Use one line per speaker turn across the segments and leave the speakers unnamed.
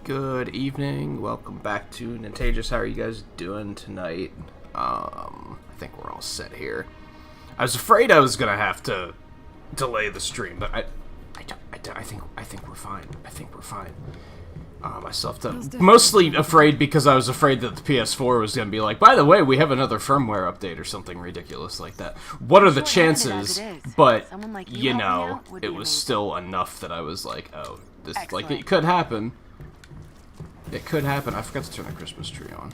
Good evening. Welcome back to Nintagious. How are you guys doing tonight? I think we're all set here. I was afraid I was gonna have to delay the stream, but I think we're fine. I think we're fine. I still have to. Mostly afraid because I was afraid that the PS4 was gonna be like, by the way, we have another firmware update or something ridiculous like that. What are the chances? But you know, it was still enough that I was like, oh, this like it could happen. It could happen. I forgot to turn the Christmas tree on.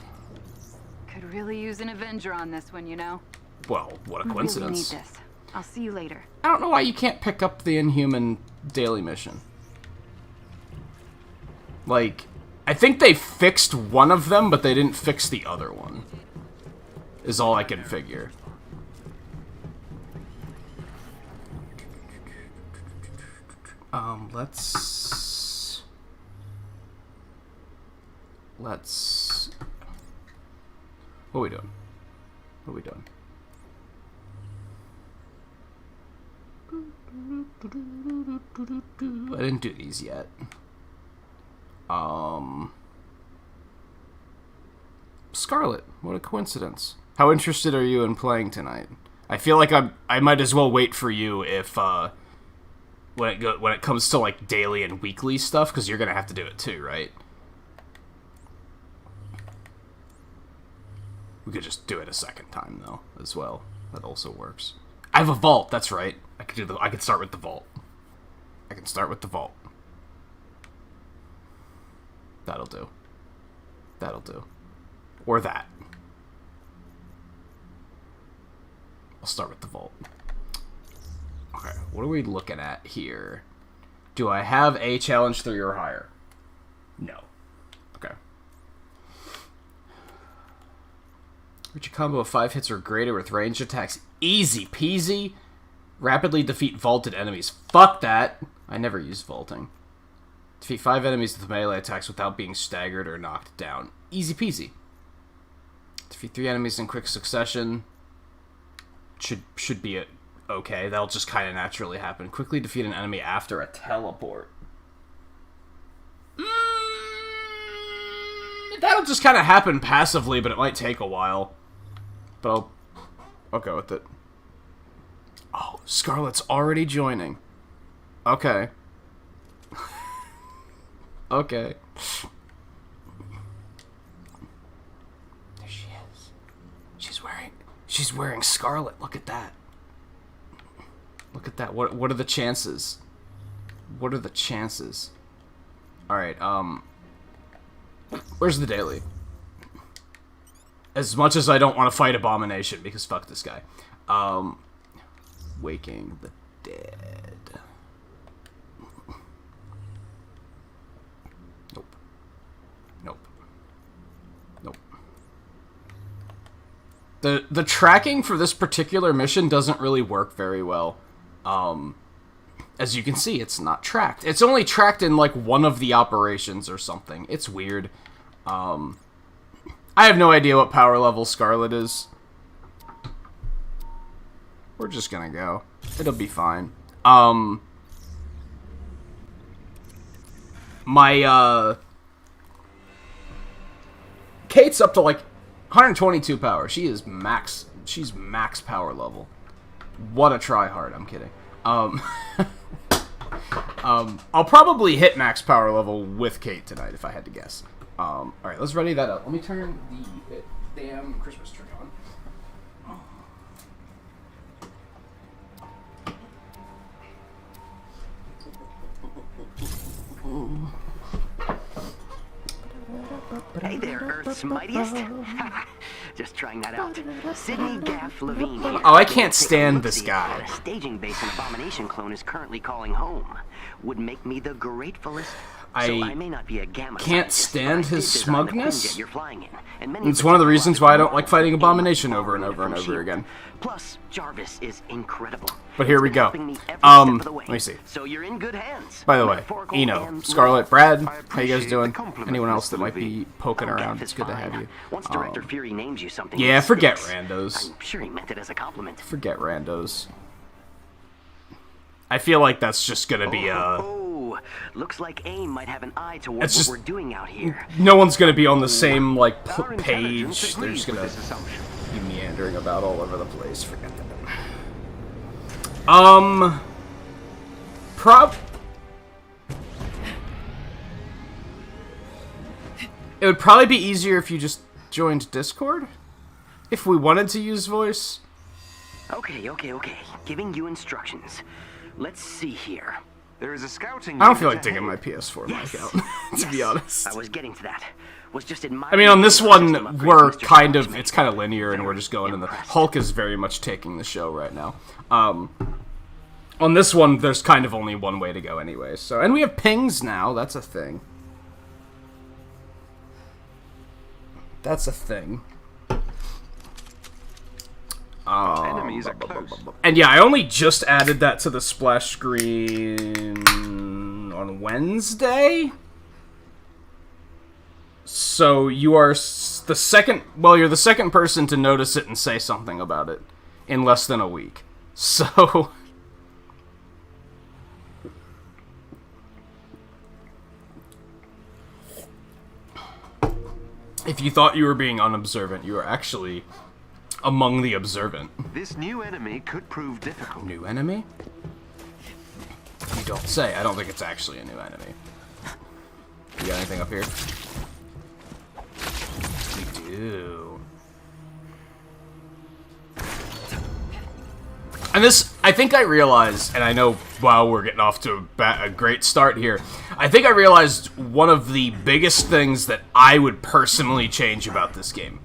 Could really use an Avenger on this one, you know?
Well, what a coincidence.
Really need this. I'll see you later.
I don't know why you can't pick up the Inhuman daily mission. Like, I think they fixed one of them, but they didn't fix the other one. Is all I can figure. Let's... What are we doing? What are we doing? I didn't do these yet. Scarlet, what a coincidence. How interested are you in playing tonight? I feel like I might as well wait for you if when it comes to like daily and weekly stuff, because you're gonna have to do it too, right? We could just do it a second time though, as well. That also works. I have a vault. That's right. I could start with the vault. I can start with the vault. That'll do. That'll do. Or that. I'll start with the vault. Okay, what are we looking at here? Do I have a challenge 3 or higher? No. Okay. Reach a combo of 5 hits or greater with ranged attacks. Easy peasy. Rapidly defeat vaulted enemies. Fuck that. I never use vaulting. Defeat 5 enemies with melee attacks without being staggered or knocked down. Easy peasy. Defeat 3 enemies in quick succession. Should be okay. That'll just kind of naturally happen. Quickly defeat an enemy after a teleport. That'll just kind of happen passively, but it might take a while. But I'll go with it. Oh, Scarlet's already joining. Okay. Okay. There she is. She's wearing Scarlet. Look at that. Look at that. What are the chances? What are the chances? Alright, where's the daily? As much as I don't want to fight Abomination, because fuck this guy. Waking the Dead. Nope. Nope. Nope. The tracking for this particular mission doesn't really work very well. As you can see, it's not tracked. It's only tracked in, like, one of the operations or something. It's weird. I have no idea what power level Scarlet is. We're just gonna go. It'll be fine. Kate's up to, like, 122 power. She's max power level. What a tryhard. I'm kidding. I'll probably hit max power level with Kate tonight, if I had to guess. Alright, let's ready that up. Let me turn the damn Christmas tree on.
Hey there, Earth's mightiest. Just trying that out. Sidney Gaff Levine here.
Oh, I can't stand this guy.
A staging base an Abomination clone is currently calling home. Would make me the gratefulest. So I may not be a gamma
can't
scientist,
stand
but I
his
did design the
smugness.
Quinjet you're flying in, and many
It's one of the reasons why I don't like fighting Abomination over and over and over again.
Plus, Jarvis is incredible.
But here we
He's been
go.
helping me every step of the way.
Let me see.
So you're in good hands.
By the way,
Metaphorical
Eno,
and
Scarlet, Brad, how you guys
appreciate
doing?
the compliment,
Anyone else
Mr.
that might be
Levine.
poking
Oh,
around,
Gaff
it's
is
good to
fine.
have you.
Once Director Fury names you something,
Yeah,
it
forget
sticks.
randos.
I'm sure he meant it as a compliment.
Forget randos. I feel like that's just gonna be
Oh, so looks like AIM might have an eye toward
It's
what
just-
we're doing out here.
No one's gonna be on the same, like,
Our intelligence
page. They're
agrees
just
with
gonna
this assumption.
be meandering about all over the place. Forget that. It would probably be easier if you just joined Discord? If we wanted to use voice?
Okay. Giving you instructions. Let's see here.
There is a scouting
I don't feel
unit
like digging my
ahead.
PS4
Yes.
mic out, to be honest.
I was getting to that. Was just
I
admiring
mean, on this
the
one,
system upgrades
we're
Mr.
kind
Jones
of,
made.
it's kind of linear, and we're just going in the...
Impressive.
Hulk is very much taking the show right now. On this one, there's kind of only one way to go anyway, so... And we have pings now, that's a thing. That's a thing.
Enemies are close.
And yeah, I only just added that to the splash screen on Wednesday. So you are the second, well, you're the second person to notice it and say something about it in less than a week. So if you thought you were being unobservant, you are actually among the observant.
This new enemy could prove difficult.
New enemy? You don't say. I don't think it's actually a new enemy. You got anything up here? We do. And this, I think I realized, and I know, wow, we're getting off to a great start here. I think I realized one of the biggest things that I would personally change about this game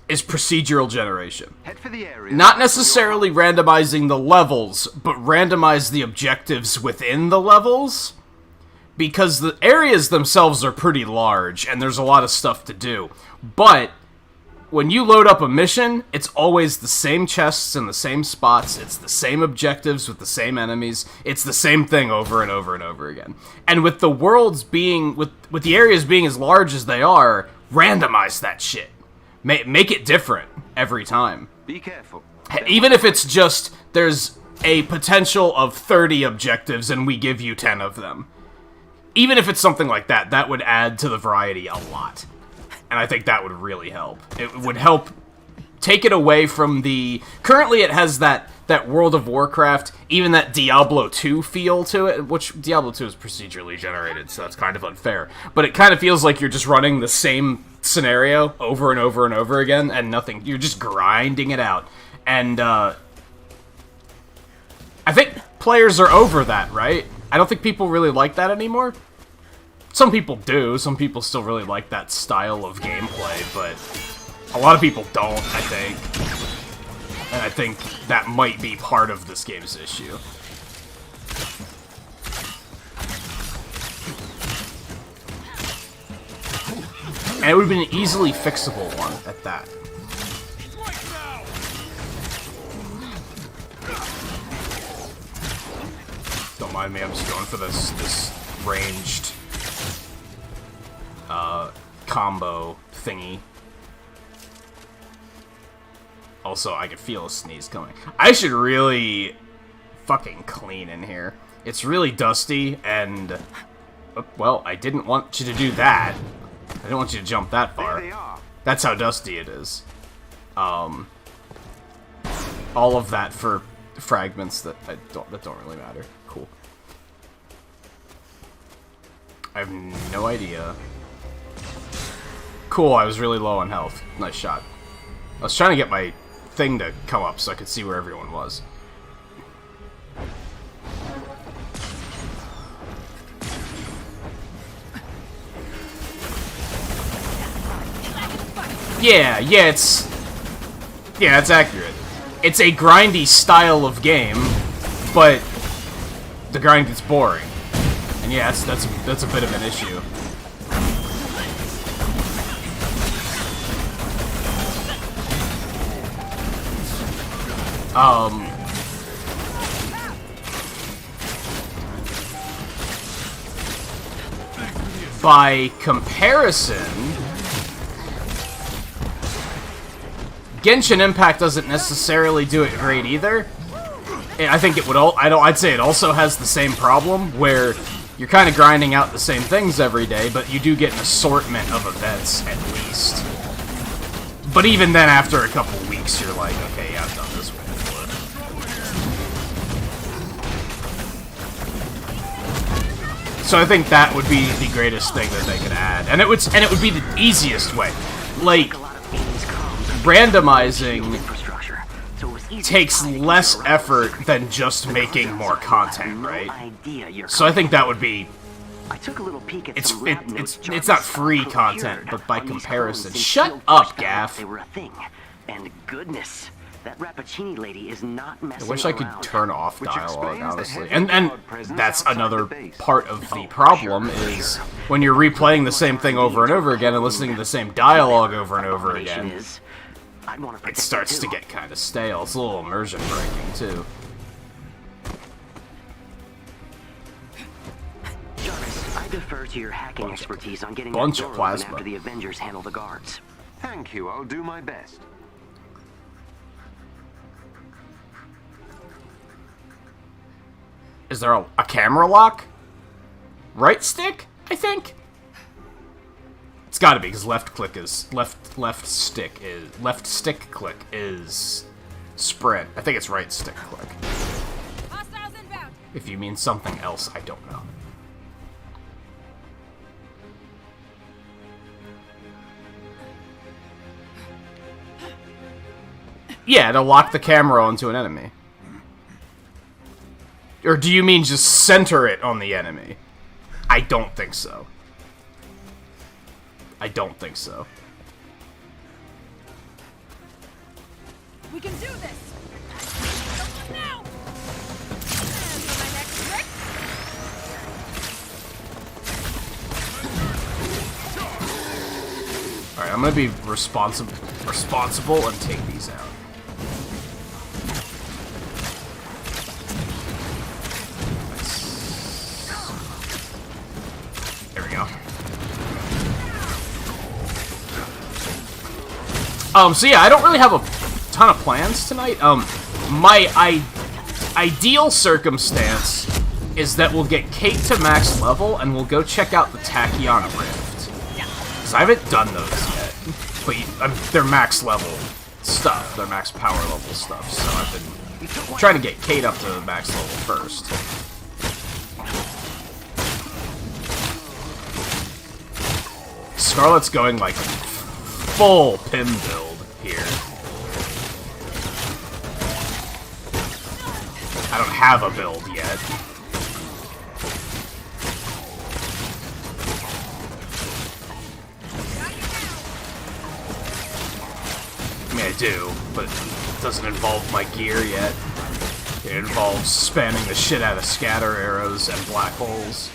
is procedural generation.
Head for the area.
Not necessarily randomizing the levels, but randomize the objectives within the levels. Because the areas themselves are pretty large, and there's a lot of stuff to do. But when you load up a mission, it's always the same chests in the same spots, it's the same objectives with the same enemies, it's the same thing over and over and over again. And with the worlds being, with the areas being as large as they are, randomize that shit. Make it different every time.
Be careful.
Even if it's just, there's a potential of 30 objectives and we give you 10 of them. Even if it's something like that, that would add to the variety a lot. And I think that would really help. It would help take it away from the... Currently it has that World of Warcraft, even that Diablo 2 feel to it, which Diablo 2 is procedurally generated, so that's kind of unfair. But it kind of feels like you're just running the same scenario over and over and over again, and nothing. You're just grinding it out. And, I think players are over that, right? I don't think people really like that anymore. Some people do. Some people still really like that style of gameplay, but a lot of people don't, I think. And I think that might be part of this game's issue. And it would have been an easily fixable one at that. Don't mind me, I'm just going for this ranged combo thingy. Also, I can feel a sneeze coming. I should really fucking clean in here. It's really dusty, and... well, I didn't want you to do that. I didn't want you to jump that
There
far.
they are.
That's how dusty it is. All of that for fragments that don't really matter. Cool. I have no idea. Cool, I was really low on health. Nice shot. I was trying to get my thing to come up so I could see where everyone was. Yeah, it's accurate. It's a grindy style of game, but the grind gets boring. And yeah, that's a bit of an issue. By comparison, Genshin Impact doesn't necessarily do it great either. I think it would I'd say it also has the same problem where you're kind of grinding out the same things every day, but you do get an assortment of events at least. But even then, after a couple weeks, you're like, okay, yeah, I've done this one before. So I think that would be the greatest thing that they could add, and it would be the easiest way. Like, randomizing takes less effort than just making more content, right? So I think that would be... It's not free content, but by comparison. Shut up, Gaff!
And goodness, that Rappaccini lady is not messing
I wish I could
around.
turn off dialogue, honestly. And that's another part of the problem, is when you're replaying the same thing over and over again and listening to the same dialogue over and over again, it starts to get kind of stale. It's a little immersion breaking, too.
Jarvis, I defer to your hacking expertise on getting that
Bunch
door
of
open
plasma.
after the Avengers handle the guards.
Thank you, I'll do my best.
Is there a camera lock? Right stick, I think? It's gotta be, because left stick click is sprint. I think it's right stick click. If you mean something else, I don't know. Yeah, to lock the camera onto an enemy. Or do you mean just center it on the enemy? I don't think so. I don't think so.
We can do this! Now! And for my next trick?
Alright, I'm gonna be responsible and take these out. There we go. So yeah, I don't really have a ton of plans tonight. My ideal circumstance is that we'll get Kate to max level and we'll go check out the Tachyon Rift. Because I haven't done those yet. But they're max level stuff. They're max power level stuff. So I've been trying to get Kate up to max level first. Scarlet's going like full Pym build here. I don't have a build yet. I mean, I do, but it doesn't involve my gear yet. It involves spamming the shit out of scatter arrows and black holes.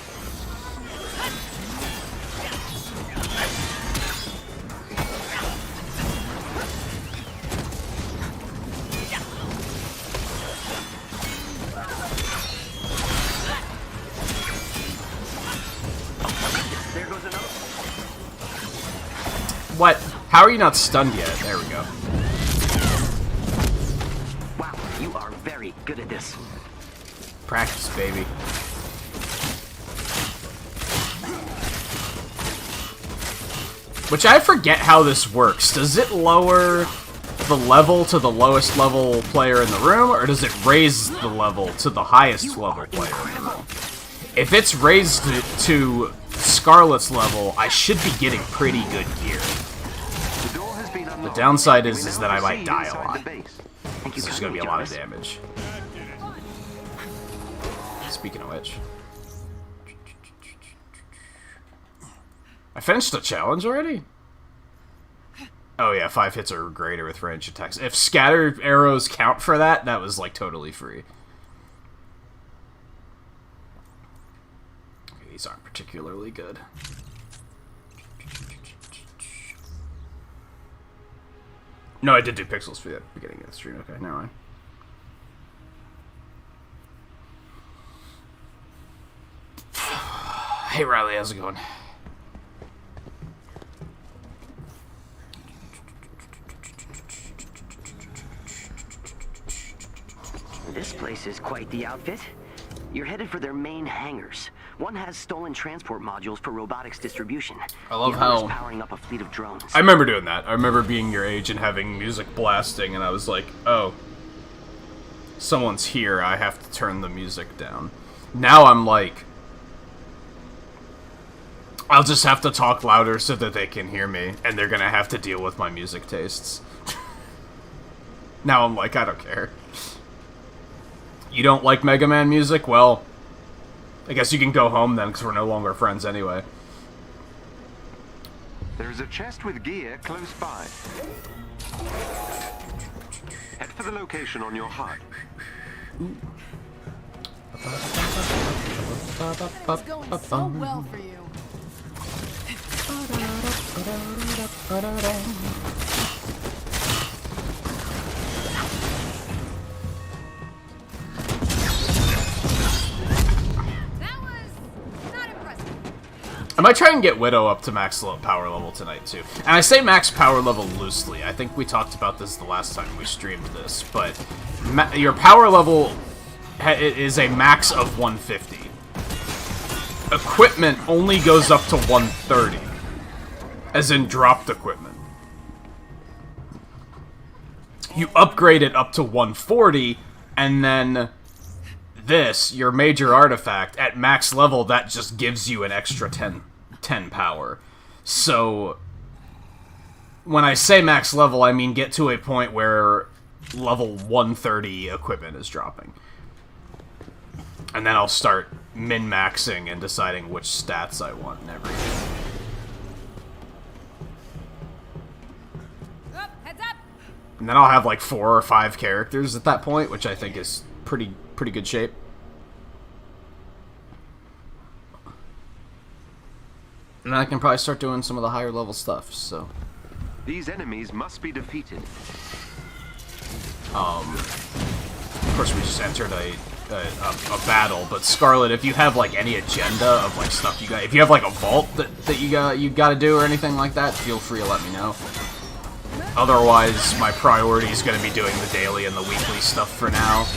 What? How are you not stunned yet? There we go.
Wow, you are very good at this.
Practice, baby. Which I forget how this works. Does it lower the level to the lowest level player in the room, or does it raise the level to the highest level player in the room? If it's raised to Scarlet's level, I should be getting pretty good gear. The downside is that I might die a lot. There's gonna be a lot of damage. Speaking of which, I finished the challenge already? Oh yeah, 5 hits or greater with ranged attacks. If scatter arrows count for that, that was like totally free. Okay, these aren't particularly good. No, I did do pixels for the beginning of the stream. Okay, never mind. Hey Riley, how's it going?
This place is quite the outfit. You're headed for their main hangars. One has stolen transport modules for robotics distribution.
I love
the other is
how...
powering up a fleet of drones.
I remember doing that. I remember being your age and having music blasting, and I was like, oh, someone's here, I have to turn the music down. Now I'm like, I'll just have to talk louder so that they can hear me, and they're gonna have to deal with my music tastes. Now I'm like, I don't care. You don't like Mega Man music? Well, I guess you can go home then, because we're no longer friends anyway.
There is a chest with gear close by. Head for the location on your HUD.
It's going so well for you. That was not impressive.
I might try and get Widow up to max power level tonight, too. And I say max power level loosely. I think we talked about this the last time we streamed this, but your power level is a max of 150. Equipment only goes up to 130. As in dropped equipment. You upgrade it up to 140, and then this, your major artifact, at max level, that just gives you an extra 10 power. So, when I say max level, I mean get to a point where level 130 equipment is dropping. And then I'll start min-maxing and deciding which stats I want and everything.
Heads up!
And then I'll have like 4 or 5 characters at that point, which I think is pretty good shape. And I can probably start doing some of the higher level stuff, so...
These enemies must be defeated.
Of course we just entered a battle, but Scarlet, if you have like any agenda of like stuff you got, if you have like a vault that you gotta do or anything like that, feel free to let me know. Otherwise, my priority is gonna be doing the daily and the weekly stuff for now.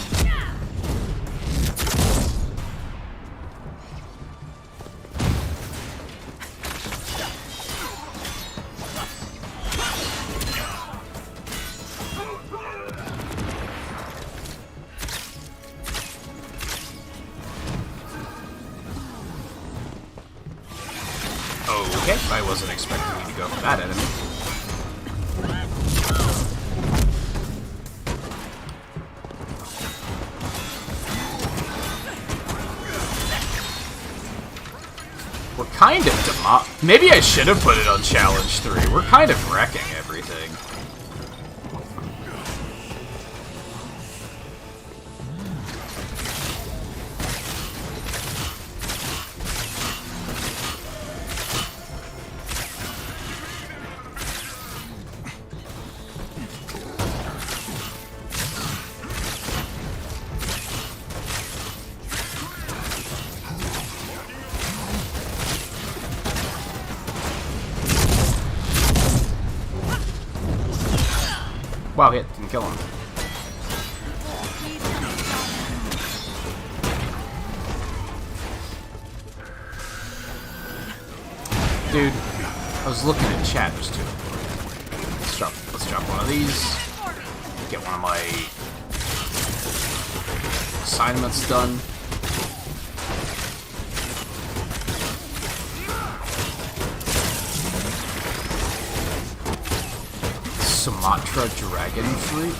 Okay, I wasn't expecting you to go for that enemy. We're kind of maybe I should have put it on Challenge 3. We're kind of wrecking everything. Wow, hit didn't kill him. Dude, I was looking at chat. There's 2. Let's drop one of these. Get one of my assignments done. Sumatra Dragon Fruit?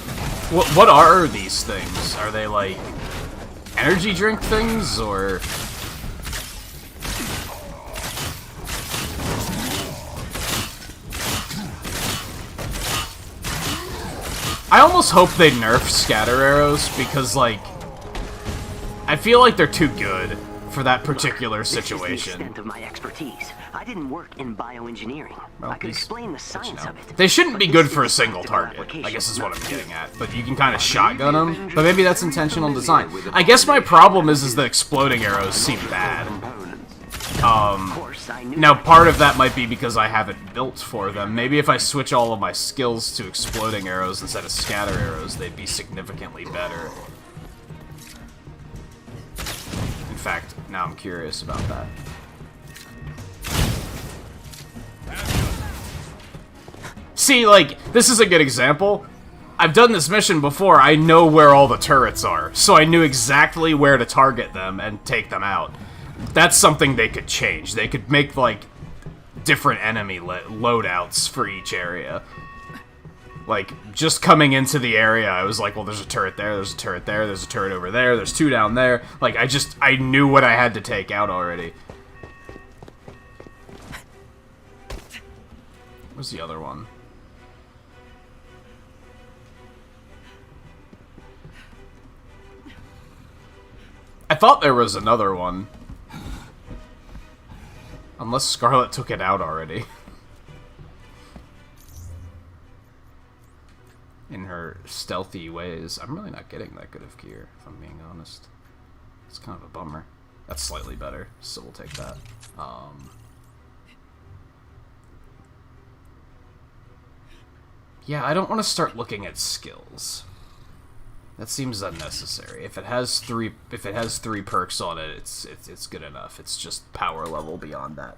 What are these things? Are they like energy drink things, or? I almost hope they nerf scatter arrows, because like I feel like they're too good for that particular situation.
This is the extent of my expertise. I didn't work in bioengineering.
Well,
I could explain the science of it.
They shouldn't be
But
good
this
for a
is
single
practical
target, I guess is
application,
what
not
I'm getting
theory.
at. But you can kind of shotgun them. But maybe that's intentional design. I guess my problem is that exploding arrows seem bad.
Of course, I knew
Now part of that might be because I haven't built for them. Maybe if I switch all of my skills to exploding arrows instead of scatter arrows, they'd be significantly better. fact, now I'm curious about that. See, like, this is a good example. I've done this mission before. I know where all the turrets are, so I knew exactly where to target them and take them out. That's something they could change. They could make, like, different enemy loadouts for each area. Like, just coming into the area, I was like, well, there's a turret there, there's a turret there, there's a turret over there, there's 2 down there. Like, I knew what I had to take out already. Where's the other one? I thought there was another one. Unless Scarlet took it out already. In her stealthy ways. I'm really not getting that good of gear, if I'm being honest. It's kind of a bummer. That's slightly better, so we'll take that. Yeah, I don't want to start looking at skills. That seems unnecessary. If it has three perks on it, it's good enough. It's just power level beyond that.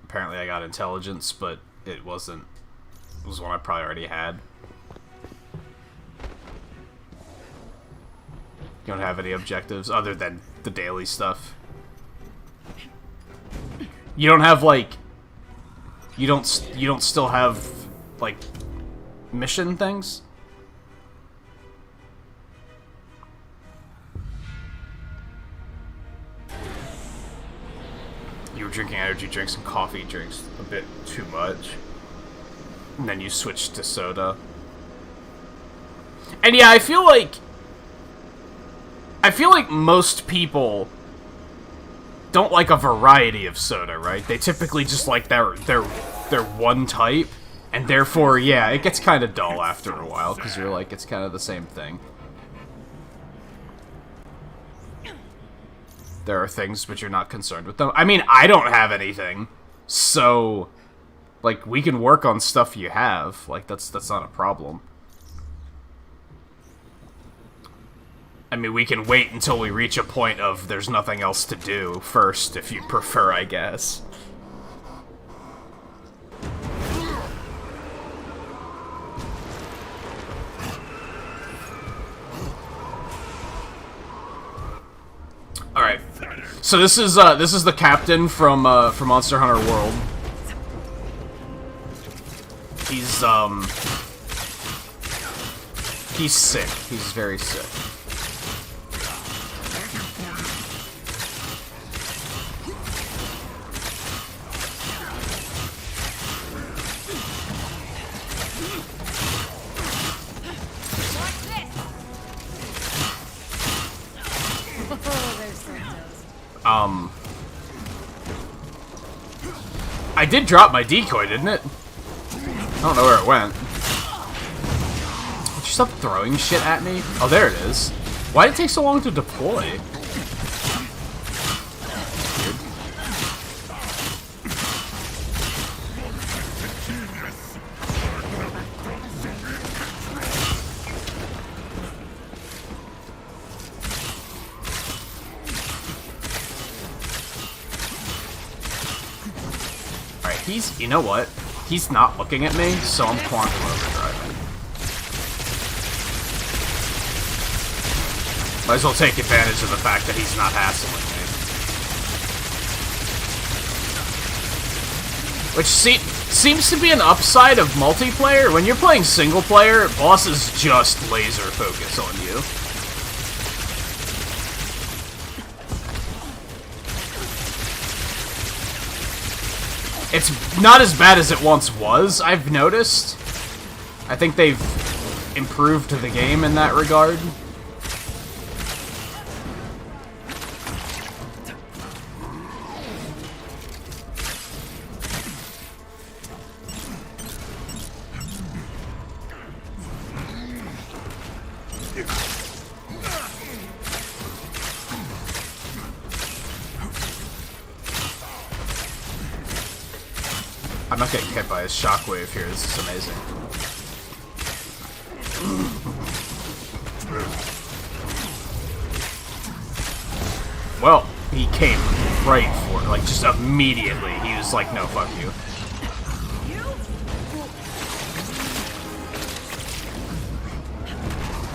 Apparently I got intelligence, but it wasn't. It was one I probably already had. You don't have any objectives other than the daily stuff. You don't have, like, you don't still have, like, mission things? You were drinking energy drinks and coffee drinks a bit too much. And then you switched to soda. And yeah, I feel like most people don't like a variety of soda, right? They typically just like their one type, and therefore, yeah, it gets kind of dull after a while, because you're like, it's kind of the same thing. There are things, but you're not concerned with them. I mean, I don't have anything, so, like, we can work on stuff you have. Like, that's not a problem. I mean, we can wait until we reach a point of there's nothing else to do first, if you prefer, I guess. Alright. So this is the captain from Monster Hunter World. He's sick. He's very sick. I did drop my decoy, didn't it? I don't know where it went. Did you stop throwing shit at me? Oh, there it is. Why did it take so long to deploy? You know what? He's not looking at me, so I'm quantum overdriving. Might as well take advantage of the fact that he's not hassling me. Which seems to be an upside of multiplayer. When you're playing single player, bosses just laser focus on you. It's not as bad as it once was, I've noticed. I think they've improved the game in that regard. I'm not getting hit by his shockwave here. This is amazing. Well, he came right for it, like, just immediately. He was like, no, fuck you.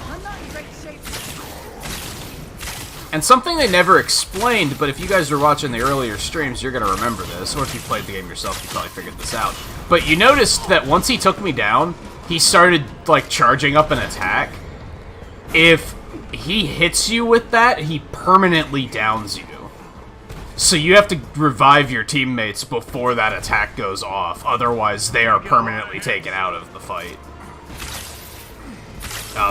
I'm not in great shape.
And something they never explained, but if you guys were watching the earlier streams, you're gonna remember this, or if you played the game yourself, you probably figured this out. But you noticed that once he took me down, he started, like, charging up an attack. If he hits you with that, he permanently downs you. So you have to revive your teammates before that attack goes off, otherwise they are permanently taken out of the fight.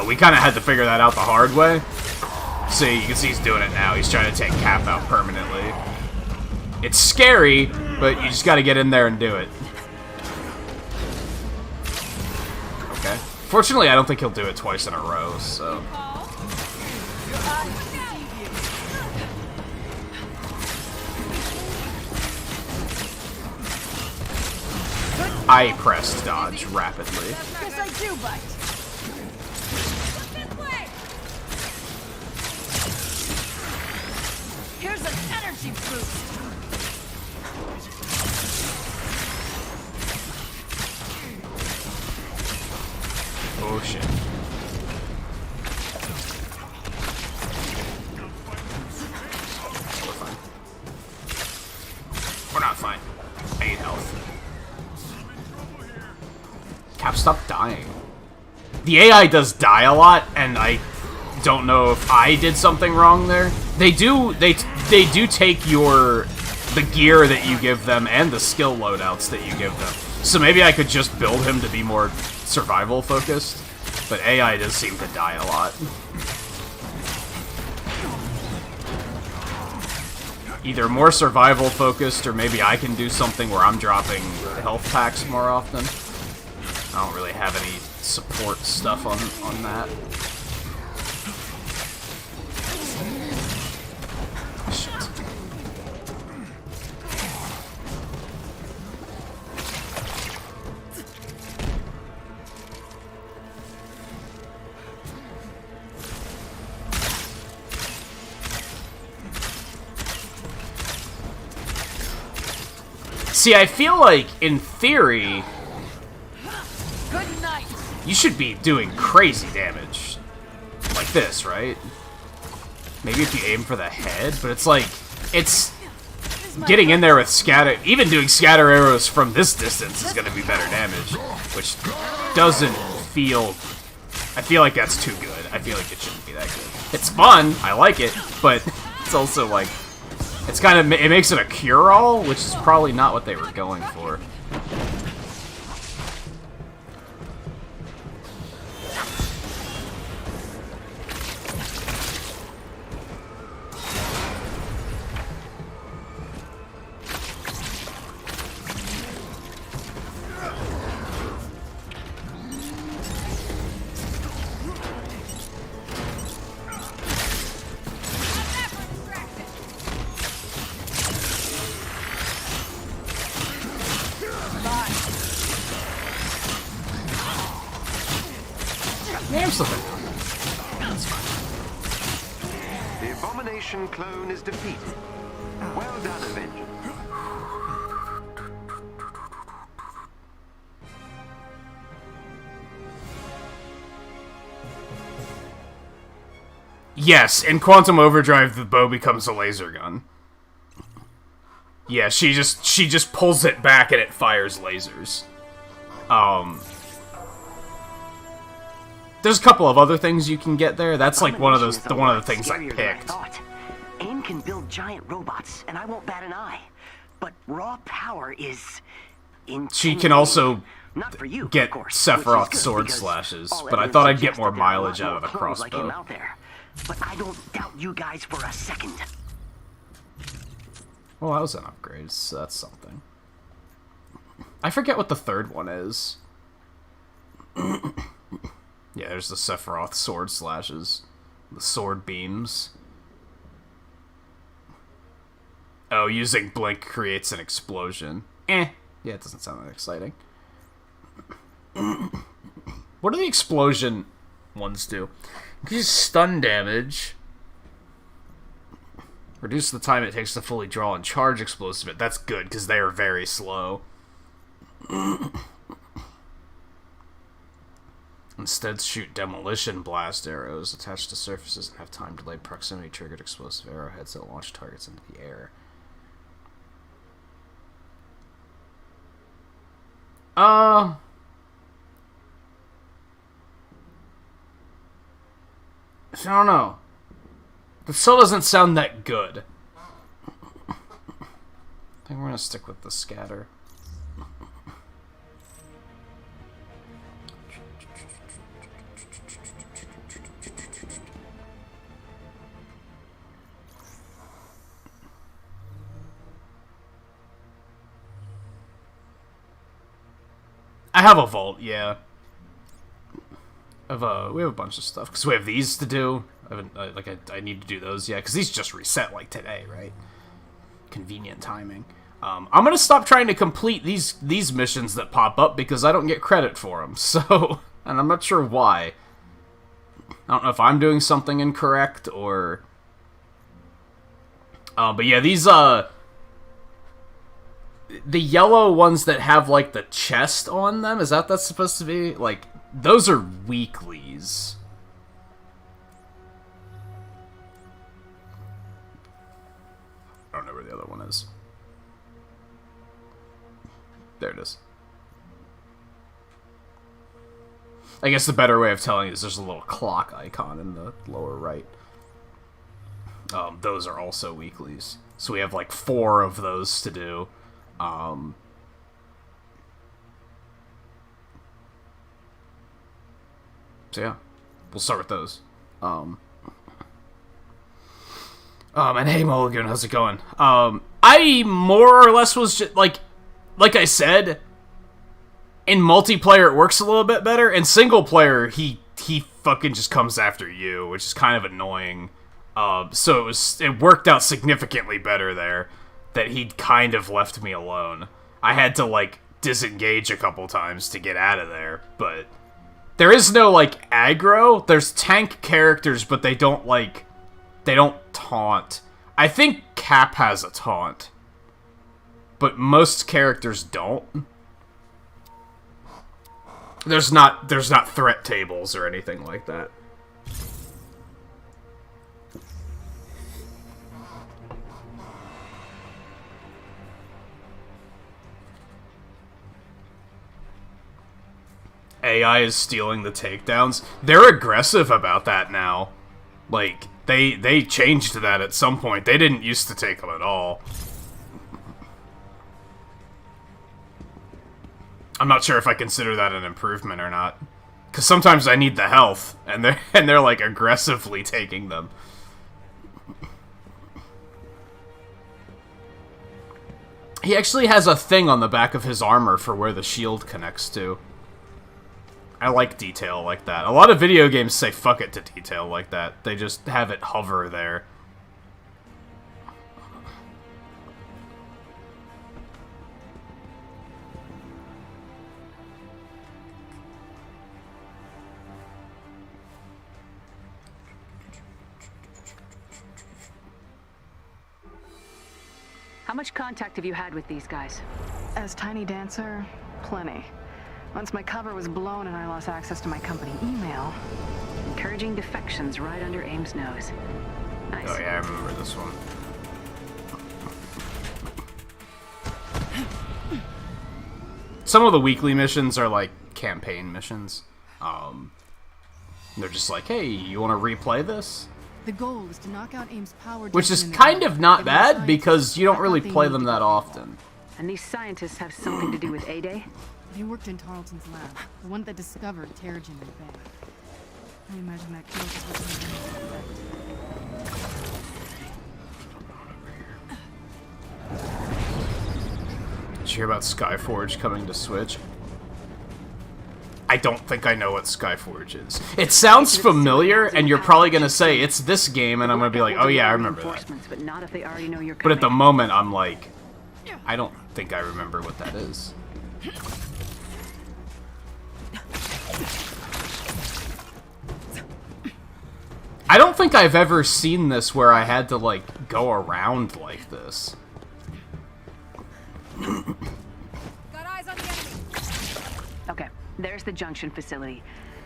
We kind of had to figure that out the hard way. See, you can see he's doing it now. He's trying to take Cap out permanently. It's scary, but you just gotta get in there and do it. Okay. Fortunately, I don't think he'll do it twice in a row, so... I pressed dodge rapidly.
Guess I do, but. Here's an energy boost.
Oh shit. We're fine. We're not fine. I need health. Cap, stop dying. The AI does die a lot, and I don't know if I did something wrong there. They do take the gear that you give them and the skill loadouts that you give them. So maybe I could just build him to be more survival focused, but AI does seem to die a lot. Either more survival focused, or maybe I can do something where I'm dropping health packs more often. I don't really have any support stuff on that. Shit. See, I feel like, in theory...
Good night.
You should be doing crazy damage. Like this, right? Maybe if you aim for the head, but it's like... It's... Getting in there with scatter... Even doing scatter arrows from this distance is gonna be better damage. Which doesn't feel... I feel like that's too good. I feel like it shouldn't be that good. It's fun, I like it, but it's also like... It's kind of... It makes it a cure-all, which is probably not what they were going for.
The Abomination clone is defeated. Well done, Avengers.
Yes, in Quantum Overdrive, the bow becomes a laser gun. Yeah, she just pulls it back and it fires lasers. There's a couple of other things you can get there. That's like one of the things I picked.
AIM can build giant robots, and I won't bat an eye. But raw power is
She can also
not for you,
get
of course,
Sephiroth
which is good,
sword
because
slashes,
all
but I
evidence
thought I'd get
suggests
more
that there are a lot
mileage out of
more
the
clones like him
crossbow.
out there. But I don't doubt you guys for a second.
Well, that was an upgrade, so that's something. I forget what the third one is. Yeah, there's the Sephiroth sword slashes. The sword beams. Oh, using Blink creates an explosion. Yeah, it doesn't sound that exciting. What do the explosion ones do? You can use stun damage. Reduce the time it takes to fully draw and charge explosive. That's good, because they are very slow. Instead, shoot demolition blast arrows attached to surfaces and have time delayed proximity triggered explosive arrowheads that launch targets into the air. I don't know. That still doesn't sound that good. I think we're gonna stick with the scatter. I have a vault, yeah. We have a bunch of stuff because we have these to do. I need to do those, yeah, because these just reset like today, right? Convenient timing. I'm gonna stop trying to complete these missions that pop up because I don't get credit for them. So, and I'm not sure why. I don't know if I'm doing something incorrect or. But yeah, these the yellow ones that have like the chest on them, is that that's supposed to be like those are weeklies. I don't know where the other one is. There it is. I guess the better way of telling is there's a little clock icon in the lower right. Those are also weeklies. So we have like 4 of those to do. So yeah, we'll start with those. And hey Mulligan, how's it going? I more or less was just like I said, in multiplayer it works a little bit better. In single player, he fucking just comes after you, which is kind of annoying. So it worked out significantly better there that he'd kind of left me alone. I had to like disengage a couple times to get out of there, but there is no like aggro. There's tank characters, but they don't taunt. I think Cap has a taunt, but most characters don't. There's not threat tables or anything like that. AI is stealing the takedowns. They're aggressive about that now. Like, they changed that at some point. They didn't used to take them at all. I'm not sure if I consider that an improvement or not. Because sometimes I need the health, and they're like aggressively taking them. He actually has a thing on the back of his armor for where the shield connects to. I like detail like that. A lot of video games say fuck it to detail like that. They just have it hover there.
How much contact have you had with these guys?
As Tiny Dancer, plenty. Once my cover was blown and I lost access to my company email.
Encouraging defections right under AIM's nose. Nice.
Oh yeah, I remember this one. Some of the weekly missions are like campaign missions. They're just like, hey, you want to replay this?
The goal is to knock out AIM's power.
Which is kind of not bad because you don't really play them that often.
And these scientists have something to do with A-Day?
They worked in Tarleton's lab, the one that discovered Terrigen in the bay. I imagine that kills us with
Did you hear about Skyforge coming to Switch? I don't think I know what Skyforge is. It sounds familiar, and you're probably gonna say it's this game, and I'm gonna be like, oh yeah, I remember that.
But not if they already know you're
But at the
coming.
moment, I'm like, I don't think I remember what that is. I don't think I've ever seen this where I had to, like, go around like this?
Got eyes on the enemy.
Okay, there's the junction facility.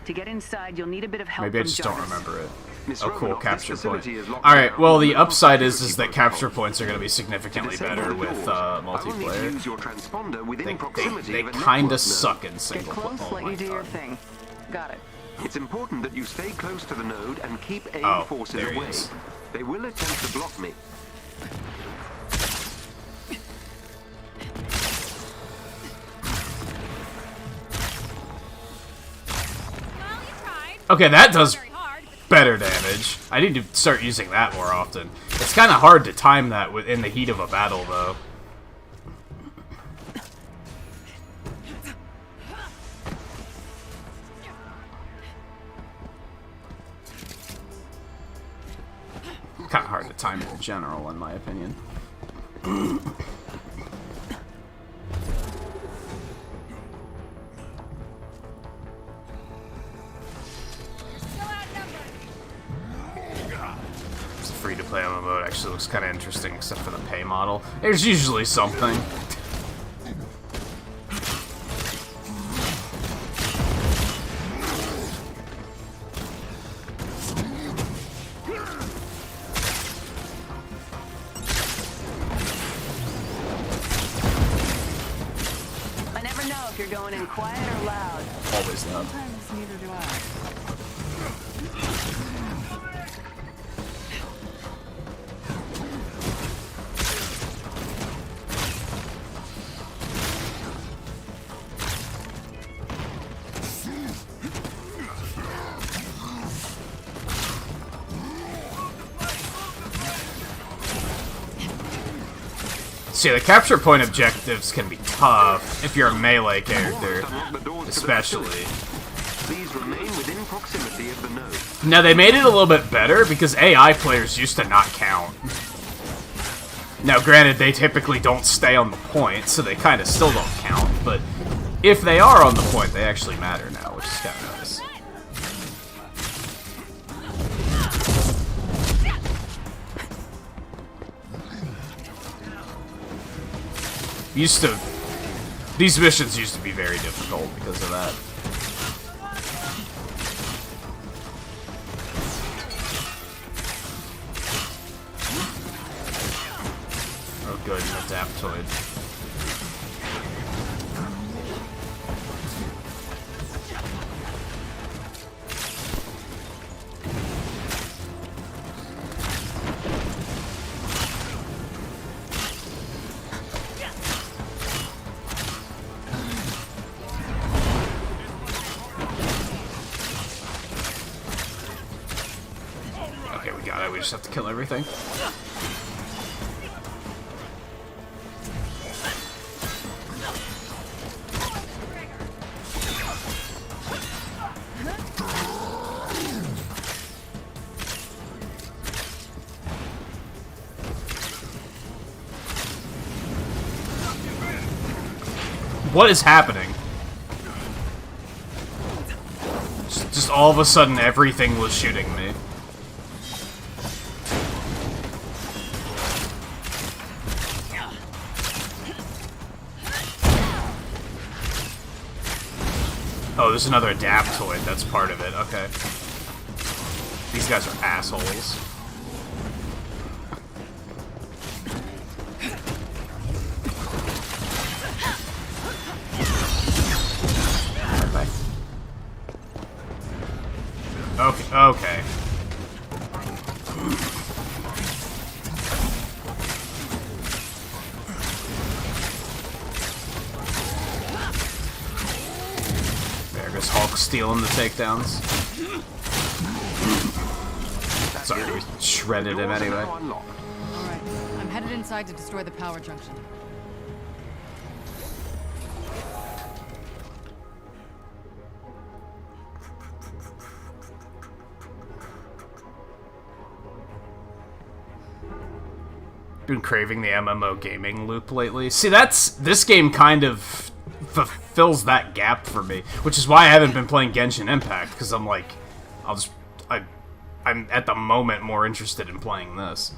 To get inside, you'll need a bit of help.
Maybe I
from
just don't
Jarvis.
remember it.
Miss
Oh, cool,
Romanoff,
capture
this
point.
facility is locked
Alright,
down.
well, the
Local
upside is
security
that
protocol.
capture points are going to be significantly better with
I will need to
multiplayer.
use your transponder within
They
proximity of a
kind
network
of suck in
Get
single
close,
player.
let you do your thing. Got it.
It's important that you stay close to the node and keep AIM
Oh,
forces
there he
away.
is.
They will attempt to block me.
Well, you tried.
Okay, that does
Very hard, but
better damage. I need to start using that more often. It's kind of hard to time that in the heat of a battle, though. Kind of hard to time it in general, in my opinion.
still outnumbered.
It's a free-to-play MMO mode. Actually looks kind of interesting, except for the pay model. There's usually something.
I never know if you're going in quiet or loud.
Always that.
Sometimes neither do I.
See, the capture point objectives can be tough if you're a melee character,
Unlock the doors to the
especially.
facility. Please remain within proximity of the node.
Now, they made it a little bit better because AI players used to not count. Now, granted, they typically don't stay on the point, so they kind of still don't count, but if they are on the point, they actually matter now, which is kind of nice. These missions used to be very difficult because of that. Oh good, an adaptoid. Okay, we got it. We just have to kill everything. What is happening? Just all of a sudden, everything was shooting me. Oh, there's another adaptoid. That's part of it. Okay. These guys are assholes. Bye. Okay. Okay. There goes Hulk stealing the takedowns. Sorry, we shredded him
Doors are
anyway.
now unlocked.
Alright, I'm headed inside to destroy the power junction.
Been craving the MMO gaming loop lately. See, this game kind of fulfills that gap for me, which is why I haven't been playing Genshin Impact, because I'm like, I'm at the moment more interested in playing this.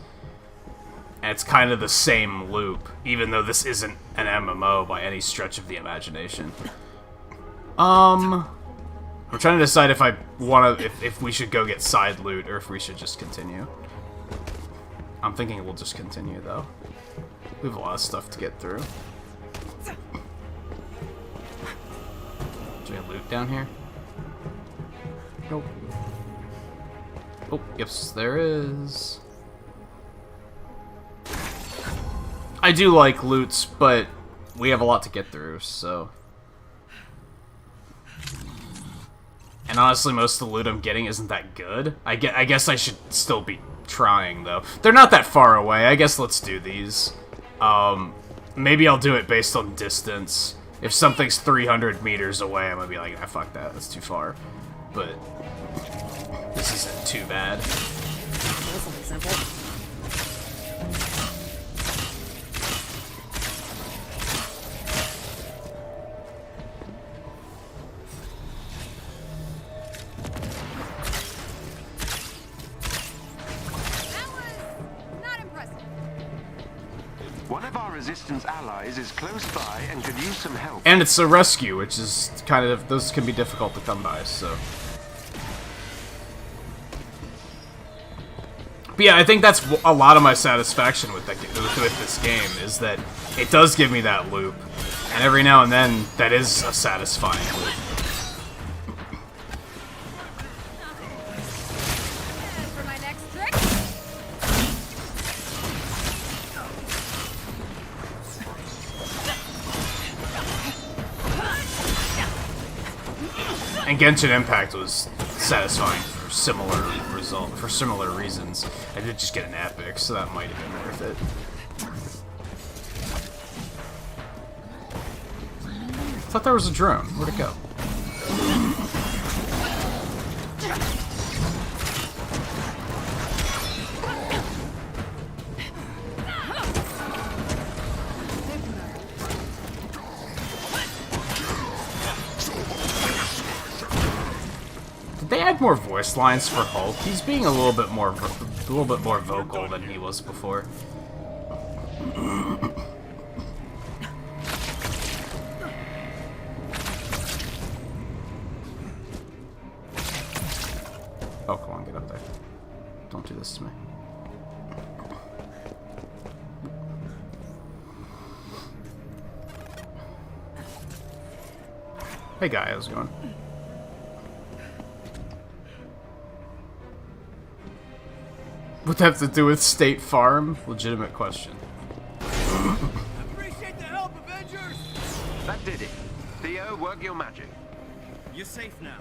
And it's kind of the same loop, even though this isn't an MMO by any stretch of the imagination. I'm trying to decide if I want to, if we should go get side loot or if we should just continue. I'm thinking we'll just continue though. We have a lot of stuff to get through. Is there any loot down here? Nope. Oh, yes, there is. I do like loots, but we have a lot to get through, so... And honestly, most of the loot I'm getting isn't that good. I guess I should still be trying, though. They're not that far away. I guess let's do these. Maybe I'll do it based on distance. If something's 300 meters away, I'm gonna be like, ah, fuck that, that's too far. But this isn't too bad.
Simple.
One of our resistance allies is close by and could use some help.
And it's a rescue, which is kind of, those can be difficult to come by, so. But yeah, I think that's a lot of my satisfaction with this game, is that it does give me that loop. And every now and then, that is a satisfying loop.
For my next trick.
And Genshin Impact was satisfying for similar reasons. I did just get an epic, so that might have been worth it. I thought there was a drone. Where'd it go? They add more voice lines for Hulk. He's being a little bit more vocal than he was before. Oh, come on, get up there. Don't do this to me. Hey guy, how's it going? What that have to do with State Farm? Legitimate question.
Appreciate the help, Avengers!
That did it. Theo, work your magic.
You're safe now.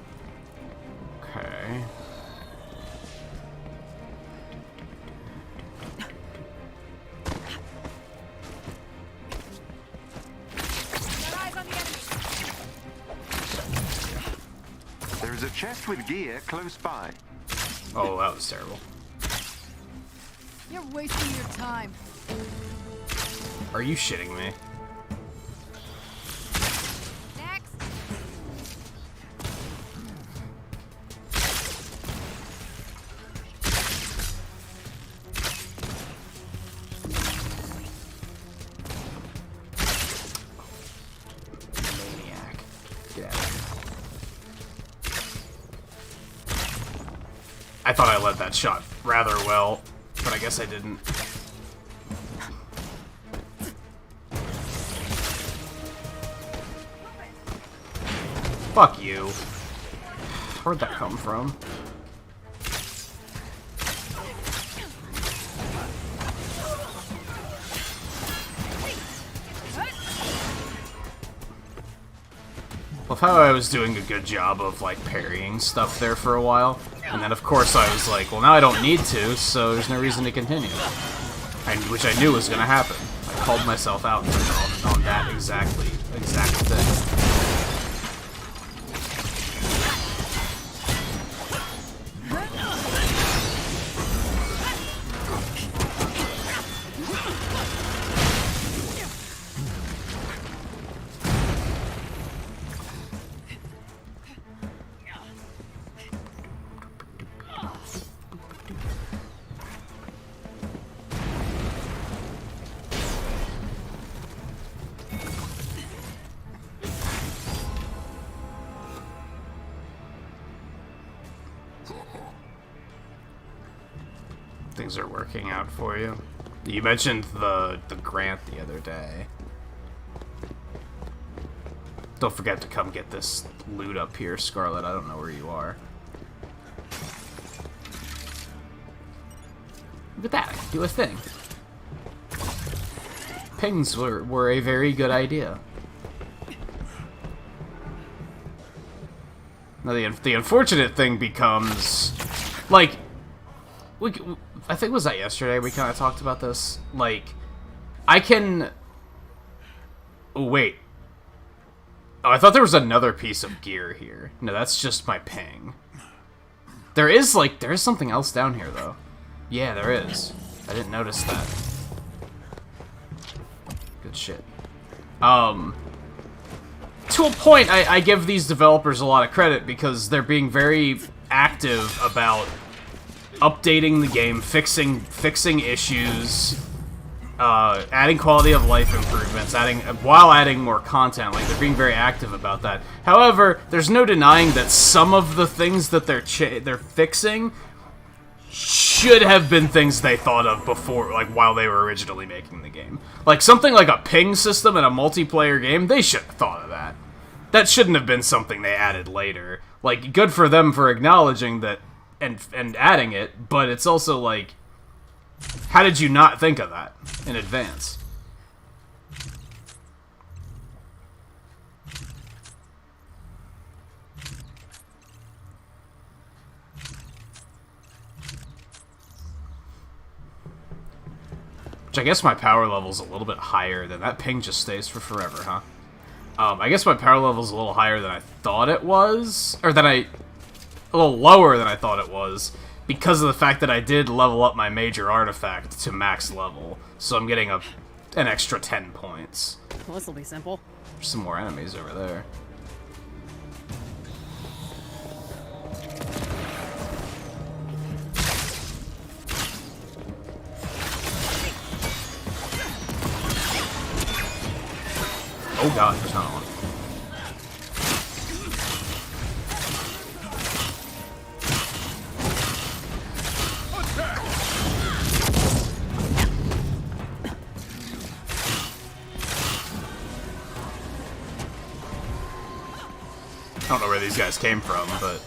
Okay.
Got eyes on the enemy.
There is a chest with gear close by.
Oh, that was terrible.
You're wasting your time.
Are you shitting me?
Next.
Maniac. Get out of here. I thought I led that shot rather well, but I guess I didn't. Fuck you. Where'd that come from? Love how I was doing a good job of, like, parrying stuff there for a while. And then, of course, I was like, well, now I don't need to, so there's no reason to continue. Which I knew was going to happen. I called myself out on that exact thing. Things are working out for you. You mentioned the grant the other day. Don't forget to come get this loot up here, Scarlet. I don't know where you are. Look at that. I can do a thing. Pings were a very good idea. Now the unfortunate thing becomes, like, I think was that yesterday we kind of talked about this. Like, I can. Oh wait. Oh, I thought there was another piece of gear here. No, that's just my ping. There is something else down here though. Yeah, there is. I didn't notice that. Good shit. To a point, I give these developers a lot of credit because they're being very active about updating the game, fixing issues, adding quality of life improvements, while adding more content. Like, they're being very active about that. However, there's no denying that some of the things that they're fixing should have been things they thought of before, like, while they were originally making the game. Like, something like a ping system in a multiplayer game, they should have thought of that. That shouldn't have been something they added later. Like, good for them for acknowledging that and adding it, but it's also like, how did you not think of that in advance? Which I guess my power level's a little bit higher than that. Ping just stays for forever, huh? I guess my power level's a little higher than I thought it was, or a little lower than I thought it was, because of the fact that I did level up my major artifact to max level, so I'm getting an extra 10 points.
Well, this'll be simple.
There's some more enemies over there. Oh god, there's not one. I don't know where these guys came from, but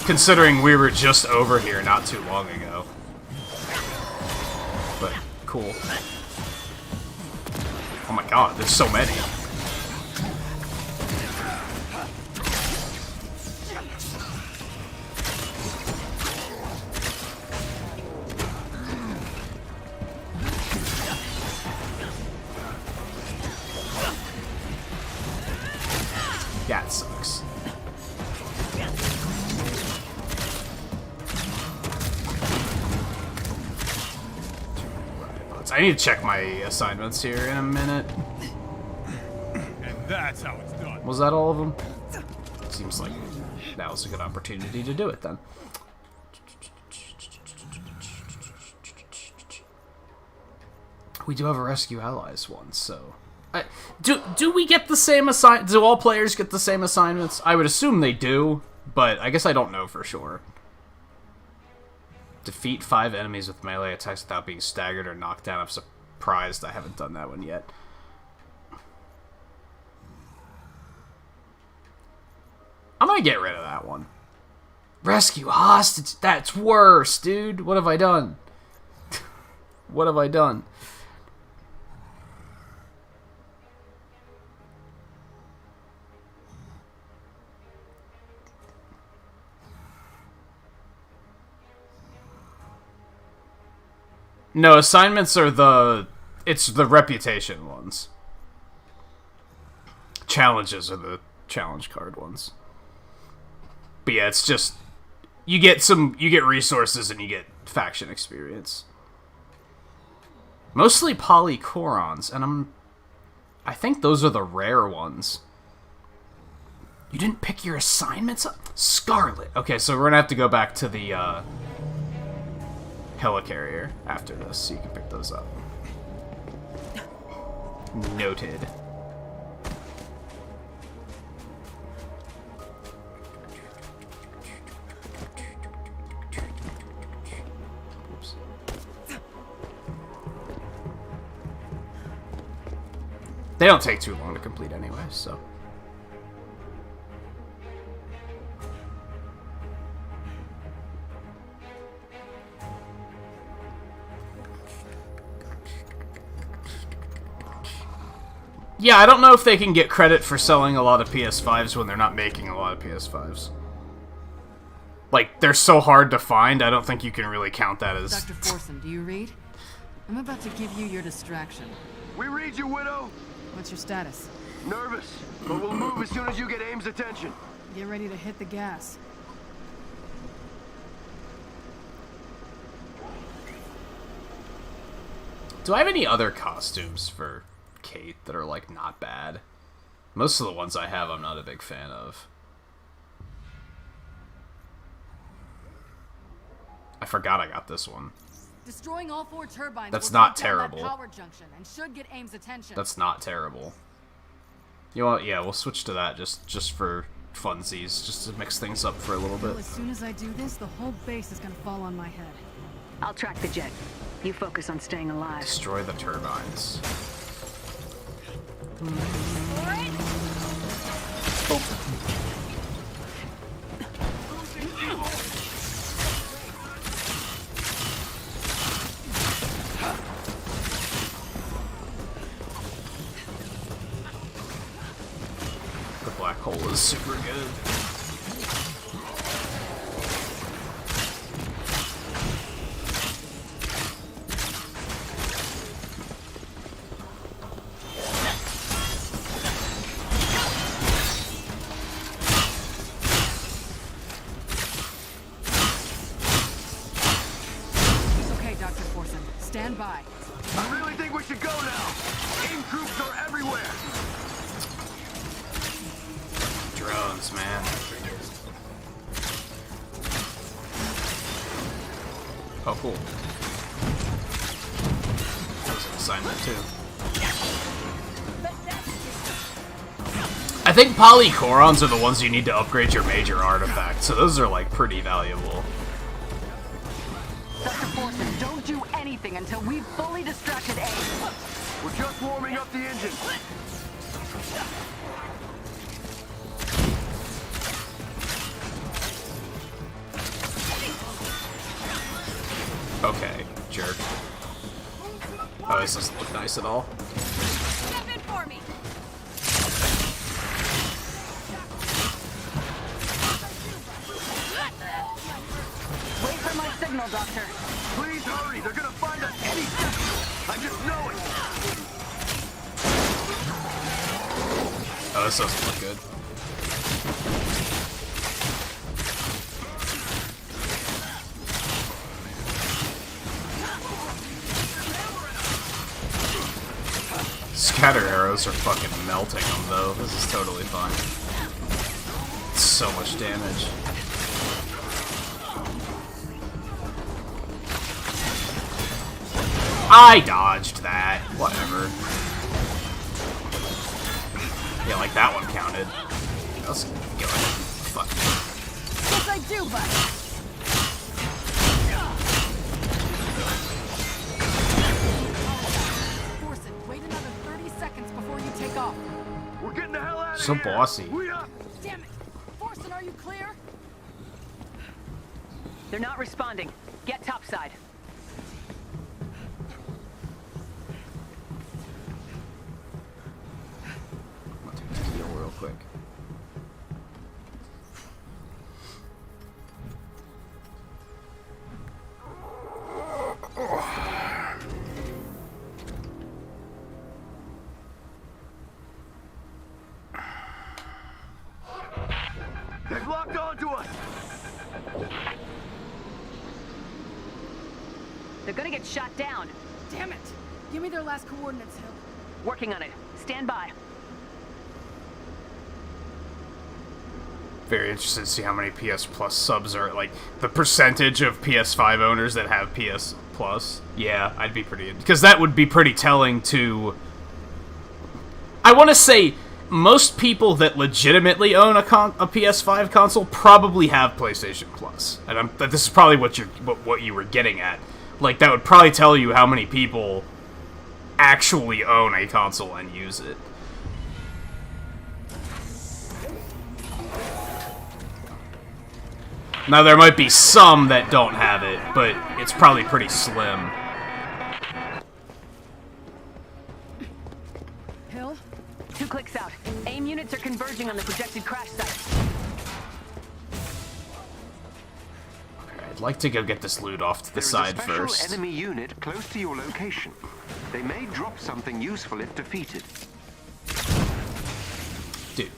considering we were just over here not too long ago. But cool. Oh my god, there's so many. That sucks. I need to check my assignments here in a minute.
And that's how it's done.
Was that all of them? Seems like that was a good opportunity to do it then. We do have a rescue allies one, so... Do we get the same do all players get the same assignments? I would assume they do, but I guess I don't know for sure. Defeat 5 enemies with melee attacks without being staggered or knocked down. I'm surprised I haven't done that one yet. I'm gonna get rid of that one. Rescue hostage. That's worse, dude. What have I done? What have I done? No, assignments are it's the reputation ones. Challenges are the challenge card ones. But yeah, it's just, you get resources and you get faction experience. Mostly polychorons, and I think those are the rare ones. You didn't pick your assignments up? Scarlet! Okay, so we're gonna have to go back to the, helicarrier after this, so you can pick those up. Noted. They don't take too long to complete anyway, so. Yeah, I don't know if they can get credit for selling a lot of PS5s when they're not making a lot of PS5s. Like, they're so hard to find, I don't think you can really count that as...
Dr. Forson, do you read? I'm about to give you your distraction.
We read you, Widow.
What's your status?
Nervous, but we'll move as soon as you get Aim's attention.
Get ready to hit the gas.
Do I have any other costumes for Kate that are, like, not bad? Most of the ones I have I'm not a big fan of. I forgot I got this one.
Destroying all 4 turbines.
That's
will
not
take down that
terrible.
power junction and should get Aim's attention.
That's not terrible. You know what? Yeah, we'll switch to that just for funsies, just to mix things up for a little bit.
Well, as soon as I do this, the whole base is gonna fall on my head.
I'll track the jet. You focus on staying alive.
Destroy the turbines. The black hole is super good.
Okay, Dr. Forson, stand by.
I really think we should go now. Aim troops are everywhere.
Drones, man. Oh, cool. That was an assignment, too. I think polychorons are the ones you need to upgrade your major artifact, so those are, like, pretty valuable.
Dr. Forson, don't do anything until we've fully distracted Aim.
We're just warming up the engine.
Okay, jerk. Oh, this doesn't look nice at all.
Step in for me.
Wait for my signal, Doctor.
Please hurry. They're gonna find us any second. I just know it.
Oh, this doesn't look good. Scatter arrows are fucking melting them, though. This is totally fine. So much damage. I dodged that. Whatever. Yeah, like that one counted. Let's go ahead. Fuck.
Yes, I do, bud. Forson, wait another 30 seconds before you take off.
We're getting the hell out of
So
here.
bossy.
We up.
Damn it! Forson, are you clear?
They're not responding. Get topside.
I'll take this deal real quick.
They've locked onto us.
They're gonna get shot down.
Damn it! Give me their last coordinates, Hill.
Working on it. Stand by.
Very interested to see how many PS Plus subs are, like, the percentage of PS5 owners that have PS Plus. Yeah, I'd be pretty... Because that would be pretty telling to... I want to say, most people that legitimately own a PS5 console probably have PlayStation Plus. And this is probably what you were getting at. Like, that would probably tell you how many people actually own a console and use it. Now, there might be some that don't have it, but it's probably pretty slim.
Hill?
2 clicks out. AIM units are converging on the projected crash site.
I'd like to go get this loot off to the side
There is a special
first.
enemy unit close to your location. They may drop something useful if defeated.
Dude.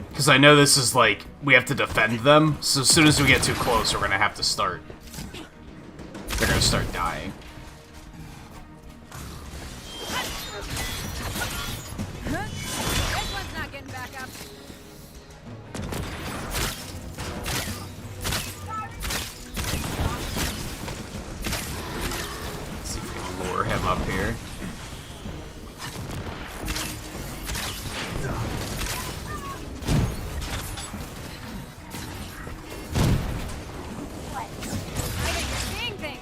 Because I know this is like, we have to defend them, so as soon as we get too close, we're gonna have to start. They're gonna start dying.
This one's not getting back up.
Let's see if we can lure him up here.
I think you're seeing things.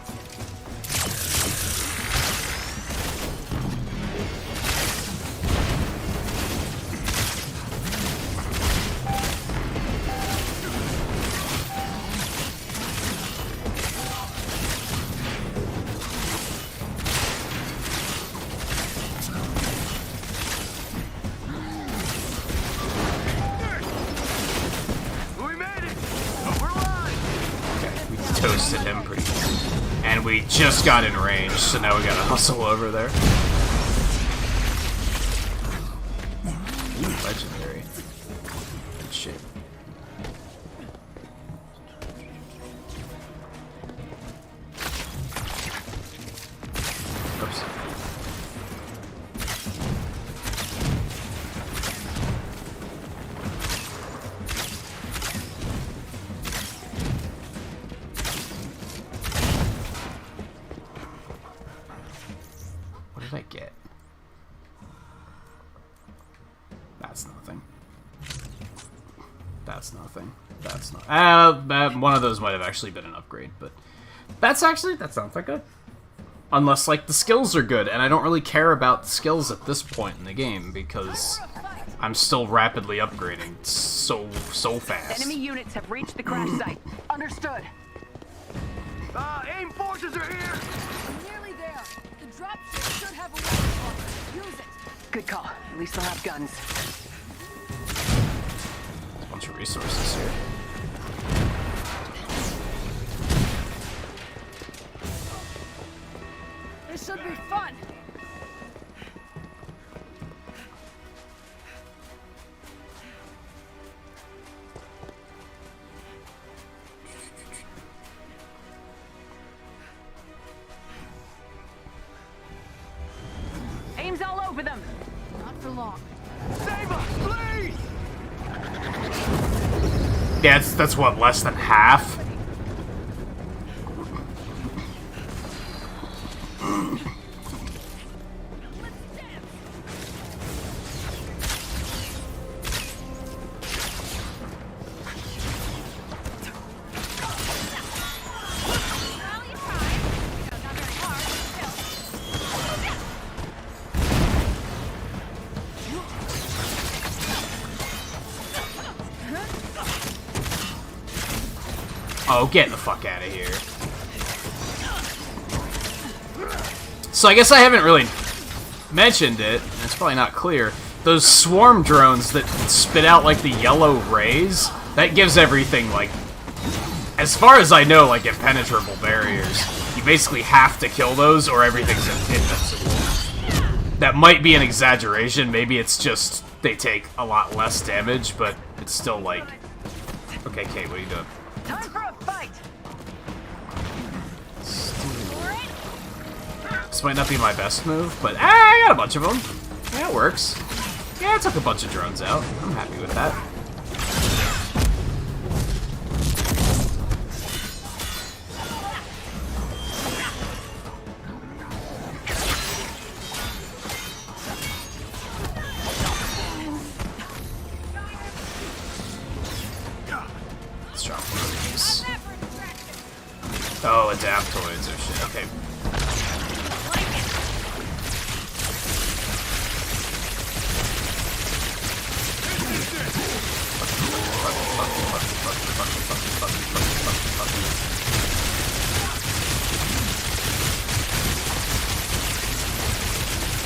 We made it! We're live!
Okay, we toasted him pretty good. And we just got in range, so now we gotta hustle over there. Ooh, legendary. Good shit. Oops. What did I get? That's nothing. That's nothing. That's not. One of those might have actually been an upgrade, but that sounds like good. Unless, like, the skills are good, and I don't really care about the skills at this point in the game because I'm still rapidly upgrading so fast.
Enemy units have reached the crash site. Understood.
AIM forces are here!
We're nearly there. The dropship should have a weapon launcher. Use it.
Good call. At least they'll have guns.
A bunch of resources here.
This should be fun.
AIM's all over them.
Not for long.
Save us, please!
Yeah, that's what, less than half?
Well, you tried. You know, not very hard, but still.
Oh, get the fuck out of here. So I guess I haven't really mentioned it, and it's probably not clear. Those swarm drones that spit out, like, the yellow rays, that gives everything, like, as far as I know, like, impenetrable barriers. You basically have to kill those, or everything's invincible. That might be an exaggeration, maybe it's just they take a lot less damage, but it's still, like... Okay, Kate, what are you doing?
Time for a fight.
This might not be my best move, but I got a bunch of them. Yeah, it works. Yeah, I took a bunch of drones out. I'm happy with that. Let's drop one of these. Oh, adaptoids or shit. Okay.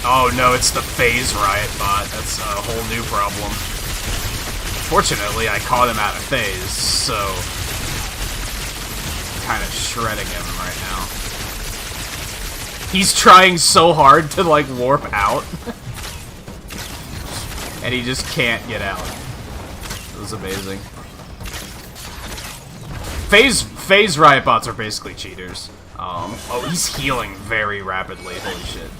Oh no, it's the phase riot bot. That's a whole new problem. Fortunately, I caught him out of phase, so kind of shredding him right now. He's trying so hard to like warp out, and he just can't get out. It was amazing. Phase riot bots are basically cheaters. Oh, he's healing very rapidly. Holy shit.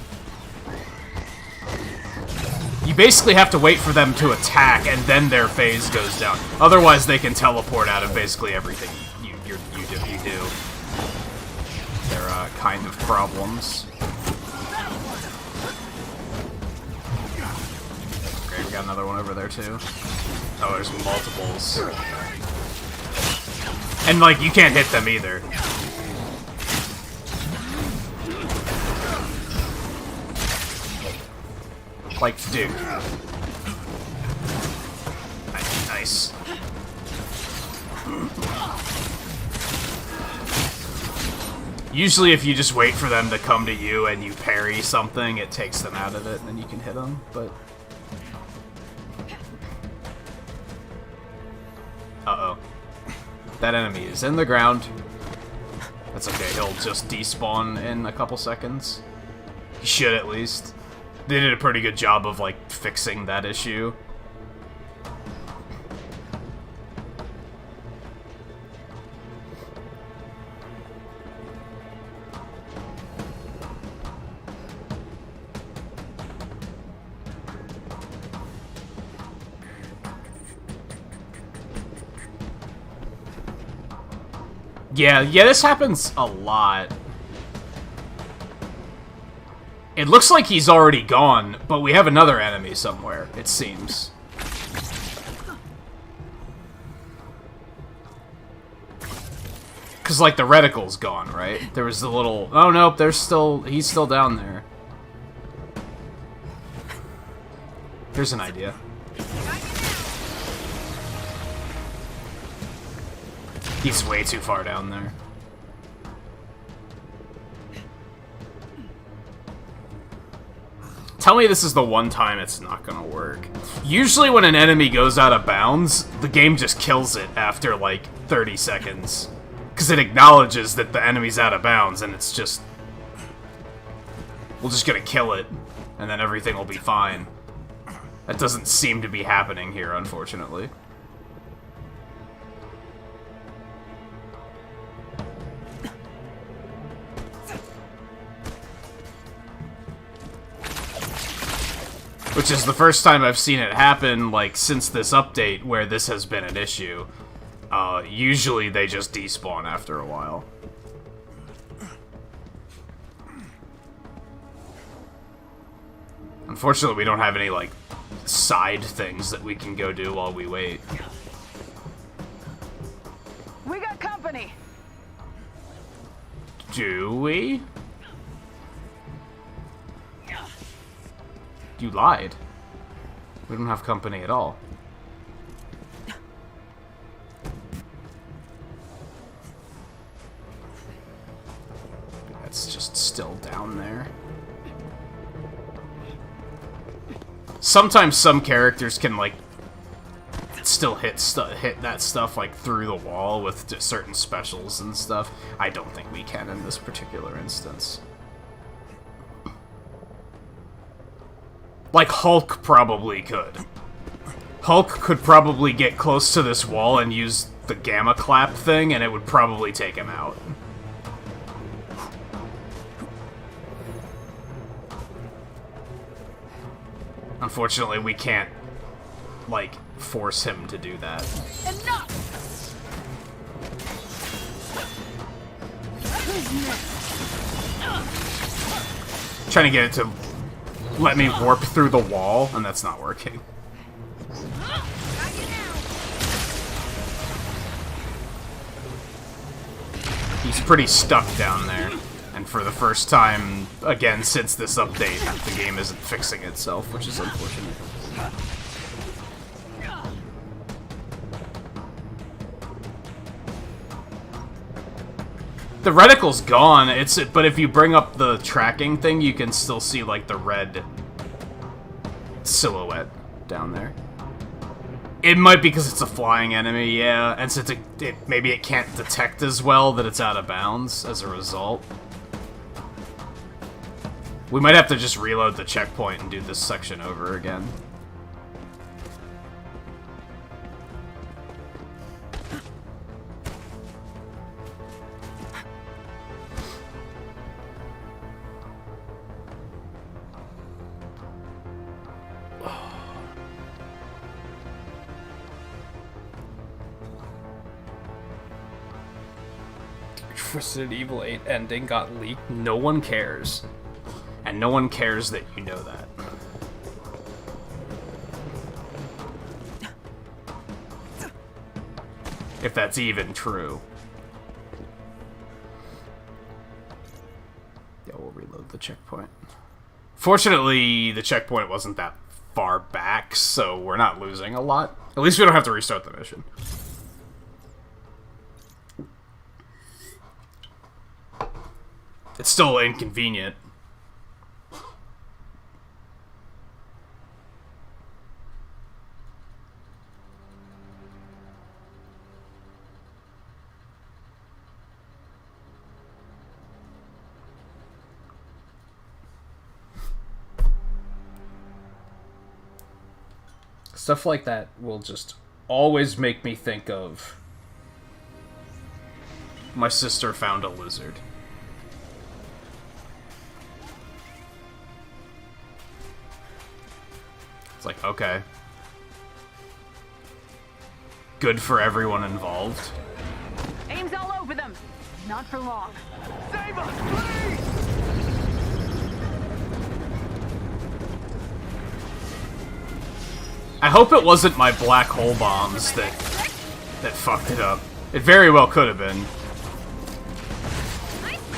You basically have to wait for them to attack, and then their phase goes down. Otherwise, they can teleport out of basically everything you do. They're kind of problems. Okay, we got another one over there too. Oh, there's multiples. And like, you can't hit them either. Like, dude. Nice. Usually if you just wait for them to come to you and you parry something, it takes them out of it, and then you can hit them, but... Uh-oh. That enemy is in the ground. That's okay, he'll just despawn in a couple seconds. He should, at least. They did a pretty good job of, like, fixing that issue. Yeah, this happens a lot. It looks like he's already gone, but we have another enemy somewhere, it seems. Cause like the reticle's gone, right? There was the little... Oh nope, he's still down there. Here's an idea. He's way too far down there. Tell me this is the one time it's not gonna work. Usually when an enemy goes out of bounds, the game just kills it after like 30 seconds. Because it acknowledges that the enemy's out of bounds, and it's just... We're just gonna kill it, and then everything will be fine. That doesn't seem to be happening here, unfortunately. Which is the first time I've seen it happen, like, since this update, where this has been an issue. Usually they just despawn after a while. Unfortunately, we don't have any, like, side things that we can go do while we wait.
We got company!
Do we? You lied. We don't have company at all. That's just still down there. Sometimes some characters can, like, still hit that stuff, like, through the wall with certain specials and stuff. I don't think we can in this particular instance. Like, Hulk probably could. Hulk could probably get close to this wall and use the gamma clap thing, and it would probably take him out. Unfortunately, we can't, like, force him to do that.
Enough!
Trying to get it to let me warp through the wall, and that's not working. He's pretty stuck down there. And for the first time, again, since this update, the game isn't fixing itself, which is unfortunate. The reticle's gone, but if you bring up the tracking thing, you can still see, like, the red silhouette down there. It might be because it's a flying enemy, yeah, and since maybe it can't detect as well that it's out of bounds as a result. We might have to just reload the checkpoint and do this section over again. Resident Evil 8 ending got leaked. No one cares. And no one cares that you know that. If that's even true. Yeah, we'll reload the checkpoint. Fortunately, the checkpoint wasn't that far back, so we're not losing a lot. At least we don't have to restart the mission. It's still inconvenient. Stuff like that will just always make me think of my sister found a lizard. It's like, okay. Good for everyone involved.
Aim's all over them. Not for long.
Save us, please!
I hope it wasn't my black hole bombs that fucked it up. It very well could have been.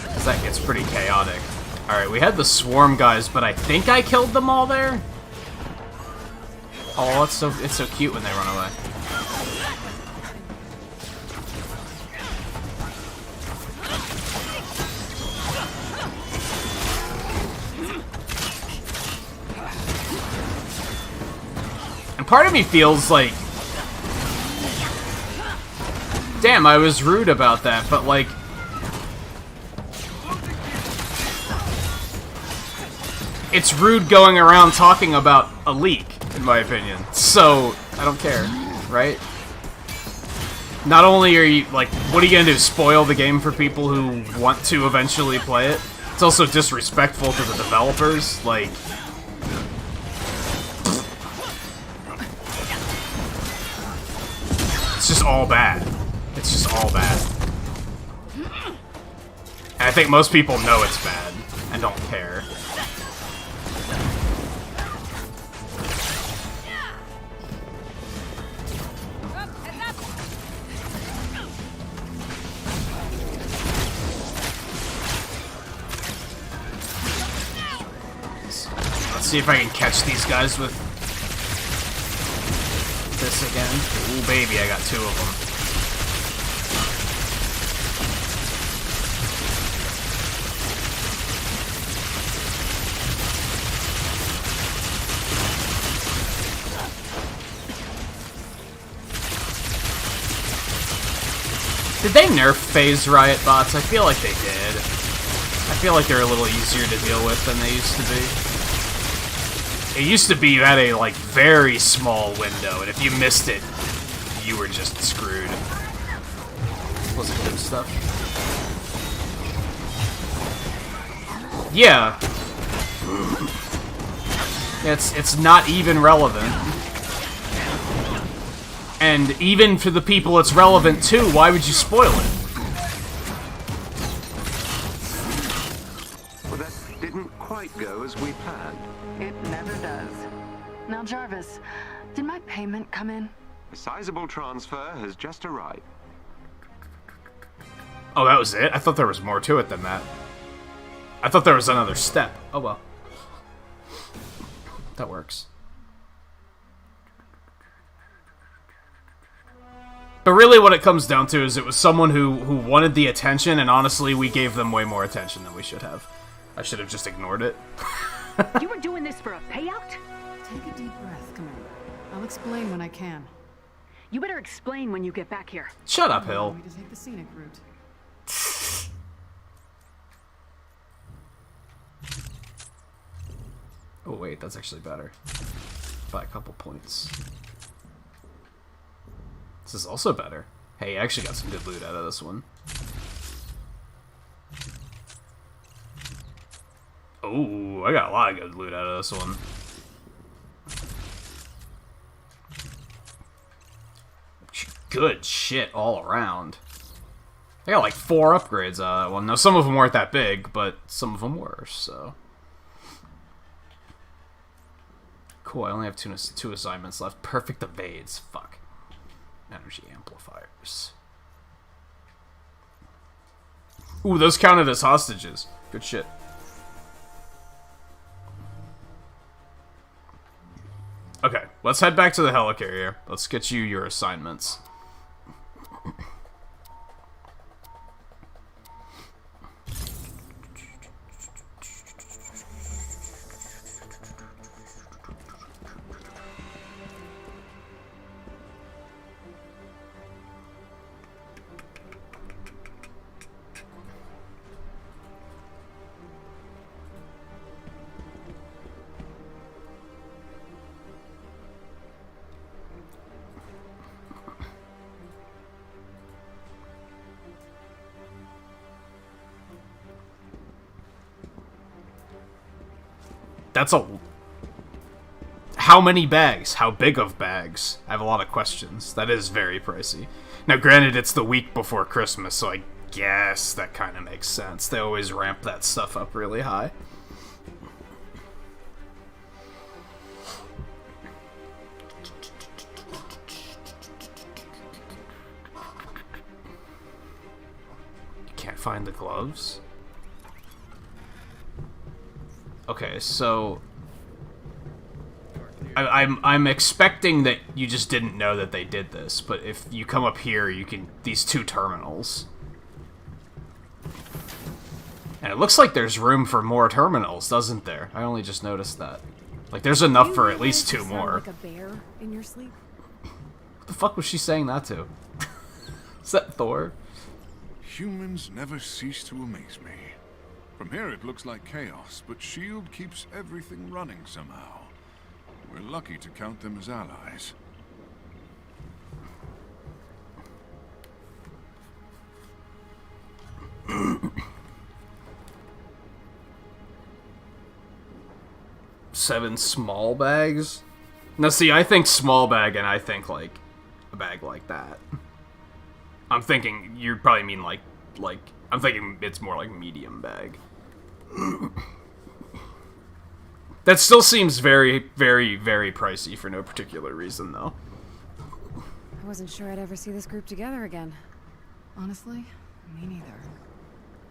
'Cause that gets pretty chaotic. Alright, we had the swarm guys, but I think I killed them all there? Oh, it's so cute when they run away. And part of me feels like, damn, I was rude about that, but like, it's rude going around talking about a leak, in my opinion. So, I don't care, right? Not only are you, like, what are you gonna do, spoil the game for people who want to eventually play it? It's also disrespectful to the developers, like... It's just all bad. It's just all bad. And I think most people know it's bad, and don't care. Let's see if I can catch these guys with this again. Ooh, baby, I got two of them. Did they nerf phase riot bots? I feel like they did. I feel like they're a little easier to deal with than they used to be. It used to be you had a, like, very small window, and if you missed it, you were just screwed. Was it good stuff? Yeah. It's not even relevant. And even for the people it's relevant to, why would you spoil it?
Well, that didn't quite go as we planned.
It never does. Now, Jarvis, did my payment come in?
A sizable transfer has just arrived.
Oh, that was it? I thought there was more to it than that. I thought there was another step. Oh well. That works. But really what it comes down to is it was someone who wanted the attention, and honestly, we gave them way more attention than we should have. I should have just ignored it.
You were doing this for a payout?
Take a deep breath, Commander. I'll explain when I can.
You better explain when you get back here.
Shut up,
Allow
Hill.
me to take the scenic route.
Oh wait, that's actually better. By a couple points. This is also better. Hey, I actually got some good loot out of this one. Oh, I got a lot of good loot out of this one. Good shit all around. I got like 4 upgrades out of that one. Now, some of them weren't that big, but some of them were, so... Cool, I only have two assignments left. Perfect evades. Fuck. Energy amplifiers. Ooh, those counted as hostages. Good shit. Okay, let's head back to the helicarrier. Let's get you your assignments. That's a... How many bags? How big of bags? I have a lot of questions. That is very pricey. Now, granted, it's the week before Christmas, so I guess that kind of makes sense. They always ramp that stuff up really high. You can't find the gloves? Okay, so I'm expecting that you just didn't know that they did this, but if you come up here, you can these 2 terminals, and it looks like there's room for more terminals, doesn't there? I only just noticed that. Like, there's enough for at least 2 more.
Like a bear in your sleep?
What the fuck was she saying that to? Is that Thor?
Humans never cease to amaze me. From here it looks like chaos, but S.H.I.E.L.D. keeps everything running somehow. We're lucky to count them as allies.
Seven small bags? Now see, I think small bag and I think like a bag like that. I'm thinking you probably mean like I'm thinking it's more like medium bag. That still seems very, very, very pricey for no particular reason, though.
I wasn't sure I'd ever see this group together again.
Honestly, me neither.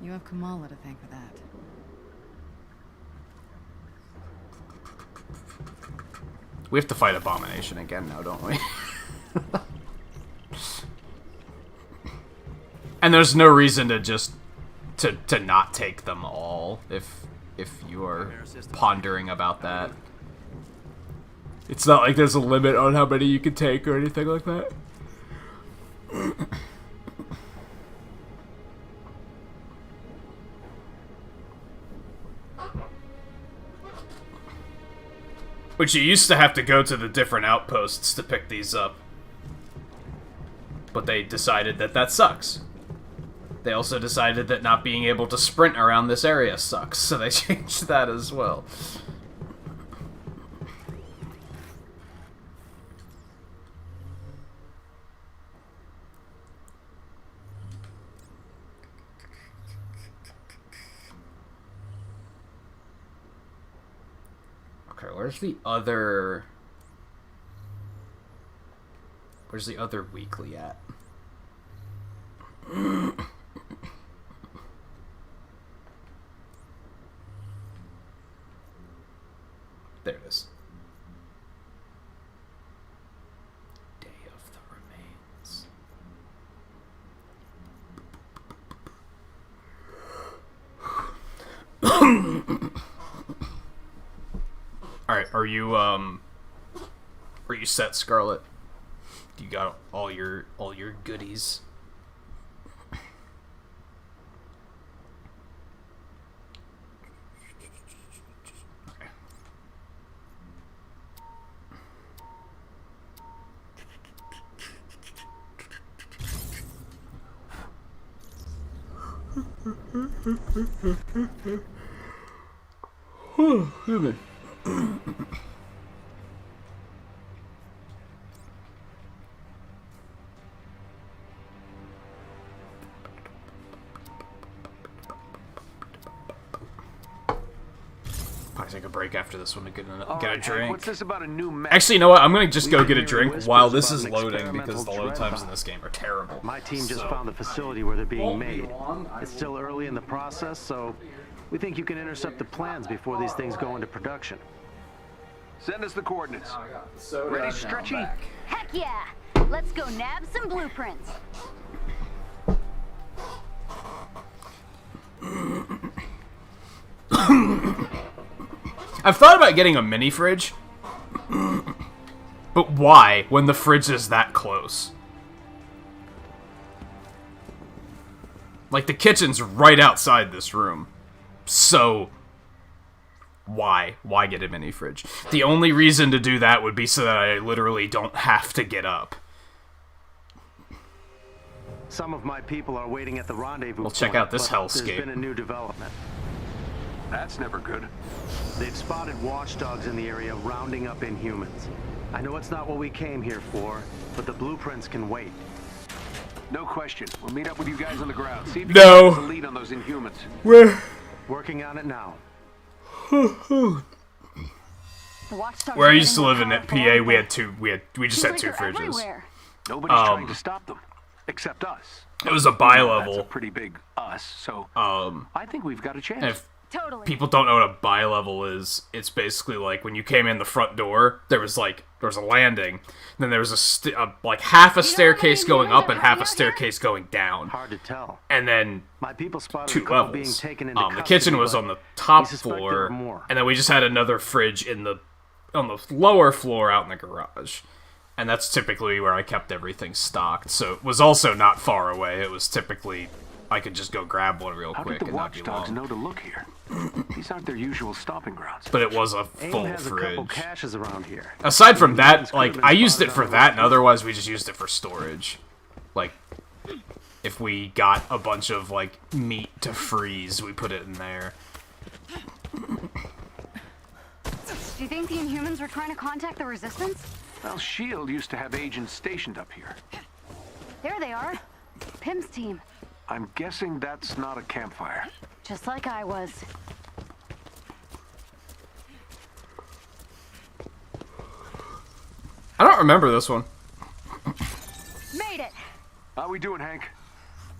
You have Kamala to thank for that.
We have to fight Abomination again now, don't we? And there's no reason to just to not take them all if you are pondering about that. It's not like there's a limit on how many you can take or anything like that. But you used to have to go to the different outposts to pick these up. But they decided that that sucks. They also decided that not being able to sprint around this area sucks, so they changed that as well. Okay, where's the other weekly at? Are you set, Scarlet? You got all your goodies? Excuse me. Probably take a break after this one to get a drink.
What's this about a new map?
Actually, you know what? I'm gonna just go get a drink while this is loading because the load times in this game are terrible.
My team just found the facility where they're being made. It's still early in the process, so we think you can intercept the plans before these things go into production.
Send us the coordinates. Ready, Stretchy?
Heck yeah! Let's go nab some blueprints.
I've thought about getting a mini fridge, but why when the fridge is that close? Like, the kitchen's right outside this room, so why? Why get a mini fridge? The only reason to do that would be so that I literally don't have to get up.
Some of my people are waiting at the rendezvous.
We'll check out this hellscape.
There's been a new development.
That's never good.
They've spotted watchdogs in the area rounding up Inhumans. I know it's not what we came here for, but the blueprints can wait.
No question. We'll meet up with you guys on the ground. See if you
No.
can get the lead on those Inhumans.
Where?
Working on it now.
The watchdogs
Where I
are
used to
getting
live
more
in
powerful
PA,
every
we just
day.
had two
Seems like they're
fridges.
everywhere.
Nobody's trying to stop them, except us.
It was a
That's a
bi-level.
pretty big us, so I think we've got a chance.
And if
Totally.
people don't know what a bi-level is, it's basically like when you came in the front door, there was a landing, then there was like half a staircase going up and half a staircase going down,
Hard to tell.
and then
My people spotted
two
a couple being
levels.
taken into
The
custody,
kitchen was
but
on the top
we suspect there
floor,
are more.
and then we just had another fridge on the lower floor out in the garage. And that's typically where I kept everything stocked, so it was also not far away. It was typically, I could just go grab one real
How
quick
did the
and not be
watchdogs
long.
know to look here? These aren't their usual stomping grounds.
But it was a
AIM
full
has a couple
fridge.
caches around here.
Aside from that,
Could've
like,
been
I used it
spotted
for
on the
that, and
west.
otherwise we just used it for storage. Like, if we got a bunch of, like, meat to freeze, we put it in there.
Do you think the Inhumans were trying to contact the Resistance?
Well, S.H.I.E.L.D. used to have agents stationed up here.
There they are. Pym's team.
I'm guessing that's not a campfire.
Just like I was.
I don't remember this one.
Made it.
How we doing, Hank?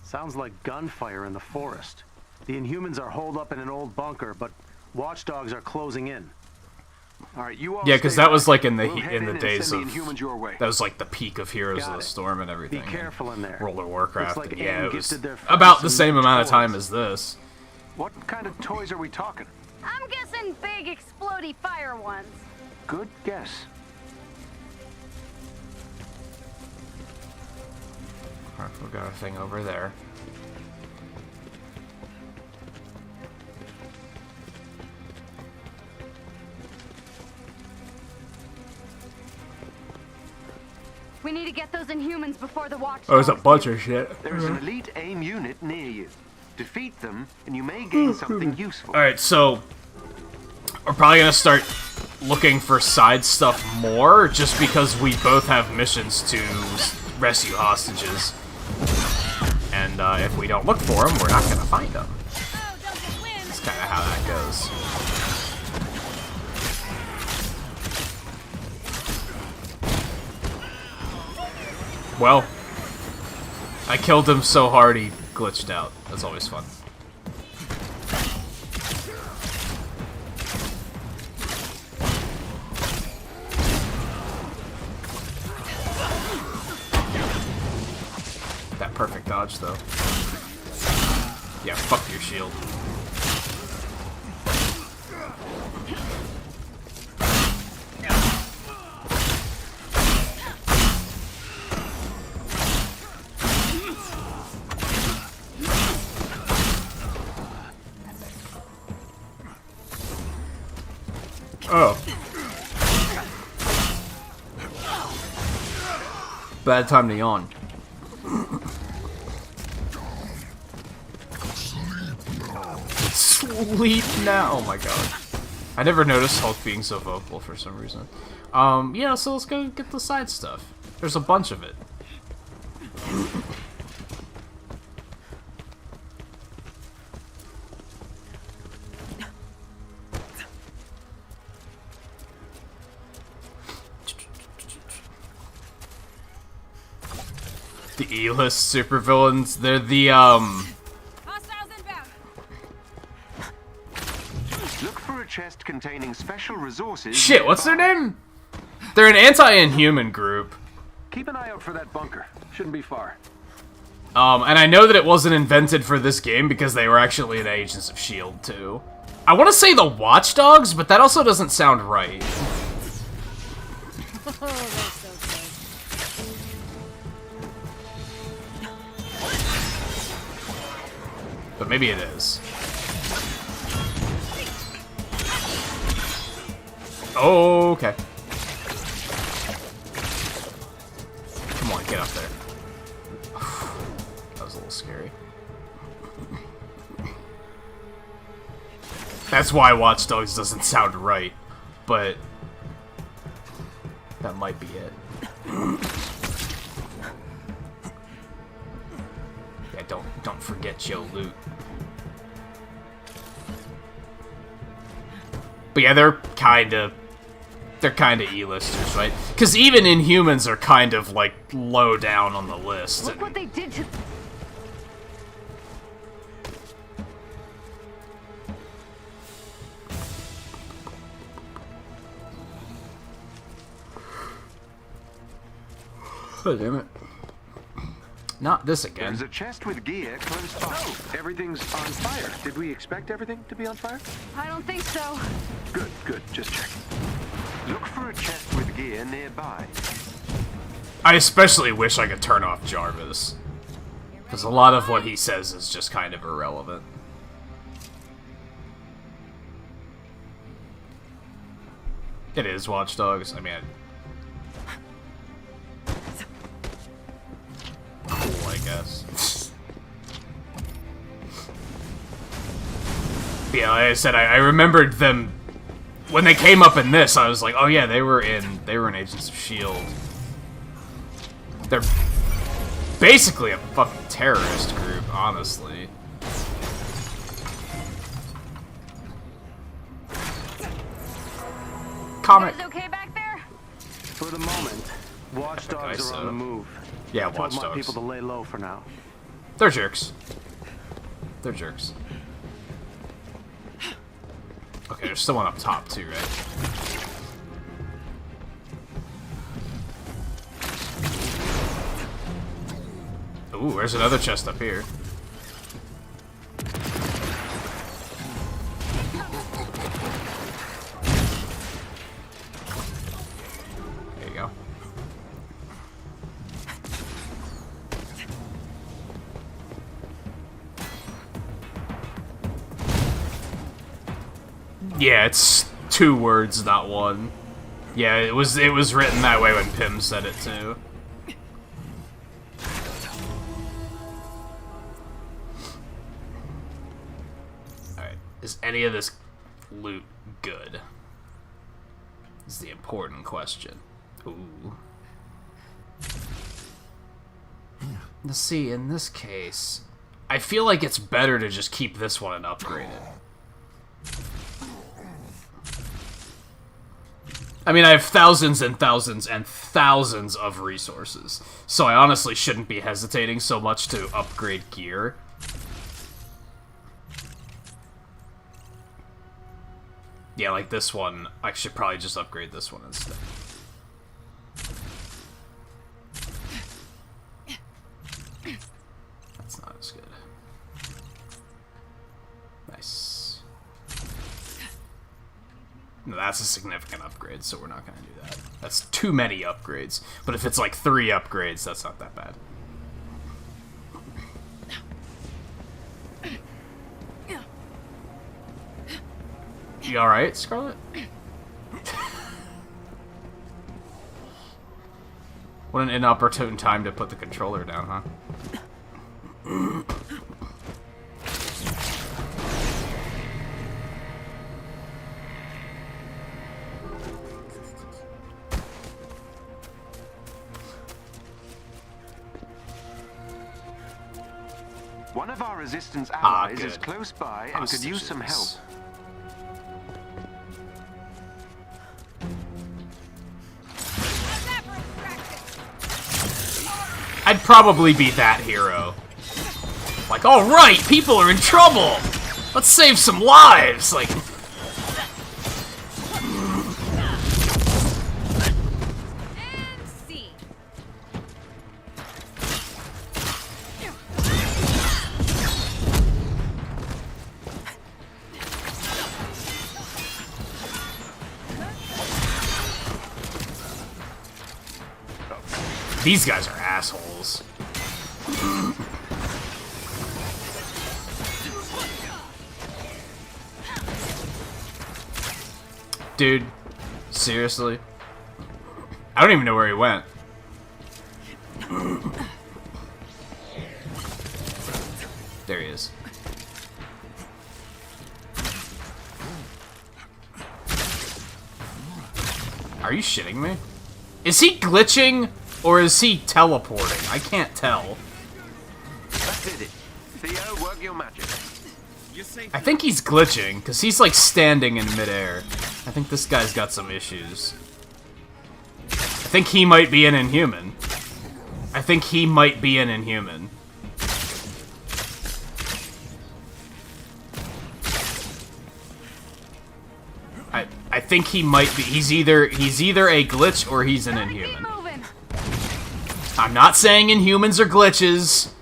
Sounds like gunfire in the forest. The Inhumans are holed up in an old bunker, but watchdogs are closing in.
All right, you all
Yeah, because
stay
that
back.
was like in the
We'll head
in the
and
days
send
of
the Inhumans your way.
that was like the peak of Heroes
Got
of the
it.
Storm and everything.
Be careful in there.
World of Warcraft.
Looks like
And yeah,
AIM
it was
gifted their
about
friends
the
some
same
new
amount of time
toys.
as this.
What kind of toys are we talking?
I'm guessing big explodey fire ones.
Good guess.
Alright, we got a thing over there.
We need to get those Inhumans before the watchdogs.
Oh, there's a bunch of shit.
There's an elite AIM unit near you. Defeat them, and you may gain something useful.
Alright, so we're probably gonna start looking for side stuff more, just because we both have missions to rescue hostages. And if we don't look for them, we're not gonna find them.
Oh, don't just win.
That's kind of how that goes. Well, I killed him so hard he glitched out. That's always fun. That perfect dodge, though. Yeah, fuck your shield. Oh. Bad time to yawn. Sleep now. Oh my god. I never noticed Hulk being so vocal for some reason. Yeah, so let's go get the side stuff. There's a bunch of it. The E-list supervillains, they're the,
Hostiles inbound.
Look for a chest containing special resources.
Shit, what's their name? They're an anti-inhuman group.
Keep an eye out for that bunker. Shouldn't be far.
And I know that it wasn't invented for this game because they were actually in Agents of S.H.I.E.L.D. too. I want to say the Watchdogs, but that also doesn't sound right.
Oh, that's so close.
But maybe it is. Oh, okay. Come on, get up there. That was a little scary. That's why Watch Dogs doesn't sound right, but that might be it. Yeah, don't forget your loot. But yeah, they're kinda E-listers, right? Because even Inhumans are kind of, like, low down on the list.
Look what they did to...
Oh, damn it. Not this again.
There's a chest with gear close by.
Oh, everything's on fire. Did we expect everything to be on fire?
I don't think so.
Good, good. Just checking.
Look for a chest with gear nearby.
I especially wish I could turn off Jarvis. Because a lot of what he says is just kind of irrelevant. It is Watch Dogs. I mean... cool, I guess. Yeah, like I said, I remembered them... When they came up in this, I was like, oh yeah, they were in Agents of S.H.I.E.L.D. They're basically a fucking terrorist group, honestly. Comic.
Guys okay back there?
For the moment, watchdogs are on the move.
Yeah,
Told my
watchdogs.
people to lay low for now.
They're jerks. They're jerks. Okay, there's still one up top too, right? Ooh, there's another chest up here. There you go. Yeah, it's 2 words, not 1. Yeah, it was written that way when Pym said it too. Alright, is any of this loot good? Is the important question. Ooh. Let's see, in this case, I feel like it's better to just keep this one and upgrade it. I mean, I have thousands and thousands and thousands of resources, so I honestly shouldn't be hesitating so much to upgrade gear. Yeah, like this one, I should probably just upgrade this one instead. That's not as good. Nice. No, that's a significant upgrade, so we're not going to do that. That's too many upgrades. But if it's like 3 upgrades, that's not that bad. You alright, Scarlet? What an inopportune time to put the controller down, huh?
One of our resistance allies is
good.
close by and could use some help.
Hostages. I'd probably be that hero. Like, alright, people are in trouble! Let's save some lives! Like...
And C.
These guys are assholes. Dude, seriously? I don't even know where he went. There he is. Are you shitting me? Is he glitching or is he teleporting? I can't tell.
That did it. Theo, work your magic.
I think he's glitching, because he's like standing in midair. I think this guy's got some issues. I think he might be an Inhuman. I think he might be an Inhuman. I think he might be. He's either a glitch or he's an Inhuman. I'm not saying Inhumans are glitches.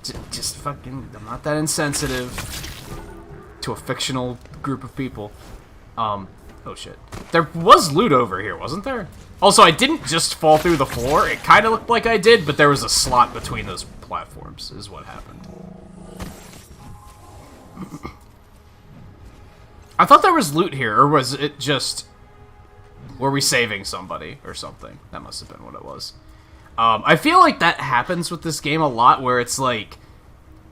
Just fucking, I'm not that insensitive to a fictional group of people. Oh shit. There was loot over here, wasn't there? Also, I didn't just fall through the floor. It kind of looked like I did, but there was a slot between those platforms, is what happened. I thought there was loot here, or was it just... Were we saving somebody or something? That must have been what it was. I feel like that happens with this game a lot, where it's like...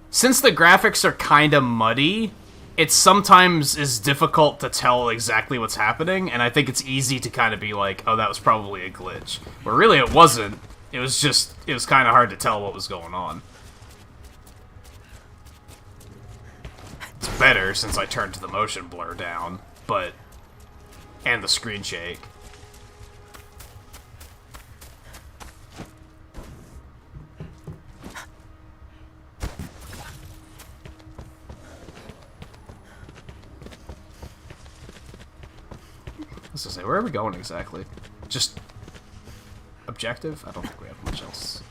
Since the graphics are kind of muddy, it sometimes is difficult to tell exactly what's happening, and I think it's easy to kind of be like, oh, that was probably a glitch. But really it wasn't. It was just... It was kind of hard to tell what was going on. It's better since I turned the motion blur down, but... And the screen shake. I was gonna say, where are we going exactly? Just... Objective? I don't think we have much else.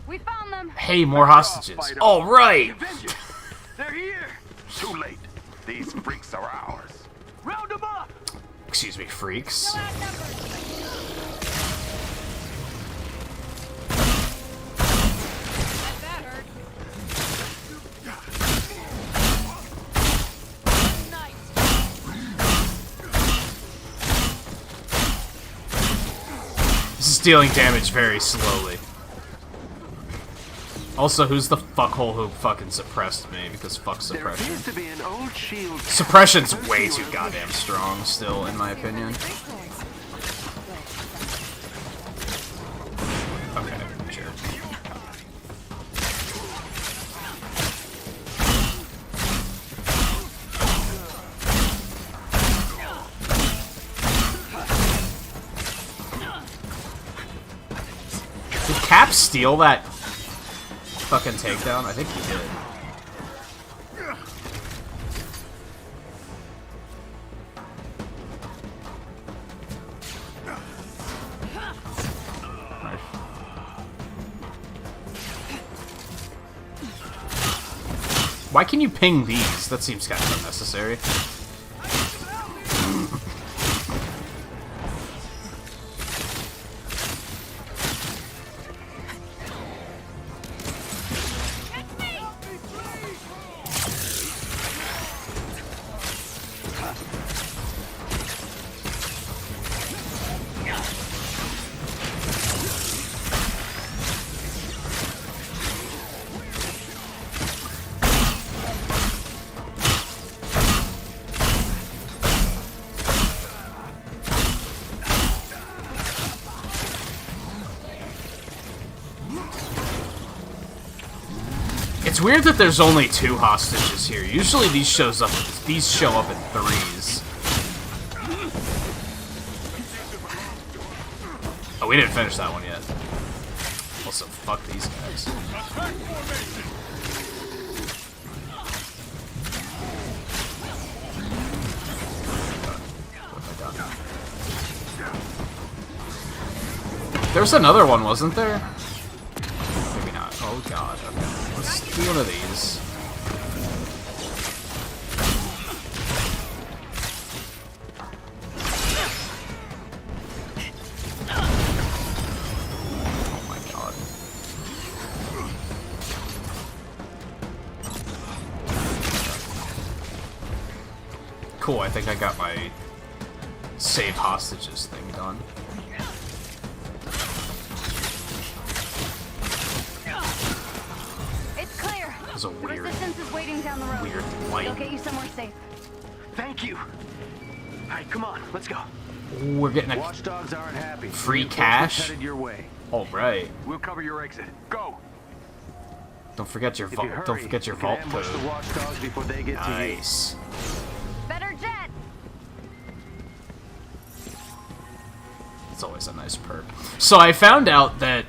We found them.
Hey, more hostages. Alright!
Avengers! They're here! Too late. These freaks are ours. Round them up!
Excuse me, freaks.
No outnumbered. That hurt.
This is dealing damage very slowly. Also, who's the fuckhole who fucking suppressed me? Because fuck
There
suppression.
appears to be an old shield.
Suppression's way too goddamn strong still, in my opinion. Okay, sure. Did Cap steal that fucking takedown? I think he did. Nice. Why can you ping these? That seems kind of unnecessary. It's weird that there's only 2 hostages here. Usually these show up in 3s. Oh, we didn't finish that one yet. Also, fuck these guys. There was another one, wasn't there? Maybe not. Oh god. Okay. Let's do one of these. Oh my god. Cool, I think I got my save hostages thing done. That was a weird,
Resistance is waiting down the road.
weird light.
They'll get you somewhere safe.
Thank you. All right, come on, let's go.
Ooh, we're getting a
Watchdogs aren't happy.
free
Reinforcements
cash.
headed your way.
All right.
We'll cover your exit. Go.
Don't forget your
If you
vault.
hurry,
Don't forget your
you can
vault
ambush
code.
the watchdogs before they get to you.
Nice.
Better jet.
It's always a nice perk. So I found out that,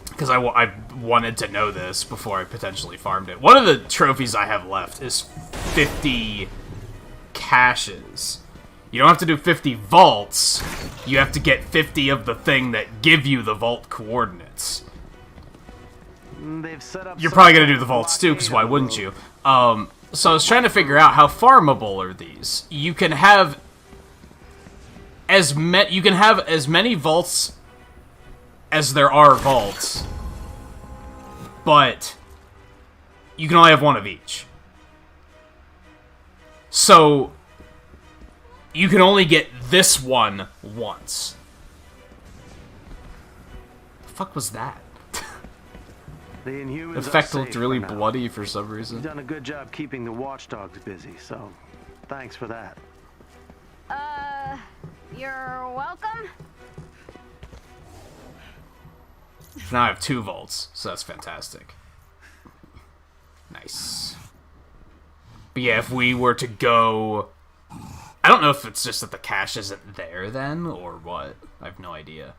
because I wanted to know this before I potentially farmed it. One of the trophies I have left is 50 caches. You don't have to do 50 vaults. You have to get 50 of the thing that give you the vault coordinates.
They've set up.
You're probably gonna do the vaults too, because why wouldn't you? So I was trying to figure out how farmable are these. You can have as many vaults as there are vaults, but you can only have one of each. So you can only get this one once. The fuck was that?
The Inhumans
The effect
are
looked
safe
really
for now.
bloody for some
You've
reason.
done a good job keeping the watchdogs busy, so thanks for that.
You're welcome.
Now I have 2 vaults, so that's fantastic. Nice. But yeah, if we were to go... I don't know if it's just that the cache isn't there then, or what. I have no idea.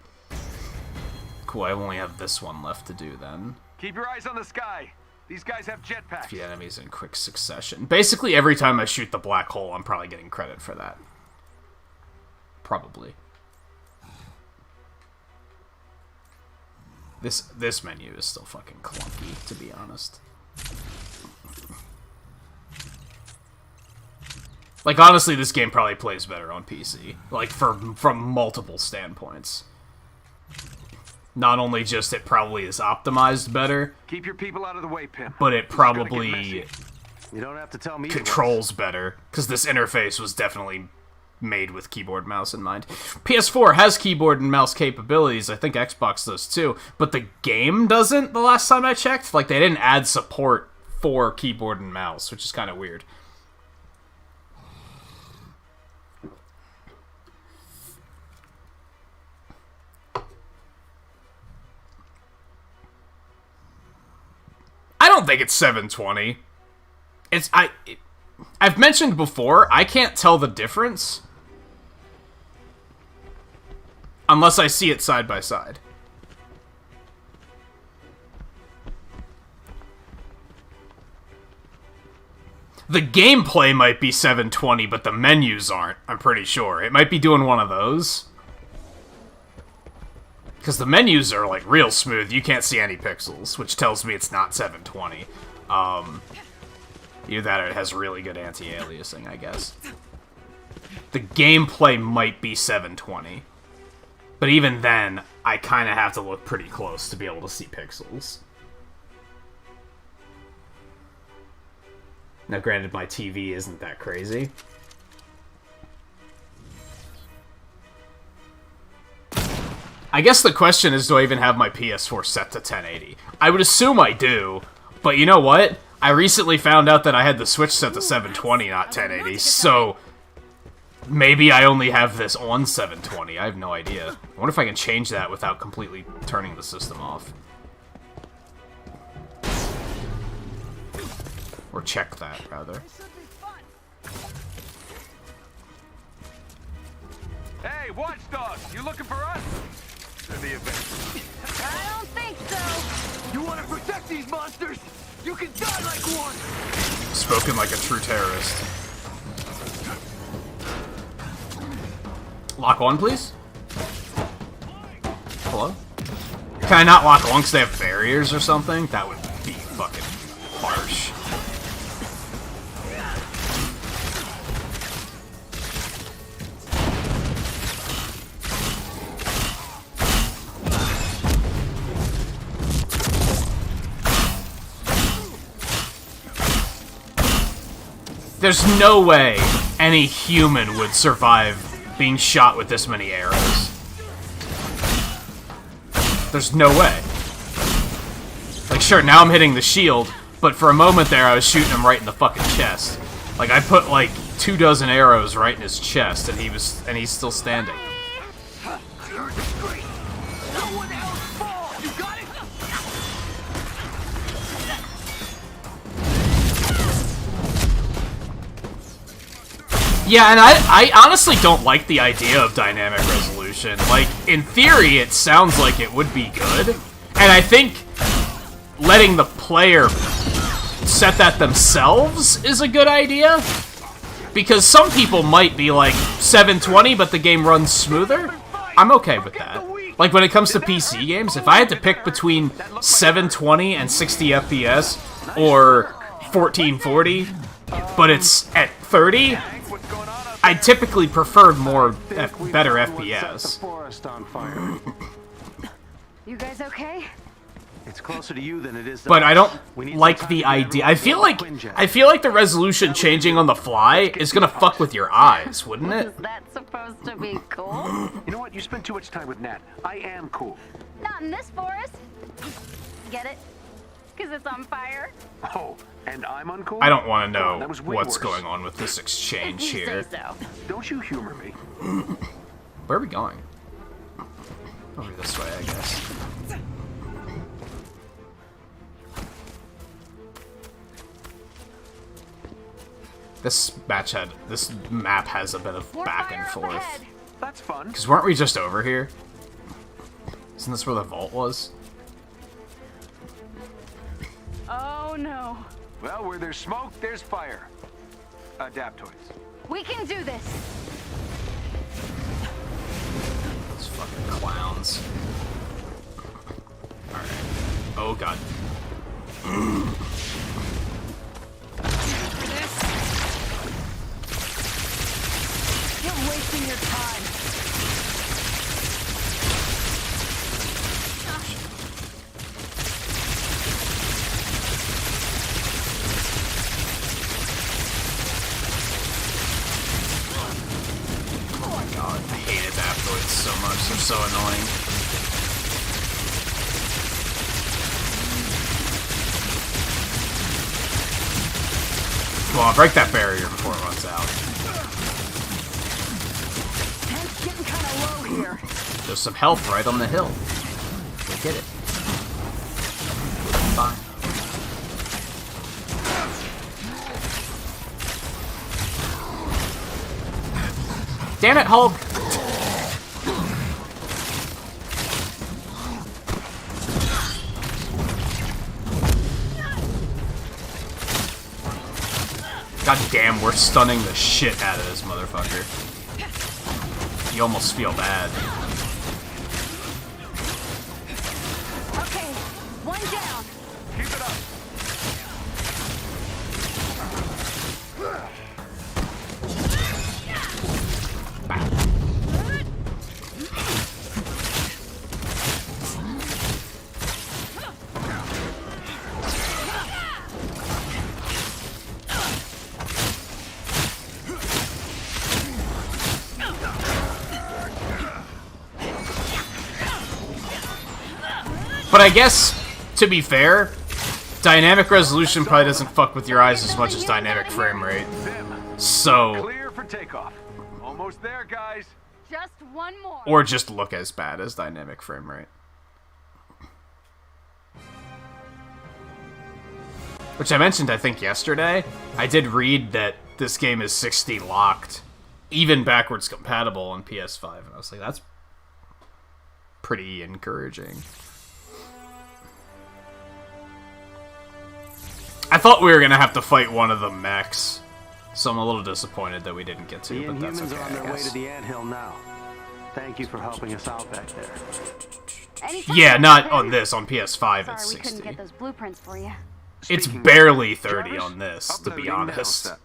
Cool, I only have this one left to do then.
Keep your eyes on the sky. These guys have jetpacks.
Defeat enemies in quick succession. Basically, every time I shoot the black hole, I'm probably getting credit for that. Probably. This menu is still fucking clunky, to be honest. Like, honestly, this game probably plays better on PC. Like, from multiple standpoints. Not only just it probably is optimized better,
Keep your people out of the way, Pimp.
but it
This is gonna get
probably
messy.
You don't have to tell me.
controls better, because this interface was definitely made with keyboard and mouse in mind. PS4 has keyboard and mouse capabilities, I think Xbox does too, but the game doesn't the last time I checked. Like, they didn't add support for keyboard and mouse, which is kind of weird. I don't think it's 720. I've mentioned before, I can't tell the difference unless I see it side by side. The gameplay might be 720, but the menus aren't, I'm pretty sure. It might be doing one of those. Because the menus are, like, real smooth. You can't see any pixels, which tells me it's not 720. Either that or it has really good anti-aliasing, I guess. The gameplay might be 720. But even then, I kind of have to look pretty close to be able to see pixels. Now, granted, my TV isn't that crazy. I guess the question is, do I even have my PS4 set to 1080? I would assume I do, but you know what? I recently found out that I had the Switch set to 720, not 1080, so maybe I only have this on 720. I have no idea. I wonder if I can change that without completely turning the system off. Or check that, rather.
Hey, watchdogs, you looking for us? They're the Avengers.
I don't think so.
You want to protect these monsters? You can die like one.
Spoken like a true terrorist. Lock one, please? Hello? Can I not lock one because they have barriers or something? That would be fucking harsh. There's no way any human would survive being shot with this many arrows. There's no way. Like, sure, now I'm hitting the shield, but for a moment there I was shooting him right in the fucking chest. Like, I put like 24 arrows right in his chest, and he's still standing.
You're a disgrace. No one else falls. You got it?
Yeah, and I honestly don't like the idea of dynamic resolution. Like, in theory, it sounds like it would be good. And I think letting the player set that themselves is a good idea. Because some people might be like, 720, but the game runs smoother. I'm okay with that. Like, when it comes to PC games, if I had to pick between 720 and 60 FPS, or 1440, but it's at 30, I typically prefer better FPS.
Forest on fire.
You guys okay?
It's closer to you than it is to
But
us.
I don't
We need some
like
time
the
to get
idea.
everyone to
I feel like the resolution changing on the fly is gonna fuck with your eyes, wouldn't it?
Is that supposed to be cool?
You know what? You spend too much time with Nat. I am cool.
Not in this forest. Get it? Because it's on fire.
Oh, and I'm uncool?
I don't want to
Come on,
know
that was way
what's
worse.
going on with this exchange
You
here.
say so.
Don't you humor me.
Where are we going? Over this way, I guess. This map has a bit of
More
back
fire
and
up
forth.
ahead.
That's fun.
Because weren't we just over here? Isn't this where the vault was?
Oh no.
Well, where there's smoke, there's fire. Adaptoids.
We can do this.
Those fucking clowns. Alright. Oh god.
You're wasting your time.
Oh my god. I hate adaptoids so much. They're so annoying. Come on, break that barrier before it runs out.
It's getting kind of low here.
There's some health right on the hill. We'll get it. Fine. Damn it, Hulk! God damn, we're stunning the shit out of this motherfucker. You almost feel bad.
Okay, one down.
Keep it up.
But I guess, to be fair, dynamic resolution probably doesn't fuck with your eyes as much as dynamic frame rate. So,
Clear for takeoff. Almost there, guys.
Just one more.
or just look as bad as dynamic frame rate. which I mentioned, I think, yesterday. I did read that this game is 60 locked, even backwards compatible on PS5, and I was like, that's pretty encouraging. I thought we were gonna have to fight one of the mechs, so I'm a little disappointed that we didn't get to,
The
but that's
Inhumans
okay,
are on
I
their way
guess.
to the anthill now. Thank you for helping us out back there.
Anytime,
Yeah, not
Captain.
on this, on PS5
Sorry
it's
we couldn't
60.
get those blueprints for you.
It's
Speaking
barely
of
30
Jarvis,
on this, to be
uploading the
honest.
Hellset.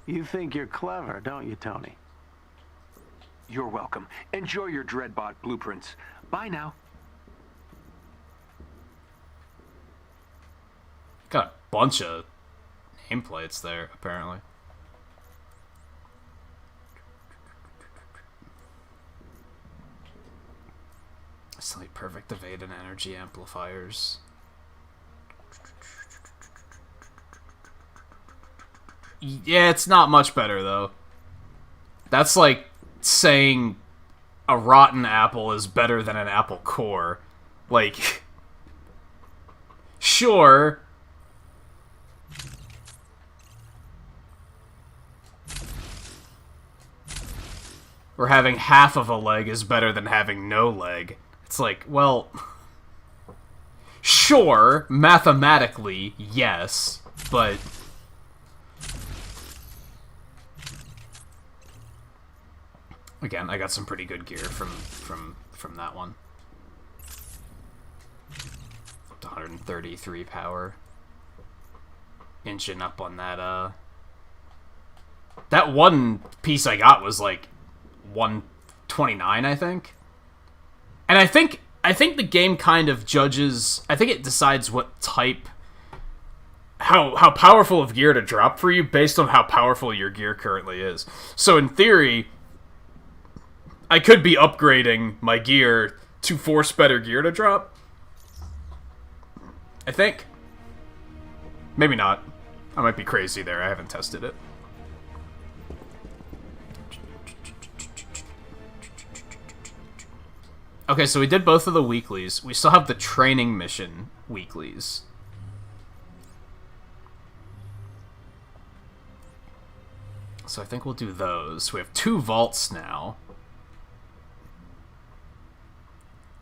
You think you're clever, don't you, Tony?
You're welcome. Enjoy your Dreadbot blueprints. Bye now.
Got a bunch of nameplates there, apparently. Slight perfect evade and energy amplifiers. Yeah, it's not much better, though. That's like saying a rotten apple is better than an apple core. Like, sure. Or having half of a leg is better than having no leg. It's like, well, sure, mathematically, yes, but again, I got some pretty good gear from that one. Up to 133 power. Inching up on that, that one piece I got was like 129, I think. And I think the game kind of judges, I think it decides what type, how powerful of gear to drop for you based on how powerful your gear currently is. So in theory, I could be upgrading my gear to force better gear to drop. I think. Maybe not. I might be crazy there, I haven't tested it. Okay, so we did both of the weeklies. We still have the training mission weeklies. So I think we'll do those. We have 2 vaults now.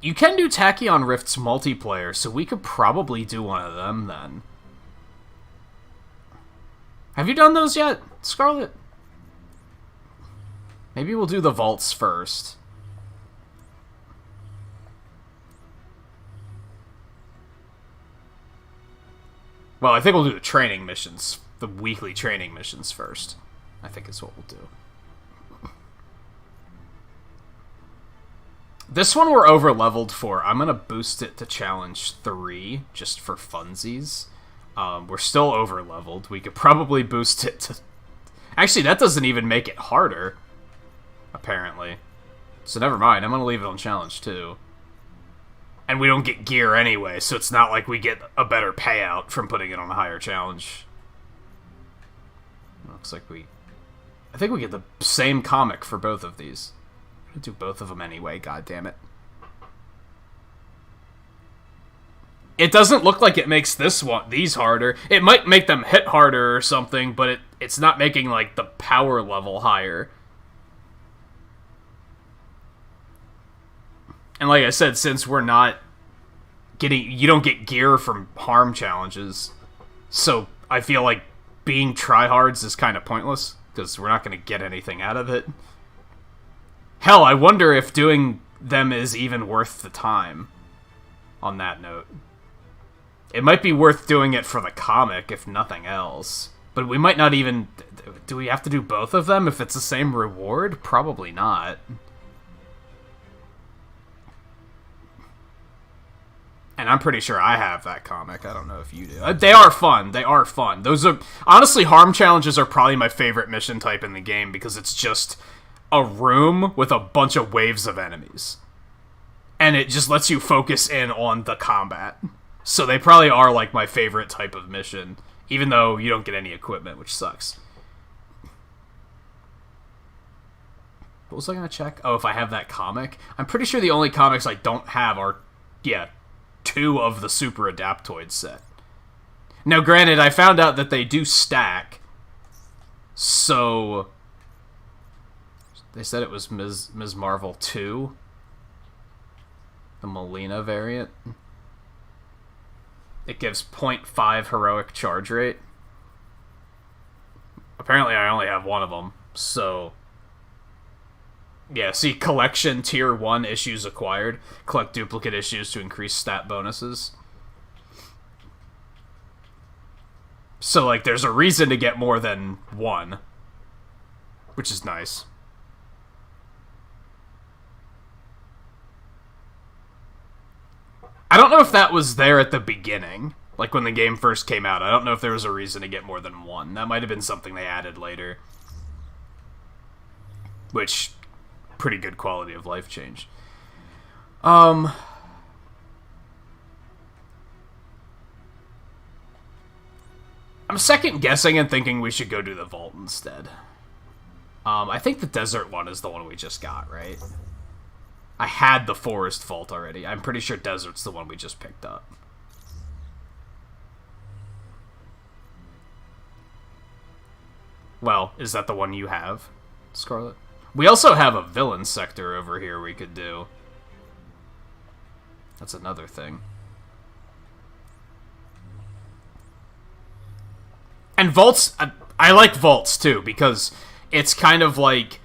You can do Tachyon Rift's multiplayer, so we could probably do one of them then. Have you done those yet, Scarlet? Maybe we'll do the vaults first. Well, I think we'll do the training missions, the weekly training missions first. I think is what we'll do. This one we're over-leveled for. I'm going to boost it to Challenge 3, just for funsies. We're still over-leveled. We could probably boost it to... Actually, that doesn't even make it harder, apparently. So never mind, I'm going to leave it on Challenge 2. And we don't get gear anyway, so it's not like we get a better payout from putting it on a higher challenge. Looks like I think we get the same comic for both of these. I'm gonna do both of them anyway, god damn it. It doesn't look like it makes these harder. It might make them hit harder or something, but it's not making, like, the power level higher. And like I said, since we're not getting... You don't get gear from harm challenges. So I feel like being tryhards is kind of pointless, because we're not going to get anything out of it. Hell, I wonder if doing them is even worth the time, on that note. It might be worth doing it for the comic, if nothing else. But we might not even... Do we have to do both of them if it's the same reward? Probably not. And I'm pretty sure I have that comic. I don't know if you do. They are fun. They are fun. Those are... Honestly, harm challenges are probably my favorite mission type in the game, because it's just a room with a bunch of waves of enemies. And it just lets you focus in on the combat. So they probably are, like, my favorite type of mission, even though you don't get any equipment, which sucks. What was I gonna check? Oh, if I have that comic? I'm pretty sure the only comics I don't have are... Yeah, 2 of the Super Adaptoid set. Now, granted, I found out that they do stack. So... They said it was Ms. Marvel 2. The Molina variant. It gives 0.5 heroic charge rate. Apparently I only have one of them, so... Yeah, see, collection tier 1 issues acquired. Collect duplicate issues to increase stat bonuses. So, like, there's a reason to get more than one. Which is nice. I don't know if that was there at the beginning. Like, when the game first came out. I don't know if there was a reason to get more than one. That might have been something they added later. Which... pretty good quality of life change. I'm second guessing and thinking we should go do the vault instead. I think the desert one is the one we just got, right? I had the forest vault already. I'm pretty sure desert's the one we just picked up. Well, is that the one you have, Scarlet? We also have a villain sector over here we could do. That's another thing. And vaults, I like vaults too, because it's kind of like...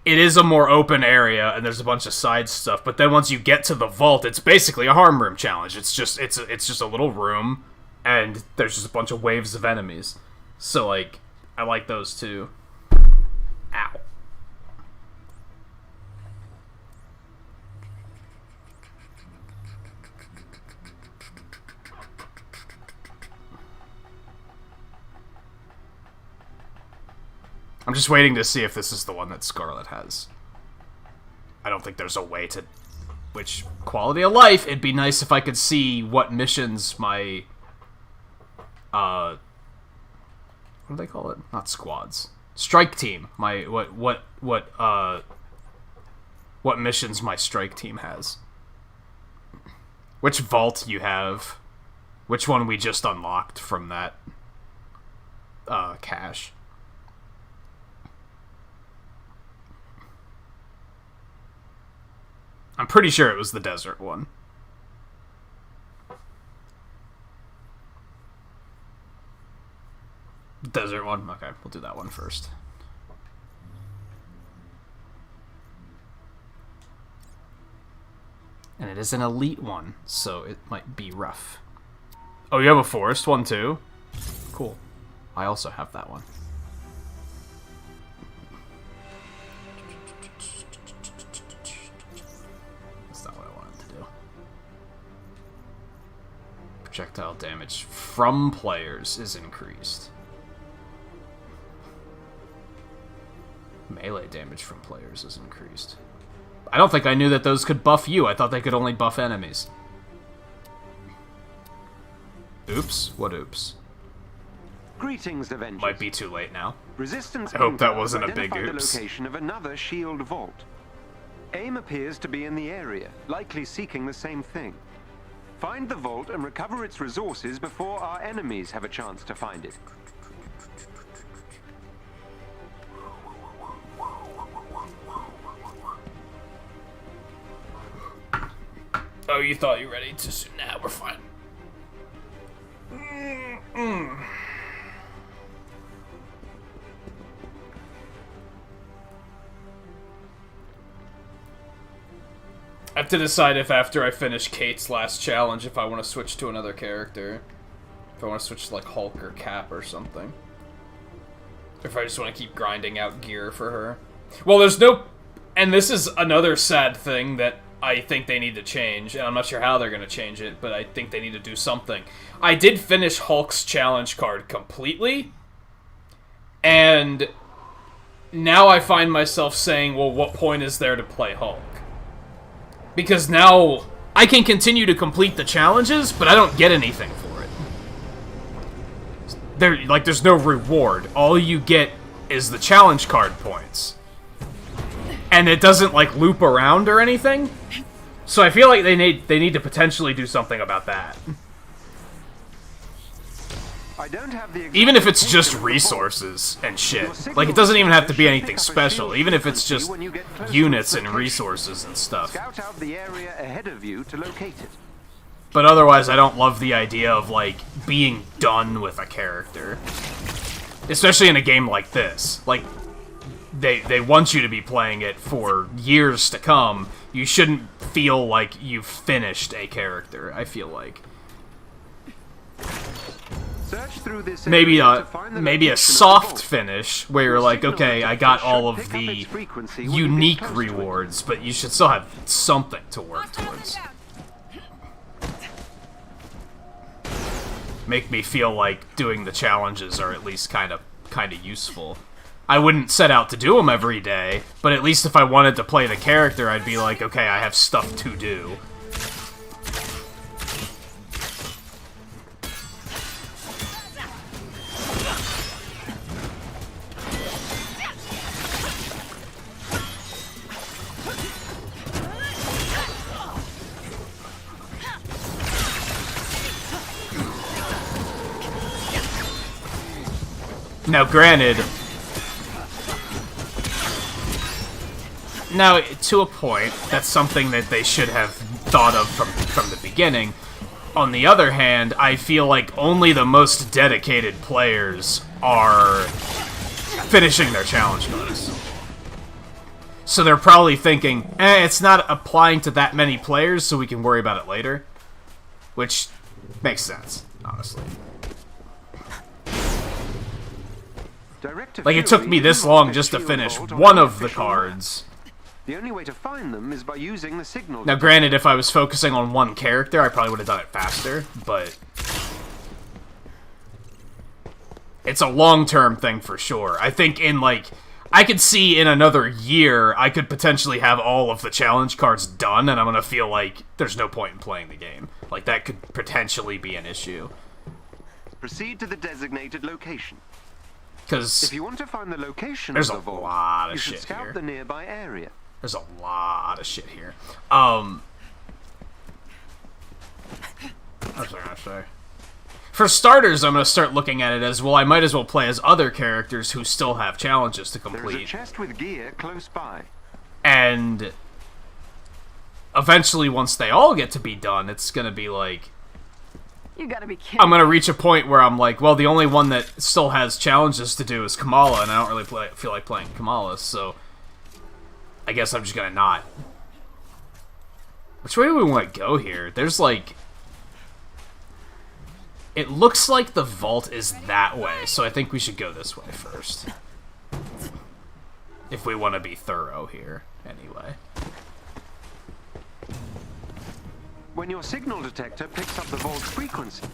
It is a more open area, and there's a bunch of side stuff, but then once you get to the vault, it's basically a harm room challenge. It's just a little room, and there's just a bunch of waves of enemies. So, like, I like those too. Ow. I'm just waiting to see if this is the one that Scarlet has. I don't think there's a way to... Which, quality of life, it'd be nice if I could see what missions my... What do they call it? Not squads. Strike team. My... What missions my strike team has. Which vault you have. Which one we just unlocked from that... cache. I'm pretty sure it was the desert one. Desert one? Okay, we'll do that one first. And it is an elite one, so it might be rough. Oh, you have a forest one too? Cool. I also have that one. Projectile damage from players is increased. Melee damage from players is increased. I don't think I knew that those could buff you. I thought they could only buff enemies. Oops. What oops?
Greetings, Avengers.
Might be too late now.
Resistance
I hope that wasn't a big oops.
The location of another shield vault. AIM appears to be in the area, likely seeking the same thing. Find the vault and recover its resources before our enemies have a chance to find it.
Oh, you thought you were ready too soon? Nah, we're fine. I have to decide if after I finish Kate's last challenge, if I want to switch to another character. If I want to switch to, like, Hulk or Cap or something. If I just want to keep grinding out gear for her. Well, there's no... And this is another sad thing that I think they need to change. And I'm not sure how they're going to change it, but I think they need to do something. I did finish Hulk's challenge card completely. And now I find myself saying, well, what point is there to play Hulk? Because now I can continue to complete the challenges, but I don't get anything for it. There's no reward. All you get is the challenge card points. And it doesn't, like, loop around or anything. So I feel like they need to potentially do something about that.
I don't have the
Even if it's
exact
just
location of the vault.
resources and shit.
Your signal
Like, it doesn't even have to be
should
anything
pick up a
special.
shield
Even if it's
frequency
just
when you get close to
units
its
and
location.
resources and stuff.
Scout out the area ahead of you to locate it.
But otherwise, I don't love the idea of, like, being done with a character. Especially in a game like this. Like, they want you to be playing it for years to come. You shouldn't feel like you've finished a character, I feel like.
Search through this
Maybe
area
a
to find the
maybe a
location of the
soft
vault.
finish where you're
Your
like,
signal
okay, I
detector
got all
should
of
pick up
the
its frequency when you get
unique
close to it.
rewards, but you should still have something to work towards. Make me feel like doing the challenges are at least kind of useful. I wouldn't set out to do them every day, but at least if I wanted to play the character, I'd be like, okay, I have stuff to do. Now, granted, to a point, that's something that they should have thought of from the beginning. On the other hand, I feel like only the most dedicated players are finishing their challenge modes. So they're probably thinking, it's not applying to that many players, so we can worry about it later. Which makes sense, honestly. Like, it took me this long just to finish one of the cards.
The only way to find them is by using the signal.
Now, granted, if I was focusing on one character, I probably would have done it faster, but it's a long-term thing for sure. I think in, like, I could see in another year, I could potentially have all of the challenge cards done, and I'm gonna feel like there's no point in playing the game. Like, that could potentially be an issue.
Proceed to the designated location.
Because
if you want to find the location
there's
of the
a
vault,
lot of
you should
shit
scout
here.
the nearby area.
There's a lot of shit here. What was I gonna say? For starters, I'm gonna start looking at it as, well, I might as well play as other characters who still have challenges to
There's a
complete.
chest with gear close by.
And eventually, once they all get to be done, it's gonna be like,
You gotta be kidding.
I'm gonna reach a point where I'm like, well, the only one that still has challenges to do is Kamala, and I don't really feel like playing Kamala, so I guess I'm just gonna not. Which way do we want to go here? There's like, it looks like the vault is that way, so I think we should go this way first. If we want to be thorough here, anyway.
When your signal detector picks up the vault's frequency,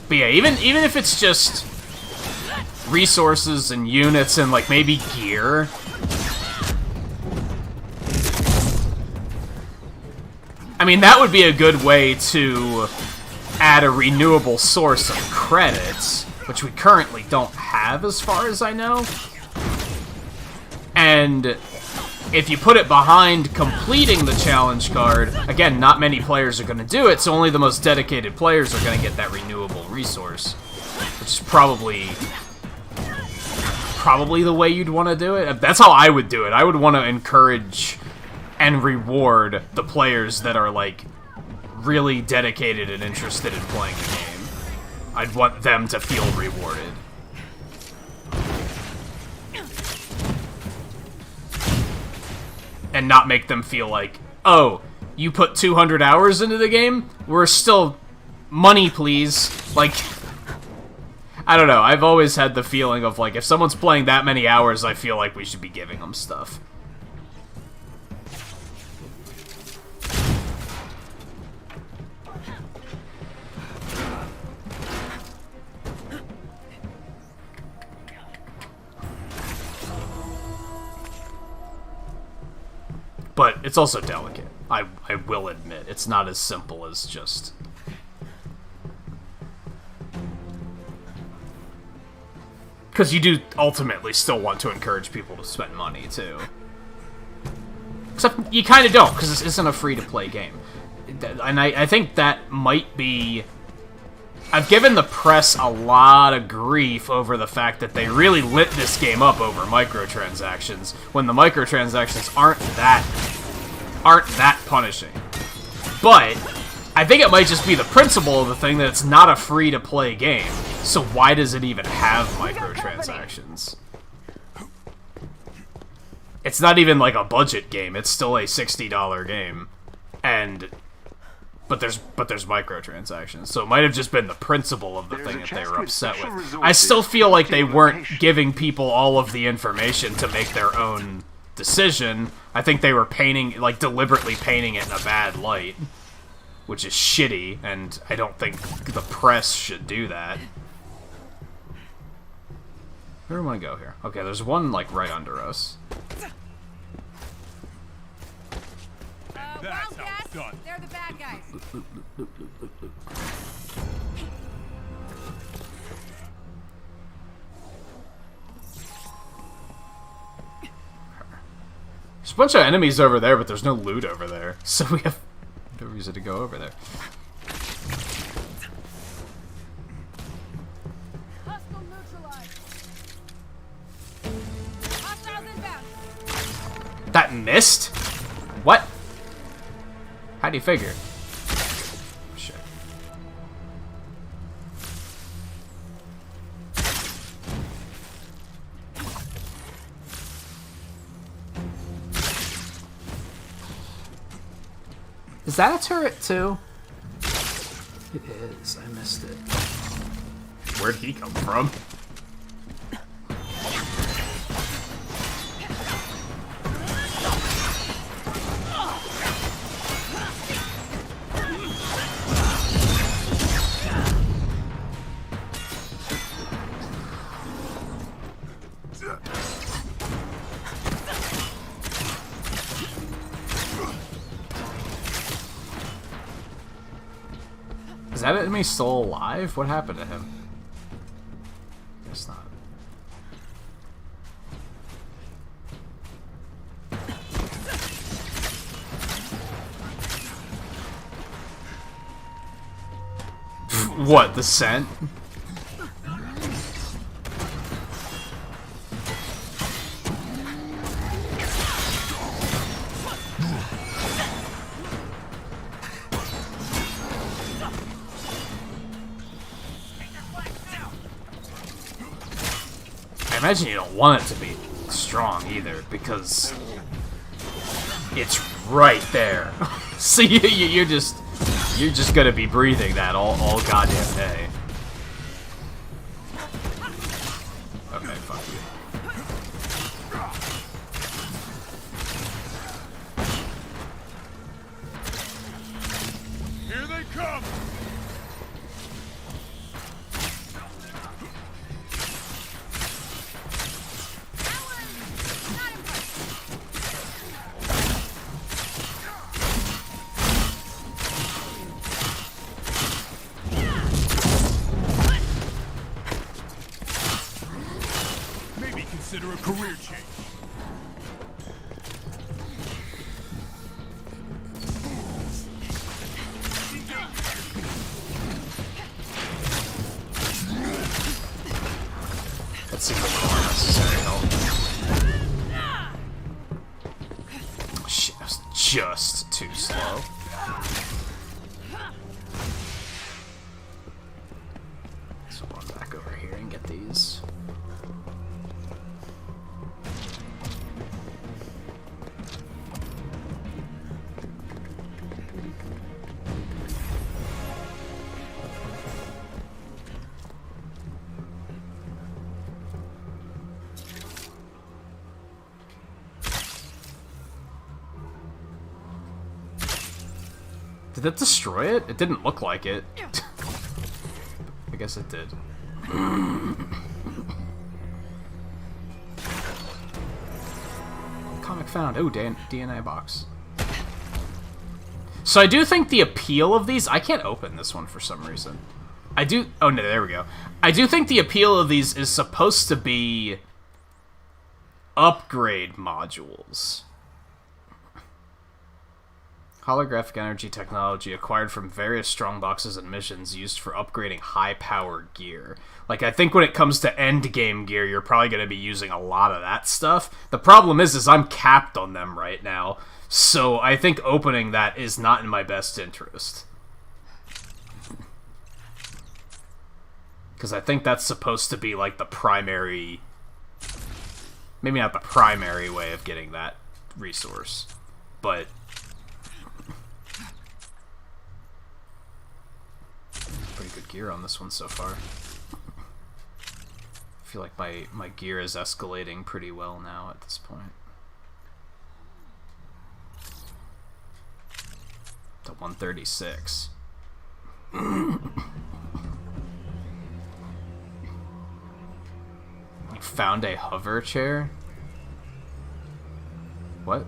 But yeah, even if it's just resources and units and like maybe gear, I mean, that would be a good way to add a renewable source of credits, which we currently don't have as far as I know. And if you put it behind completing the challenge card, again, not many players are going to do it, so only the most dedicated players are going to get that renewable resource, which is probably the way you'd want to do it. That's how I would do it. I would want to encourage and reward the players that are, like, really dedicated and interested in playing the game. I'd want them to feel rewarded. And not make them feel like, oh, you put 200 hours into the game? We're still... money, please. Like, I don't know. I've always had the feeling of, like, if someone's playing that many hours, I feel like we should be giving them stuff. But it's also delicate. I will admit. It's not as simple as just... Because you do ultimately still want to encourage people to spend money, too. Except you kind of don't, because this isn't a free-to-play game. And I think that might be... I've given the press a lot of grief over the fact that they really lit this game up over microtransactions, when the microtransactions aren't that punishing. But I think it might just be the principle of the thing that it's not a free-to-play game, so why does it even have microtransactions? It's not even like a budget game, it's still a $60 game. But there's microtransactions, so it might have just been the principle of the thing that they were upset with. I still feel like they weren't giving people all of the information to make their own decision. I think they were deliberately painting it in a bad light, which is shitty, and I don't think the press should do that. Where do I want to go here? Okay, there's one, right under us.
That's how it's done. They're the bad guys.
There's a bunch of enemies over there, but there's no loot over there, so we have no reason to go over there.
Hostile neutralized. Hostiles inbound.
That missed? What? How do you figure? Shit. Is that a turret too? It is. I missed it. Where'd he come from? Is that enemy still alive? What happened to him? Guess not. What, the scent? I imagine you don't want it to be strong either, because it's right there. So you're just gonna be breathing that all goddamn day. Okay, fuck you.
Here they come! Consider a career change.
That seems like more necessary help. Shit, that was just too slow. So I'll run back over here and get these. Did that destroy it? It didn't look like it. I guess it did. Comic found. Oh, DNA box. So I do think the appeal of these... I can't open this one for some reason. I do... Oh, no, there we go. I do think the appeal of these is supposed to be upgrade modules. Holographic energy technology acquired from various strongboxes and missions used for upgrading high-powered gear. Like, I think when it comes to endgame gear, you're probably going to be using a lot of that stuff. The problem is I'm capped on them right now, so I think opening that is not in my best interest. Because I think that's supposed to be, like, the primary... Maybe not the primary way of getting that resource, but... Pretty good gear on this one so far. I feel like my gear is escalating pretty well now at this point. To 136. You found a hover chair? What?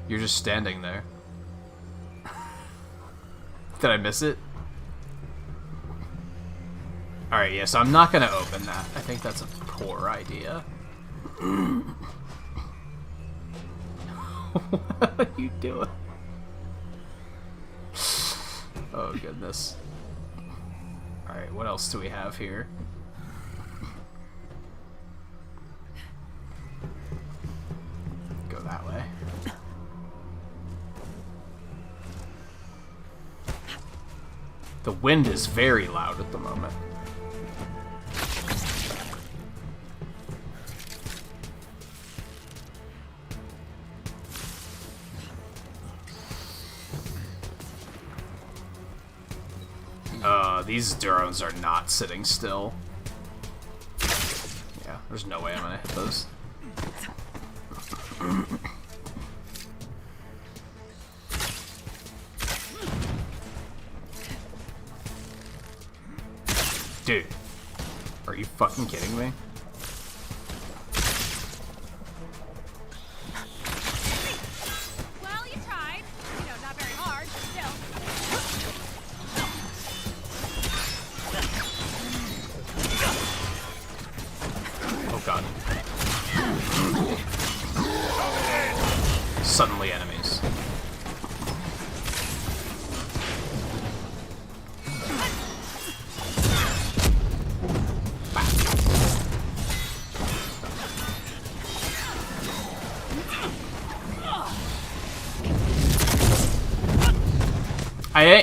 You're just standing there. Did I miss it? Alright, yeah, so I'm not gonna open that. I think that's a poor idea. What are you doing? Oh, goodness. Alright, what else do we have here? Go that way. The wind is very loud at the moment. These drones are not sitting still. Yeah, there's no way I'm gonna hit those. Dude, are you fucking kidding me?
Well, you tried. You know, not very hard, but still.
Oh god. Suddenly enemies.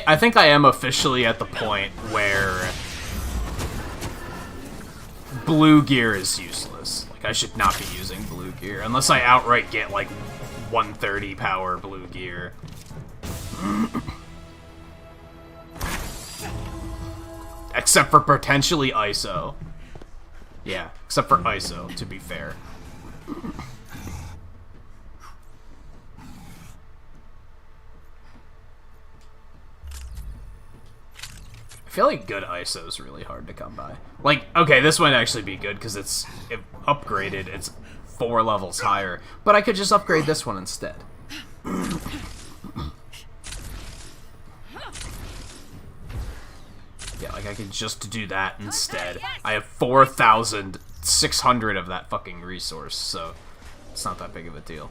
I think I am officially at the point where blue gear is useless. Like, I should not be using blue gear unless I outright get like 130 power blue gear. Except for potentially ISO. Yeah, except for ISO, to be fair. I feel like good ISO is really hard to come by. Like, okay, this might actually be good because it's upgraded. It's 4 levels higher. But I could just upgrade this one instead. Yeah, like I could just do that instead. I have 4,600 of that fucking resource, so it's not that big of a deal.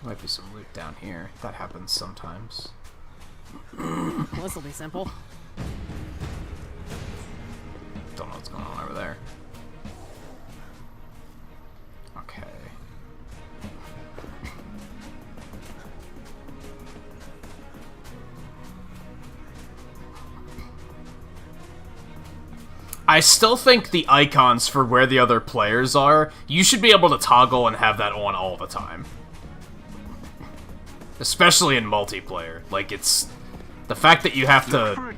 There might be some loot down here. That happens sometimes.
This'll be simple.
Don't know what's going on over there. Okay. I still think the icons for where the other players are, you should be able to toggle and have that on all the time. Especially in multiplayer. Like, it's... The fact that you have to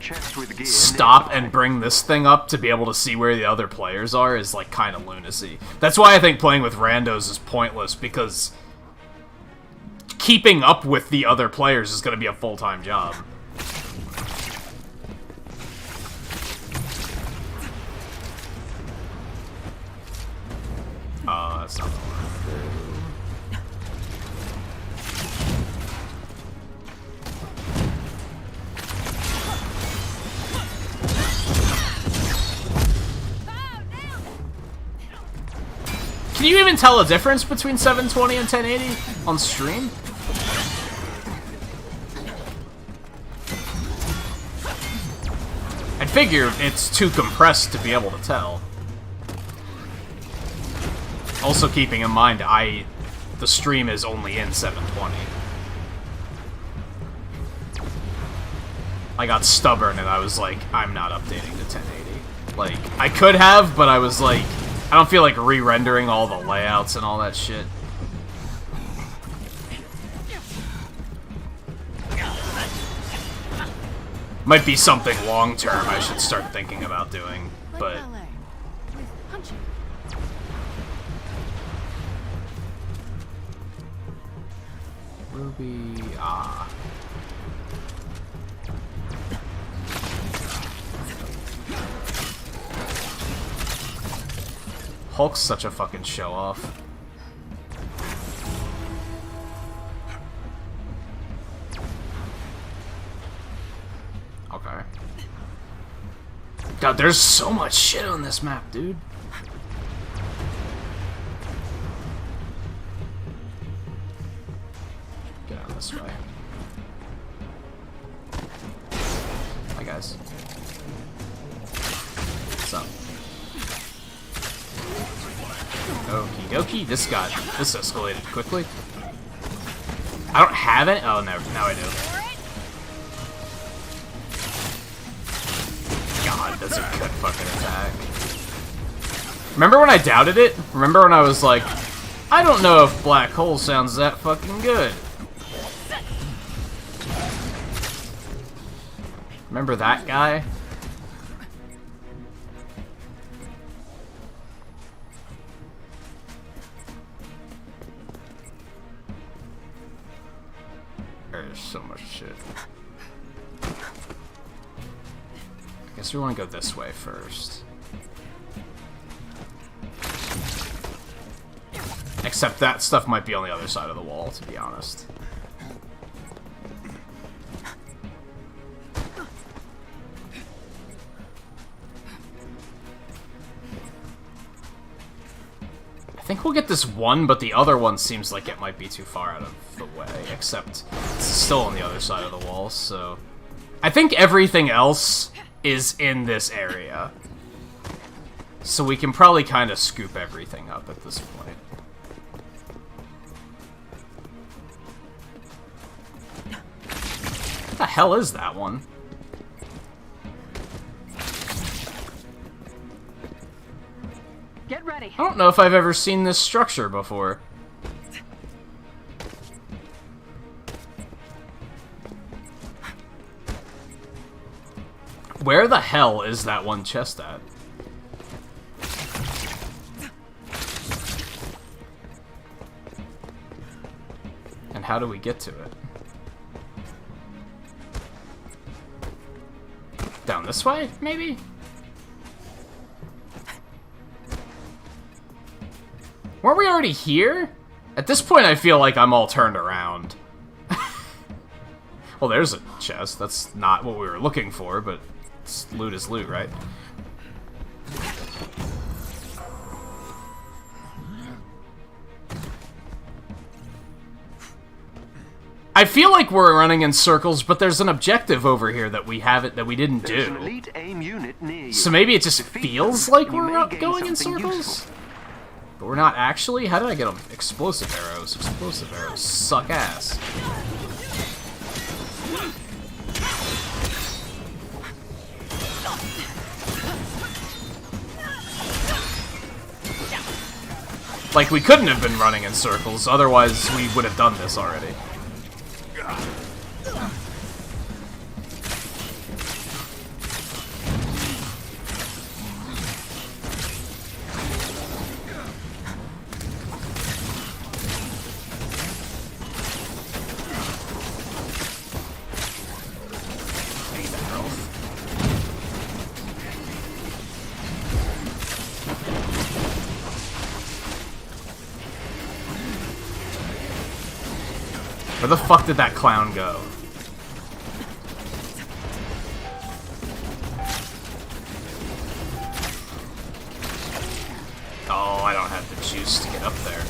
stop and bring this thing up to be able to see where the other players are is, like, kind of lunacy. That's why I think playing with randos is pointless, because keeping up with the other players is going to be a full-time job. That's not what I want to do. you even tell the difference between 720 and 1080 on stream? I'd figure it's too compressed to be able to tell. Also keeping in mind, the stream is only in 720. I got stubborn and I was like, I'm not updating to 1080. Like, I could have, but I was like, I don't feel like re-rendering all the layouts and all that shit. Might be something long-term I should start thinking about doing, but... Ruby... ah... Hulk's such a fucking show-off. Okay. God, there's so much shit on this map, dude. Get out this way. Hi, guys. What's up? Okie dokie, this escalated quickly. I don't have it? Oh, no, now I do. God, that's a good fucking attack. Remember when I doubted it? Remember when I was like, I don't know if black hole sounds that fucking good. Remember that guy? There's so much shit. I guess we want to go this way first. Except that stuff might be on the other side of the wall, to be honest. I think we'll get this one, but the other one seems like it might be too far out of the way, except it's still on the other side of the wall, so... I think everything else is in this area. So we can probably kind of scoop everything up at this point. What the hell is that one?
Get ready.
I don't know if I've ever seen this structure before. Where the hell is that one chest at? And how do we get to it? Down this way, maybe? Weren't we already here? At this point, I feel like I'm all turned around. Well, there's a chest. That's not what we were looking for, but loot is loot, right? I feel like we're running in circles, but there's an objective over here that we haven't, that we didn't do.
An elite AIM unit near you.
So maybe it just feels like
you
we're
may gain
going in
something
circles?
useful.
But we're not actually? How did I get them? Explosive arrows. Explosive arrows suck ass. Like, we couldn't have been running in circles, otherwise we would have done this already. Where the fuck did that clown go? Oh, I don't have the juice just to get up there.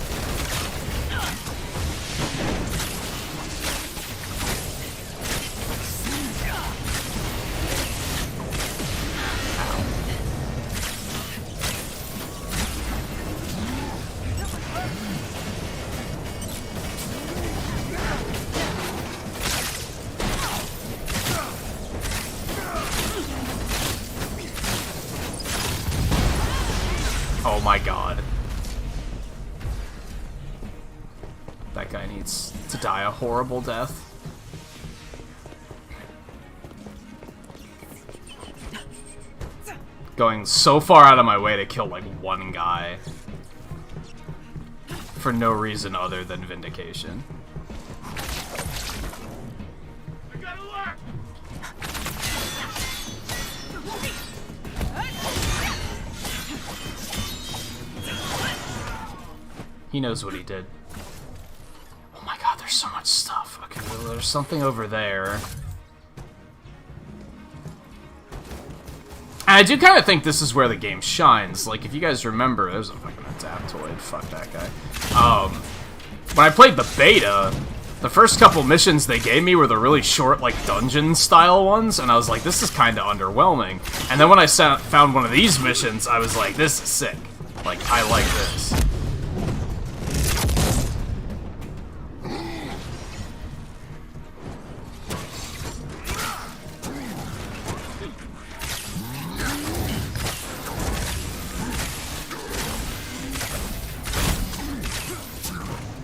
Oh my god. That guy needs to die a horrible death. Going so far out of my way to kill like one guy. For no reason other than vindication. He knows what he did. Oh my god, there's so much stuff. Okay, well, there's something over there. And I do kind of think this is where the game shines. Like, if you guys remember, there's a fucking Adaptoid. Fuck that guy. When I played the beta, the first couple missions they gave me were the really short, like, dungeon-style ones, and I was like, this is kind of underwhelming. And then when I found one of these missions, I was like, this is sick. Like, I like this.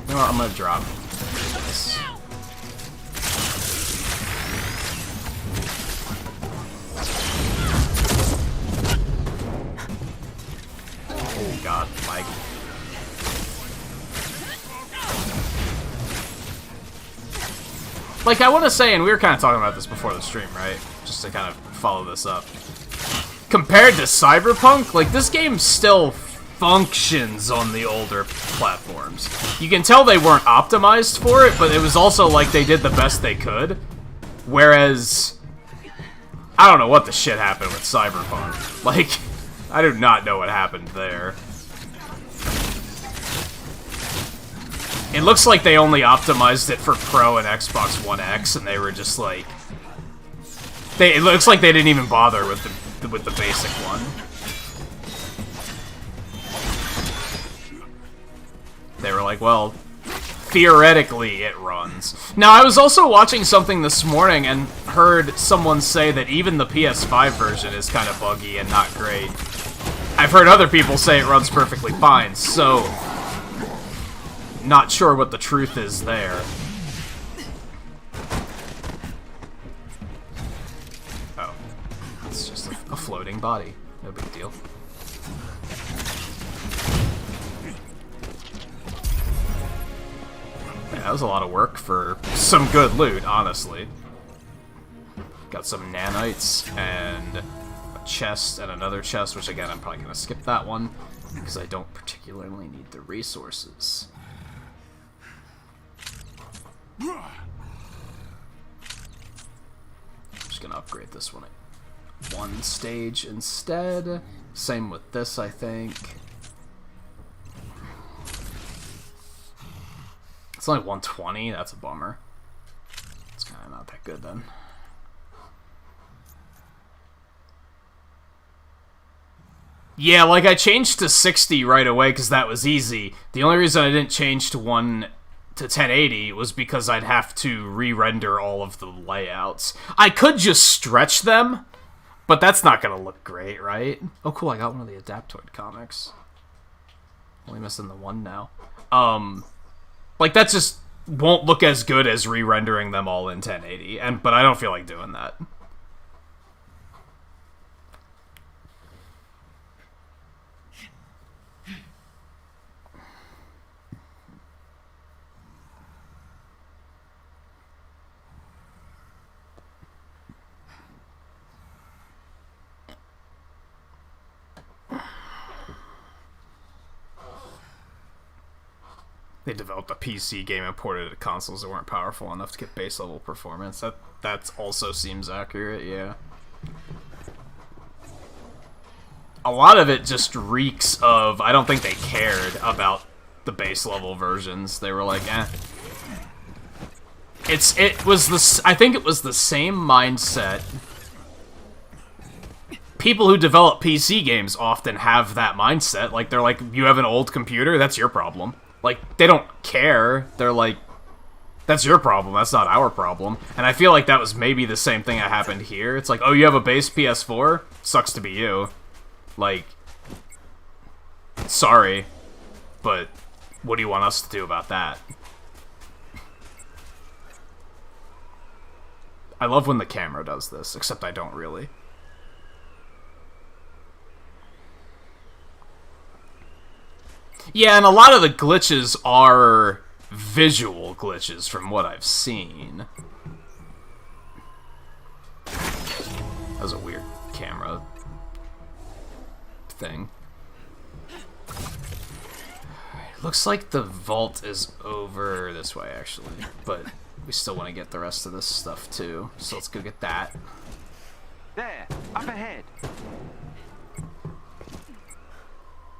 You know what, I'm gonna drop this. Oh god, lag. Like, I want to say, and we were kind of talking about this before the stream, right? Just to kind of follow this up. Compared to Cyberpunk, like, this game still functions on the older platforms. You can tell they weren't optimized for it, but it was also like they did the best they could. Whereas, I don't know what the shit happened with Cyberpunk. Like, I do not know what happened there. It looks like they only optimized it for Pro and Xbox One X, and they were just like... it looks like they didn't even bother with the basic one. They were like, well, theoretically it runs. Now, I was also watching something this morning and heard someone say that even the PS5 version is kind of buggy and not great. I've heard other people say it runs perfectly fine, so... not sure what the truth is there. Oh. It's just a floating body. No big deal. Yeah, that was a lot of work for some good loot, honestly. Got some nanites and a chest and another chest, which again, I'm probably going to skip that one because I don't particularly need the resources. I'm just going to upgrade this one at one stage instead. Same with this, I think. It's only 120, that's a bummer. It's kind of not that good then. Yeah, like I changed to 60 right away because that was easy. The only reason I didn't change to 1080 was because I'd have to re-render all of the layouts. I could just stretch them, but that's not gonna look great, right? Oh cool, I got one of the Adaptoid comics. Only missing the one now. Like, that just won't look as good as re-rendering them all in 1080, but I don't feel like doing that. They developed a PC game and ported it to consoles that weren't powerful enough to get base level performance. That also seems accurate, yeah. a lot of it just reeks of, I don't think they cared about the base level versions. They were like, eh. I think it was the same mindset. People who develop PC games often have that mindset. Like, they're like, you have an old computer, that's your problem. Like, they don't care. They're like, that's your problem, that's not our problem. And I feel like that was maybe the same thing that happened here. It's like, oh, you have a base PS4? Sucks to be you. Like, sorry, but what do you want us to do about that? I love when the camera does this, except I don't really. Yeah, and a lot of the glitches are visual glitches from what I've seen. That was a weird camera thing. Looks like the vault is over this way, actually, but we still want to get the rest of this stuff, too. So let's go get that.
There, up ahead.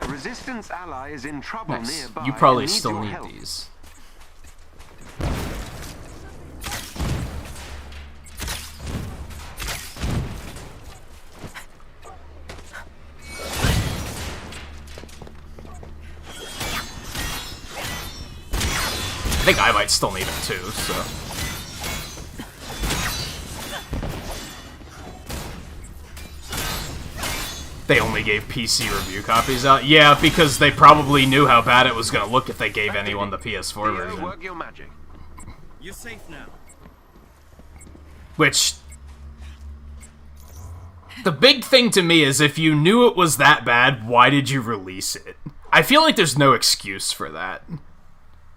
A resistance ally is in trouble nearby.
You probably
and needs
still
your
need
help.
these. I think I might still need them too, so. They only gave PC review copies out? Yeah, because they probably knew how bad it was going to look if they gave anyone the PS4 version.
Work your magic.
You're safe now.
Which... The big thing to me is, if you knew it was that bad, why did you release it? I feel like there's no excuse for that. And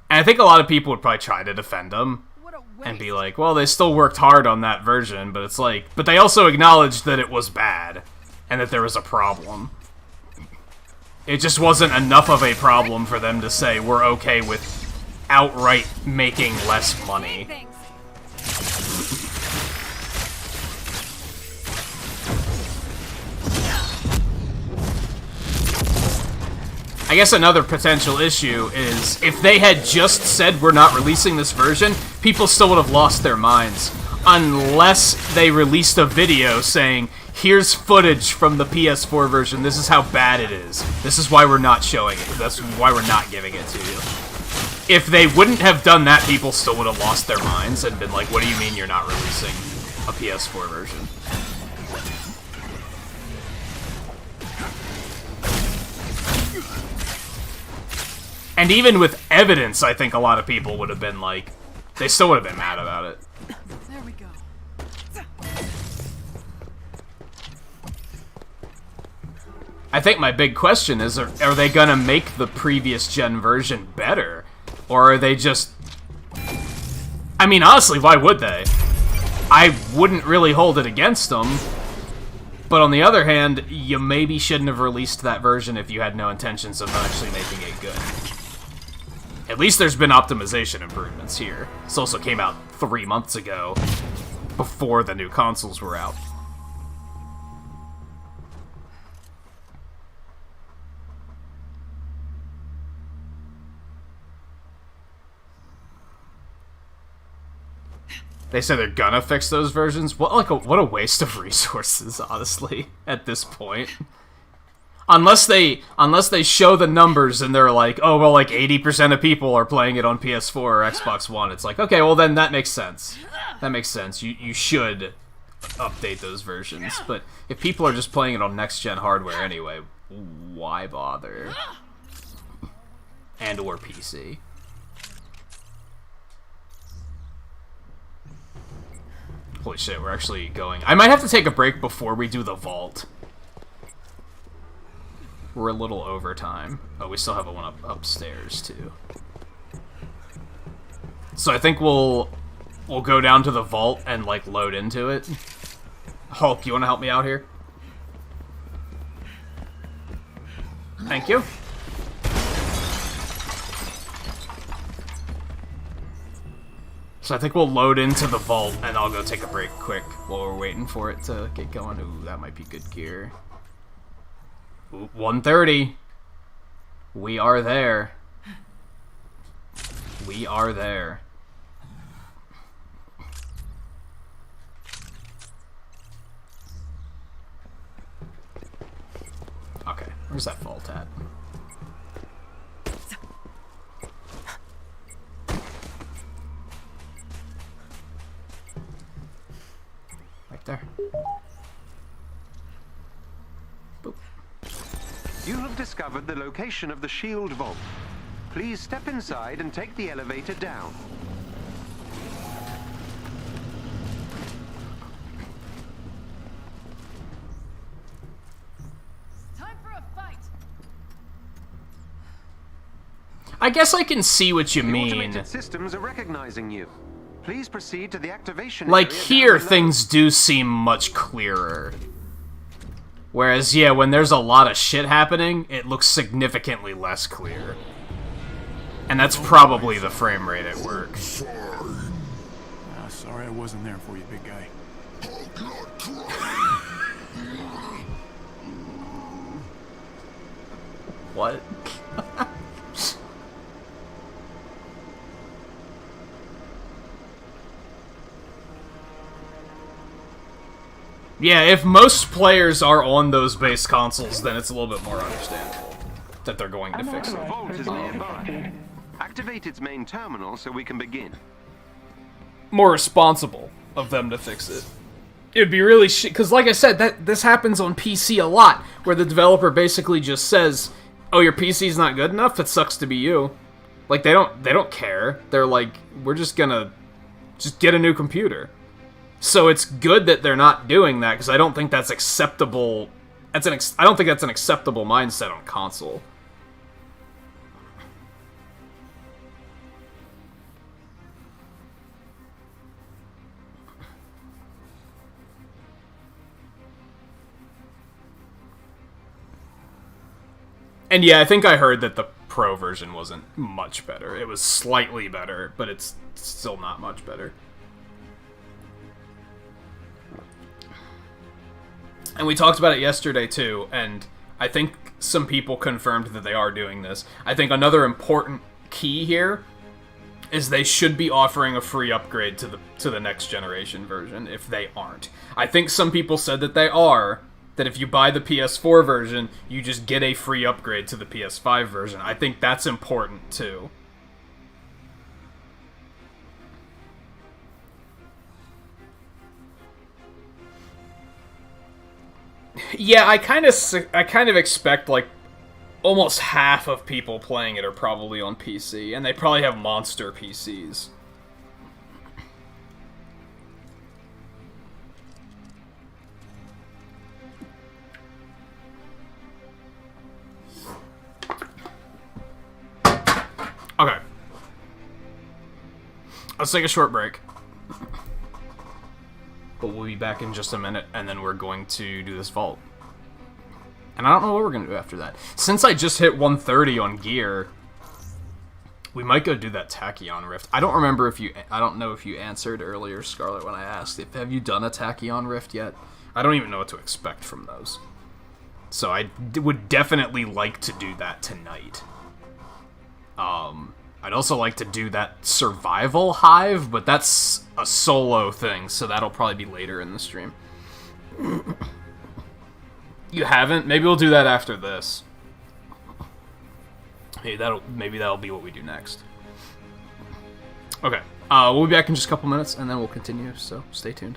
I think a lot of people would probably try to defend them. And be like, well, they still worked hard on that version, but it's like... But they also acknowledged that it was bad. And that there was a problem. It just wasn't enough of a problem for them to say we're okay with outright making less money. I guess another potential issue is if they had just said we're not releasing this version, people still would have lost their minds. Unless they released a video saying, here's footage from the PS4 version, this is how bad it is. This is why we're not showing it. That's why we're not giving it to you. If they wouldn't have done that, people still would have lost their minds and been like, what do you mean you're not releasing a PS4 version? And even with evidence, I think a lot of people would have been like, they still would have been mad about it.
There we go.
I think my big question is, are they gonna make the previous gen version better? Or are they just... I mean, honestly, why would they? I wouldn't really hold it against them. But on the other hand, you maybe shouldn't have released that version if you had no intentions of actually making it good. At least there's been optimization improvements here. This also came out 3 months ago, before the new consoles were out. They say they're gonna fix those versions. What a waste of resources, honestly, at this point. Unless they show the numbers and they're like, oh, well, like 80% of people are playing it on PS4 or Xbox One. It's like, okay, well then that makes sense. That makes sense. You should update those versions. But if people are just playing it on next-gen hardware anyway, why bother? And or PC. Holy shit, we're actually going... I might have to take a break before we do the vault. We're a little over time. Oh, we still have one upstairs, too. So I think we'll go down to the vault and, like, load into it. Hulk, you want to help me out here? Thank you. So I think we'll load into the vault, and I'll go take a break quick while we're waiting for it to get going. Ooh, that might be good gear. 1:30. We are there. We are there. Okay, where's that vault at? Right there. Boop.
You have discovered the location of the shield vault. Please step inside and take the elevator down.
Time for a fight.
I guess I can see what you
The
mean.
automated systems are recognizing you. Please proceed to the activation
Like,
area
here,
down below.
things do seem much clearer. Whereas, yeah, when there's a lot of shit happening, it looks significantly less clear. And that's probably the frame rate at work.
Sorry I wasn't there for you, big guy.
What? Yeah, if most players are on those base consoles, then it's a little bit more understandable that they're going to fix
The
it.
vault is nearby. Activate its main terminal so we can begin.
More responsible of them to fix it. It would be really shit, because like I said, this happens on PC a lot, where the developer basically just says, "Oh, your PC's not good enough? It sucks to be you." Like, they don't care. They're like, "We're just gonna get a new computer." So it's good that they're not doing that, because I don't think that's acceptable. I don't think that's an acceptable mindset on console. And yeah, I think I heard that the Pro version wasn't much better. It was slightly better, but it's still not much better. And we talked about it yesterday too, and I think some people confirmed that they are doing this. I think another important key here is they should be offering a free upgrade to the next generation version if they aren't. I think some people said that they are, that if you buy the PS4 version, you just get a free upgrade to the PS5 version. I think that's important too. Yeah, I kind of expect, like, almost half of people playing it are probably on PC, and they probably have monster PCs. Okay. Let's take a short break. But we'll be back in just a minute, and then we're going to do this vault. And I don't know what we're going to do after that. Since I just hit 130 on gear, we might go do that Tachyon Rift. I don't know if you answered earlier, Scarlet, when I asked, have you done a Tachyon Rift yet? I don't even know what to expect from those. So I would definitely like to do that tonight. I'd also like to do that Survival Hive, but that's a solo thing, so that'll probably be later in the stream. You haven't? Maybe we'll do that after this. Hey, maybe that'll be what we do next. Okay, we'll be back in just a couple minutes, and then we'll continue, so stay tuned.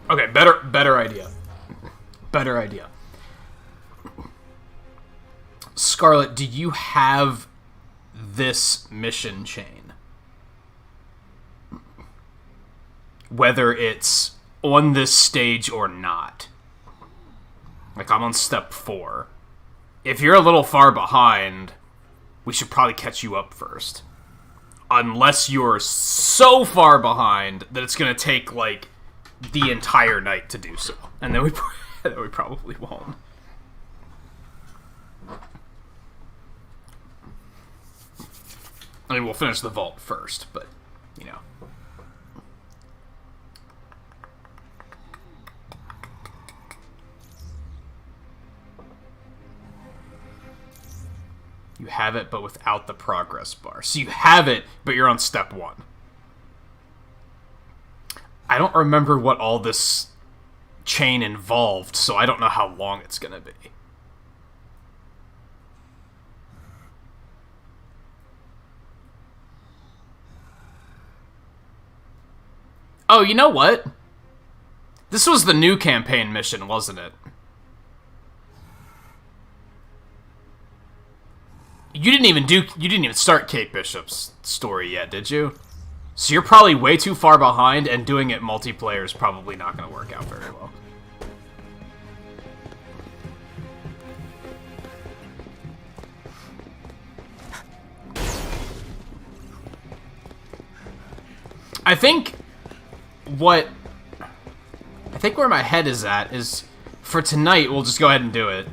Okay, better idea. Better idea. Scarlet, do you have this mission chain? Whether it's on this stage or not. Like, I'm on step 4. If you're a little far behind, we should probably catch you up first. Unless you're so far behind that it's gonna take, like, the entire night to do so. And then we probably won't. I mean, we'll finish the vault first, but, you know. You have it, but without the progress bar. So you have it, but you're on step 1. I don't remember what all this chain involved, so I don't know how long it's gonna be. Oh, you know what? This was the new campaign mission, wasn't it? You didn't even start Kate Bishop's story yet, did you? So you're probably way too far behind, and doing it multiplayer is probably not going to work out very well. I think where my head is at is, for tonight, we'll just go ahead and do it.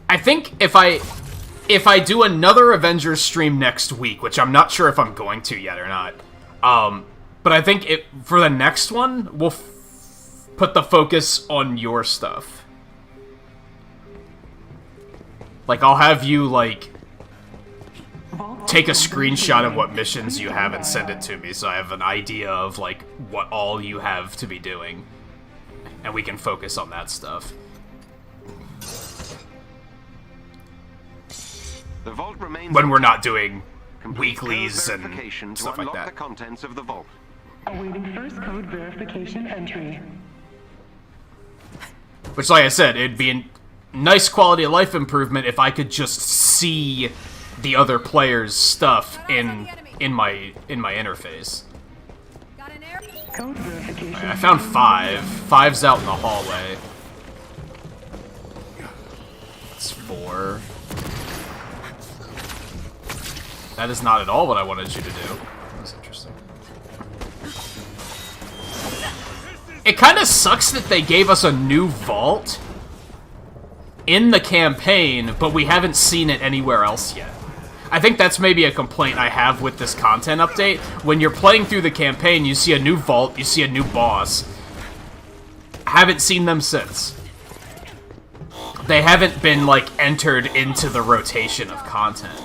I think if I do another Avengers stream next week, which I'm not sure if I'm going to yet or not, but I think for the next one, we'll put the focus on your stuff. Like, I'll have you, like, take a screenshot of what missions you have and send it to me, so I have an idea of, like, what all you have to be doing. And we can focus on that stuff.
The vault remains
When we're not doing
complete
weeklies
code
and
verification to
stuff like
unlock
that.
the contents of the vault.
Awaiting first code verification entry.
Which, like I said, it'd be a nice quality of life improvement if I could just see the other players' stuff in my interface.
Got an air.
Code verification.
I found 5. 5's out in the hallway. It's 4. That is not at all what I wanted you to do. That's interesting. It kind of sucks that they gave us a new vault in the campaign, but we haven't seen it anywhere else yet. I think that's maybe a complaint I have with this content update. When you're playing through the campaign, you see a new vault, you see a new boss. I haven't seen them since. They haven't been, like, entered into the rotation of content.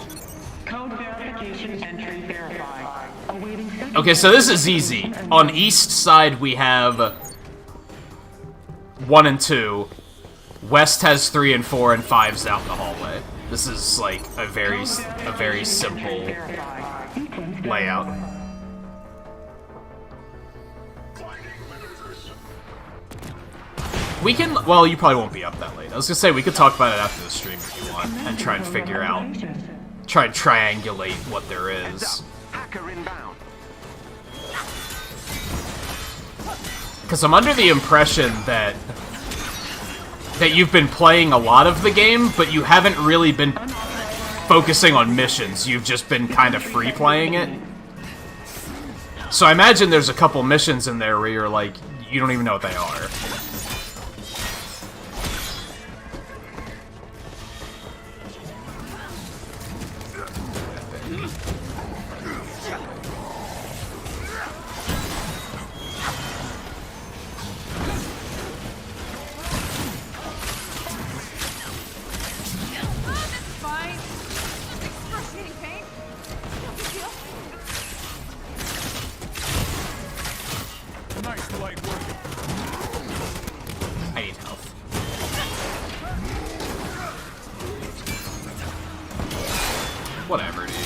Code verification entry verified. Awaiting.
Okay, so this is easy. On east side, we have 1 and 2. West has 3 and 4, and 5's out in the hallway. This is, like, a very simple layout. We can, well, you probably won't be up that late. I was gonna say, we could talk about it after the stream if you want, and try and figure out, try and triangulate what there is.
Hacker inbound.
Because I'm under the impression that you've been playing a lot of the game, but you haven't really been focusing on missions. You've just been kind of free playing it. So I imagine there's a couple missions in there where you're like, you don't even know what they are.
Fine. Just excruciating pain. No big deal.
Nice light work.
Whatever, dude.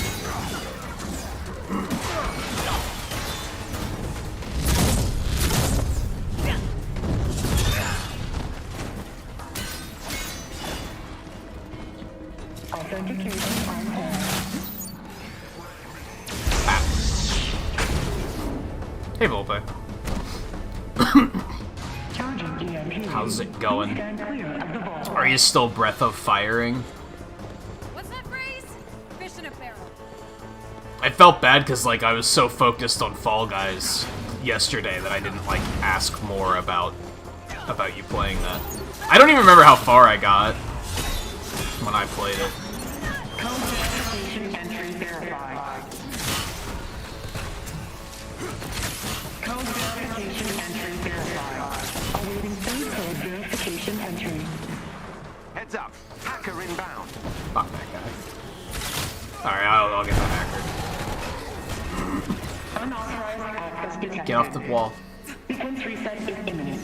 Authentication on hold.
Hey, Volpe.
Charging EMP.
How's it going?
Stand clear of the vault.
Are you still breath of firing?
What's that phrase? Fish in a barrel.
I felt bad because, like, I was so focused on Fall Guys yesterday that I didn't, like, ask more about you playing that. I don't even remember how far I got when I played it.
Code verification entry verified. Code verification entry verified. Awaiting third code verification entry.
Heads up. Hacker inbound.
Fuck that guy. Alright, I'll get that hacker.
Unauthorized access detected.
Get off the wall.
Sequence reset is imminent.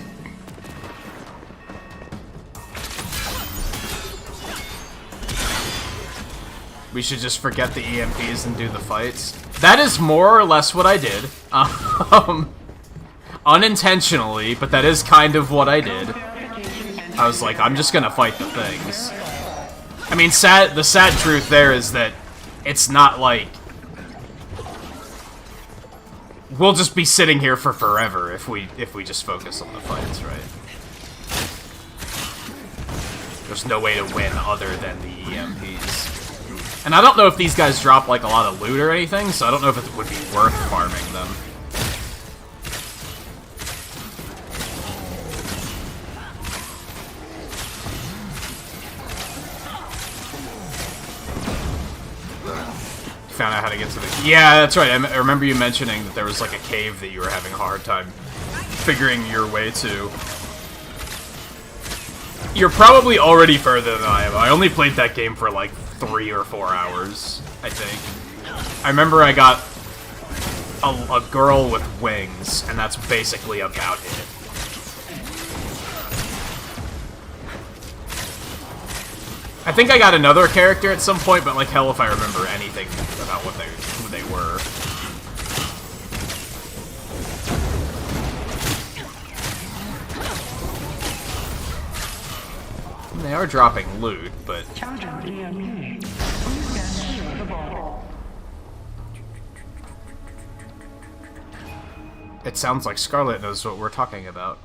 We should just forget the EMPs and do the fights. That is more or less what I did. Unintentionally, but that is kind of what I did. I was like, I'm just gonna fight the things. I mean, the sad truth there is that it's not like... We'll just be sitting here for forever if we just focus on the fights, right? There's no way to win other than the EMPs. And I don't know if these guys drop, like, a lot of loot or anything, so I don't know if it would be worth farming them. Found out how to get to the... Yeah, that's right. I remember you mentioning that there was, like, a cave that you were having a hard time figuring your way to. You're probably already further than I am. I only played that game for, like, 3 or 4 hours, I think. I remember I got a girl with wings, and that's basically about it. I think I got another character at some point, but like hell if I remember anything about who they were. They are dropping loot, but... It sounds like Scarlet knows what we're talking about.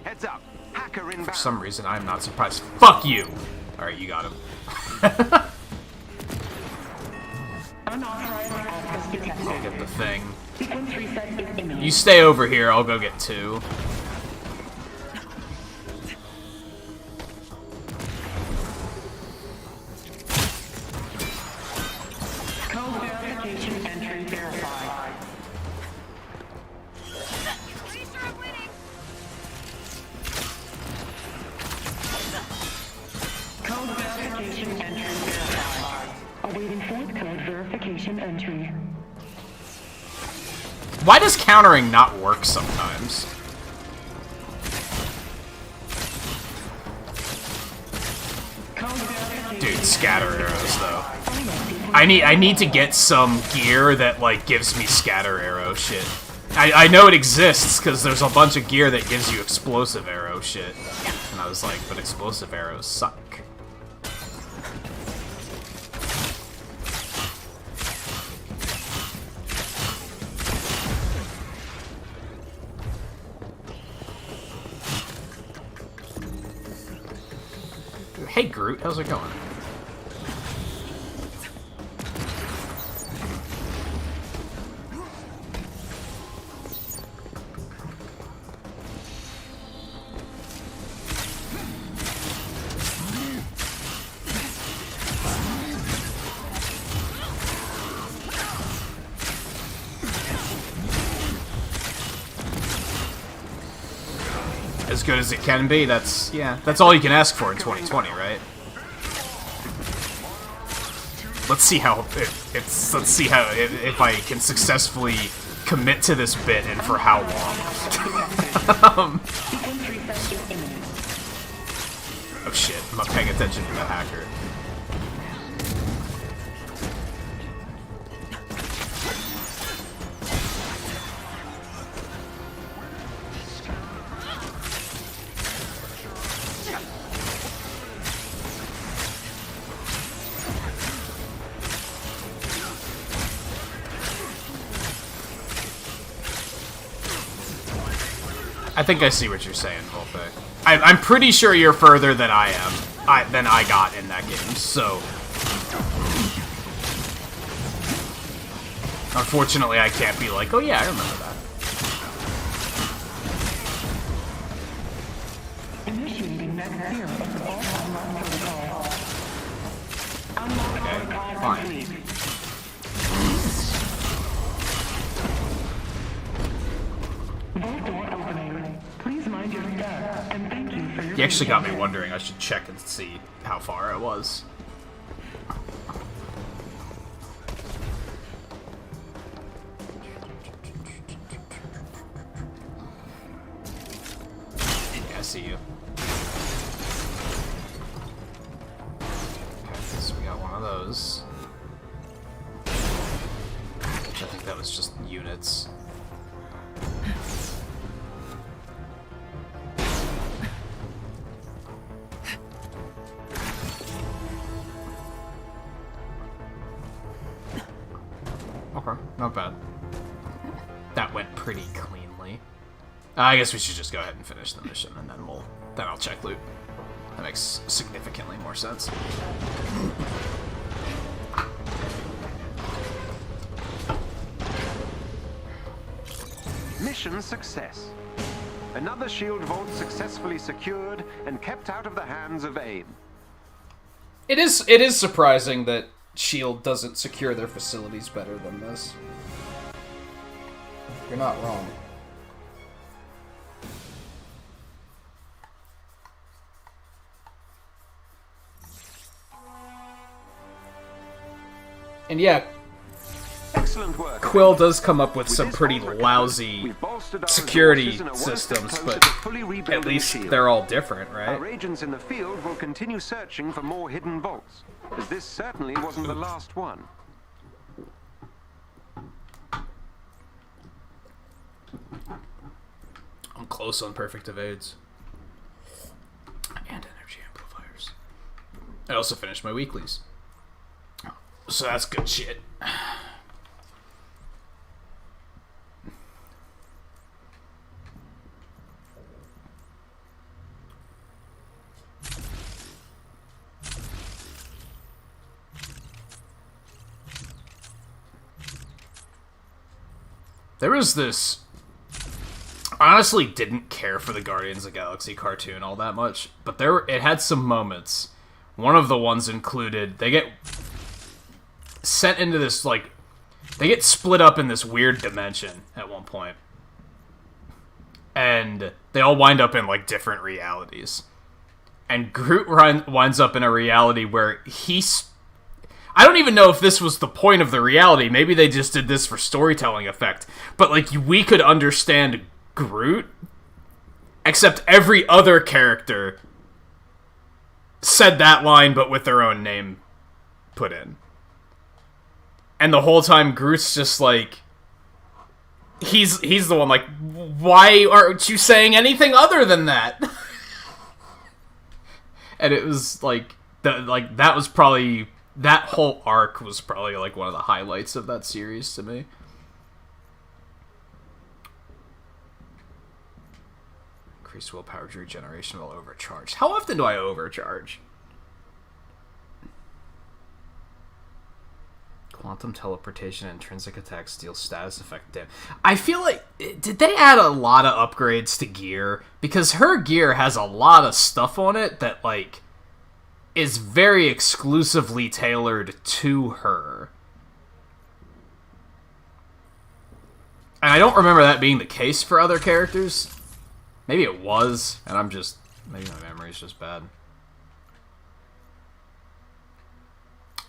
Heads up. Hacker inbound.
For some reason, I'm not surprised. Fuck you! Alright, you got him. I'll get the thing. You stay over here, I'll go get 2.
Code verification entry verified.
Pretty sure I'm winning.
Code verification entry verified. Awaiting fourth code verification entry.
Why does countering not work sometimes? Dude, scatter arrows though. I need to get some gear that like gives me scatter arrow shit. I know it exists because there's a bunch of gear that gives you explosive arrow shit. And I was like, but explosive arrows suck. Hey Groot, how's it going? As good as it can be, that's all you can ask for in 2020, right? Let's see how if I can successfully commit to this bit and for how long. Oh shit, I'm not paying attention to the hacker. I think I see what you're saying, Volpe. I'm pretty sure you're further than I am, than I got in that game, so... Unfortunately, I can't be like, oh yeah, I remember that.
Initiating net zero of all online protocol. Unlock protocol
Fine.
complete. Vault door opening. Please mind your step, and thank you for your...
You actually got me wondering. I should check and see how far it was. Yeah, I see you. Okay, so we got one of those. Which I think that was just units. Okay, not bad. That went pretty cleanly. I guess we should just go ahead and finish the mission, and then I'll check loot. That makes significantly more sense.
Mission success. Another shield vault successfully secured and kept out of the hands of AIM.
It is surprising that SHIELD doesn't secure their facilities better than this. You're not wrong. And yeah,
Excellent work.
Quill does come up with
With
some
this
pretty
vault recovered,
lousy
we've bolstered our
security
resources and are one step
systems,
closer
but
to fully rebuilding
at least
SHIELD.
they're all different, right?
Our agents in the field will continue searching for more hidden vaults, as this certainly wasn't the last one.
I'm close on perfect evades. And energy amplifiers. I also finished my weeklies. So that's good shit. There was this... I honestly didn't care for the Guardians of the Galaxy cartoon all that much, but it had some moments. One of the ones included, they get sent into this, like, they get split up in this weird dimension at one point. And they all wind up in, like, different realities. And Groot winds up in a reality where I don't even know if this was the point of the reality. Maybe they just did this for storytelling effect. But, like, we could understand Groot, except every other character said that line, but with their own name put in. And the whole time, Groot's just like... He's the one, like, why aren't you saying anything other than that? And it was, like, that was probably... That whole arc was probably, like, one of the highlights of that series to me. Increased willpower regeneration while overcharged. How often do I overcharge? Quantum teleportation, intrinsic attack, steal status effect damage. I feel like... Did they add a lot of upgrades to gear? Because her gear has a lot of stuff on it that, like... is very exclusively tailored to her. And I don't remember that being the case for other characters. Maybe it was, and I'm just... Maybe my memory's just bad.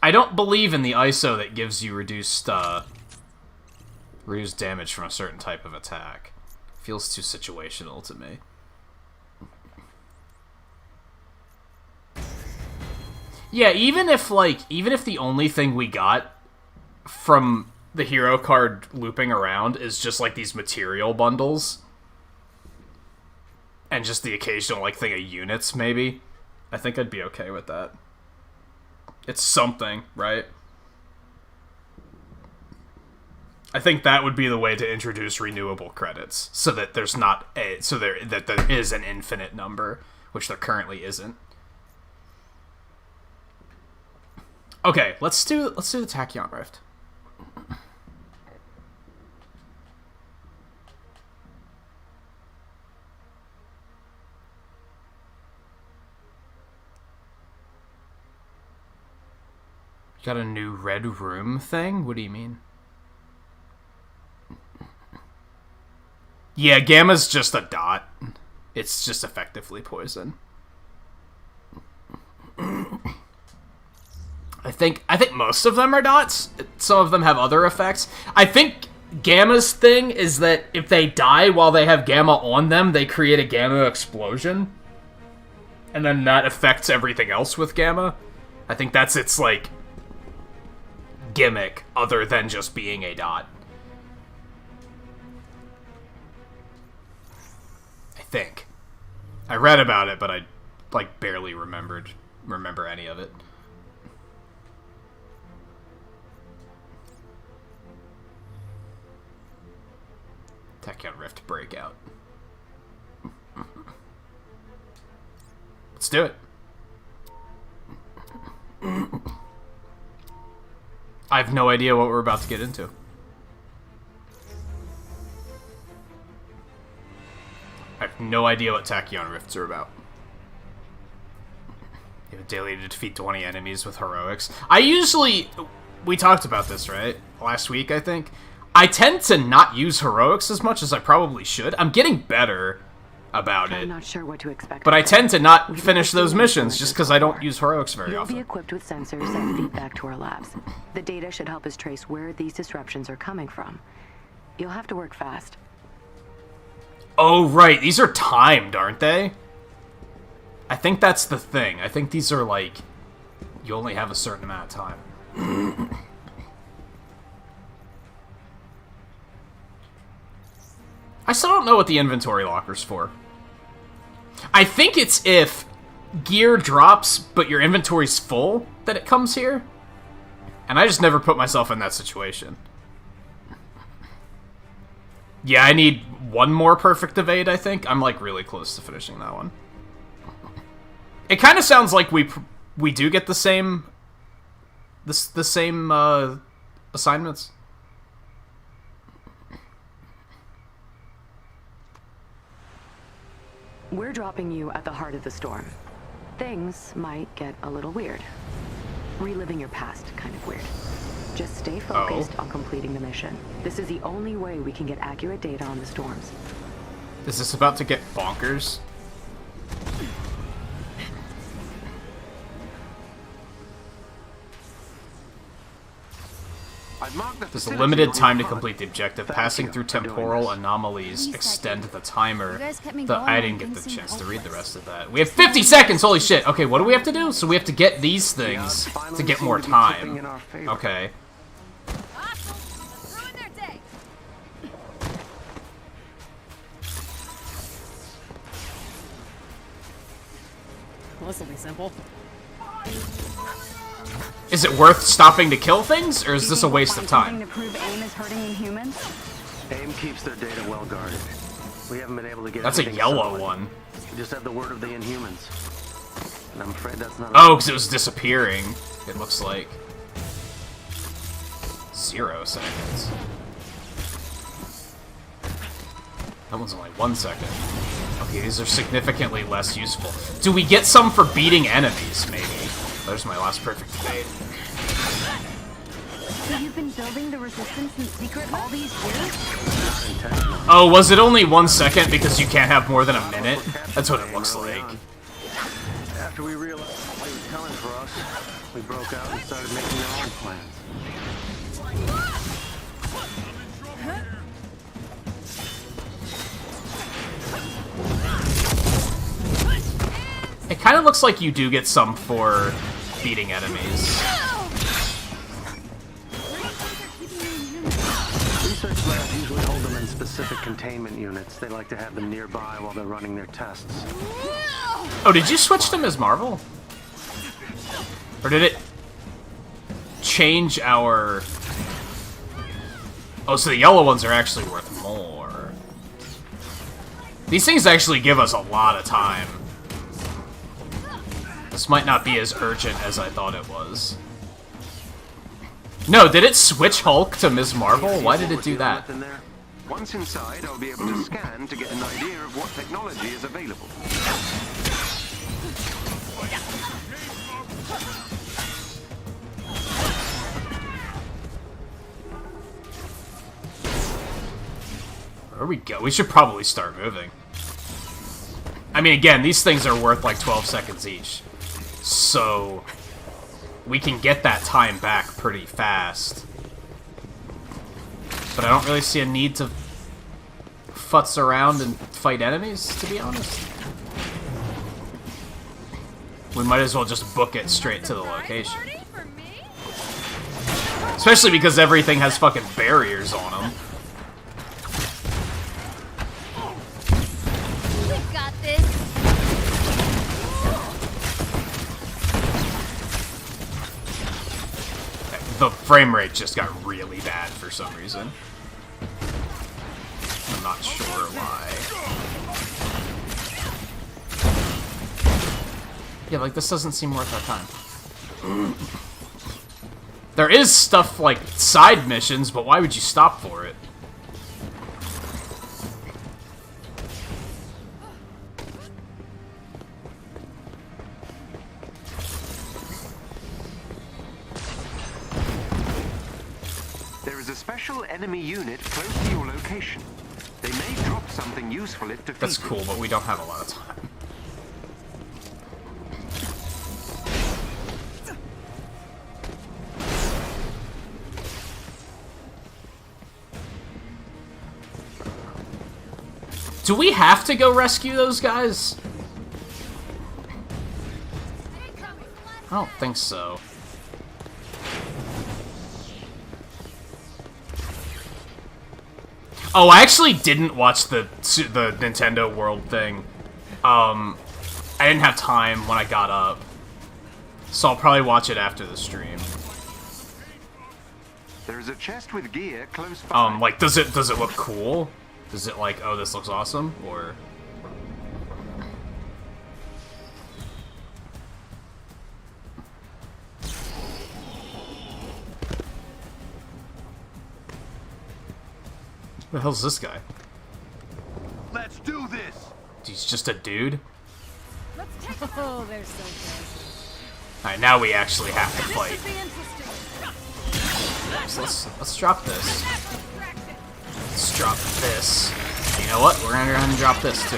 I don't believe in the ISO that gives you reduced damage from a certain type of attack. Feels too situational to me. Yeah, even if the only thing we got from the hero card looping around is just, like, these material bundles, and just the occasional, like, thing of units, maybe, I think I'd be okay with that. It's something, right? I think that would be the way to introduce renewable credits, so that there's not that there is an infinite number, which there currently isn't. Okay, let's do the Tachyon Rift. Got a new red room thing? What do you mean? Yeah, Gamma's just a dot. It's just effectively poison. I think most of them are dots. Some of them have other effects. I think Gamma's thing is that if they die while they have Gamma on them, they create a Gamma explosion. And then that affects everything else with Gamma. I think that's its, like, gimmick, other than just being a dot. I think. I read about it, but I, like, barely remember any of it. Tachyon Rift breakout. Let's do it. I have no idea what we're about to get into. I have no idea what Tachyon Rifts are about. You have a daily to defeat 20 enemies with heroics. We talked about this, right? Last week, I think. I tend to not use heroics as much as I probably should. I'm getting better about it.
I'm not sure what to expect.
But I tend to not finish those missions just because I don't use heroics very
You'll
often.
be equipped with sensors that feed back to our labs. The data should help us trace where these disruptions are coming from. You'll have to work fast.
Oh, right. These are timed, aren't they? I think that's the thing. I think these are, like, you only have a certain amount of time. I still don't know what the inventory locker's for. I think it's if gear drops, but your inventory's full, that it comes here. And I just never put myself in that situation. Yeah, I need one more perfect evade, I think. I'm, like, really close to finishing that one. It kind of sounds like we do get the same... the same, assignments.
We're dropping you at the heart of the storm. Things might get a little weird. Reliving your past, kind of weird. Just stay focused on completing the mission. This is the only way we can get accurate data on the storms.
Is this about to get bonkers? There's a limited time to complete the objective. Passing through temporal anomalies extend the timer. I didn't get the chance to read the rest of that. We have 50 seconds! Holy shit! Okay, what do we have to do? So we have to get these things to get more time. Okay.
Well, this'll be simple.
Is it worth stopping to kill things, or is this a waste of time?
To prove AIM is hurting Inhumans?
AIM keeps their data well guarded. We haven't been able to get.
That's a yellow one.
We just have the word of the Inhumans, and I'm afraid that's not.
Oh, because it was disappearing. It looks like 0 seconds. That one's only 1 second. Okay, these are significantly less useful. Do we get some for beating enemies, maybe? There's my last perfect evade.
So you've been building the resistance in secret all these years?
Oh, was it only 1 second because you can't have more than a minute? That's what it looks like.
After we realized what he was coming for us, we broke out and started making our own plans.
It kind of looks like you do get some for beating enemies.
Research labs usually hold them in specific containment units. They like to have them nearby while they're running their tests.
Oh, did you switch to Ms. Marvel? Or did it change our... Oh, so the yellow ones are actually worth more. These things actually give us a lot of time. This might not be as urgent as I thought it was. No, did it switch Hulk to Ms. Marvel? Why did it do that?
Once inside, I'll be able to scan to get an idea of what technology is available.
Where we go? We should probably start moving. I mean, again, these things are worth like 12 seconds each. So we can get that time back pretty fast. But I don't really see a need to futz around and fight enemies, to be honest. We might as well just book it straight to the location. Especially because everything has fucking barriers on them.
We've got this.
The frame rate just got really bad for some reason. I'm not sure why. Yeah, like, this doesn't seem worth our time. There is stuff like side missions, but why would you stop for it?
There is a special enemy unit close to your location. They may drop something useful if defeated.
That's cool, but we don't have a lot of time. Do we have to go rescue those guys? I don't think so. Oh, I actually didn't watch the Nintendo World thing. I didn't have time when I got up. So I'll probably watch it after the stream.
There is a chest with gear close by.
Like, does it look cool? Is it like, oh, this looks awesome? Or... Who the hell's this guy?
Let's do this.
He's just a dude?
Oh, they're so good.
Alright, now we actually have to fight. So let's drop this. Let's drop this. You know what? We're gonna go ahead and drop this too.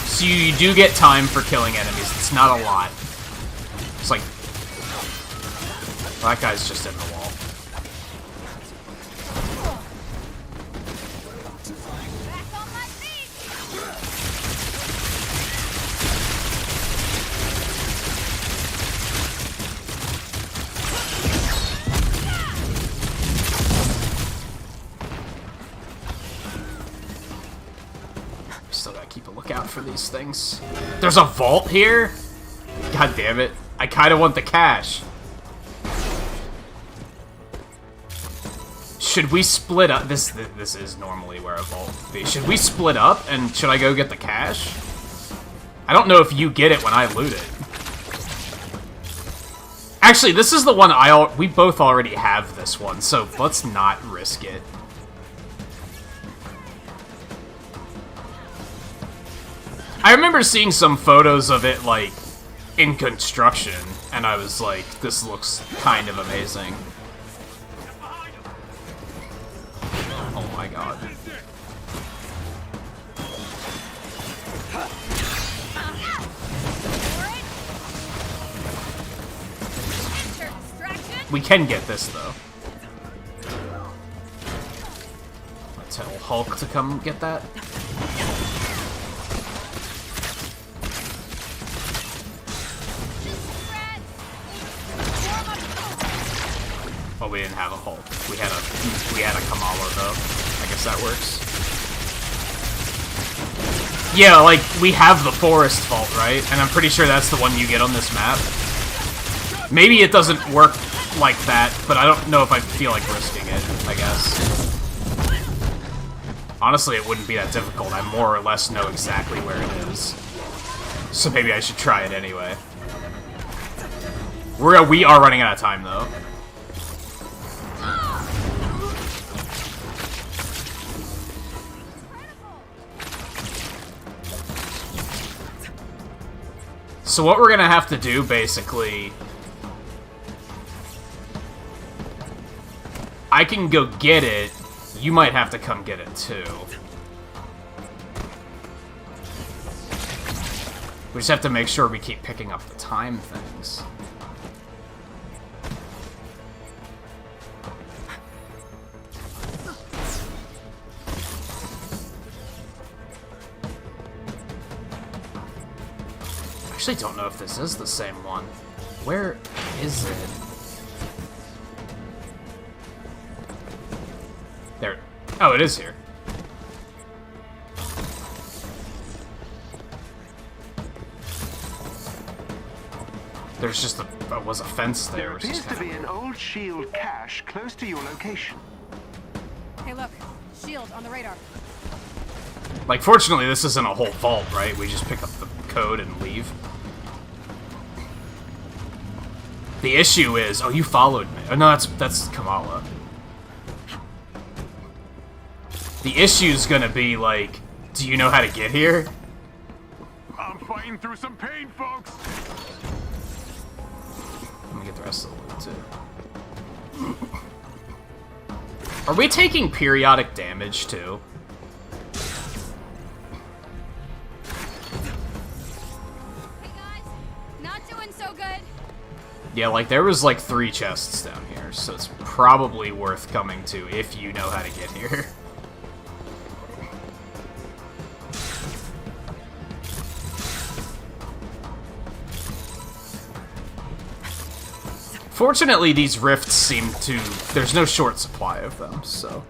So you do get time for killing enemies. It's not a lot. It's like... Well, that guy's just in the wall. Still gotta keep a lookout for these things. There's a vault here? God damn it. I kinda want the cash. Should we split up? This is normally where a vault would be. Should we split up and should I go get the cash? I don't know if you get it when I loot it. Actually, this is the one we both already have this one, so let's not risk it. I remember seeing some photos of it, like, in construction, and I was like, this looks kind of amazing. Oh my god. We can get this, though. Let's tell Hulk to come get that. Well, we didn't have a Hulk. We had a Kamala, though. I guess that works. Yeah, like, we have the forest vault, right? And I'm pretty sure that's the one you get on this map. Maybe it doesn't work like that, but I don't know if I feel like risking it, I guess. Honestly, it wouldn't be that difficult. I more or less know exactly where it is. So maybe I should try it anyway. We are running out of time, though. So what we're gonna have to do, basically... I can go get it. You might have to come get it, too. We just have to make sure we keep picking up the time things. I actually don't know if this is the same one. Where is it? There. Oh, it is here. There's just a was a fence there.
There appears to be an old shield cache close to your location.
Hey, look. Shield on the radar.
Like, fortunately, this isn't a whole vault, right? We just pick up the code and leave. The issue is... Oh, you followed me. Oh, no, that's Kamala. The issue's gonna be, like... Do you know how to get here?
I'm fighting through some pain, folks.
Let me get the rest of the loot, too. Are we taking periodic damage, too?
Hey, guys. Not doing so good.
Yeah, like, there was, like, 3 chests down here, so it's probably worth coming to if you know how to get here. Fortunately, these rifts seem to... There's no short supply of them, so...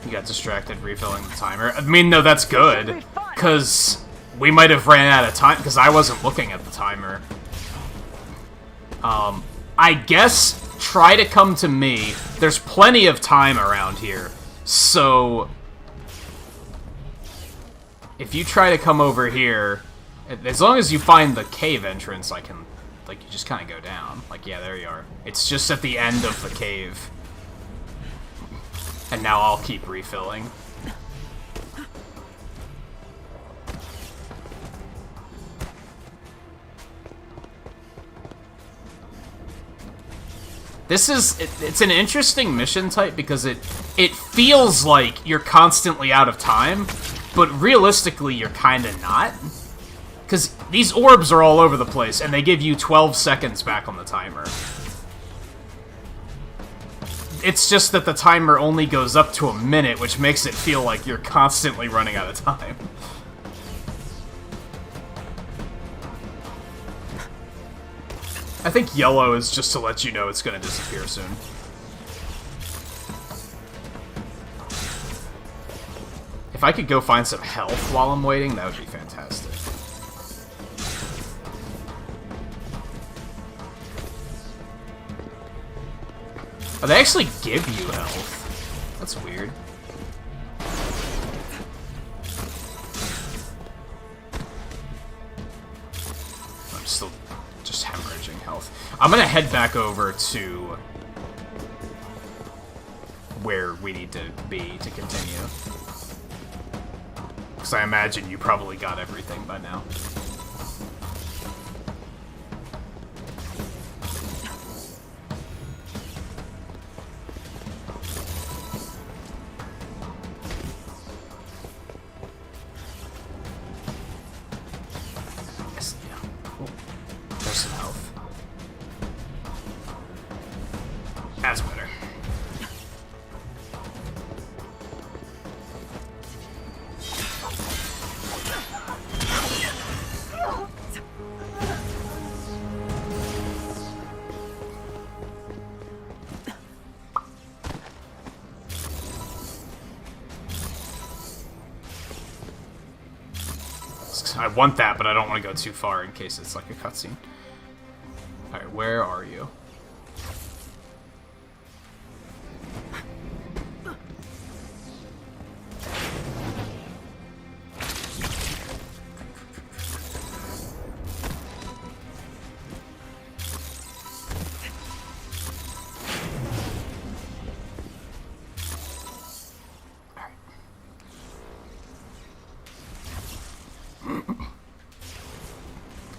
You got distracted refilling the timer. I mean, no, that's good, because we might have ran out of time, because I wasn't looking at the timer. I guess try to come to me. There's plenty of time around here, so if you try to come over here, as long as you find the cave entrance, I can, like, you just kind of go down. Like, yeah, there you are. It's just at the end of the cave. And now I'll keep refilling. This is, it's an interesting mission type because it feels like you're constantly out of time, but realistically you're kinda not. Because these orbs are all over the place, and they give you 12 seconds back on the timer. It's just that the timer only goes up to a minute, which makes it feel like you're constantly running out of time. I think yellow is just to let you know it's going to disappear soon. If I could go find some health while I'm waiting, that would be fantastic. Oh, they actually give you health. That's weird. I'm still just hemorrhaging health. I'm gonna head back over to where we need to be to continue. Because I imagine you probably got everything by now. That's better. I want that, but I don't want to go too far in case it's like a cutscene. Alright, where are you?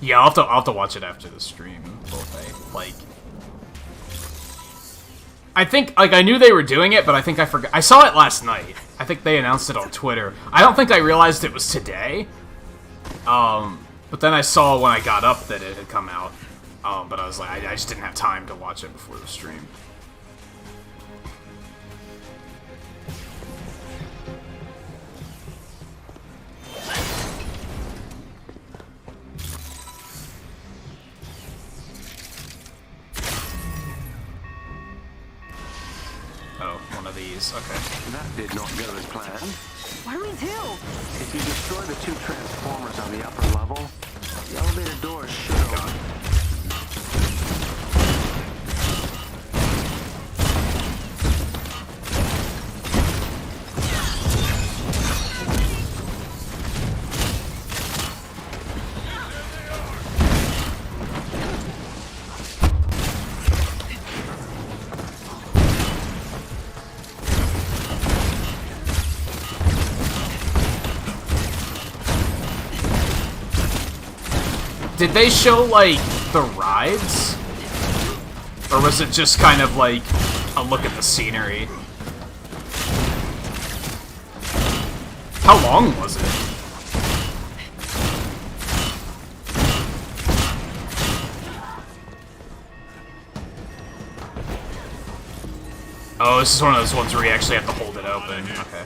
Yeah, I'll have to watch it after the stream. Like, I think, like, I knew they were doing it, but I think I forgot. I saw it last night. I think they announced it on Twitter. I don't think I realized it was today. But then I saw when I got up that it had come out. But I was like, I just didn't have time to watch it before the stream. Okay.
That did not go as planned.
What do we do?
If you destroy the 2 transformers on the upper level, the elevator doors should open.
Did they show, like, the rides? Or was it just kind of like a look at the scenery? How long was it? Oh, this is one of those ones where you actually have to hold it open. Okay.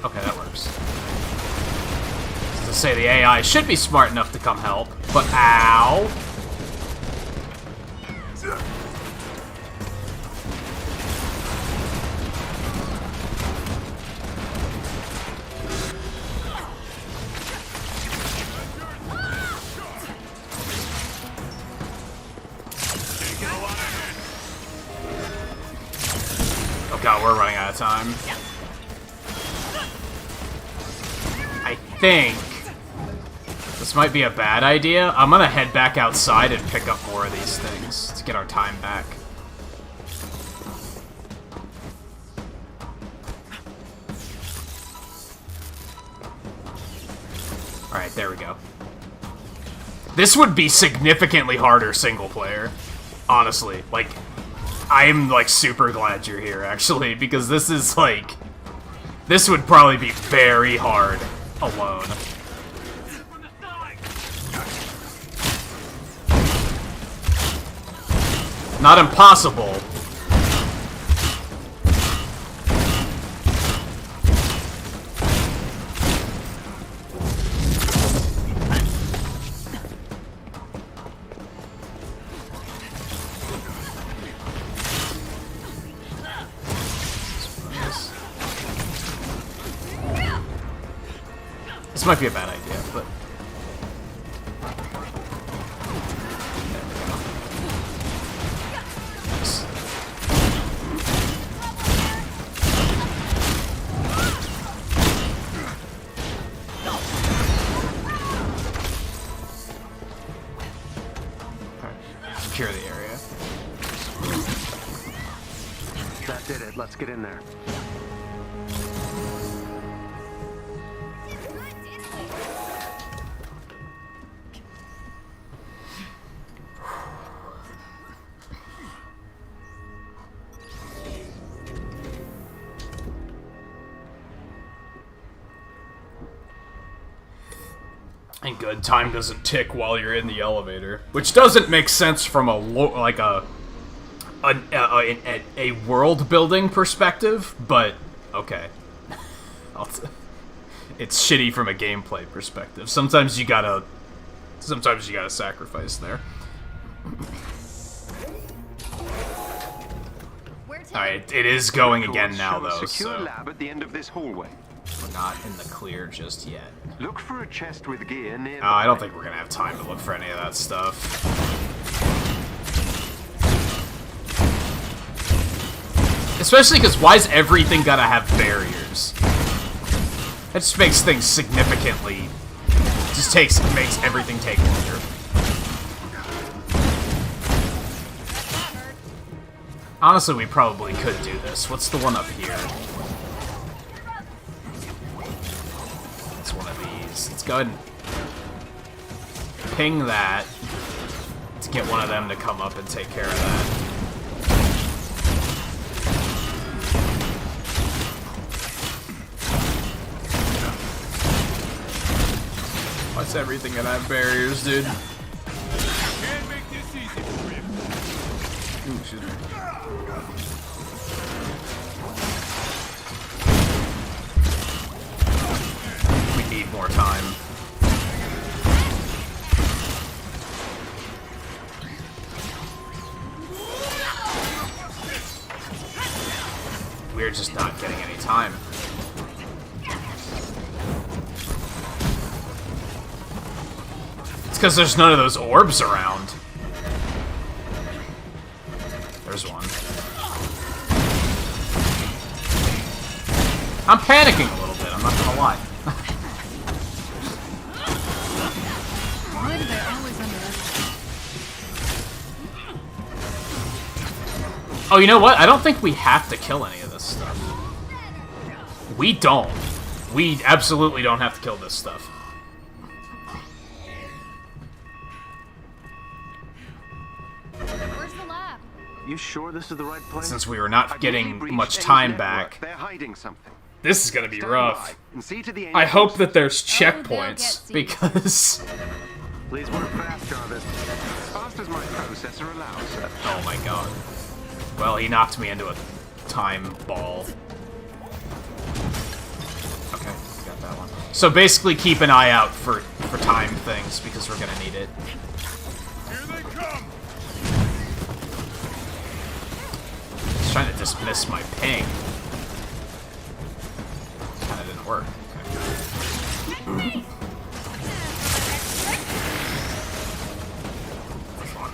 Okay, that works. To say the AI should be smart enough to come help, but ow! Oh god, we're running out of time. I think this might be a bad idea. I'm gonna head back outside and pick up more of these things to get our time back. Alright, there we go. This would be significantly harder single player. Honestly. Like, I'm, like, super glad you're here, actually, because this is, like... This would probably be very hard alone. Not impossible. This might be a bad idea, but... Secure the area.
That did it. Let's get in there.
And good, time doesn't tick while you're in the elevator, which doesn't make sense from a world building perspective, but okay. It's shitty from a gameplay perspective. Sometimes you gotta sacrifice there. Alright, it is going again now, though,
Secure
so
lab at the end of this hallway.
we're not in the clear just yet.
Look for a chest with gear nearby.
I don't think we're gonna have time to look for any of that stuff. Especially because why's everything gotta have barriers? That just makes things significantly... makes everything take longer. Honestly, we probably could do this. What's the one up here? It's one of these. Let's go ahead and ping that to get one of them to come up and take care of that. What's everything gonna have barriers, dude?
Can't make this easy for you.
Ooh, excuse me. We need more time. We're just not getting any time. It's because there's none of those orbs around. There's one. I'm panicking a little bit, I'm not gonna lie.
Why do they always underestimate?
Oh, you know what? I don't think we have to kill any of this stuff. We don't. We absolutely don't have to kill this stuff.
Where's the lab?
You sure this is the right place?
Since we were not
I've
getting
nearly breached
much
A's
time
network.
back,
They're hiding something.
this is gonna be
Stand
rough.
by and see to the
I hope
angles.
that there's
Oh, they'll
checkpoints,
get
because...
Please work fast, Jarvis.
As fast as my processor allows, sir.
Oh my god. Well, he knocked me into a time ball. Okay, got that one. So basically keep an eye out for time things, because we're gonna need it.
Here they come.
Just trying to dismiss my ping. Kinda didn't work. Okay. Fun.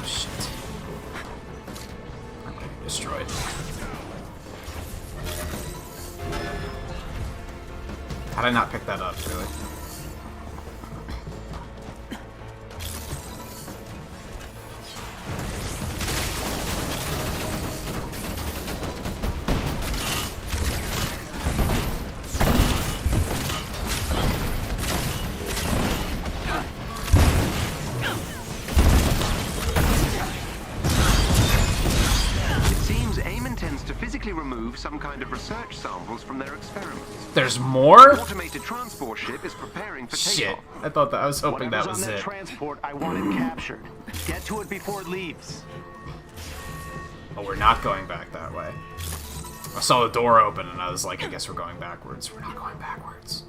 Shit. Okay, destroyed. How did I not pick that up, really?
It seems AIM intends to physically remove some kind of research samples from their experiments.
There's more?
An automated transport ship is preparing for
Shit.
takeoff.
I thought that I was hoping that
Whatever's
was
on that
it.
transport, I want it captured. Get to it before it leaves.
Oh, we're not going back that way. I saw the door open and I was like, I guess we're going backwards. We're not going backwards.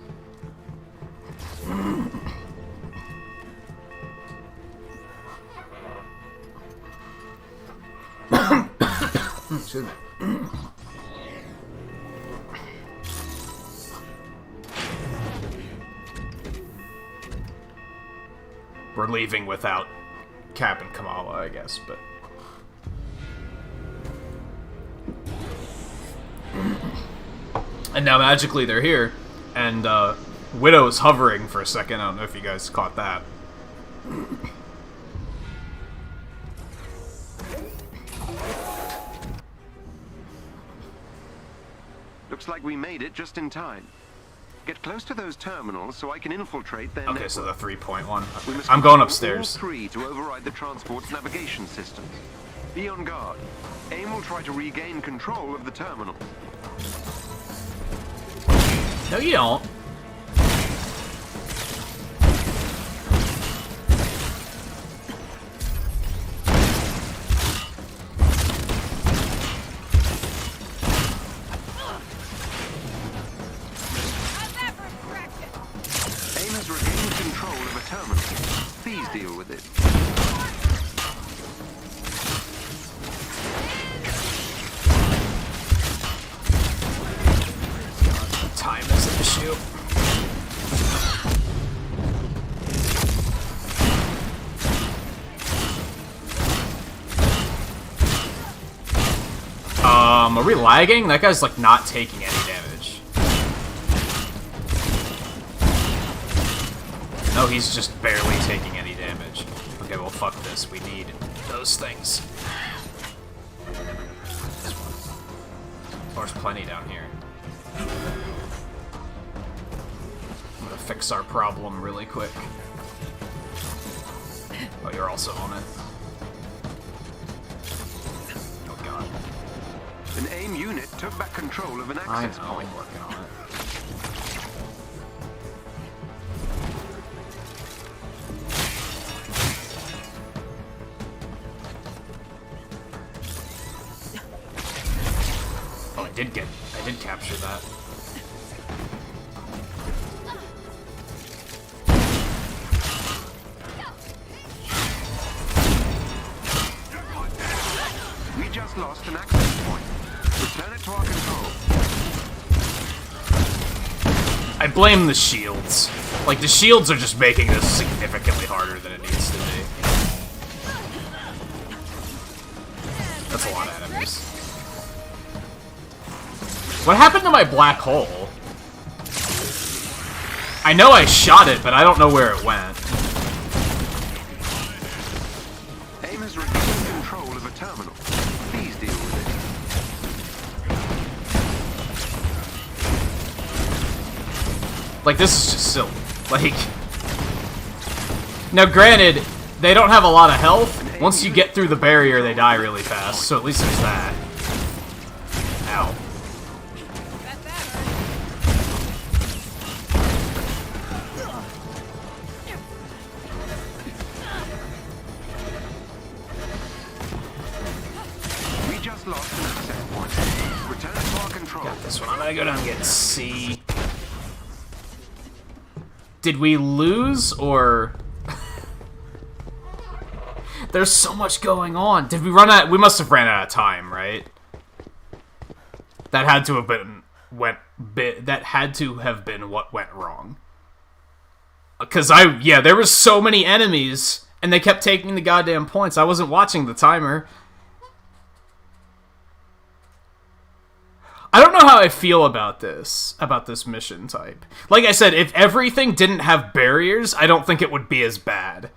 Excuse me. We're leaving without Cap and Kamala, I guess, but... And now magically they're here, and Widow was hovering for a second. I don't know if you guys caught that.
Looks like we made it just in time. Get close to those terminals so I can infiltrate their
Okay,
network.
so the 3.1.
We must
I'm going
control
upstairs.
all three to override the transport's navigation systems. Be on guard. AIM will try to regain control of the terminal.
No, you don't.
AIM has regained control of a terminal. Please deal with it.
Time is an issue. Are we lagging? That guy's like not taking any damage. No, he's just barely taking any damage. Okay, well fuck this. We need those things. There's plenty down here. I'm gonna fix our problem really quick. Oh, you're also on it. Oh god.
An AIM unit took back control of an
I
access
know,
point.
I'm working on it. Oh, I did capture that.
We just lost an access point. Return it to our control.
I blame the shields. Like, the shields are just making this significantly harder than it needs to be. That's a lot of enemies. What happened to my black hole? I know I shot it, but I don't know where it went.
AIM has regained control of a terminal. Please deal with it.
Like, this is just silly. Like... Now, granted, they don't have a lot of health. Once you get through the barrier, they die really fast, so at least there's that. Ow.
We just lost an access point. Return it to our control.
Got this one. I'm gonna go down and get C. Did we lose, or... There's so much going on. Did we run out? We must have ran out of time, right? That had to have been that had to have been what went wrong. Because there was so many enemies, and they kept taking the goddamn points. I wasn't watching the timer. I don't know how I feel about this mission type. Like I said, if everything didn't have barriers, I don't think it would be as bad.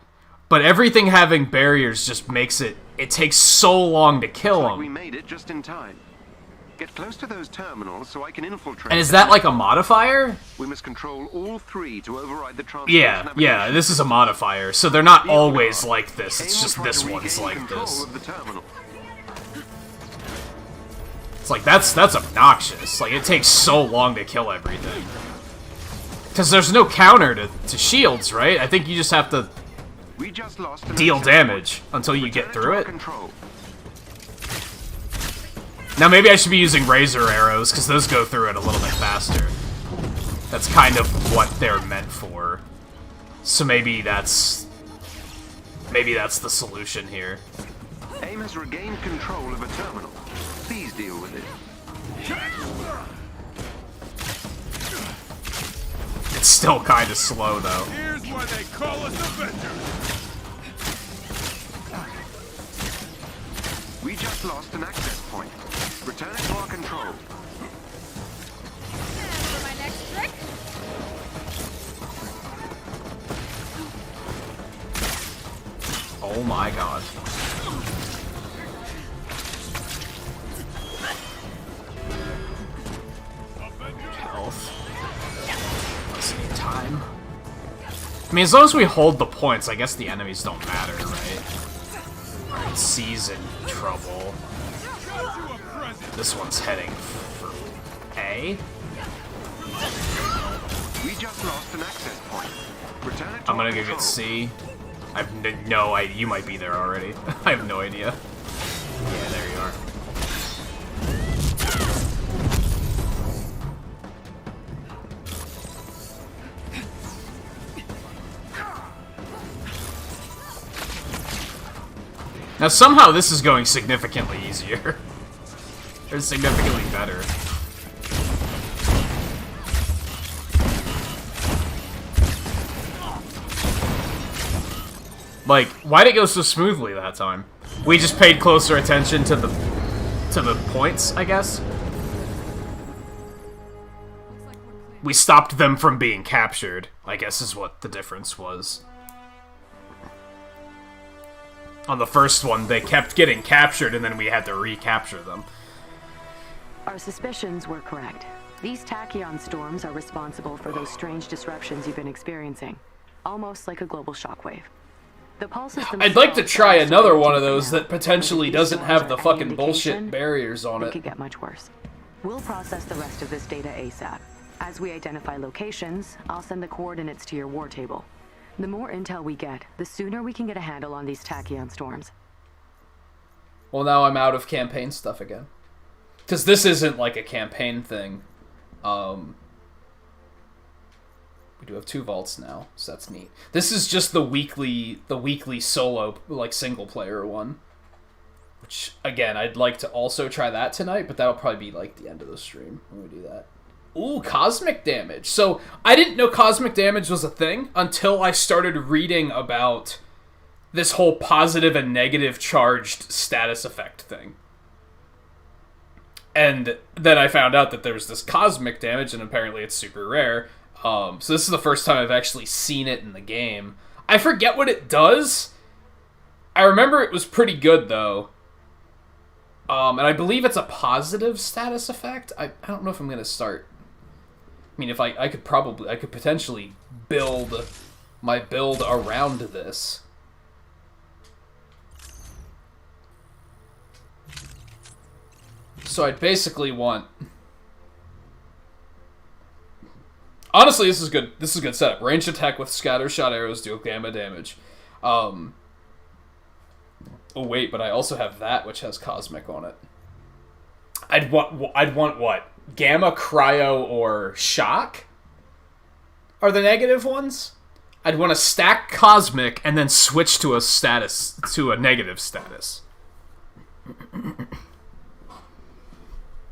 But everything having barriers just makes it takes so long to kill them.
We made it just in time. Get close to those terminals so I can infiltrate.
And is that like a modifier?
We must control all three to override the transport.
Yeah, this is a modifier. So they're not always like this. It's just this one's like this. It's like, that's obnoxious. Like, it takes so long to kill everything. Because there's no counter to shields, right? I think you just have to deal damage until you get through it. Now maybe I should be using razor arrows, because those go through it a little bit faster. That's kind of what they're meant for. So maybe that's the solution here.
AIM has regained control of a terminal. Please deal with it.
It's still kind of slow, though.
Here's why they call us Avengers.
We just lost an access point. Return it to our control.
For my next trick,
Oh my god. Health. Let's need time. I mean, as long as we hold the points, I guess the enemies don't matter, right? Alright, C's in trouble. This one's heading for A.
We just lost an access point. Return it to
I'm gonna
our
go get
control.
C. I have no idea. You might be there already. I have no idea. Yeah, there you are. Now somehow this is going significantly easier. Or significantly better. Like, why'd it go so smoothly that time? We just paid closer attention to the points, I guess. We stopped them from being captured, I guess is what the difference was. On the first one, they kept getting captured and then we had to recapture them.
Our suspicions were correct. These tachyon storms are responsible for those strange disruptions you've been experiencing. Almost like a global shockwave. The pulses
I'd like to
themselves
try
are
another
starting
one
to
of those
burn out.
that potentially
But if these
doesn't have
storms
the
are any
fucking
indication,
bullshit barriers on
it
it.
could get much worse. We'll process the rest of this data ASAP. As we identify locations, I'll send the coordinates to your war table. The more intel we get, the sooner we can get a handle on these tachyon storms.
Well, now I'm out of campaign stuff again. Because this isn't like a campaign thing. We do have 2 vaults now, so that's neat. This is just the weekly solo, like, single-player one. Which, again, I'd like to also try that tonight, but that'll probably be, like, the end of the stream when we do that. Ooh, cosmic damage. So, I didn't know cosmic damage was a thing until I started reading about this whole positive and negative charged status effect thing. And then I found out that there was this cosmic damage, and apparently it's super rare. So this is the first time I've actually seen it in the game. I forget what it does. I remember it was pretty good, though. And I believe it's a positive status effect. I don't know if I'm going to start... I mean, if I could potentially build my build around this. So I'd basically want... Honestly, this is good. This is a good setup. Range attack with scatter shot arrows deal gamma damage. Oh wait, but I also have that which has cosmic on it. I'd want what? Gamma, cryo, or shock? Are the negative ones? I'd want to stack cosmic and then switch to a negative status.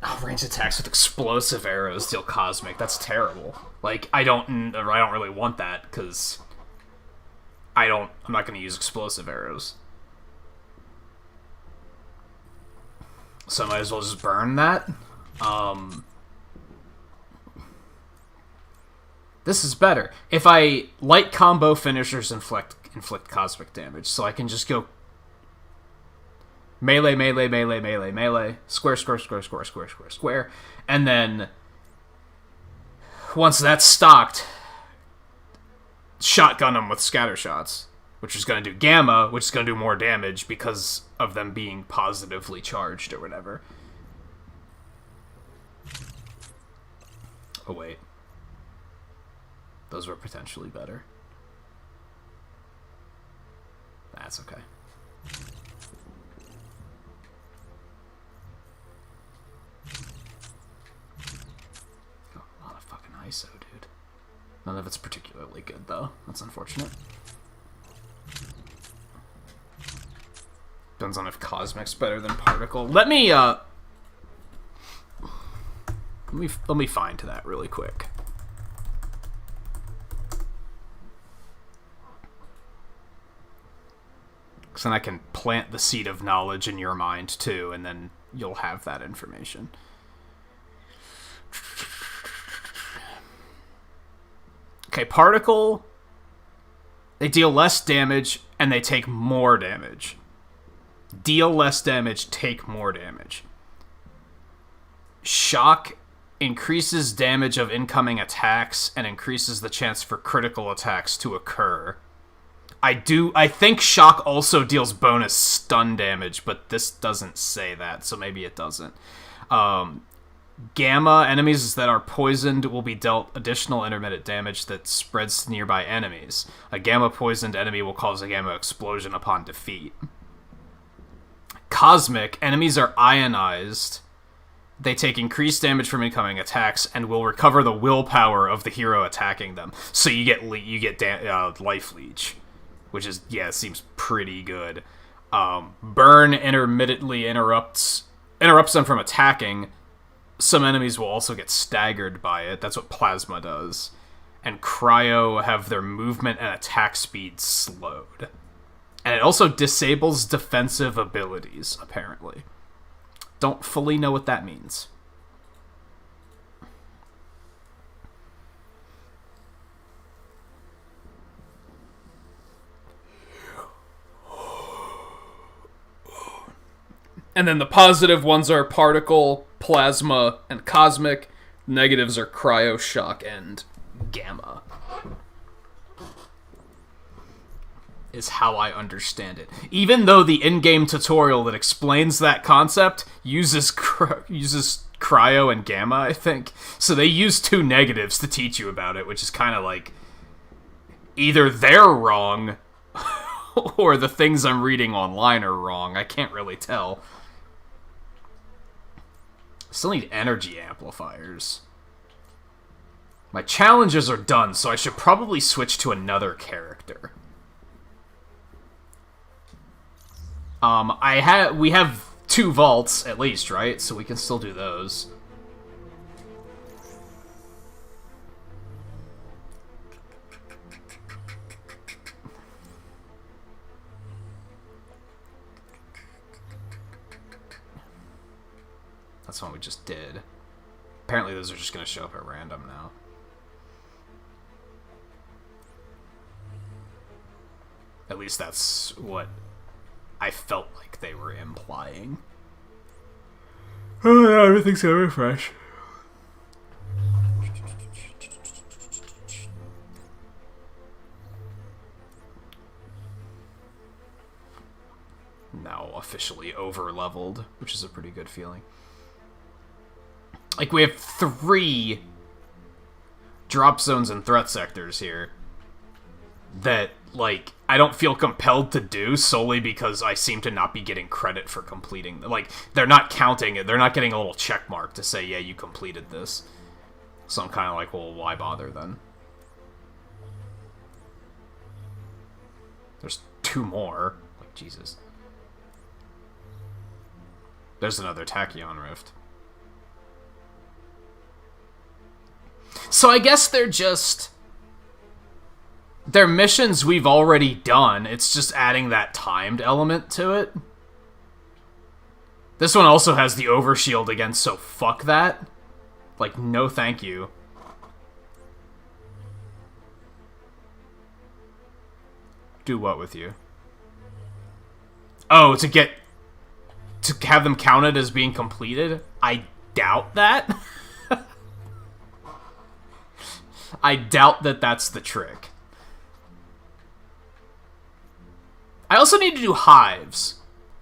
Oh, range attacks with explosive arrows deal cosmic. That's terrible. Like, I don't really want that because I'm not going to use explosive arrows. So I might as well just burn that. This is better. If I light combo finishers inflict cosmic damage, so I can just go melee, melee, melee, melee, melee, square, square, square, square, square, square, square, and then once that's stocked, shotgun them with scatter shots, which is going to do gamma, which is going to do more damage because of them being positively charged or whatever. Oh wait. Those were potentially better. That's okay. Oh, a lot of fucking ISO, dude. None of it's particularly good, though. That's unfortunate. Depends on if Cosmic's better than Particle. Let me find that really quick. Because then I can plant the seed of knowledge in your mind, too, and then you'll have that information. Okay, Particle, they deal less damage and they take more damage. Deal less damage, take more damage. Shock increases damage of incoming attacks and increases the chance for critical attacks to occur. I think shock also deals bonus stun damage, but this doesn't say that, so maybe it doesn't. Gamma, enemies that are poisoned will be dealt additional intermittent damage that spreads to nearby enemies. A gamma poisoned enemy will cause a gamma explosion upon defeat. Cosmic, enemies are ionized. They take increased damage from incoming attacks and will recover the willpower of the hero attacking them. So you get life leech, which is, yeah, seems pretty good. Burn intermittently interrupts them from attacking. Some enemies will also get staggered by it. That's what plasma does. And cryo have their movement and attack speed slowed. And it also disables defensive abilities, apparently. Don't fully know what that means. And then the positive ones are particle, plasma, and cosmic. Negatives are cryo, shock, and gamma. Is how I understand it. Even though the in-game tutorial that explains that concept uses cryo and gamma, I think. So they use two negatives to teach you about it, which is kind of like either they're wrong or the things I'm reading online are wrong. I can't really tell. Still need energy amplifiers. My challenges are done, so I should probably switch to another character. We have 2 vaults, at least, right? So we can still do those. That's one we just did. Apparently those are just going to show up at random now. At least that's what I felt like they were implying. Oh, no, everything's gonna refresh. Now officially over-leveled, which is a pretty good feeling. Like, we have 3 drop zones and threat sectors here that, like, I don't feel compelled to do solely because I seem to not be getting credit for completing. Like, they're not counting it. They're not getting a little check mark to say, yeah, you completed this. So I'm kind of like, well, why bother then? There's 2 more. Like, Jesus. There's another Tachyon Rift. So I guess they're just... They're missions we've already done. It's just adding that timed element to it. This one also has the overshield again, so fuck that. Like, no thank you. Do what with you? Oh, to have them counted as being completed? I doubt that. I doubt that that's the trick. I also need to do hives.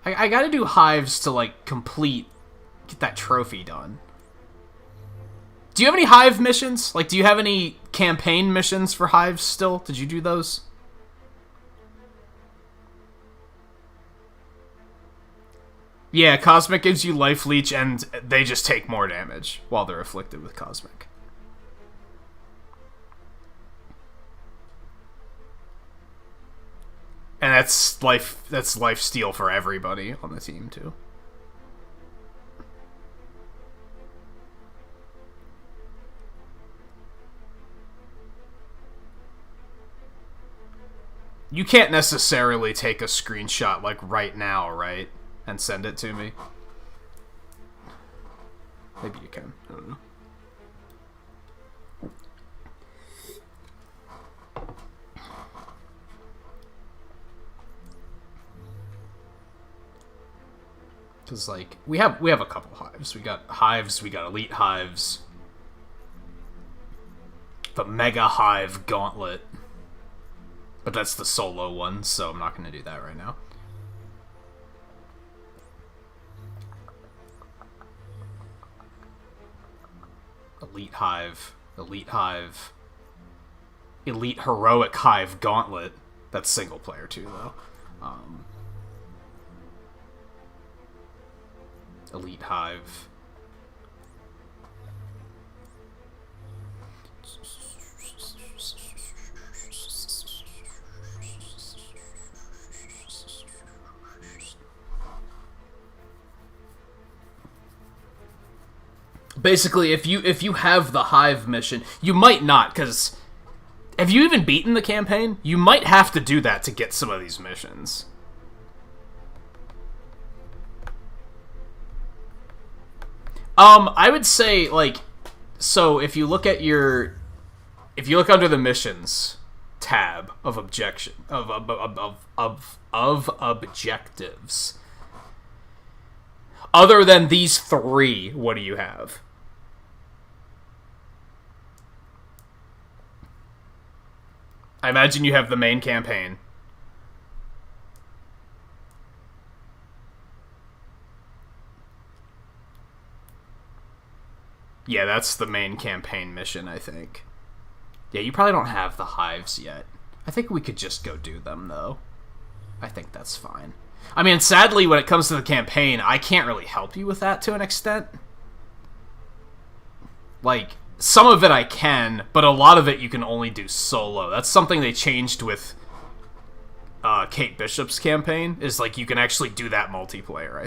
I gotta do hives to, like, get that trophy done. Do you have any hive missions? Like, do you have any campaign missions for hives still? Did you do those? Yeah, Cosmic gives you life leech, and they just take more damage while they're afflicted with Cosmic. And that's life steal for everybody on the team too. You can't necessarily take a screenshot like right now, right? And send it to me. Maybe you can. I don't know. Because, like, we have a couple hives. We got hives, we got elite hives. The Mega Hive Gauntlet. But that's the solo one, so I'm not going to do that right now. Elite Hive. Elite Hive. Elite Heroic Hive Gauntlet. That's single player too, though. Elite Hive. Basically, if you have the Hive mission, you might not, because have you even beaten the campaign? You might have to do that to get some of these missions. I would say, like, so if you look at if you look under the missions tab of objectives, other than these three, what do you have? I imagine you have the main campaign. Yeah, that's the main campaign mission, I think. Yeah, you probably don't have the hives yet. I think we could just go do them, though. I think that's fine. I mean, sadly, when it comes to the campaign, I can't really help you with that to an extent. Like, some of it I can, but a lot of it you can only do solo. That's something they changed with Kate Bishop's campaign, is, like, you can actually do that multiplayer,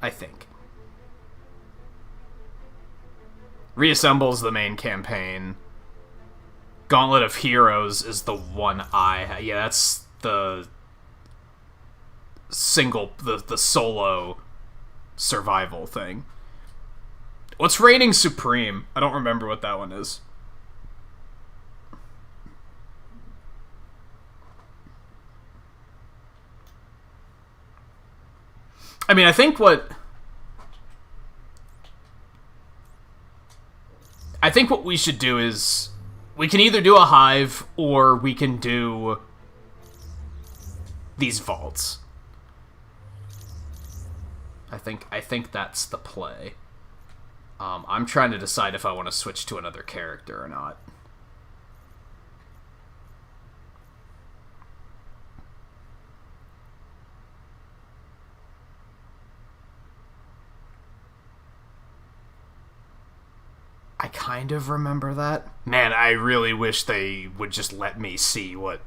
I think. Reassemble's the main campaign. Gauntlet of Heroes is the one yeah, that's the the solo survival thing. What's Reigning Supreme? I don't remember what that one is. I mean, I think what we should do is we can either do a hive or we can do these vaults. I think that's the play. I'm trying to decide if I want to switch to another character or not. I kind of remember that. Man, I really wish they would just let me see what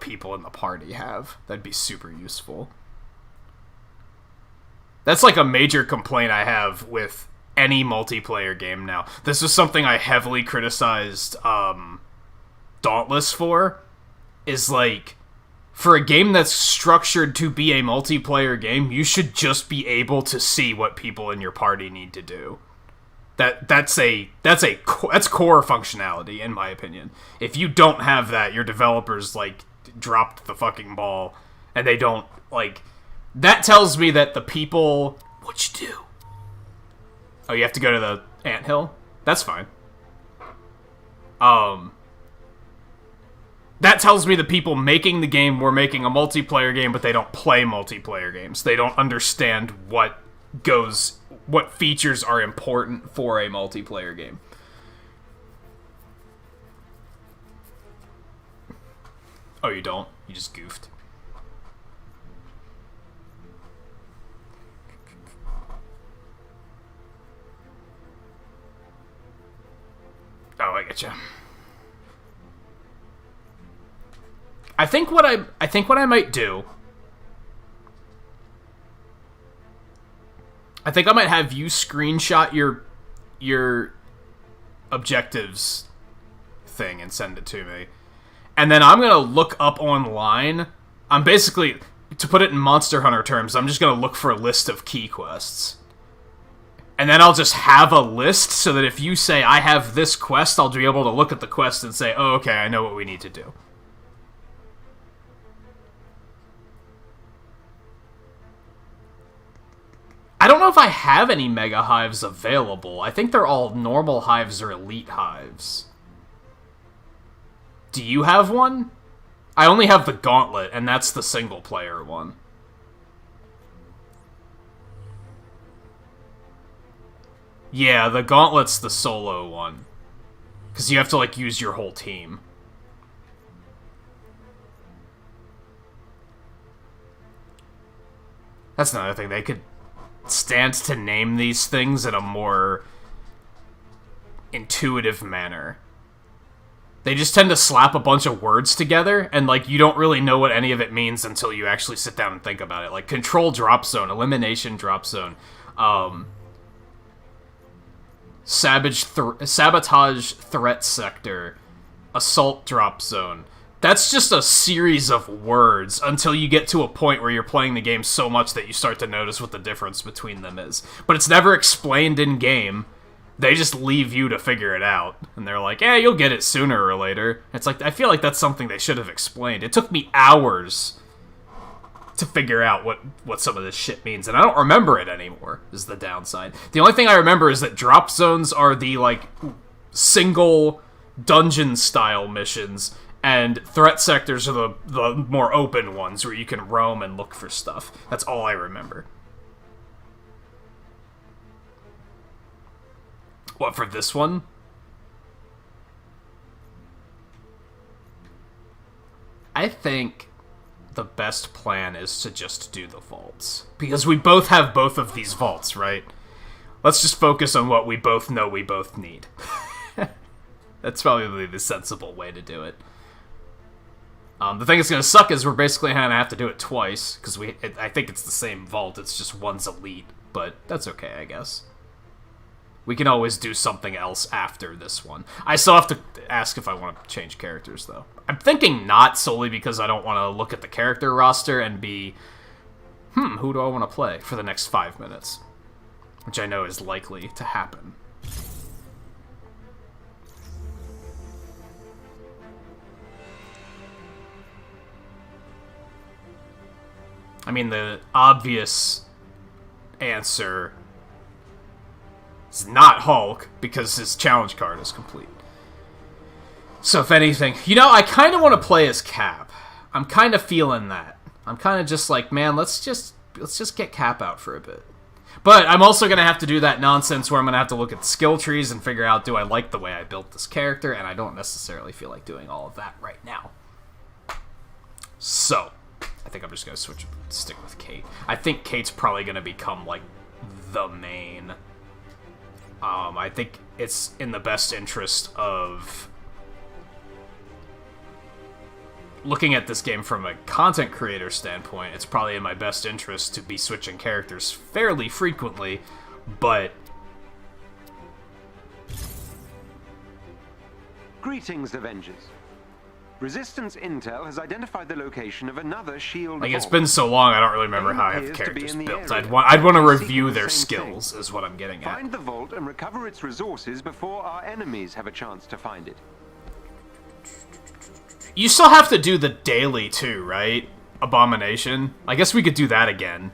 people in the party have. That'd be super useful. That's like a major complaint I have with any multiplayer game now. This is something I heavily criticized Dauntless for, is like, for a game that's structured to be a multiplayer game, you should just be able to see what people in your party need to do. That's core functionality, in my opinion. If you don't have that, your developers, like, dropped the fucking ball, and they don't, like... That tells me that the people... What'd you do? Oh, you have to go to the anthill? That's fine. That tells me the people making the game were making a multiplayer game, but they don't play multiplayer games. They don't understand what features are important for a multiplayer game. Oh, you don't? You just goofed. Oh, I getcha. I think what I might do. I think I might have you screenshot your objectives thing and send it to me. And then I'm gonna look up online. I'm basically, to put it in Monster Hunter terms, I'm just gonna look for a list of key quests. And then I'll just have a list so that if you say, I have this quest, I'll be able to look at the quest and say, oh, okay, I know what we need to do. don't know if I have any Mega Hives available. I think they're all normal hives or elite hives. Do you have one? I only have the Gauntlet, and that's the single-player one. Yeah, the Gauntlet's the solo one. Because you have to, like, use your whole team. That's another thing. They could stand to name these things in a more intuitive manner. They just tend to slap a bunch of words together, and, like, you don't really know what any of it means until you actually sit down and think about it. Like, Control Drop Zone, Elimination Drop Zone, Sabotage Threat Sector, Assault Drop Zone. That's just a series of words until you get to a point where you're playing the game so much that you start to notice what the difference between them is. But it's never explained in-game. They just leave you to figure it out. And they're like, yeah, you'll get it sooner or later. It's like, I feel like that's something they should have explained. It took me hours to figure out what some of this shit means, and I don't remember it anymore, is the downside. The only thing I remember is that drop zones are the, like, single dungeon-style missions, and threat sectors are the more open ones where you can roam and look for stuff. That's all I remember. What, for this one? I think the best plan is to just do the vaults. Because we both have both of these vaults, right? Let's just focus on what we both know we both need. That's probably the sensible way to do it. The thing that's going to suck is we're basically going to have to do it twice, because I think it's the same vault, it's just one's elite, but that's okay, I guess. We can always do something else after this one. I still have to ask if I want to change characters, though. I'm thinking not, solely because I don't want to look at the character roster and be, who do I want to play for the next 5 minutes? Which I know is likely to happen. I mean, the obvious answer is not Hulk, because his challenge card is complete. So if anything, you know, I kind of want to play as Cap. I'm kind of feeling that. I'm kind of just like, man, let's just get Cap out for a bit. But I'm also going to have to do that nonsense where I'm going to have to look at the skill trees and figure out, do I like the way I built this character? And I don't necessarily feel like doing all of that right now. So I think I'm just going to stick with Kate. I think Kate's probably going to become, like, the main. I think it's in the best interest of looking at this game from a content creator standpoint. It's probably in my best interest to be switching characters fairly frequently, but
Greetings, Avengers. Resistance Intel has identified the location of another shield
like, it's
vault.
been so long, I don't really remember how I have characters built. I'd want to review their skills, is what I'm getting at.
Find the vault and recover its resources before our enemies have a chance to find it.
You still have to do the daily, too, right? Abomination? I guess we could do that again.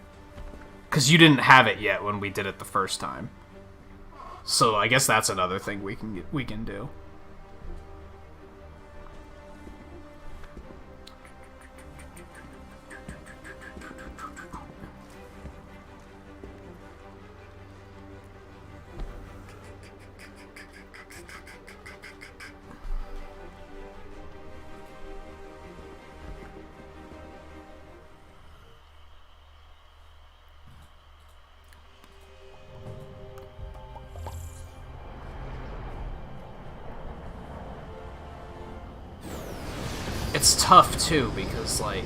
Because you didn't have it yet when we did it the first time. So I guess that's another thing we can do. It's tough, too, because, like,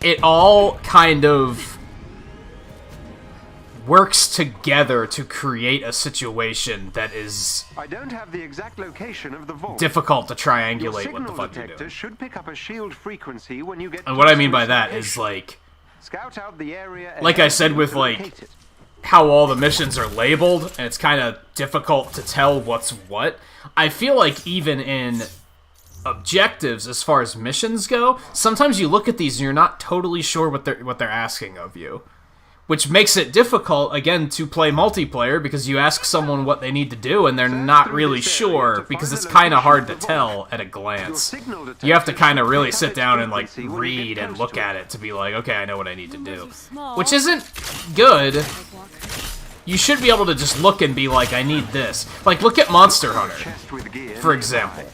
it all kind of works together to create a situation that is
I don't have the exact location of the vault.
difficult to triangulate what the
Your
fuck
signal
you're
detector
doing.
should pick up a shield frequency when you get.
And what I mean by that is, like,
scout out the area.
like I said with, like, how all the missions are labeled, and it's kind of difficult to tell what's what. I feel like even in objectives as far as missions go, sometimes you look at these and you're not totally sure what they're asking of you. Which makes it difficult, again, to play multiplayer, because you ask someone what they need to do, and they're not really sure, because it's kind of hard to tell at a glance. You have to kind of really sit down and, like, read and look at it to be like, okay, I know what I need to do. Which isn't good. You should be able to just look and be like, I need this. Like, look at Monster Hunter, for example.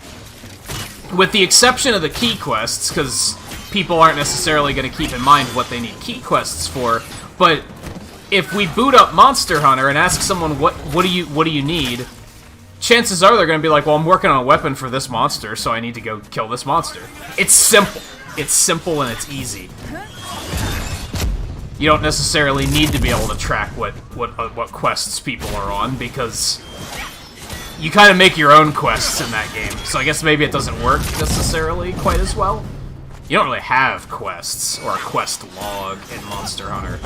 With the exception of the key quests, because people aren't necessarily going to keep in mind what they need key quests for, but if we boot up Monster Hunter and ask someone what do you need, chances are they're going to be like, well, I'm working on a weapon for this monster, so I need to go kill this monster. It's simple. It's simple and it's easy. You don't necessarily need to be able to track what quests people are on, because you kind of make your own quests in that game. So I guess maybe it doesn't work necessarily quite as well. You don't really have quests or a quest log in Monster Hunter.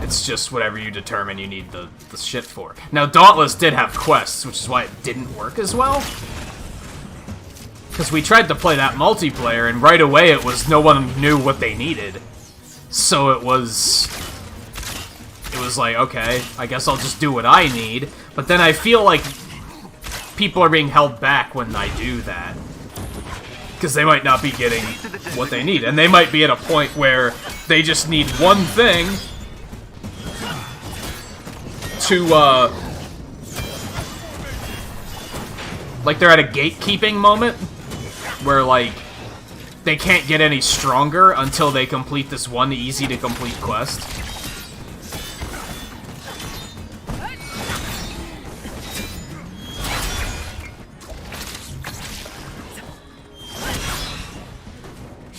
It's just whatever you determine you need the shit for. Now, Dauntless did have quests, which is why it didn't work as well. Because we tried to play that multiplayer, and right away it was no one knew what they needed. So it was like, okay, I guess I'll just do what I need. But then I feel like people are being held back when I do that. Because they might not be getting what they need. And they might be at a point where they just need one thing to, like, they're at a gatekeeping moment where, like, they can't get any stronger until they complete this one easy-to-complete quest.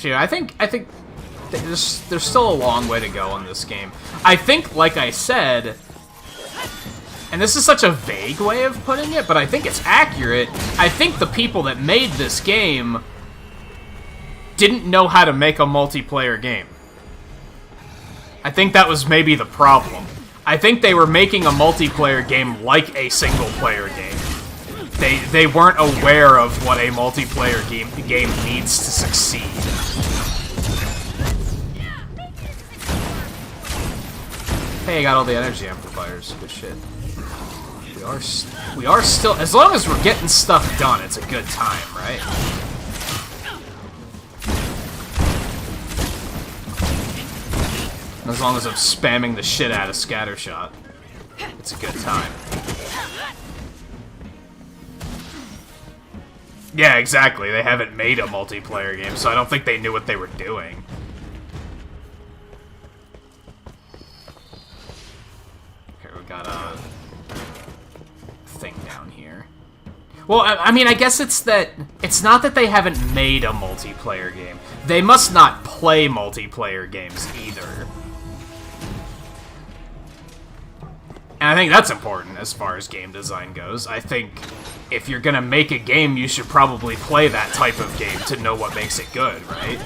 I think there's still a long way to go on this game. I think, like I said, and this is such a vague way of putting it, but I think it's accurate. I think the people that made this game didn't know how to make a multiplayer game. I think that was maybe the problem. I think they were making a multiplayer game like a single-player game. They weren't aware of what a multiplayer game needs to succeed. Hey, I got all the energy amplifiers. Good shit. We are still, as long as we're getting stuff done, it's a good time, right? As long as I'm spamming the shit out of Scattershot, it's a good time. Yeah, exactly. They haven't made a multiplayer game, so I don't think they knew what they were doing. Here, we got a thing down here. Well, I mean, I guess it's not that they haven't made a multiplayer game. They must not play multiplayer games either. And I think that's important as far as game design goes. I think if you're gonna make a game, you should probably play that type of game to know what makes it good, right?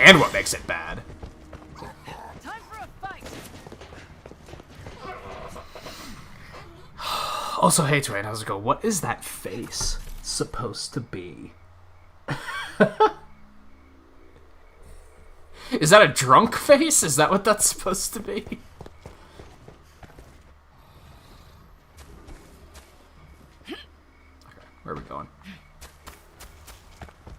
And what makes it bad.
Time for a fight.
Also, hey Twain, how's it go? What is that face supposed to be? Is that a drunk face? Is that what that's supposed to be? Where are we going?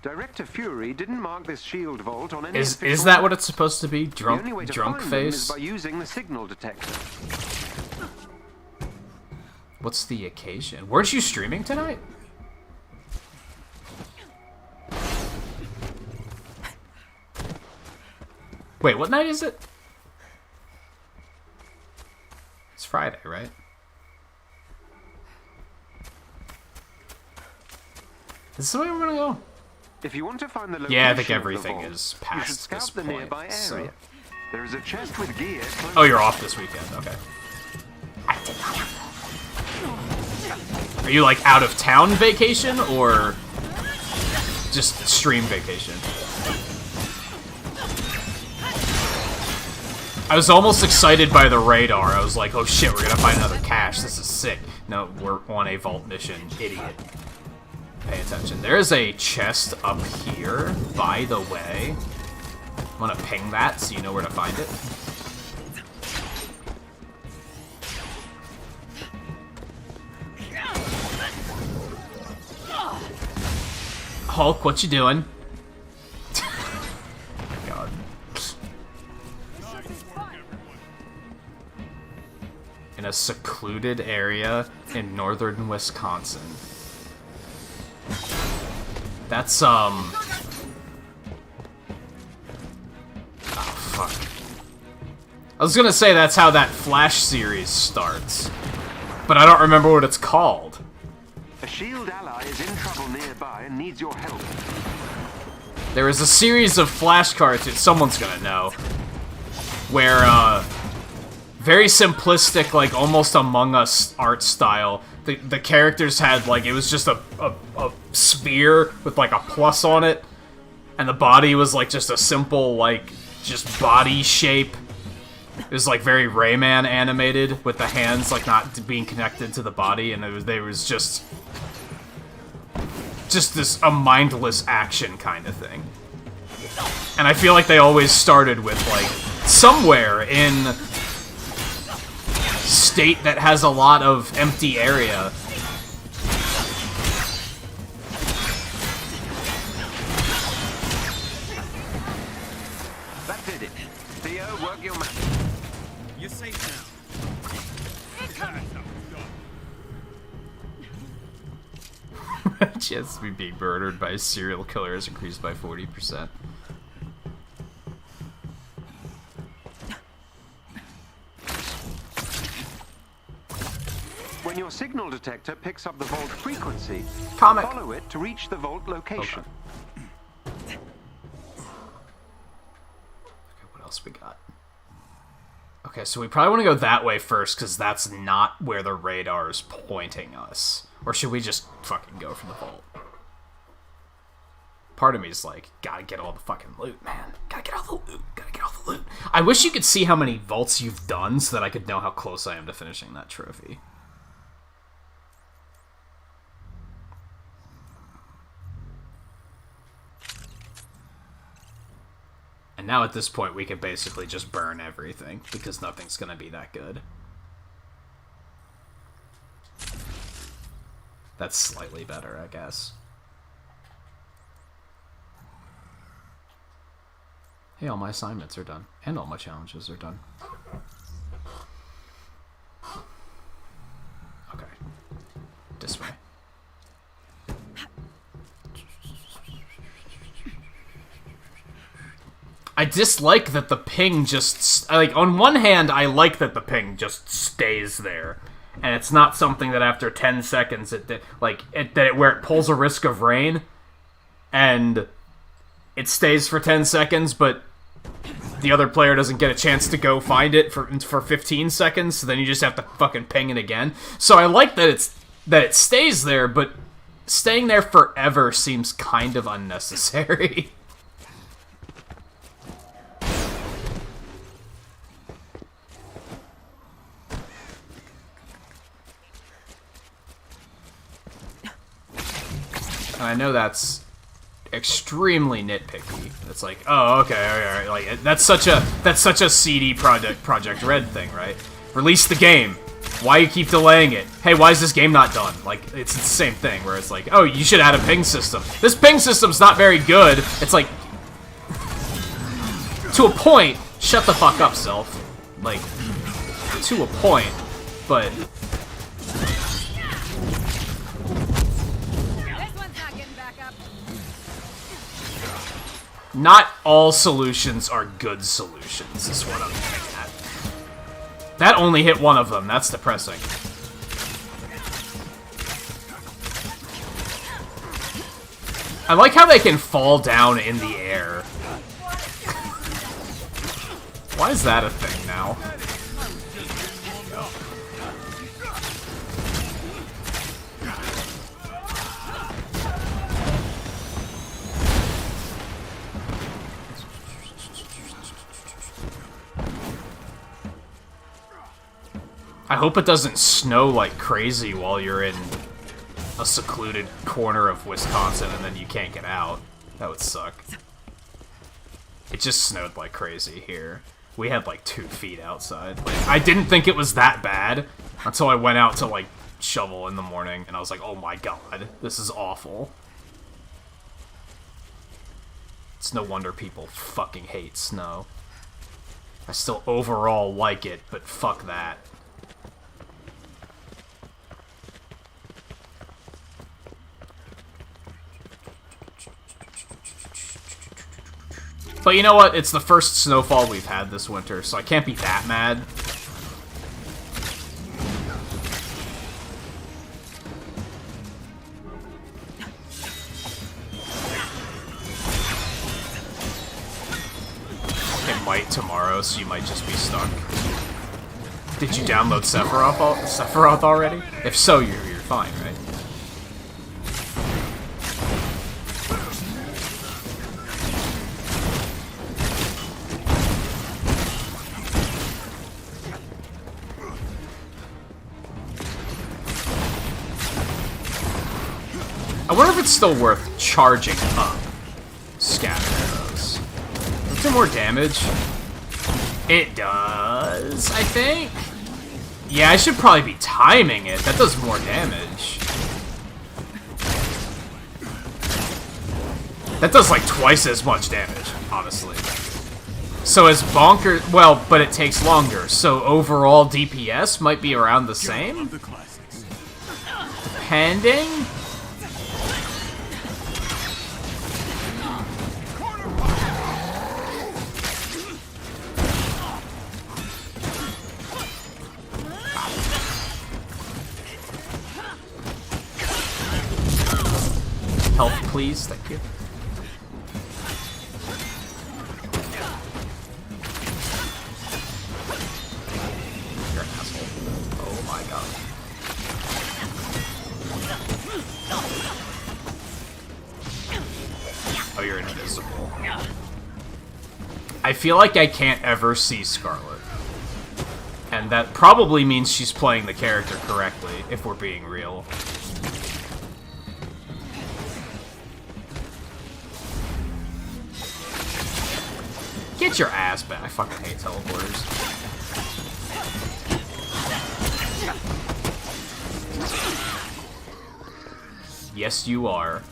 Director Fury didn't mark this shield vault on any
Is
official
that
map.
what it's supposed to be?
The only way to
Drunk
find them is
face?
by using the signal detector.
What's the occasion? Weren't you streaming tonight? Wait, what night is it? It's Friday, right? Is this the way we're gonna go?
If you want to find the location
Yeah, I think
of the
everything
vault,
is
you should
past
scout
this
the
point.
nearby
So.
area. There is a chest with gear.
Oh, you're off this weekend. Okay. I did not know that. Are you like out of town vacation or just stream vacation? I was almost excited by the radar. I was like, oh shit, we're gonna find another cache. This is sick. No, we're on a vault mission, idiot. Pay attention. There is a chest up here, by the way. I'm gonna ping that so you know where to find it. Hulk, what you doing? God. In a secluded area in northern Wisconsin. That's, oh, fuck. I was gonna say that's how that Flash series starts. But I don't remember what it's called.
A S.H.I.E.L.D. ally is in trouble nearby and needs your help.
There is a series of Flash cartoons, someone's gonna know, where, very simplistic, like, almost Among Us art style. The characters had, like, it was just a sphere with, like, a plus on it, and the body was, like, just a simple, like, just body shape. It was, like, very Rayman animated, with the hands, like, not being connected to the body, and there was just this, a mindless action kind of thing. And I feel like they always started with, like, somewhere in state that has a lot of empty area.
That did it. Theo, work your magic.
You're safe now.
Chance to be being murdered by a serial killer has increased by 40%.
When your signal detector picks up the vault frequency,
Comic.
follow it to reach the vault location.
Okay, what else we got? Okay, so we probably want to go that way first, because that's not where the radar is pointing us. Or should we just fucking go for the vault? Part of me is like, gotta get all the fucking loot, man. Gotta get all the loot. Gotta get all the loot. I wish you could see how many vaults you've done so that I could know how close I am to finishing that trophy. And now at this point, we can basically just burn everything, because nothing's gonna be that good. That's slightly better, I guess. Hey, all my assignments are done. And all my challenges are done. Okay. This way. I dislike that the ping just... Like, on one hand, I like that the ping just stays there. And it's not something that after 10 seconds, where it pulls a risk of rain, and it stays for 10 seconds, but the other player doesn't get a chance to go find it for 15 seconds, so then you just have to fucking ping it again. So I like that it stays there, but staying there forever seems kind of unnecessary. And I know that's extremely nitpicky. It's like, oh, okay, alright, like that's such a CD Project Red thing, right? Release the game. Why you keep delaying it? Hey, why is this game not done? Like, it's the same thing where it's like, oh, you should add a ping system. This ping system's not very good. It's like, to a point. Shut the fuck up, self. Like, to a point, but. Not all solutions are good solutions, is what I'm getting at. That only hit one of them. That's depressing. I like how they can fall down in the air. Why is that a thing now? I hope it doesn't snow like crazy while you're in a secluded corner of Wisconsin and then you can't get out. That would suck. It just snowed like crazy here. We had like 2 feet outside. Like, I didn't think it was that bad until I went out to like shovel in the morning and I was like, oh my god, this is awful. It's no wonder people fucking hate snow. I still overall like it, but fuck that. But you know what? It's the first snowfall we've had this winter, so I can't be that mad. It might tomorrow, so you might just be stuck. Did you download Sephiroth already? If so, you're fine, right? I wonder if it's still worth charging up scatter arrows. Does it do more damage? It does, I think. Yeah, I should probably be timing it. That does more damage. That does like twice as much damage, honestly. So as bonkers, well, but it takes longer. So overall DPS might be around the same? Depending? Health, please. Thank you. You're an asshole. Oh my god. Oh, you're invisible. I feel like I can't ever see Scarlet. And that probably means she's playing the character correctly, if we're being real. Get your ass back. I fucking hate teleporters. Yes, you are.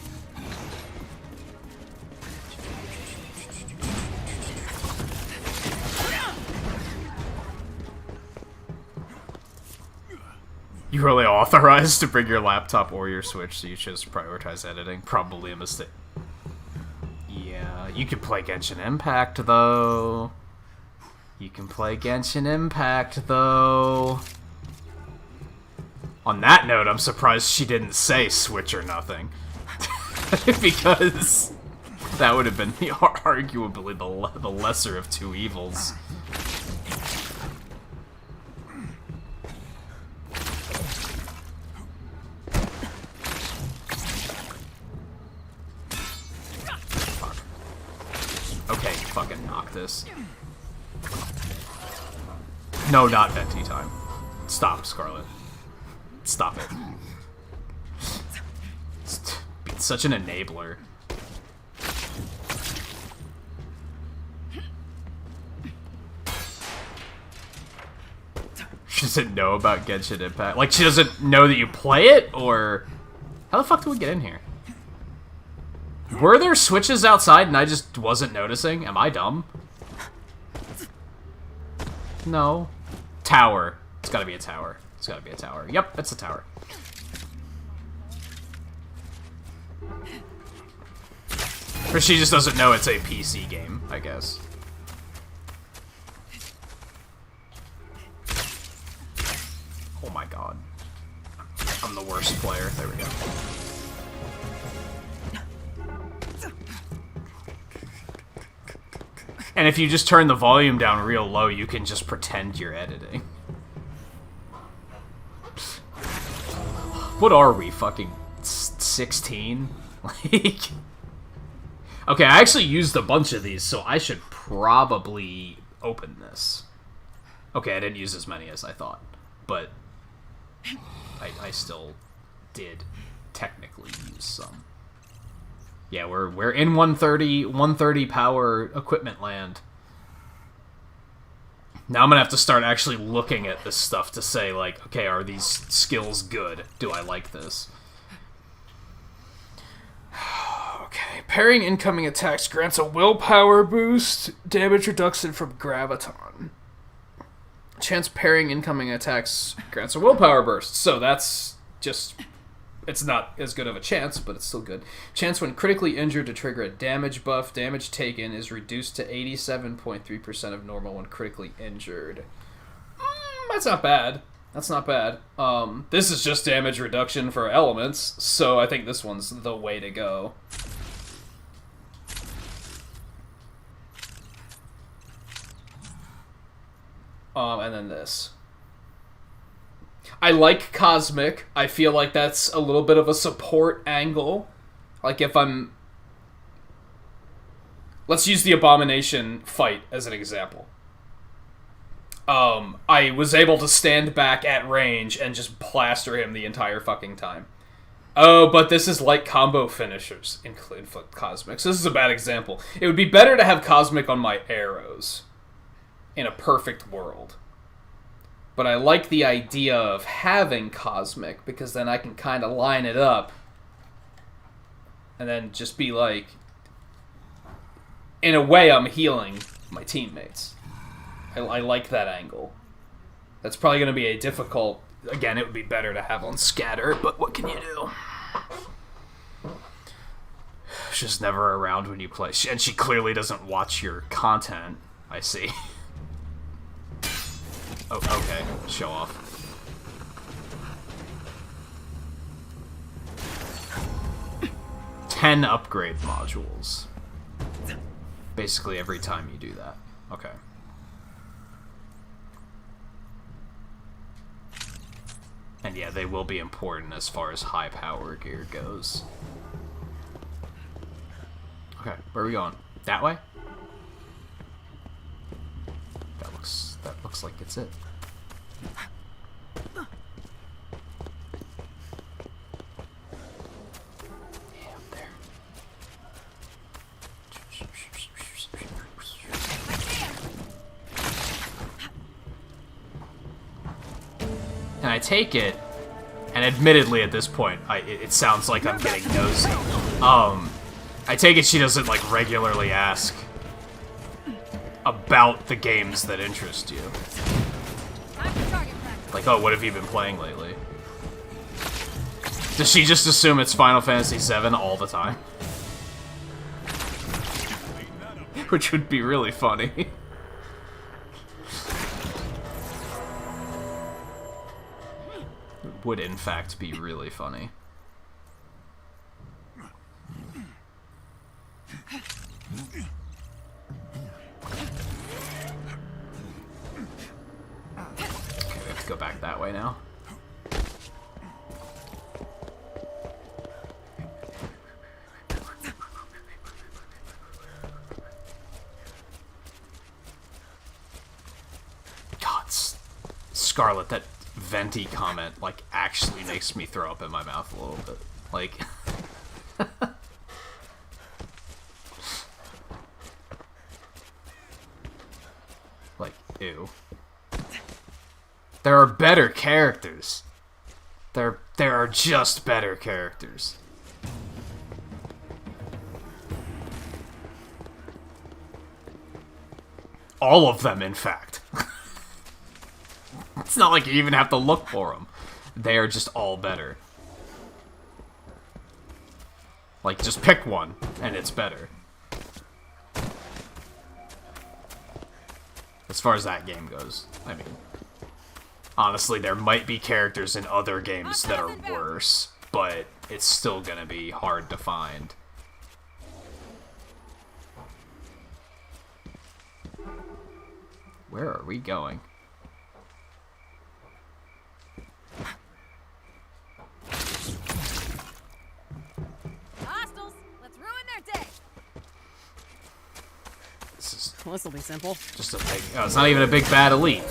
You really authorized to bring your laptop or your Switch, so you chose to prioritize editing. Probably a mistake. Yeah, you can play Genshin Impact, though. You can play Genshin Impact, though. On that note, I'm surprised she didn't say Switch or nothing. Because that would have been arguably the lesser of two evils. Okay, fucking knock this. No, not venti time. Stop, Scarlet. Stop it. It's such an enabler. She doesn't know about Genshin Impact. Like, she doesn't know that you play it, or... How the fuck do we get in here? Were there switches outside and I just wasn't noticing? Am I dumb? No. Tower. It's gotta be a tower. It's gotta be a tower. Yep, it's a tower. Or she just doesn't know it's a PC game, I guess. Oh my god. I'm the worst player. There we go. And if you just turn the volume down real low, you can just pretend you're editing. What are we, fucking 16? Like... Okay, I actually used a bunch of these, so I should probably open this. Okay, I didn't use as many as I thought. but I still did technically use some. Yeah, we're in 130 power equipment land. Now I'm gonna have to start actually looking at this stuff to say, like, okay, are these skills good? Do I like this? Okay, parrying incoming attacks grants a willpower boost, damage reduction from graviton. Chance parrying incoming attacks grants a willpower burst, so that's just... It's not as good of a chance, but it's still good. Chance when critically injured to trigger a damage buff. Damage taken is reduced to 87.3% of normal when critically injured. That's not bad. That's not bad. This is just damage reduction for elements, so I think this one's the way to go. And then this. I like Cosmic. I feel like that's a little bit of a support angle. Like if I'm... Let's use the Abomination fight as an example. I was able to stand back at range and just plaster him the entire fucking time. Oh, but this is like combo finishers in Cosmic. So this is a bad example. It would be better to have Cosmic on my arrows in a perfect world. But I like the idea of having Cosmic, because then I can kind of line it up. And then just be like... In a way, I'm healing my teammates. I like that angle. That's probably going to be a difficult... Again, it would be better to have on Scatter, but what can you do? She's just never around when you play. And she clearly doesn't watch your content, I see. Oh, okay. Show off. Ten upgrade modules. Basically every time you do that. Okay. And yeah, they will be important as far as high power gear goes. Okay, where are we going? That way? That looks like it's it. Yeah, up there. And I take it, and admittedly at this point, it sounds like I'm getting nosy. I take it she doesn't, like, regularly ask about the games that interest you. Like, oh, what have you been playing lately? Does she just assume it's Final Fantasy VII all the time? Which would be really funny. It would, in fact, be really funny. Go back that way now. God, Scarlet, that venti comment, like, actually makes me throw up in my mouth a little bit. Like... like, ew. There are better characters. There are just better characters. All of them, in fact. It's not like you even have to look for them. They are just all better. Like, just pick one, and it's better. As far as that game goes, I mean... Honestly, there might be characters in other games that are worse, but it's still gonna be hard to find. Where are we going?
Hostiles, let's ruin their day.
Well, this'll be simple.
Just a big... Oh, it's not even a big bad elite.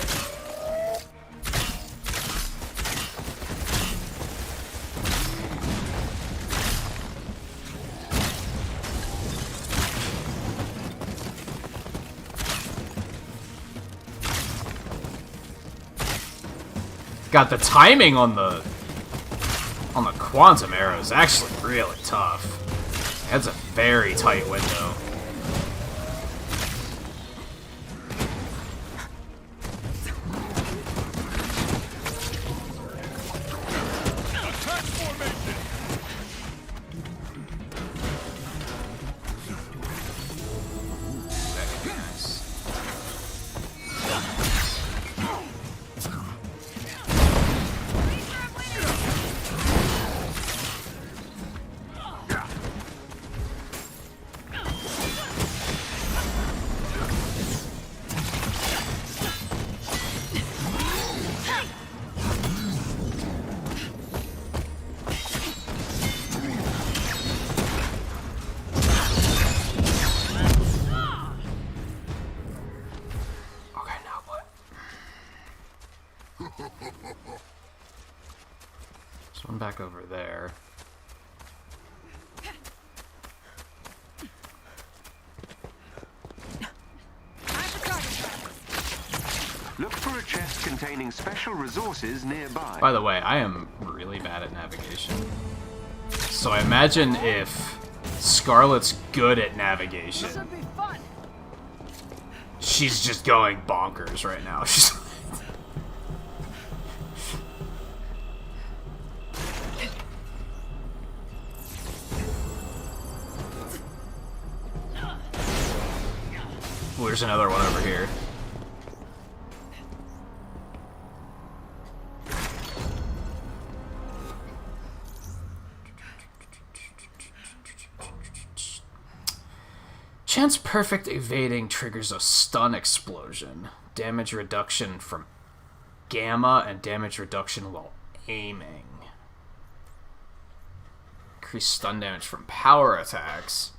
God, the timing on the quantum arrow is actually really tough. That's a very tight window. Back over there.
Look for a chest containing special resources nearby.
By the way, I am really bad at navigation. So I imagine if Scarlet's good at navigation, she's just going bonkers right now. She's there's another one over here. Chance perfect evading triggers a stun explosion. Damage reduction from gamma and damage reduction while aiming. Increased stun damage from power attacks.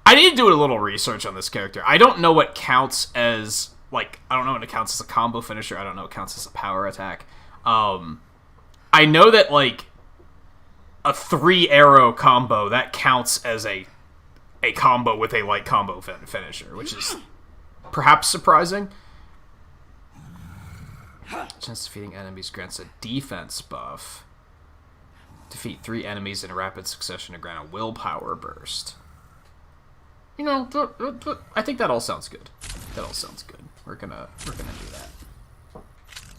I need to do a little research on this character. I don't know what counts as, like, I don't know what counts as a combo finisher. I don't know what counts as a power attack. I know that, like, a 3-arrow combo, that counts as a combo with a light combo finisher, which is perhaps surprising. Chance defeating enemies grants a defense buff. Defeat 3 enemies in rapid succession to grant a willpower burst. You know, I think that all sounds good. That all sounds good. We're gonna do that.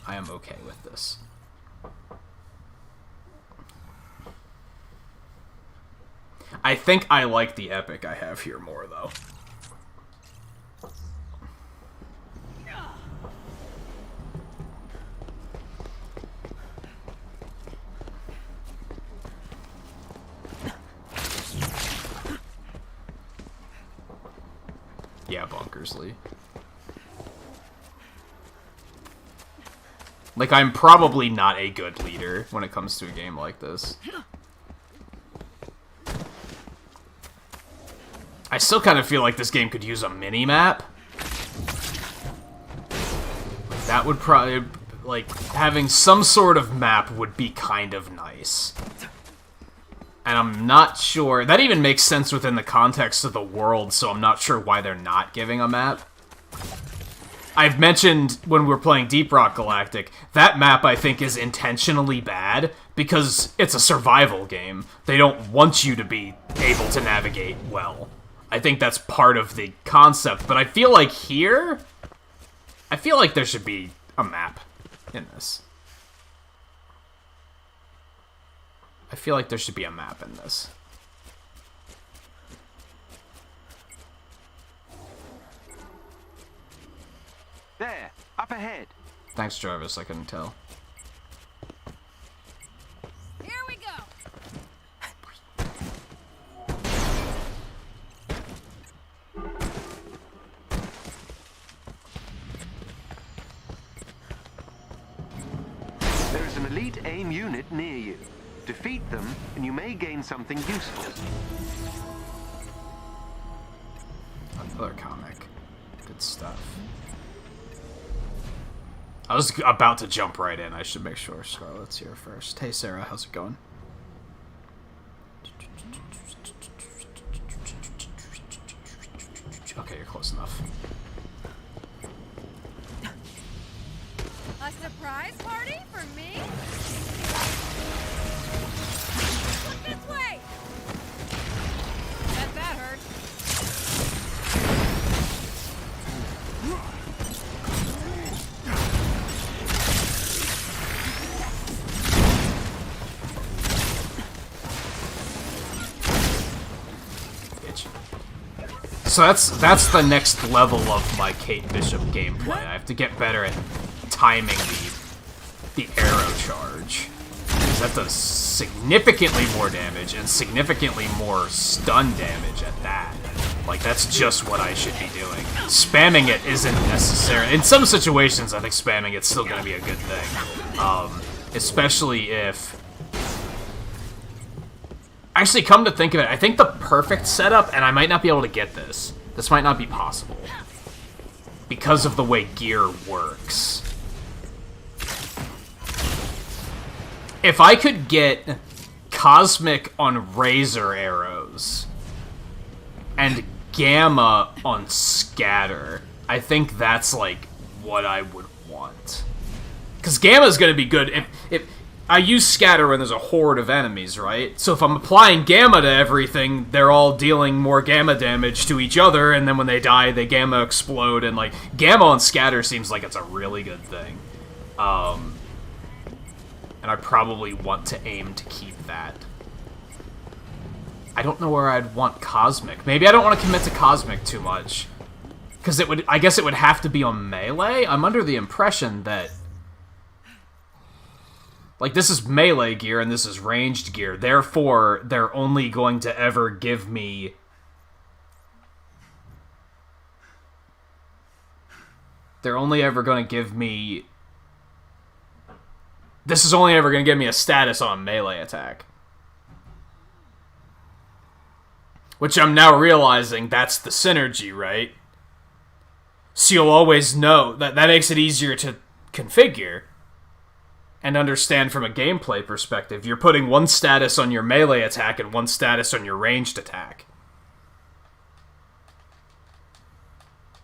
I am okay with this. I think I like the epic I have here more, though. Yeah, bonkersly. Like, I'm probably not a good leader when it comes to a game like this. I still kind of feel like this game could use a mini-map. That would probably, like, having some sort of map would be kind of nice. And I'm not sure... That even makes sense within the context of the world, so I'm not sure why they're not giving a map. I've mentioned when we were playing Deep Rock Galactic, that map I think is intentionally bad because it's a survival game. They don't want you to be able to navigate well. I think that's part of the concept, but I feel like here... I feel like there should be a map in this. I feel like there should be a map in this.
There, up ahead.
Thanks, Jarvis. I couldn't tell.
Here we go.
There is an elite AIM unit near you. Defeat them, and you may gain something useful.
Another comic. Good stuff. I was about to jump right in. I should make sure Scarlet's here first. Hey, Sarah. How's it going? Okay, you're close enough.
A surprise surprise party for me? Look this way! Bet that hurt.
So that's the next level of my Kate Bishop gameplay. I have to get better at timing the arrow charge. That does significantly more damage and significantly more stun damage at that. Like, that's just what I should be doing. Spamming it isn't necessary. In some situations, I think spamming it's still going to be a good thing. Especially if... Actually, come to think of it, I think the perfect setup, and I might not be able to get this. This might not be possible. Because of the way gear works. If I could get Cosmic on Razor Arrows and Gamma on Scatter, I think that's, like, what I would want. Because Gamma's gonna be good if I use Scatter when there's a horde of enemies, right? So if I'm applying Gamma to everything, they're all dealing more Gamma damage to each other, and then when they die, they Gamma explode, and, like, Gamma on Scatter seems like it's a really good thing. And I probably want to aim to keep that. I don't know where I'd want Cosmic. Maybe I don't want to commit to Cosmic too much. Because it would, I guess it would have to be on melee? I'm under the impression that... Like, this is melee gear and this is ranged gear. Therefore, they're only going to ever give me... They're only ever going to give me... This is only ever going to give me a status on a melee attack. Which I'm now realizing that's the synergy, right? So you'll always know. That makes it easier to configure. And understand from a gameplay perspective. You're putting one status on your melee attack and one status on your ranged attack.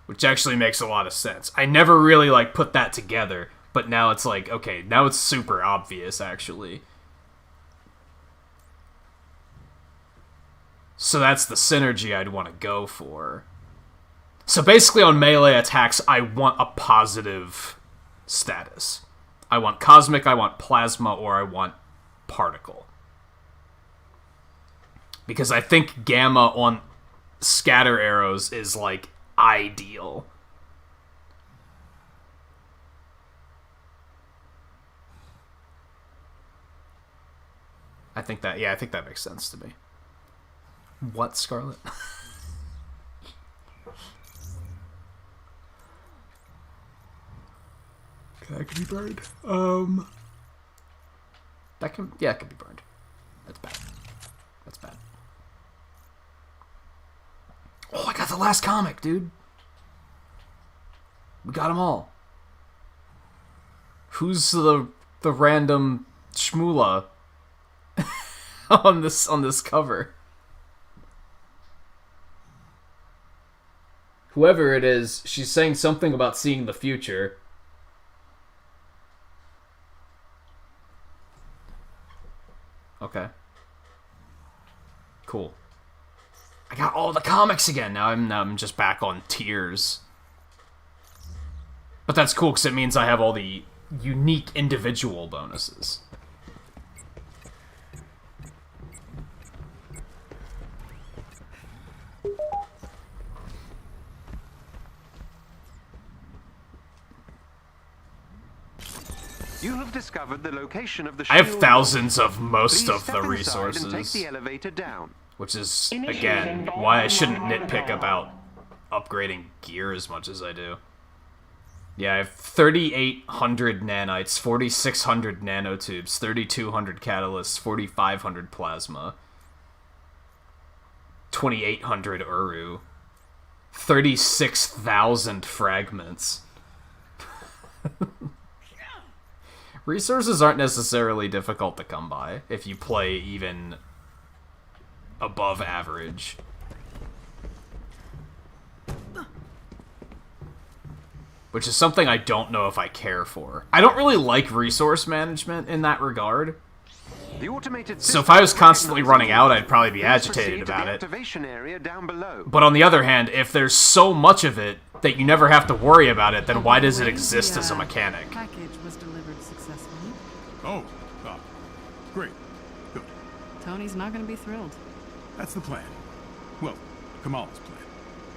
Which actually makes a lot of sense. I never really, like, put that together. But now it's like, okay, now it's super obvious, actually. So that's the synergy I'd want to go for. So basically on melee attacks, I want a positive status. I want Cosmic, I want Plasma, or I want Particle. Because I think Gamma on Scatter Arrows is, like, ideal. I think that makes sense to me. What, Scarlet? That can be burned. That can... Yeah, it can be burned. That's bad. That's bad. Oh, I got the last comic, dude. We got them all. Who's the random Shmoola on this cover? Whoever it is, she's saying something about seeing the future. Okay. Cool. I got all the comics again. Now I'm just back on tiers. But that's cool because it means I have all the unique individual bonuses.
You have discovered the location of the
I have
shield.
thousands of most
Please
of
step
the
inside
resources.
and take the elevator down.
Which is, again, why I shouldn't nitpick about upgrading gear as much as I do. Yeah, I have 3,800 nanites, 4,600 nanotubes, 3,200 catalysts, 4,500 plasma, 2,800 Uru, 36,000 fragments. Resources aren't necessarily difficult to come by if you play even above average. which is something I don't know if I care for. I don't really like resource management in that regard.
The automated
So if I was constantly running out, I'd probably be agitated about it.
Area down below.
But on the other hand, if there's so much of it that you never have to worry about it, then why does it exist as a mechanic?
Package was delivered successfully.
Oh, great. Good.
Tony's not gonna be thrilled.
That's the plan. Well, Kamala's plan.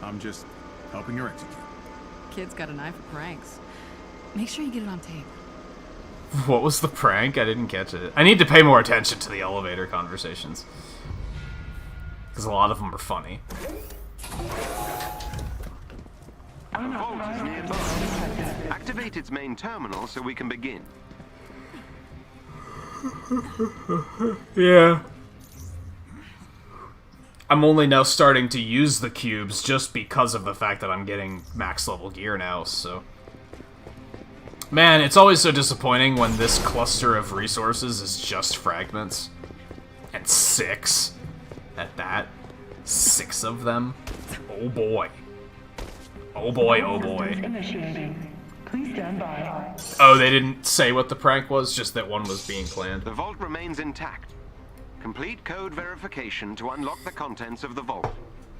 I'm just helping her execute.
Kid's got an eye for pranks. Make sure you get it on tape.
What was the prank? I didn't catch it. I need to pay more attention to the elevator conversations. Because a lot of them are funny.
The vault is nearby. Activate its main terminal so we can begin.
Yeah. I'm only now starting to use the cubes just because of the fact that I'm getting max level gear now, so... Man, it's always so disappointing when this cluster of resources is just fragments. And 6 at that. 6 of them. Oh boy. Oh boy, oh boy.
Please stand by.
Oh, they didn't say what the prank was, just that one was being planned.
The vault remains intact. Complete code verification to unlock the contents of the vault.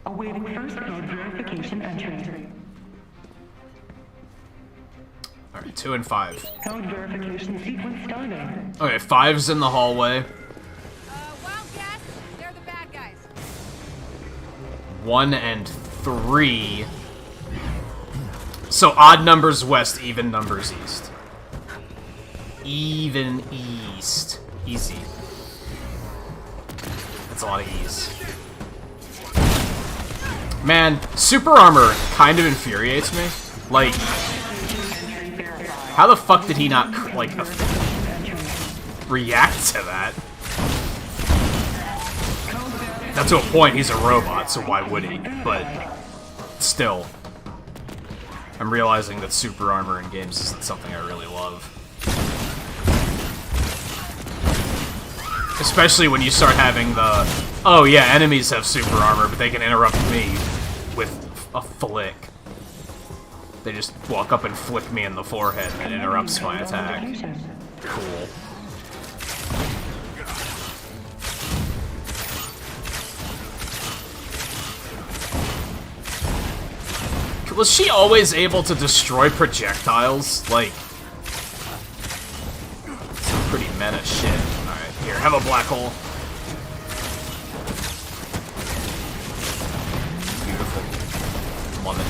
Awaiting first code verification entry.
Alright, 2 and 5.
Code verification sequence starting.
Okay, 5's in the hallway.
Wild guess. They're the bad guys.
1 and 3. So odd numbers west, even numbers east. Even east. Easy. That's a lot of ease. Man, super armor kind of infuriates me. Like, how the fuck did he not, like, react to that? Now, to a point, he's a robot, so why would he? But, still. I'm realizing that super armor in games isn't something I really love. Especially when you start having the, oh yeah, enemies have super armor, but they can interrupt me with a flick. They just walk up and flick me in the forehead and it interrupts my attack. Cool. Was she always able to destroy projectiles? Like, some pretty meta shit. Alright, here, have a black hole. Beautiful. Love it.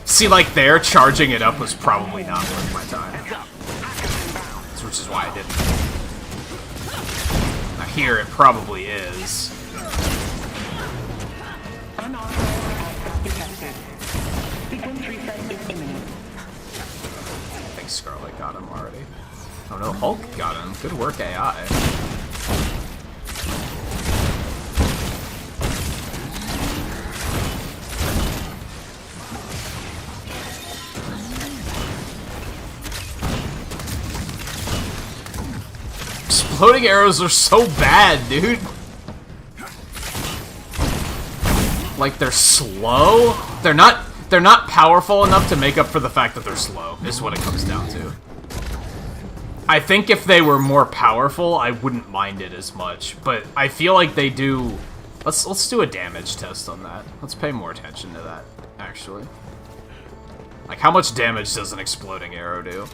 See, like there, charging it up was probably not worth my time. Which is why I didn't. Now here, it probably is. I think Scarlet got him already. Oh no, Hulk got him. Good work, AI. Exploding arrows are so bad, dude. Like, they're slow? They're not powerful enough to make up for the fact that they're slow, is what it comes down to. I think if they were more powerful, I wouldn't mind it as much, but I feel like they do... Let's do a damage test on that. Let's pay more attention to that, actually. Like, how much damage does an exploding arrow do?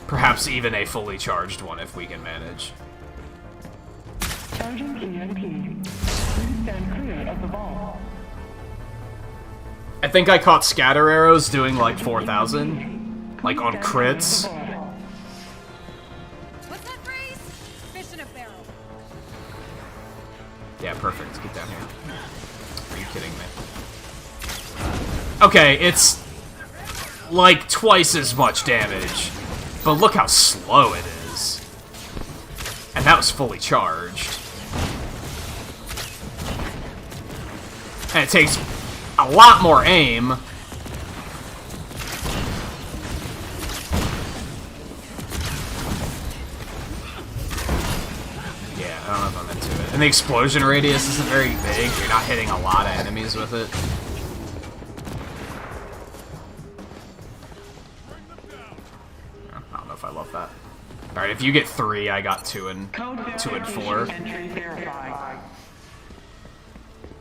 Perhaps even a fully charged one if we can manage.
Charging EMP. Please stand clear of the vault.
I think I caught scatter arrows doing like 4,000, like on crits.
What's that phrase? Fish in a barrel.
Yeah, perfect. Get down here. Are you kidding me? Okay, it's like twice as much damage, but look how slow it is. And that was fully charged. And it takes a lot more aim. ton of them into it. And the explosion radius isn't very big. You're not hitting a lot of enemies with it. I don't know if I love that. Alright, if you get 3, I got 2 and 4.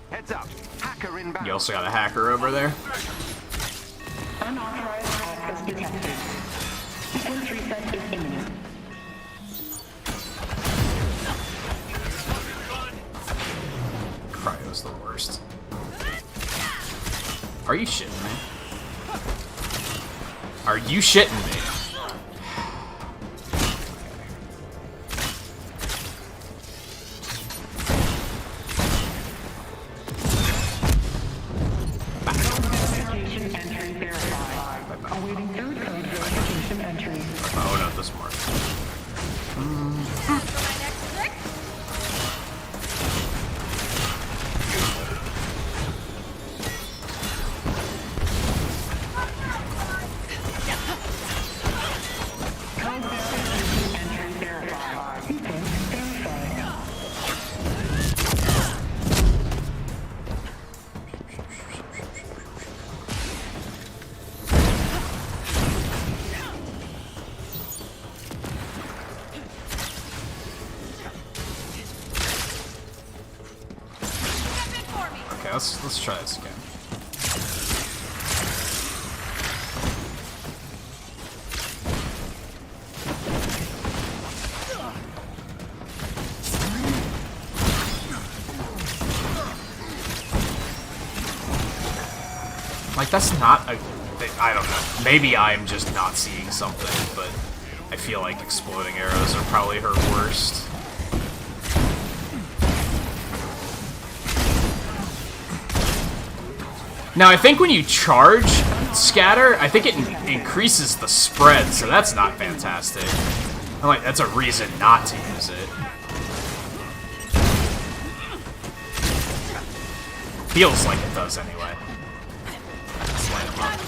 Heads up. Hacker inbound.
You also got a hacker over there.
Unauthorized access detected. Sequence reset is imminent.
Cryo's the worst. Are you shitting me? Are you shitting me?
Verification entry verified. Awaiting third code verification entry.
Oh, not this mark.
For my next trick.
Code verification entry verified. Sequence verified.
Step in for me.
Okay, let's try this again. Like, that's not a... I don't know. Maybe I'm just not seeing something, but I feel like exploding arrows are probably her worst. Now, I think when you charge scatter, I think it increases the spread, so that's not fantastic. I'm like, that's a reason not to use it. Feels like it does anyway. Let's light him up.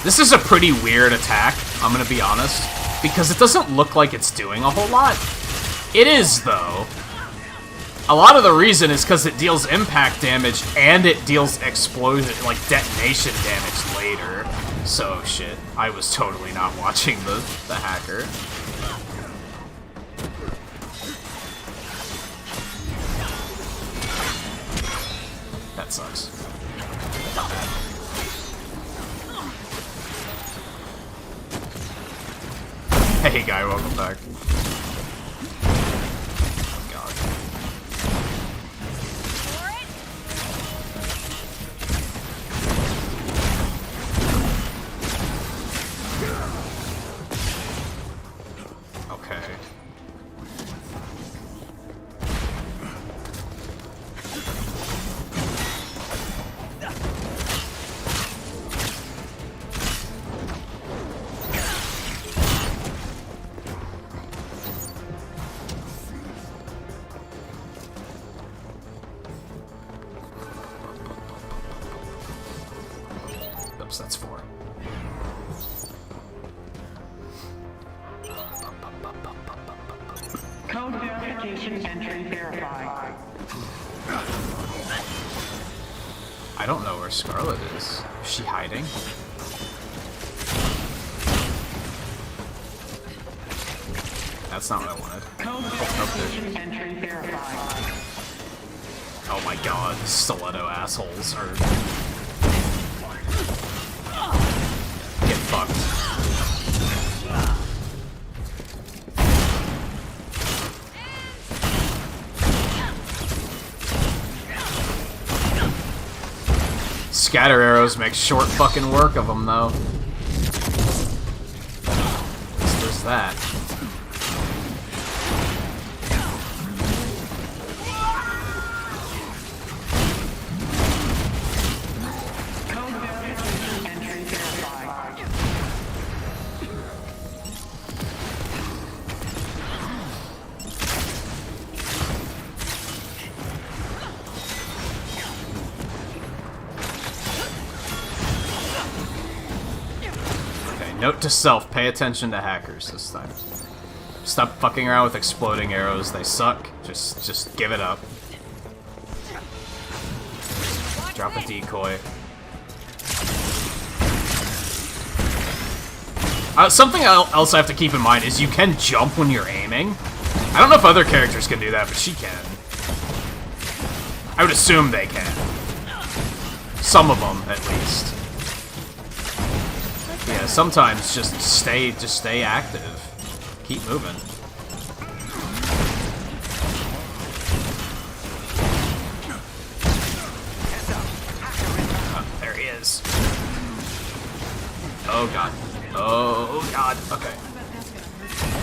This is a pretty weird attack, I'm gonna be honest, because it doesn't look like it's doing a whole lot. It is, though. A lot of the reason is because it deals impact damage and it deals explosion, like detonation damage later. So, shit, I was totally not watching the hacker. That sucks. Not bad. Hey guy, welcome back. Oh god.
For it.
Okay. Oops, that's 4.
Code verification entry verified.
I don't know where Scarlet is. Is she hiding? That's not what I wanted.
Code verification entry verified.
Oh my god, stiletto assholes are... Get fucked. Scatter arrows make short fucking work of them, though. So there's that.
Code verification entry verified.
Note to self, pay attention to hackers this time. Stop fucking around with exploding arrows, they suck. Just give it up. Drop a decoy. Something else I have to keep in mind is you can jump when you're aiming. I don't know if other characters can do that, but she can. I would assume they can. Some of them, at least. Yeah, sometimes just stay active. Keep moving. Oh, there he is. Oh god. Oh god. Okay.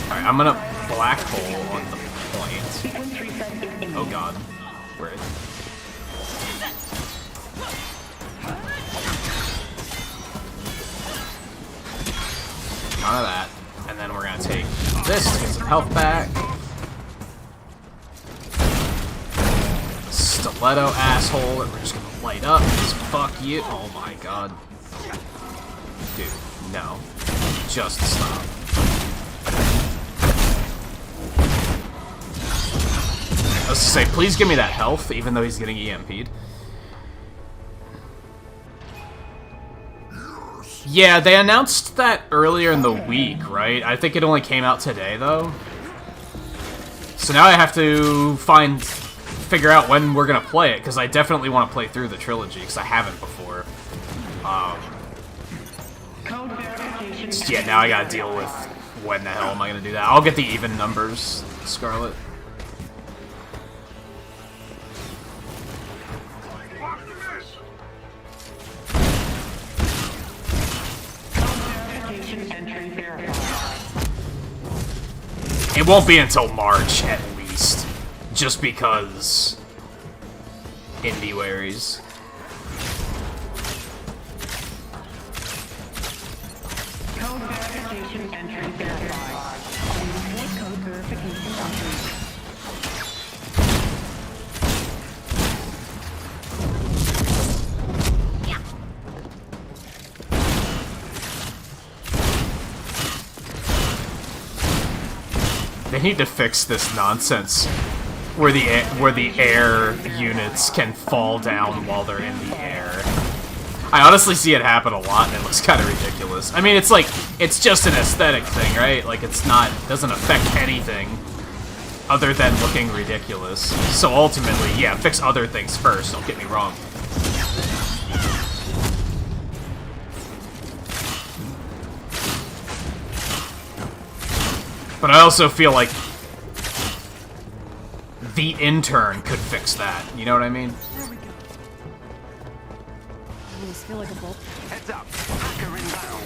Alright, I'm gonna black hole on the point. Oh god. Where is it? None of that. And then we're gonna take this to get some health back. Stiletto asshole that we're just gonna light up. Just fuck you. Oh my god. Dude, no. Just stop. I was to say, please give me that health, even though he's getting EMP'd. Yeah, they announced that earlier in the week, right? I think it only came out today, though. So now I have to figure out when we're gonna play it, because I definitely want to play through the trilogy, because I haven't before. Yeah, now I gotta deal with when the hell am I gonna do that. I'll get the even numbers, Scarlet. It won't be until March, at least. Just because... Indie-waries.
Code verification entry verified. Code verification entry.
They need to fix this nonsense where the air units can fall down while they're in the air. I honestly see it happen a lot, and it looks kind of ridiculous. I mean, it's like, it's just an aesthetic thing, right? Like, it's not, doesn't affect anything other than looking ridiculous. So ultimately, yeah, fix other things first, don't get me wrong. But I also feel like the intern could fix that. You know what I mean?
There we go. I just feel like a bolt.
Heads up. Hacker inbound.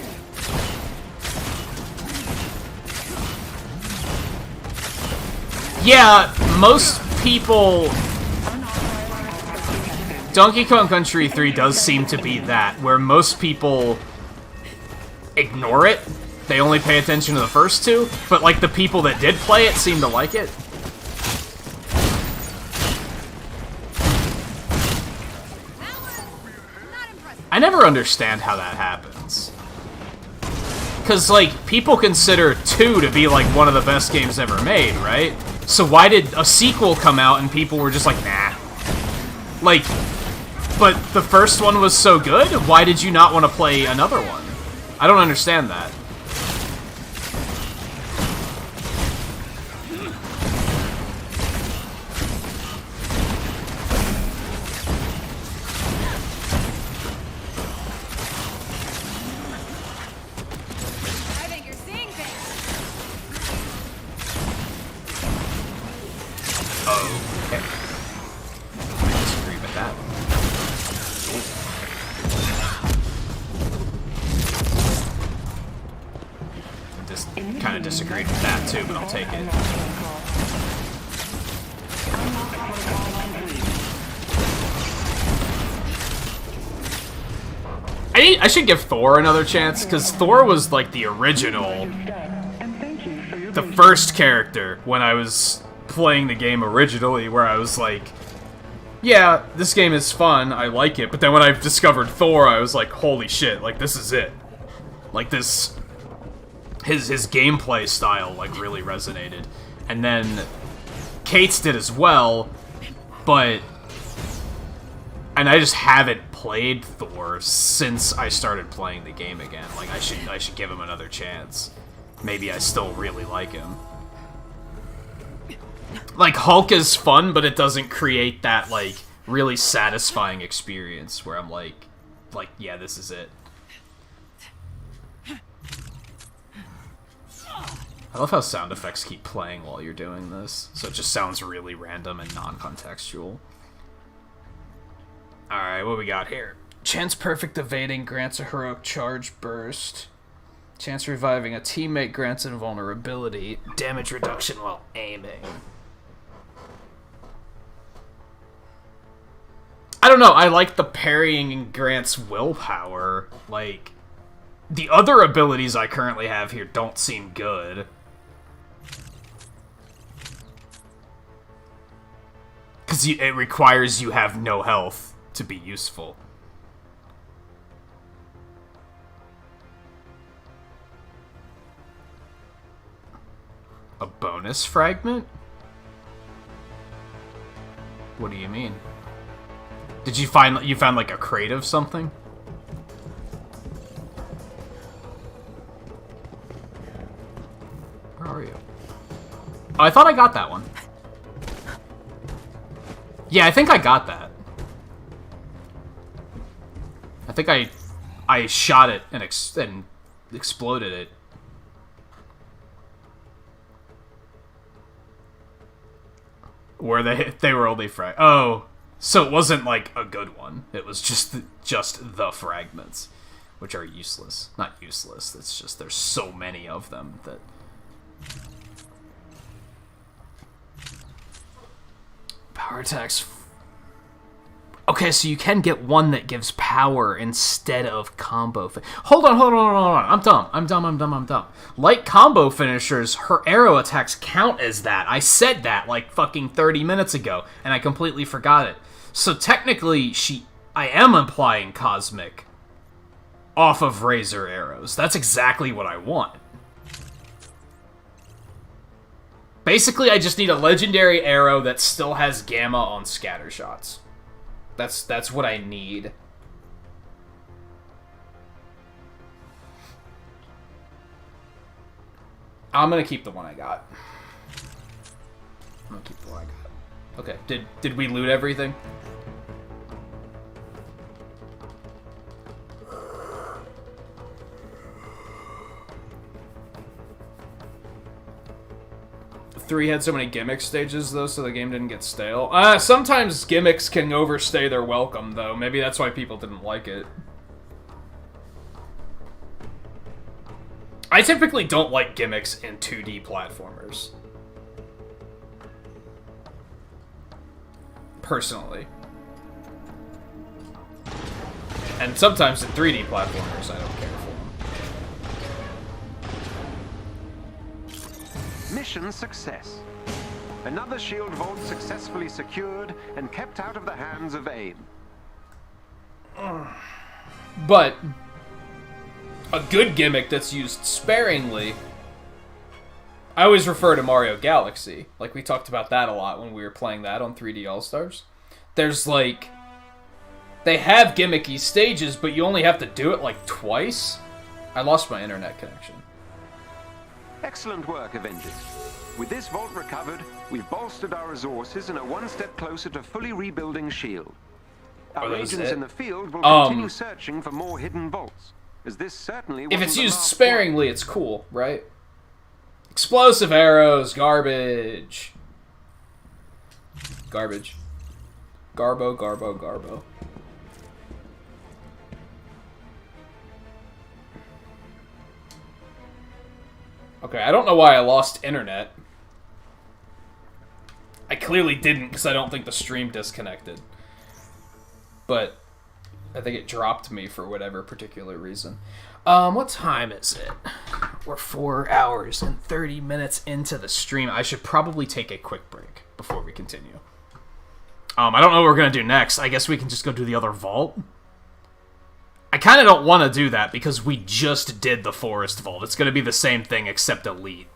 Yeah, most people... Donkey Kong Country 3 does seem to be that, where most people ignore it. They only pay attention to the first two, but like the people that did play it seem to like it. I never understand how that happens. Because, like, people consider 2 to be, like, one of the best games ever made, right? So why did a sequel come out and people were just like, nah? Like, but the first one was so good, why did you not want to play another one? I don't understand that. Kind of disagreed with that too, but I'll take it. I should give Thor another chance, because Thor was like the original, the first character when I was playing the game originally, where I was like, yeah, this game is fun, I like it, but then when I discovered Thor, I was like, holy shit, like, this is it. Like, this his gameplay style, like, really resonated. And then Kate's did as well, but... And I just haven't played Thor since I started playing the game again. Like, I should give him another chance. Maybe I still really like him. Like, Hulk is fun, but it doesn't create that, like, really satisfying experience where I'm like, yeah, this is it. I love how sound effects keep playing while you're doing this, so it just sounds really random and non-contextual. Alright, what we got here? Chance perfect evading grants a heroic charge burst. Chance reviving a teammate grants invulnerability. Damage reduction while aiming. I don't know, I like the parrying grants willpower. Like, the other abilities I currently have here don't seem good. Because it requires you have no health to be useful. A bonus fragment? What do you mean? Did you found like a crate of something? Where are you? Oh, I thought I got that one. Yeah, I think I got that. I think I shot it and exploded it. Where they were only oh, so it wasn't like a good one. It was just the fragments, which are useless. Not useless. It's just there's so many of them that. Power attacks. Okay, so you can get one that gives power instead of combo. Hold on. I'm dumb. Like combo finishers, her arrow attacks count as that. I said that like fucking 30 minutes ago, and I completely forgot it. So technically, I am implying cosmic off of razor arrows. That's exactly what I want. Basically, I just need a legendary arrow that still has gamma on scatter shots. That's what I need. I'm gonna keep the one I got. Okay, did we loot everything? Three had so many gimmick stages, though, so the game didn't get stale. Sometimes gimmicks can overstay their welcome, though. Maybe that's why people didn't like it. I typically don't like gimmicks in 2D platformers. Personally. And sometimes in 3D platformers, I don't care for them.
Mission success. Another shield vault successfully secured and kept out of the hands of AIM.
But a good gimmick that's used sparingly. I always refer to Mario Galaxy. Like, we talked about that a lot when we were playing that on 3D All-Stars. There's, like... They have gimmicky stages, but you only have to do it, like, twice. I lost my internet connection.
Excellent work, Avengers. With this vault recovered, we've bolstered our resources and are one step closer to fully rebuilding S.H.I.E.L.D. Our agents in the field will continue searching for more hidden vaults, as this certainly wasn't
if it's used sparingly, it's cool, right? Explosive arrows, garbage. Garbage. Garbo. Okay, I don't know why I lost internet. I clearly didn't, because I don't think the stream disconnected. But I think it dropped me for whatever particular reason. What time is it? We're 4 hours and 30 minutes into the stream. I should probably take a quick break before we continue. I don't know what we're going to do next. I guess we can just go do the other vault. I kind of don't want to do that because we just did the Forest Vault. It's going to be the same thing except Elite.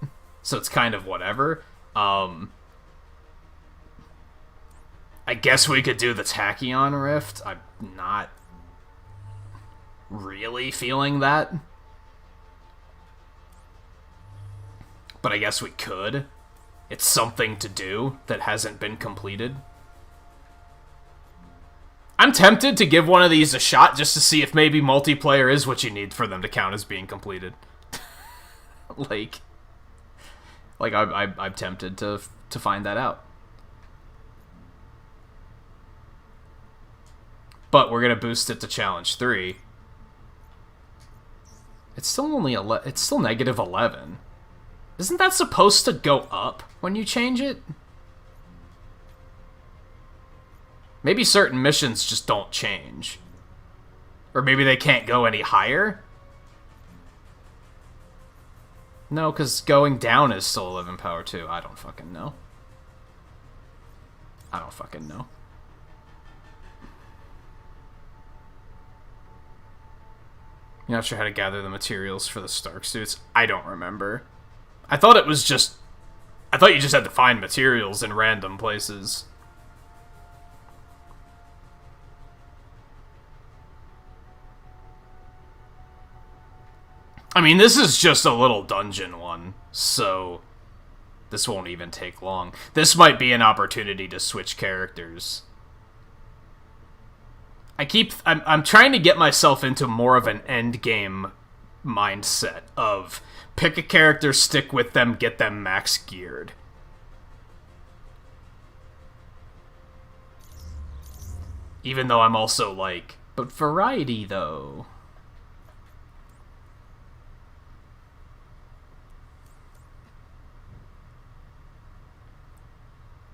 So it's kind of whatever. I guess we could do the Tachyon Rift. I'm not really feeling that. But I guess we could. It's something to do that hasn't been completed. I'm tempted to give one of these a shot just to see if maybe multiplayer is what you need for them to count as being completed. like I'm tempted to find that out. But we're gonna boost it to challenge 3. It's still only it's still negative 11. Isn't that supposed to go up when you change it? Maybe certain missions just don't change. Or maybe they can't go any higher? No, because going down is still 11 power too. I don't fucking know. I don't fucking know. You're not sure how to gather the materials for the Stark suits? I don't remember. I thought it was just... I thought you just had to find materials in random places. I mean, this is just a little dungeon one, so this won't even take long. This might be an opportunity to switch characters. I'm trying to get myself into more of an endgame mindset of pick a character, stick with them, get them max geared. Even though I'm also like, but variety though.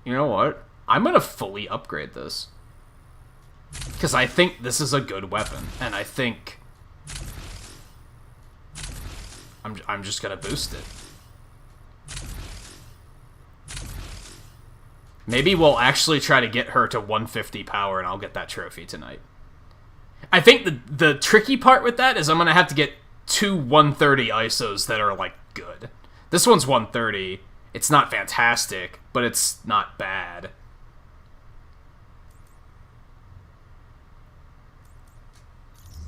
You know what? I'm gonna fully upgrade this. Because I think this is a good weapon, and I think I'm just gonna boost it. Maybe we'll actually try to get her to 150 power, and I'll get that trophy tonight. I think the tricky part with that is I'm gonna have to get 2 130 ISOs that are, like, good. This one's 130. It's not fantastic, but it's not bad.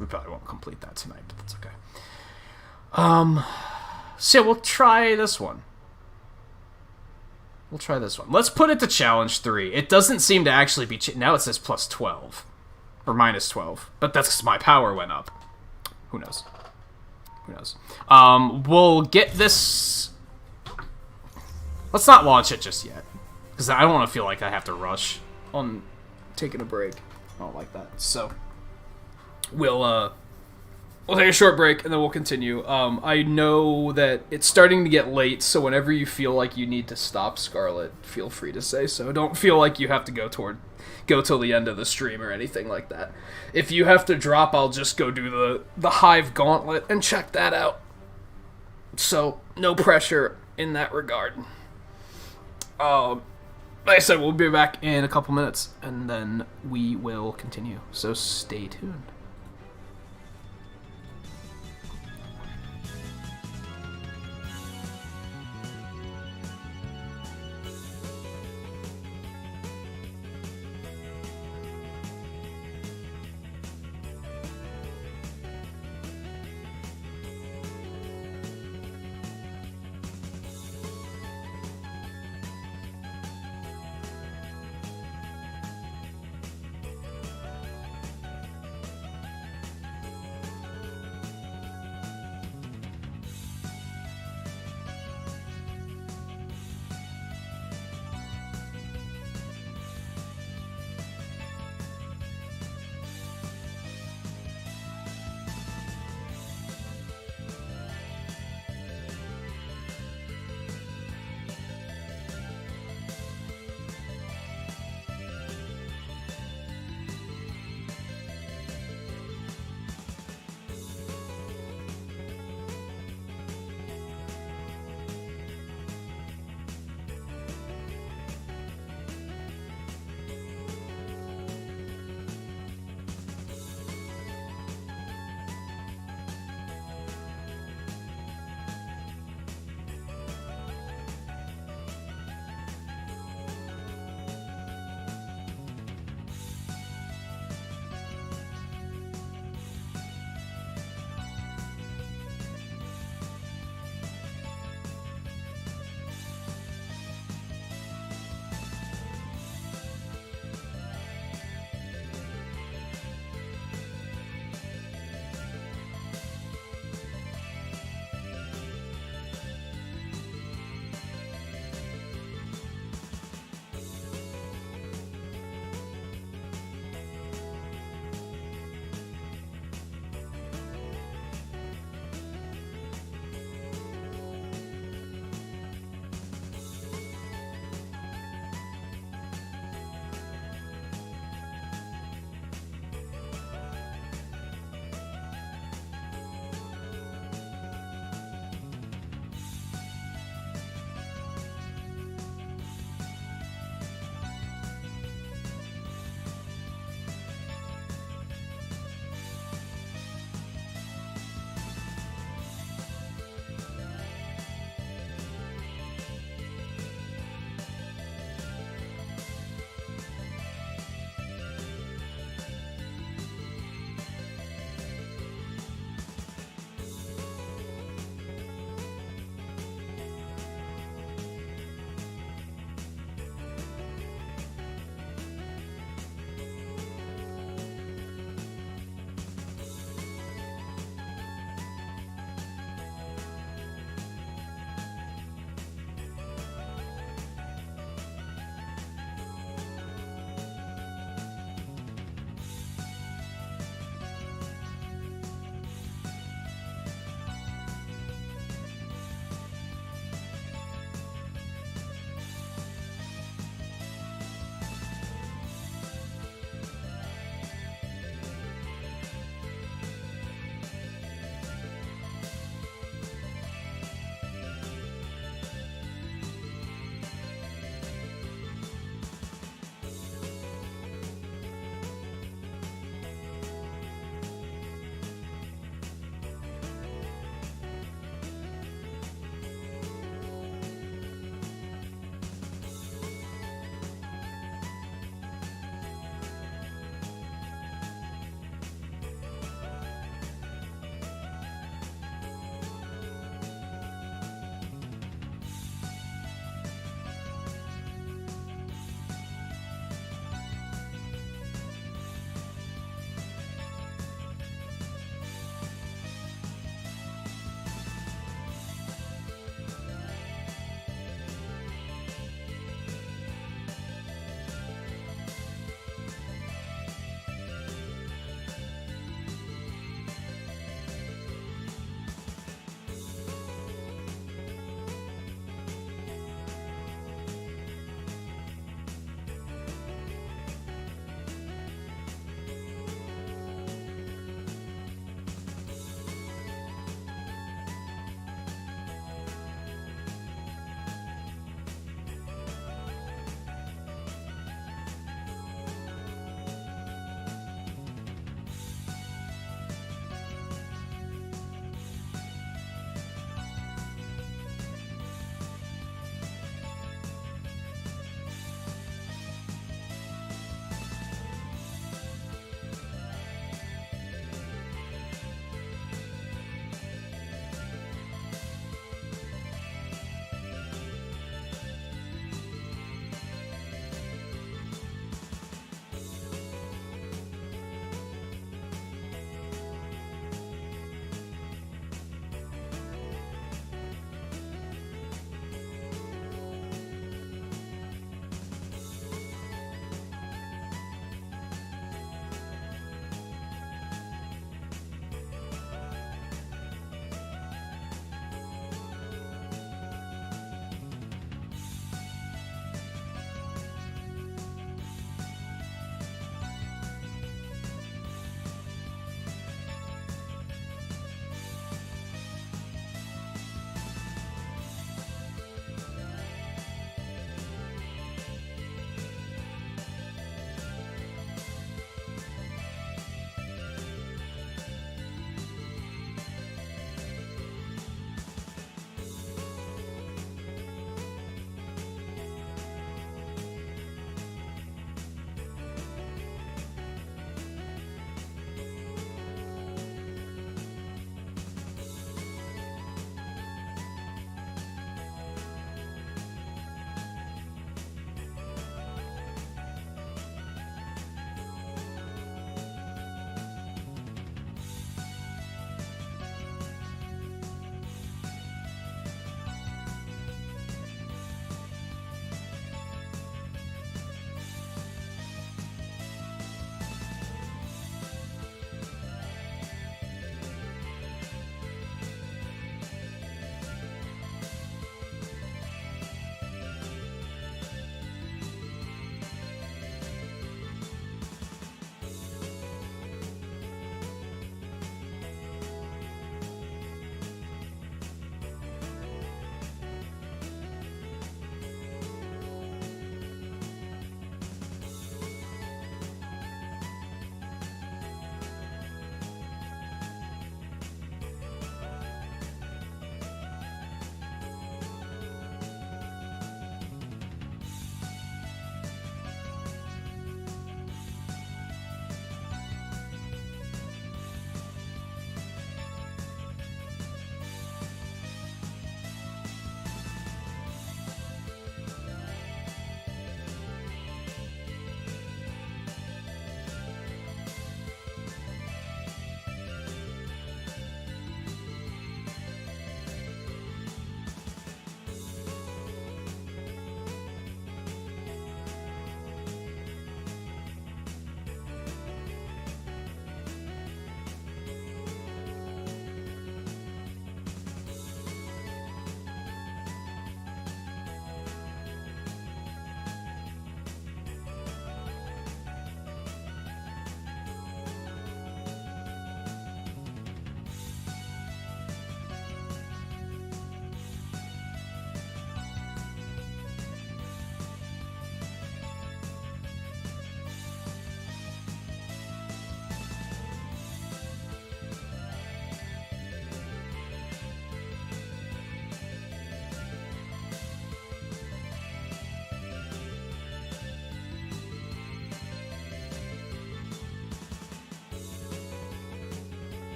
We probably won't complete that tonight, but that's okay. So yeah, we'll try this one. We'll try this one. Let's put it to challenge 3. It doesn't seem to actually be... now it says plus 12. Or minus 12. But that's because my power went up. Who knows? Who knows? We'll get this... Let's not launch it just yet. Because I don't want to feel like I have to rush on taking a break. I don't like that. So... We'll take a short break, and then we'll continue. I know that it's starting to get late, so whenever you feel like you need to stop Scarlet, feel free to say so. Don't feel like you have to go till the end of the stream or anything like that. If you have to drop, I'll just go do the Hive Gauntlet and check that out. So, no pressure in that regard. Like I said, we'll be back in a couple minutes, and then we will continue. So stay tuned.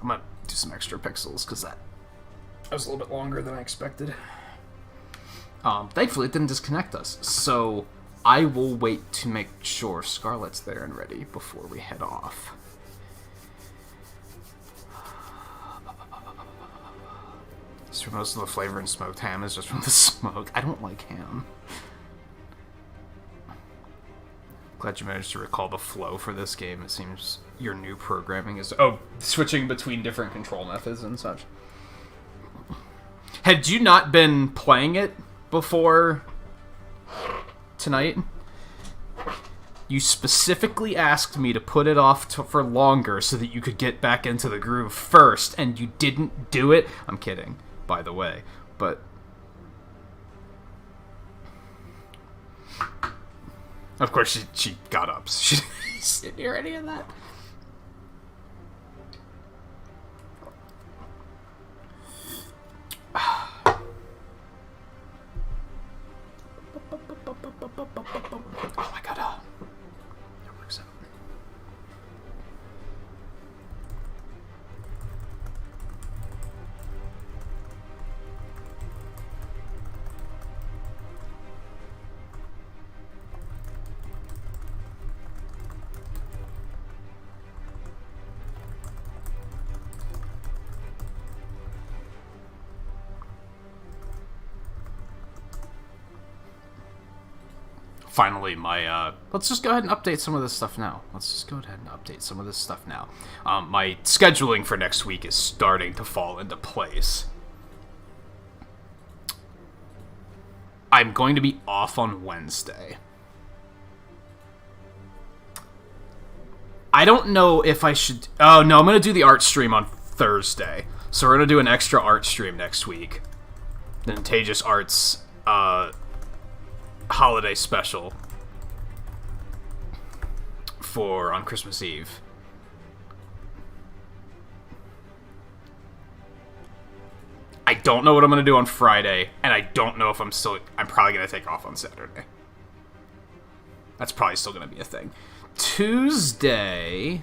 I'm gonna do some extra pixels because that was a little bit longer than I expected. Thankfully, it didn't disconnect us, so I will wait to make sure Scarlett's there and ready before we head off. So most of the flavor in smoked ham is just from the smoke. I don't like ham. Glad you managed to recall the flow for this game. It seems your new programming is... Oh, switching between different control methods and such. Had you not been playing it before tonight? You specifically asked me to put it off for longer so that you could get back into the groove first, and you didn't do it. I'm kidding, by the way, but... Of course, she got up. She didn't hear any of that. Oh my god. That works out. Finally, let's just go ahead and update some of this stuff now. My scheduling for next week is starting to fall into place. I'm going to be off on Wednesday. I don't know if I should... Oh, no, I'm going to do the art stream on Thursday. So we're going to do an extra art stream next week. The Nintagious Arts, holiday special for on Christmas Eve. I don't know what I'm gonna do on Friday, and I don't know if I'm probably gonna take off on Saturday. That's probably still gonna be a thing. Tuesday,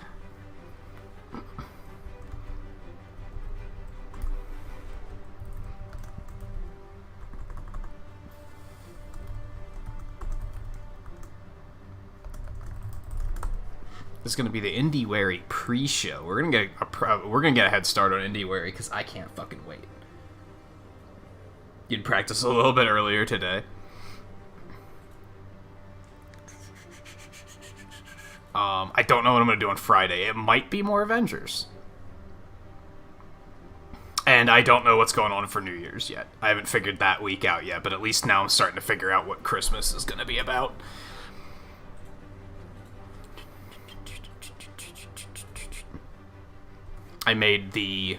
this is gonna be the IndieWary pre-show. We're gonna get a head start on IndieWary because I can't fucking wait. You'd practice a little bit earlier today. I don't know what I'm gonna do on Friday. It might be more Avengers. And I don't know what's going on for New Year's yet. I haven't figured that week out yet, but at least now I'm starting to figure out what Christmas is gonna be about. I made the...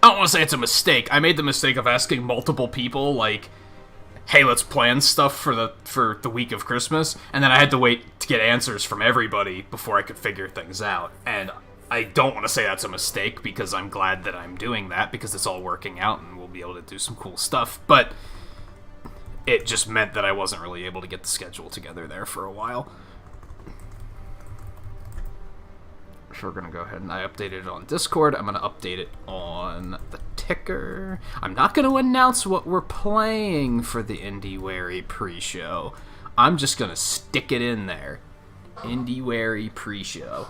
I don't want to say it's a mistake. I made the mistake of asking multiple people, like, hey, let's plan stuff for the week of Christmas, and then I had to wait to get answers from everybody before I could figure things out. And I don't want to say that's a mistake, because I'm glad that I'm doing that, because it's all working out, and we'll be able to do some cool stuff, but it just meant that I wasn't really able to get the schedule together there for a while. So we're going to go ahead and I updated it on Discord. I'm going to update it on the ticker. I'm not going to announce what we're playing for the IndieWary pre-show. I'm just going to stick it in there. IndieWary pre-show.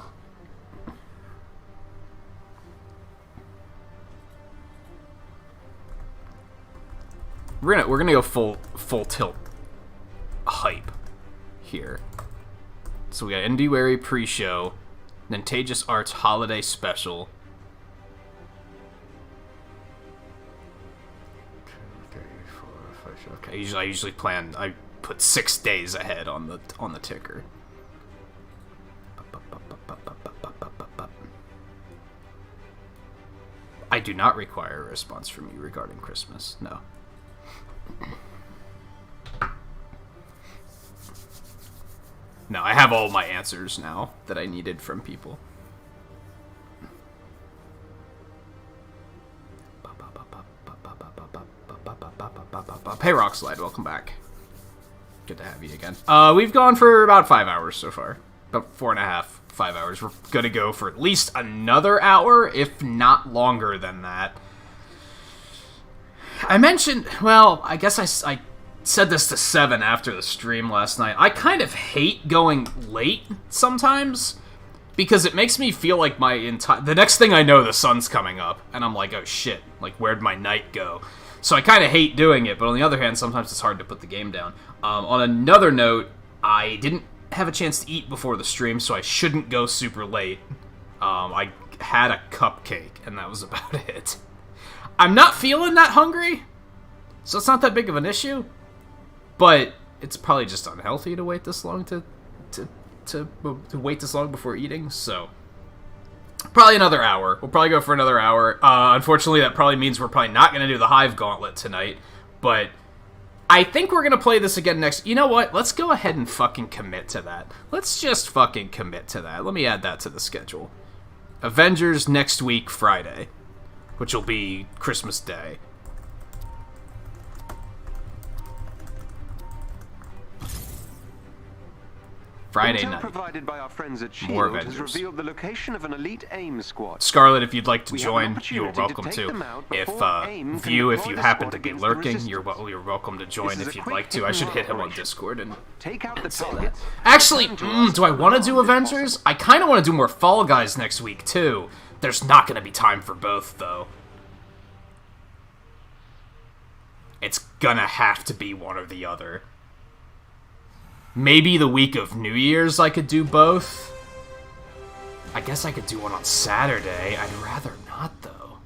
We're gonna go full tilt hype here. So we got IndieWary pre-show, Nintagious Arts Holiday Special. 2, 3, 4, 5, 6. Okay, I usually plan. I put 6 days ahead on the ticker. I do not require a response from you regarding Christmas. No. No, I have all my answers now that I needed from people. Hey, Rockslide, welcome back. Good to have you again. We've gone for about 5 hours so far. About 4.5. 5 hours. We're gonna go for at least another hour, if not longer than that. I mentioned, well, I guess I said this to Seven after the stream last night. I kind of hate going late sometimes, because it makes me feel like the next thing I know, the sun's coming up, and I'm like, oh shit, like, where'd my night go? So I kind of hate doing it, but on the other hand, sometimes it's hard to put the game down. On another note, I didn't have a chance to eat before the stream, so I shouldn't go super late. I had a cupcake, and that was about it. I'm not feeling that hungry, so it's not that big of an issue, but it's probably just unhealthy to wait this long to wait this long before eating, so probably another hour. We'll probably go for another hour. Unfortunately, that probably means we're probably not going to do the Hive Gauntlet tonight, but I think we're going to play this again next... You know what? Let's go ahead and fucking commit to that. Let's just fucking commit to that. Let me add that to the schedule. Avengers next week, Friday, which will be Christmas Day. Friday
Intel
night.
provided by our friends at
More
Shield has
Avengers.
revealed the location of an elite AIM squad.
Scarlet, if you'd like to
We have an
join, you're
opportunity
welcome
to take
to.
them out
If
before AIM can
View, if
deploy
you
the
happen
squad
to be
against the
lurking,
resistance.
you're welcome to join
This is
if
a
you'd
quick
like to. I should hit him on
operation.
Discord and
Take out the
say that.
targets.
Actually,
Return to us
do I want to
as
do
long as
Avengers? I kind of want to do more Fall Guys next week too. There's not going to be time for both though. It's gonna have to be one or the other. Maybe the week of New Year's I could do both. I guess I could do one on Saturday. I'd rather not, though.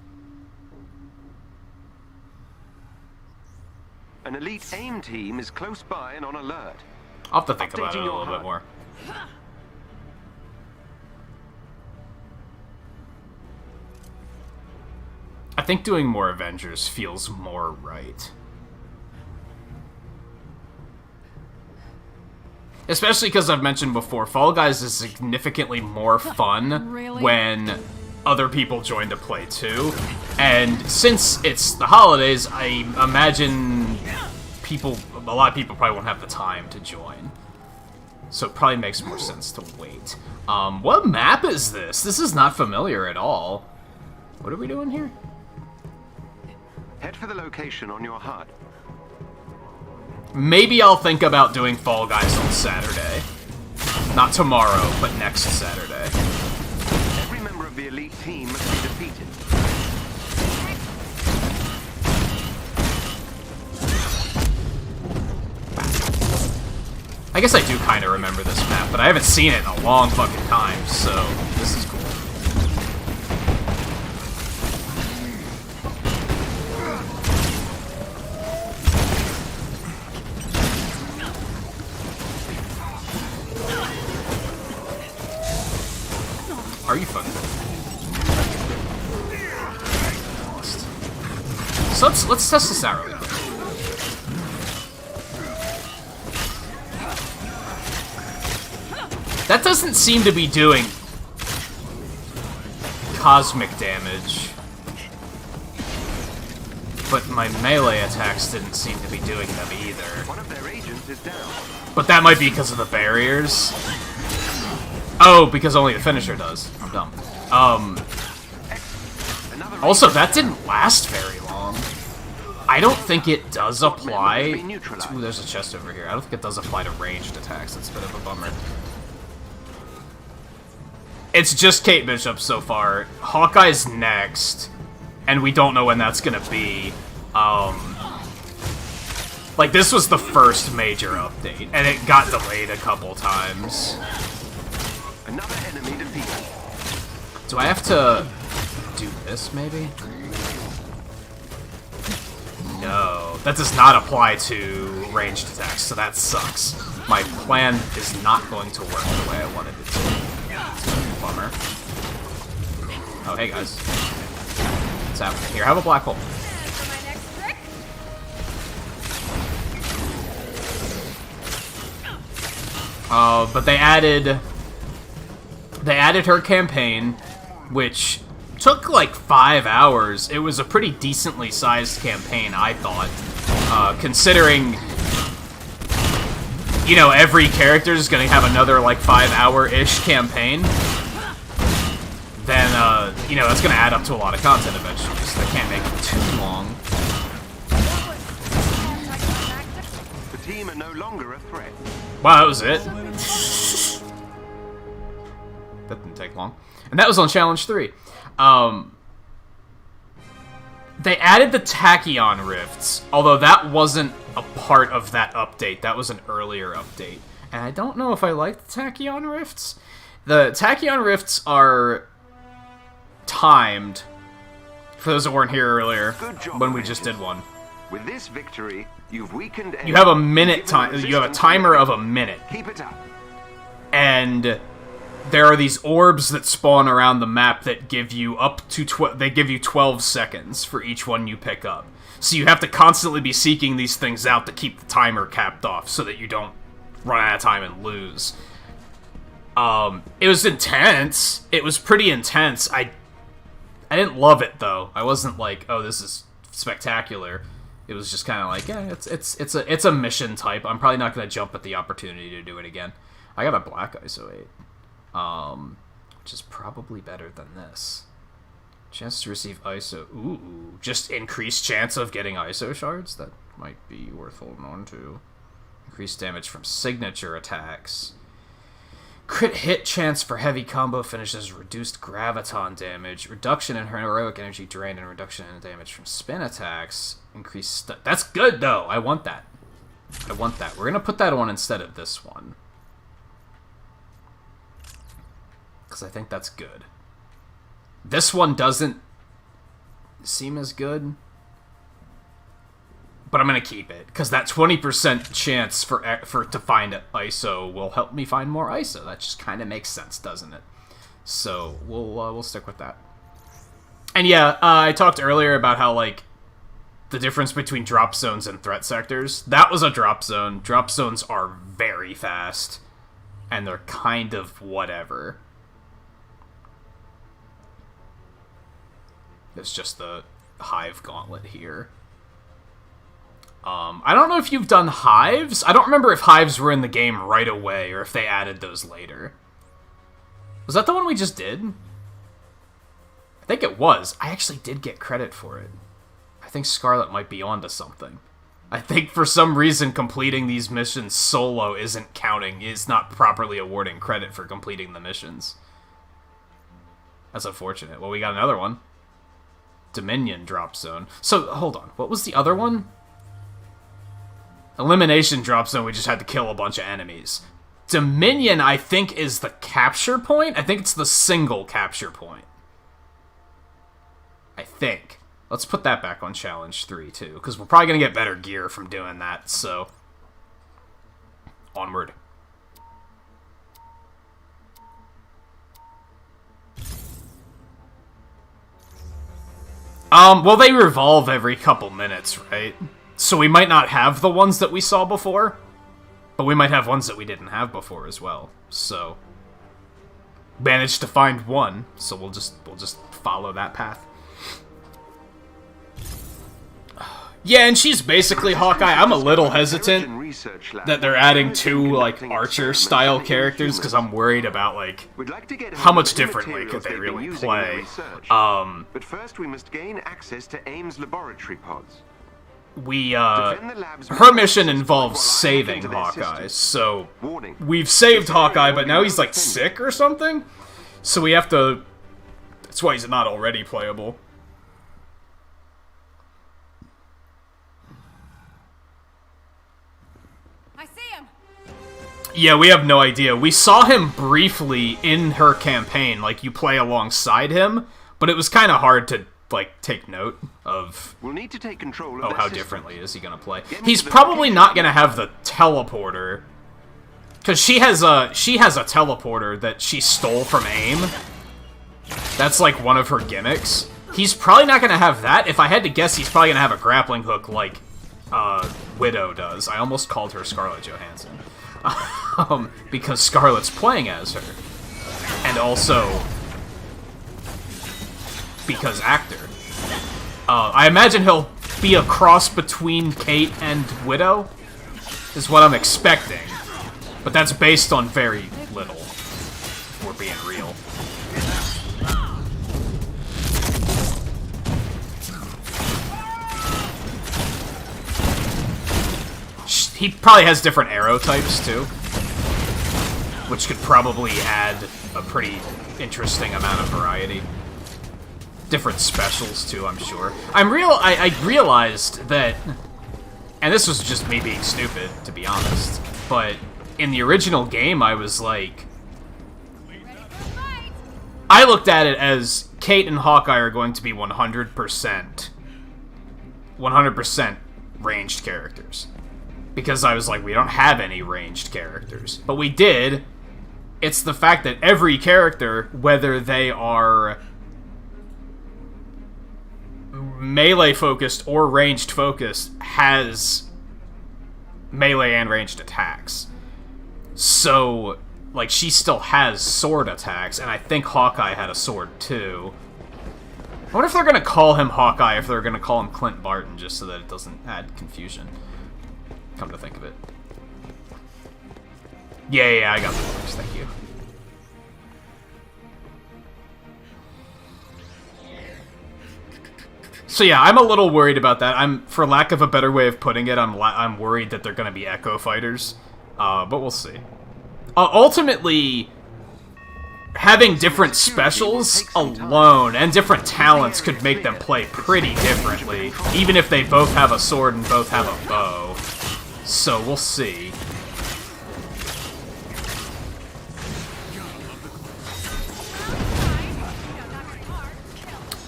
An elite AIM team is close by and on alert.
I'll have to think about it
Updating
a
your
little bit
HUD.
more. I think doing more Avengers feels more right. Especially because I've mentioned before, Fall Guys is significantly more fun
Really?
when other people join to play too. And since it's the holidays, I imagine a lot of people probably won't have the time to join. So it probably makes more sense to wait. What map is this? This is not familiar at all. What are we doing here?
Head for the location on your HUD.
Maybe I'll think about doing Fall Guys on Saturday. Not tomorrow, but next Saturday.
Every member of the elite team must be defeated.
I guess I do kind of remember this map, but I haven't seen it in a long fucking time, so this is cool. Are you fucking? So let's test this out really quick. That doesn't seem to be doing cosmic damage, but my melee attacks didn't seem to be doing them either.
One of their agents is down.
But that might be because of the barriers. Oh, because only the finisher does. I'm dumb. Also, that didn't last very long. I don't think it does apply to... Ooh, there's a chest over here. I don't think it does apply to ranged attacks. That's a bit of a bummer. It's just Kate Bishop so far. Hawkeye's next, and we don't know when that's gonna be. Like, this was the first major update, and it got delayed a couple times.
Another enemy defeated.
Do I have to do this, maybe? No, that does not apply to ranged attacks, so that sucks. My plan is not going to work the way I wanted it to. Bummer. Oh, hey guys. What's happening? Here, have a black hole.
For my next trick,
But they added her campaign, which took like 5 hours. It was a pretty decently sized campaign, I thought, considering you know, every character is going to have another, like, 5-hour-ish campaign, then, you know, that's going to add up to a lot of content eventually, so they can't make it too long.
The team are no longer a threat.
Wow, that was it? That didn't take long. And that was on Challenge 3. They added the tachyon rifts, although that wasn't a part of that update. That was an earlier update. And I don't know if I like the tachyon rifts. The tachyon rifts are timed, for those that weren't here earlier, when we just did one.
With this victory, you've weakened.
You have a minute time. You have a timer of a minute.
Keep it up.
And there are these orbs that spawn around the map that give you up to 12 seconds for each one you pick up. So you have to constantly be seeking these things out to keep the timer capped off so that you don't run out of time and lose. It was intense. It was pretty intense. I didn't love it though. I wasn't like, oh, this is spectacular. It was just kind of like, yeah, it's a mission type. I'm probably not going to jump at the opportunity to do it again. I got a black ISO 8. Which is probably better than this. Chance to receive ISO. Ooh, just increased chance of getting ISO shards? That might be worth holding on to. Increased damage from signature attacks. Crit hit chance for heavy combo finishes. Reduced graviton damage. Reduction in heroic energy drain and reduction in damage from spin attacks. Increased that's good, though. I want that. I want that. We're gonna put that on instead of this one. Because I think that's good. This one doesn't seem as good, but I'm gonna keep it because that 20% chance for to find ISO will help me find more ISO. That just kind of makes sense, doesn't it? So we'll stick with that. And yeah, I talked earlier about how like the difference between drop zones and threat sectors. That was a drop zone. Drop zones are very fast, and they're kind of whatever. It's just the Hive Gauntlet here. I don't know if you've done Hives. I don't remember if Hives were in the game right away or if they added those later. Was that the one we just did? I think it was. I actually did get credit for it. I think Scarlet might be onto something. I think for some reason completing these missions solo isn't counting, is not properly awarding credit for completing the missions. That's unfortunate. Well, we got another one. Dominion drop zone. So, hold on. What was the other one? Elimination drop zone, we just had to kill a bunch of enemies. Dominion, I think, is the capture point? I think it's the single capture point. I think. Let's put that back on Challenge 3, too, because we're probably going to get better gear from doing that, so... Onward. Well, they revolve every couple minutes, right? So we might not have the ones that we saw before, but we might have ones that we didn't have before as well. So, managed to find one, so we'll just follow that path. Yeah, and she's basically Hawkeye. I'm a little hesitant that they're adding 2, like, Archer-style characters, because I'm worried about, like, how much differently could they really play.
But first we must gain access to AIM's laboratory pods.
Her mission involves saving Hawkeye, so we've saved Hawkeye, but now he's, like, sick or something? So we have to... That's why he's not already playable. Yeah, we have no idea. We saw him briefly in her campaign, like, you play alongside him, but it was kind of hard to, like, take note of,
we'll need to take control of
how differently is he gonna play. He's probably not gonna have the teleporter, because she has a teleporter that she stole from AIM. That's, like, one of her gimmicks. He's probably not gonna have that. If I had to guess, he's probably gonna have a grappling hook like, Widow does. I almost called her Scarlett Johansson. Because Scarlett's playing as her. And also, because actor. I imagine he'll be a cross between Kate and Widow, is what I'm expecting. But that's based on very little, if we're being real. He probably has different arrow types, too. Which could probably add a pretty interesting amount of variety. Different specials, too, I'm sure. I realized that... And this was just me being stupid, to be honest. But in the original game, I was like... I looked at it as Kate and Hawkeye are going to be 100% ranged characters. Because I was like, we don't have any ranged characters. But we did. It's the fact that every character, whether they are melee-focused or ranged-focused, has melee and ranged attacks. So, like, she still has sword attacks, and I think Hawkeye had a sword, too. I wonder if they're gonna call him Hawkeye, if they're gonna call him Clint Barton, just so that it doesn't add confusion. Come to think of it. Yeah, I got the points, thank you. So yeah, I'm a little worried about that. For lack of a better way of putting it, I'm worried that they're gonna be Echo fighters. But we'll see. Ultimately, having different specials alone and different talents could make them play pretty differently, even if they both have a sword and both have a bow. So we'll see.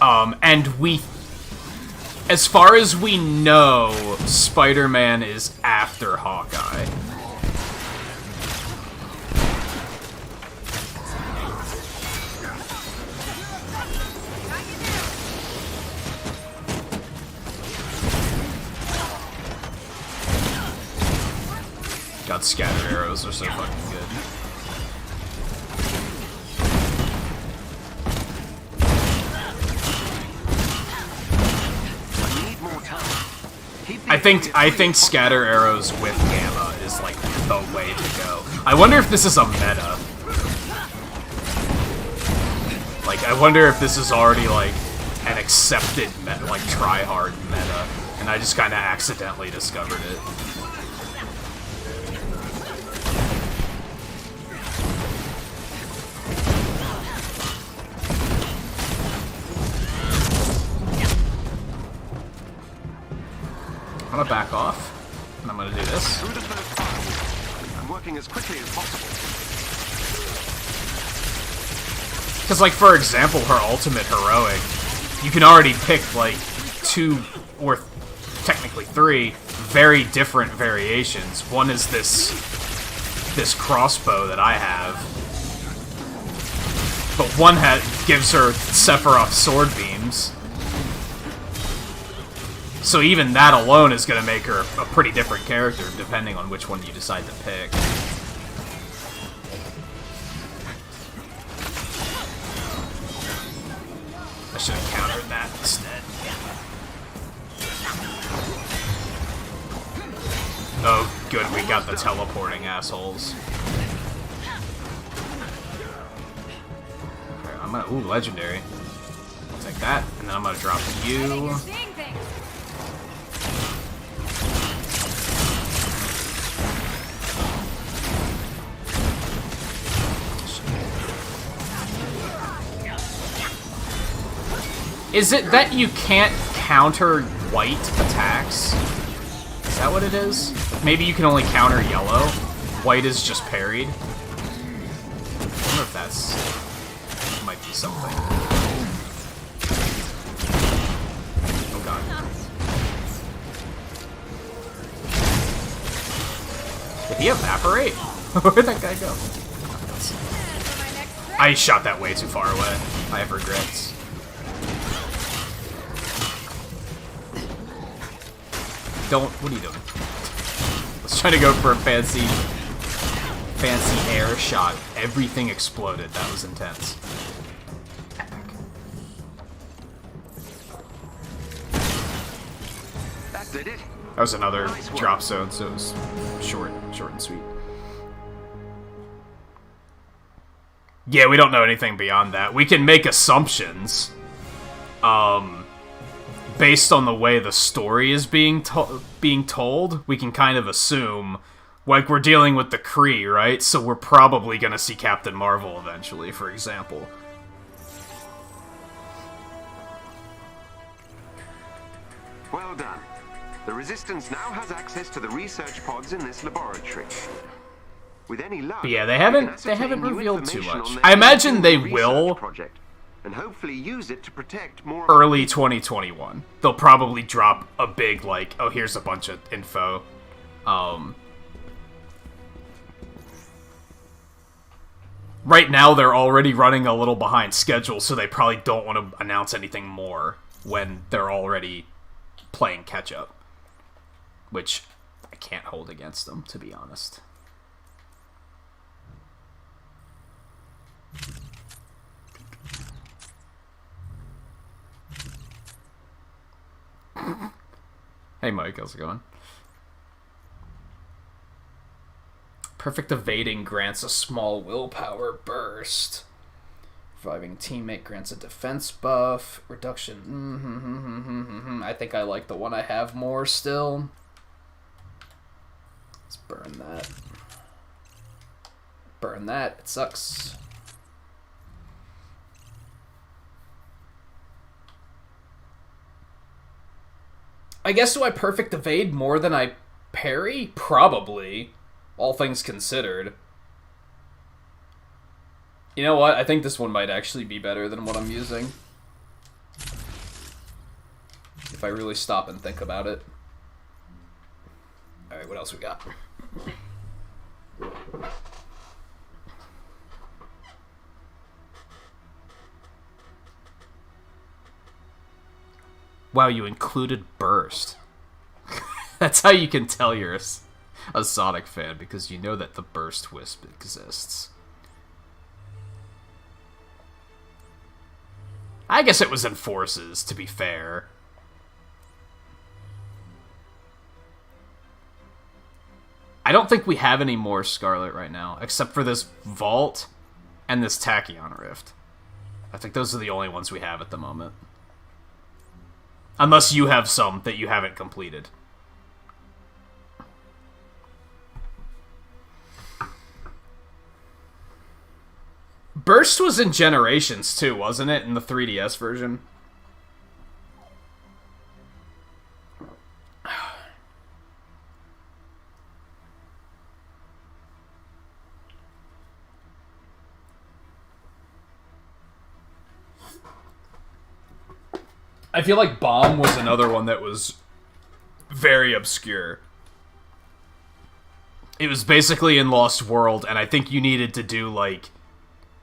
And as far as we know, Spider-Man is after Hawkeye. God, scatter arrows are so fucking good. I think scatter arrows with Gamma is like the way to go. I wonder if this is a meta. Like, I wonder if this is already like an accepted meta, like try-hard meta, and I just kind of accidentally discovered it. I'm gonna back off, and I'm gonna do this.
Through the first part. I'm working as quickly as possible.
Because, like, for example, her ultimate heroic, you can already pick, like, 2, or technically 3, very different variations. One is this crossbow that I have, but one gives her Sephiroth sword beams. So even that alone is going to make her a pretty different character, depending on which one you decide to pick. I should have countered that instead. Oh, good, we got the teleporting assholes. Okay, I'm gonna... Ooh, legendary. I'll take that, and then I'm gonna drop you. Is it that you can't counter white attacks? Is that what it is? Maybe you can only counter yellow. White is just parried. I wonder if that's... might be something. Oh god. Did he evaporate? Where'd that guy go? I shot that way too far away. I have regrets. What are you doing? Let's try to go for a fancy air shot. Everything exploded. That was intense. Epic.
That did it.
That was another drop zone, so it was short and sweet. Yeah, we don't know anything beyond that. We can make assumptions, based on the way the story is being told. We can kind of assume, like, we're dealing with the Kree, right? So we're probably gonna see Captain Marvel eventually, for example.
Well done. The Resistance now has access to the research pods in this laboratory. With any luck,
but yeah, they haven't revealed too much. I imagine they will
project, and hopefully use it to protect more
early 2021. They'll probably drop a big, like, oh, here's a bunch of info. Right now, they're already running a little behind schedule, so they probably don't want to announce anything more when they're already playing catch-up. Which I can't hold against them, to be honest. Hey Mike, how's it going? Perfect evading grants a small willpower burst. Reviving teammate grants a defense buff. Reduction. I think I like the one I have more still. Let's burn that. Burn that. It sucks. I guess, do I perfect evade more than I parry? Probably. All things considered. You know what? I think this one might actually be better than what I'm using. If I really stop and think about it. Alright, what else we got? Wow, you included burst. That's how you can tell you're a Sonic fan, because you know that the burst wisp exists. I guess it was in Forces, to be fair. I don't think we have any more Scarlet right now, except for this Vault and this Tachyon Rift. I think those are the only ones we have at the moment. Unless you have some that you haven't completed. Burst was in Generations too, wasn't it? In the 3DS version? I feel like Bomb was another one that was very obscure. It was basically in Lost World, and I think you needed to do, like...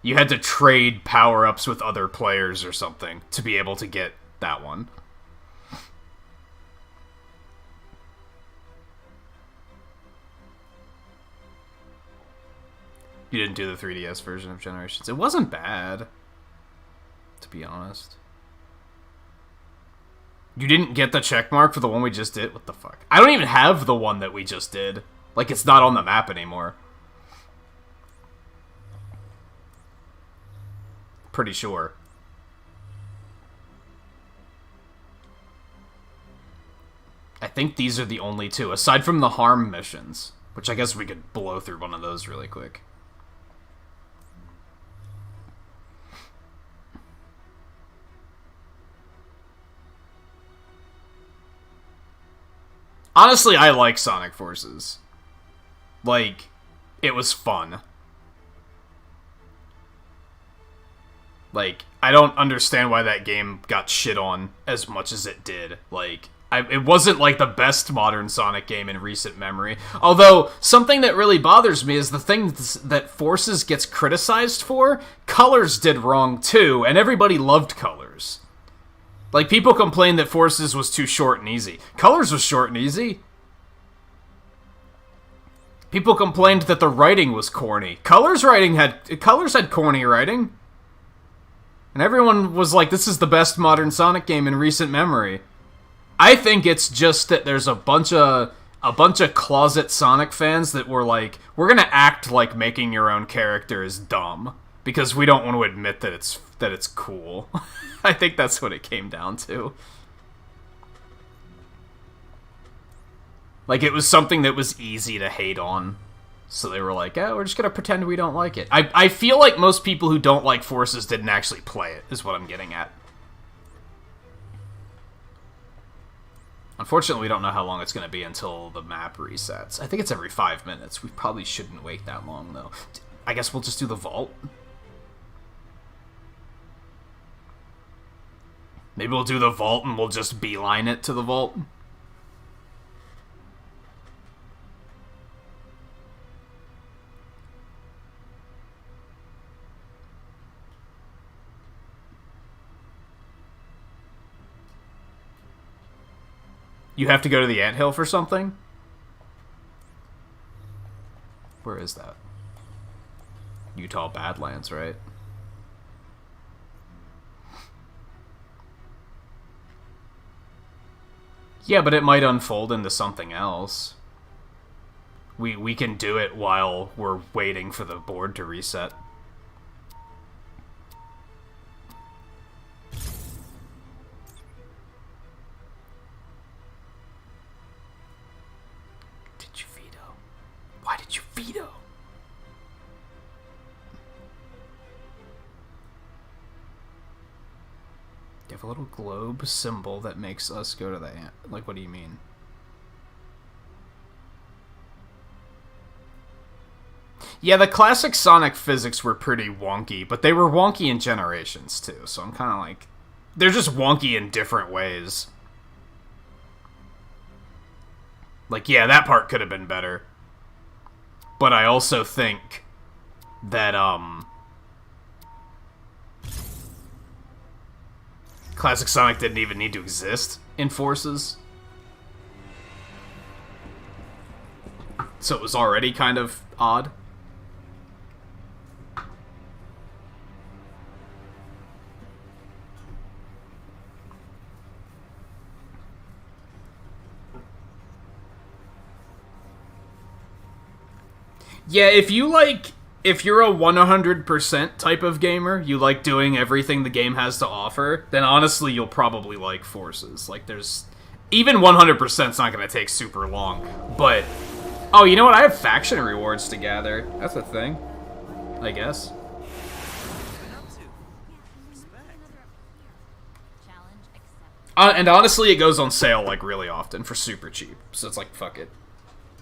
You had to trade power-ups with other players or something to be able to get that one. You didn't do the 3DS version of Generations. It wasn't bad, to be honest. You didn't get the checkmark for the one we just did? What the fuck? I don't even have the one that we just did. Like, it's not on the map anymore. Pretty sure. I think these are the only two, aside from the harm missions. Which I guess we could blow through one of those really quick. Honestly, I like Sonic Forces. Like, it was fun. Like, I don't understand why that game got shit on as much as it did. Like, it wasn't, like, the best modern Sonic game in recent memory. Although, something that really bothers me is the thing that Forces gets criticized for, Colors did wrong, too, and everybody loved Colors. Like, people complained that Forces was too short and easy. Colors was short and easy. People complained that the writing was corny. Colors had corny writing. And everyone was like, this is the best modern Sonic game in recent memory. I think it's just that there's a bunch of closet Sonic fans that were like, we're gonna act like making your own character is dumb. because we don't want to admit that it's cool. I think that's what it came down to. Like, it was something that was easy to hate on. So they were like, oh, we're just gonna pretend we don't like it. I feel like most people who don't like Forces didn't actually play it, is what I'm getting at. Unfortunately, we don't know how long it's gonna be until the map resets. I think it's every 5 minutes. We probably shouldn't wait that long, though. I guess we'll just do the vault. Maybe we'll do the vault and we'll just beeline it to the vault. You have to go to the anthill for something? Where is that? Utah Badlands, right? Yeah, but it might unfold into something else. We can do it while we're waiting for the board to reset. Why did you veto? You have a little globe symbol that makes us go to the ant. Like, what do you mean? Yeah, the classic Sonic physics were pretty wonky, but they were wonky in Generations, too. So I'm kind of like... They're just wonky in different ways. Like, yeah, that part could have been better. But I also think that, Classic Sonic didn't even need to exist in Forces. So it was already kind of odd. Yeah, if you're a 100% type of gamer, you like doing everything the game has to offer, then honestly you'll probably like Forces. Like, there's... Even 100% is not going to take super long, but... Oh, you know what? I have faction rewards to gather. That's a thing, I guess. And honestly, it goes on sale, like, really often for super cheap. So it's like, fuck it.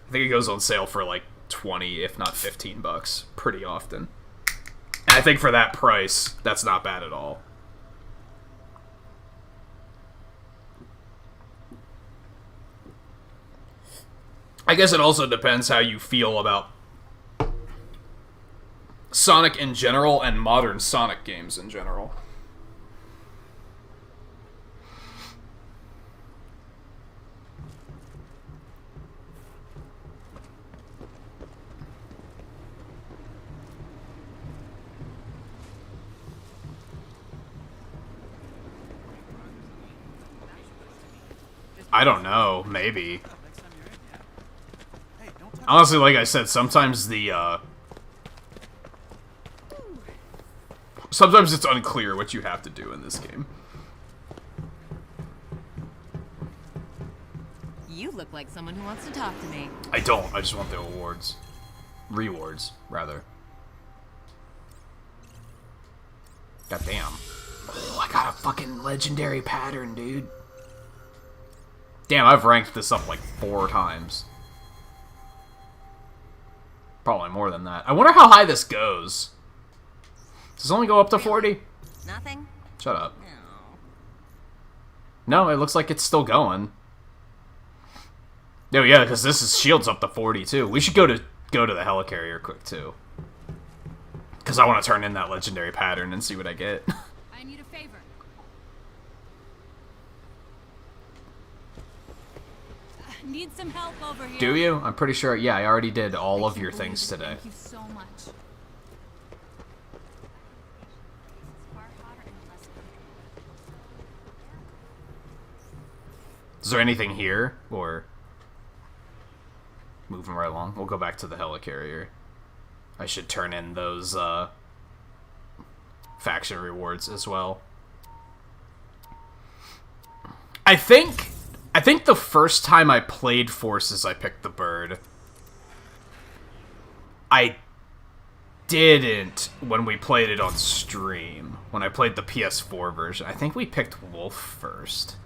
I think it goes on sale for, like, 20, if not 15 bucks, pretty often. And I think for that price, that's not bad at all. I guess it also depends how you feel about Sonic in general and modern Sonic games in general. I don't know, maybe. Honestly, like I said, sometimes sometimes it's unclear what you have to do in this game.
You look like someone who wants to talk to me.
I don't, I just want the awards. Rewards, rather. God damn. Oh, I got a fucking legendary pattern, dude. Damn, I've ranked this up like 4 times. Probably more than that. I wonder how high this goes. Does it only go up to 40?
Nothing?
Shut up. No, it looks like it's still going. Oh yeah, because this is shields up to 40 too. We should go to the helicarrier quick too. Because I want to turn in that legendary pattern and see what I get.
I need a favor. Need some help over here.
Do you? I'm pretty sure. Yeah, I already did all of your things today.
Thank you so much.
Is there anything here, or moving right along? We'll go back to the helicarrier. I should turn in those faction rewards as well. I think the first time I played Forces, I picked the bird. I didn't when we played it on stream. When I played the PS4 version, I think we picked Wolf first.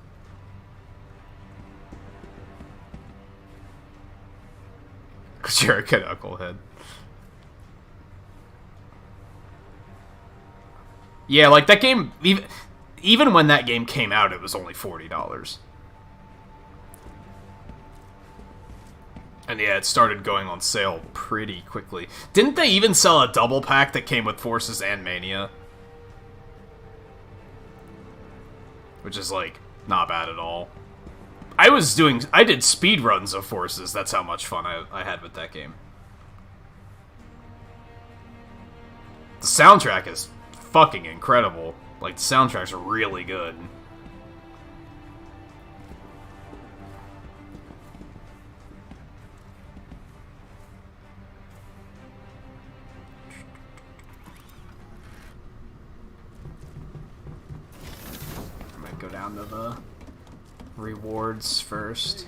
Because you're a good knucklehead. Yeah, like that game, even when that game came out, it was only $40. And yeah, it started going on sale pretty quickly. Didn't they even sell a double pack that came with Forces and Mania? Which is, like, not bad at all. I did speed runs of Forces, that's how much fun I had with that game. The soundtrack is fucking incredible. Like, the soundtrack's really good. I might go down to the rewards first.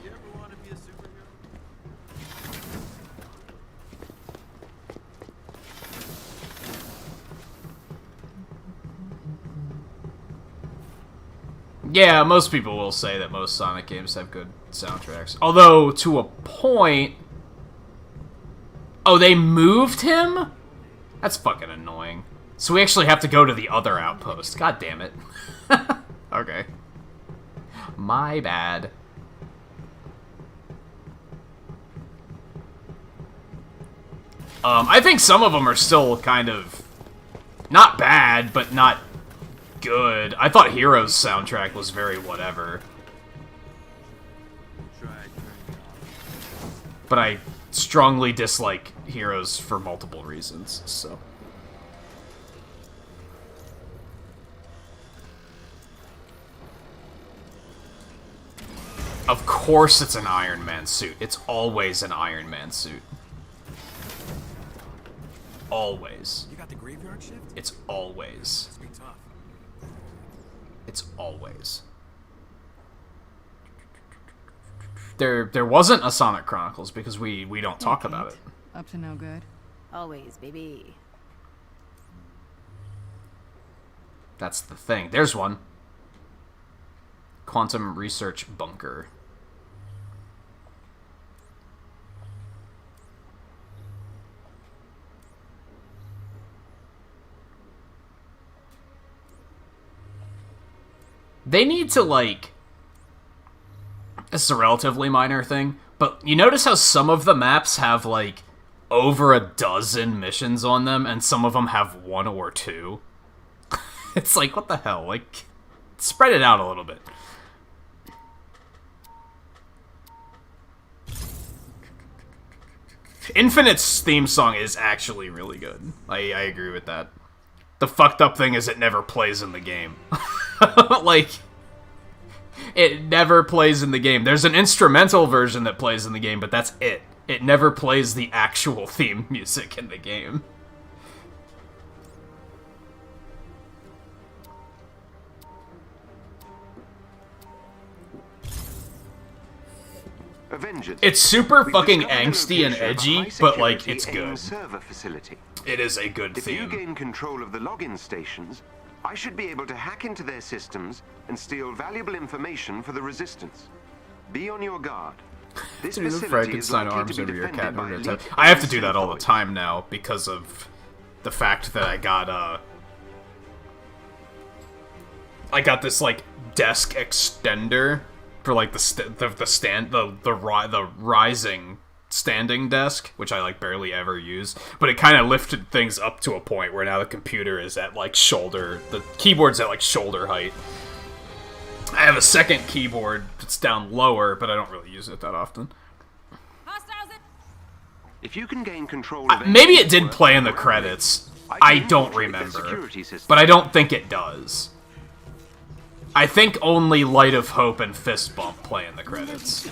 Yeah, most people will say that most Sonic games have good soundtracks. Although, to a point... Oh, they moved him? That's fucking annoying. So we actually have to go to the other outpost. God damn it. Okay. My bad. I think some of them are still kind of... not bad, but not good. I thought Heroes' soundtrack was very whatever. But I strongly dislike Heroes for multiple reasons, so... Of course it's an Iron Man suit. It's always an Iron Man suit. Always.
You got the graveyard shift?
It's always.
That's pretty tough.
It's always. There wasn't a Sonic Chronicles because we don't talk about it.
Up to no good.
Always, baby.
That's the thing. There's one. Quantum Research Bunker. They need to, like... This is a relatively minor thing, but you notice how some of the maps have, like, over a dozen missions on them, and some of them have 1 or 2? It's like, what the hell? Like, spread it out a little bit. Infinite's theme song is actually really good. I agree with that. The fucked up thing is it never plays in the game. Like, it never plays in the game. There's an instrumental version that plays in the game, but that's it. It never plays the actual theme music in the game.
Avengers.
It's super fucking angsty and edgy, but, like, it's good. It is a good theme.
If you gain control of the login stations, I should be able to hack into their systems and steal valuable information for the Resistance. Be on your guard. This facility is likely to be defended by elite.
I have to do that all the time now because of the fact that I got this, like, desk extender for, like, the rising standing desk, which I, like, barely ever use, but it kind of lifted things up to a point where now the computer is at, like, the keyboard's at, like, shoulder height. I have a second keyboard that's down lower, but I don't really use it that often.
If you can gain control of
maybe it did play in the credits. I don't remember, but I don't think it does. I think only Light of Hope and Fist Bump play in the credits.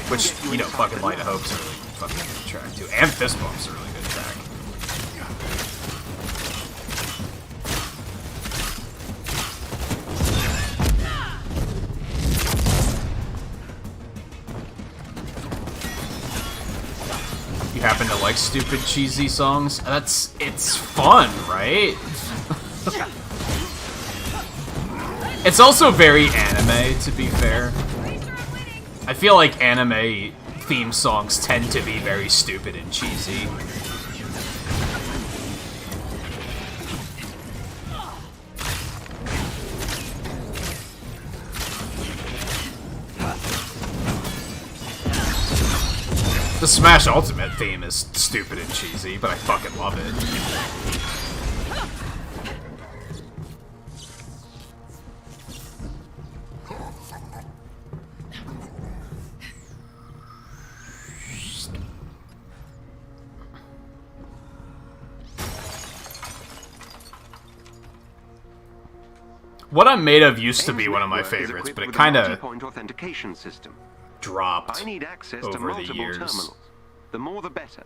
Which, you know, fucking Light of Hope's a really fucking good track, too. And Fist Bump's a really good track. happen to like stupid, cheesy songs. It's fun, right? It's also very anime, to be fair. I feel like anime theme songs tend to be very stupid and cheesy. The Smash Ultimate theme is stupid and cheesy, but I fucking love it. What I'm Made Of used to be one of my favorites, but it kind of
authentication system.
Dropped
I need access to
over the
multiple
years.
terminals. The more the better.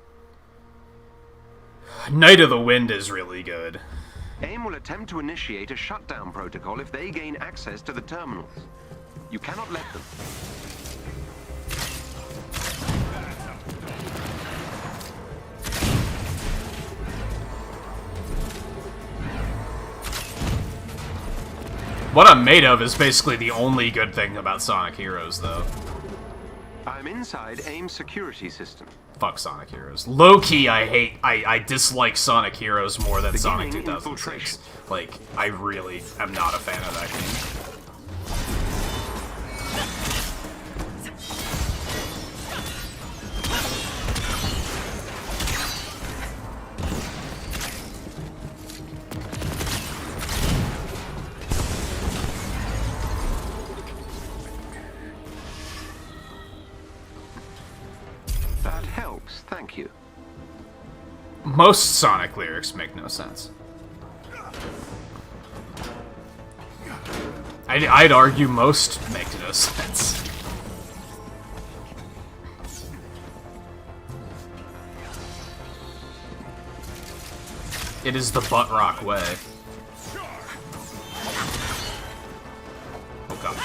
Night of the Wind is really good.
AIM will attempt to initiate a shutdown protocol if they gain access to the terminals. You cannot let them.
What I'm Made Of is basically the only good thing about Sonic Heroes, though.
I'm inside AIM's security system.
Fuck Sonic Heroes. Low-key, I dislike Sonic Heroes more than Sonic 2006. Like, I really am not a fan of that game.
That helps, thank you.
Most Sonic lyrics make no sense. I'd argue most make no sense. It is the butt rock way. Oh god.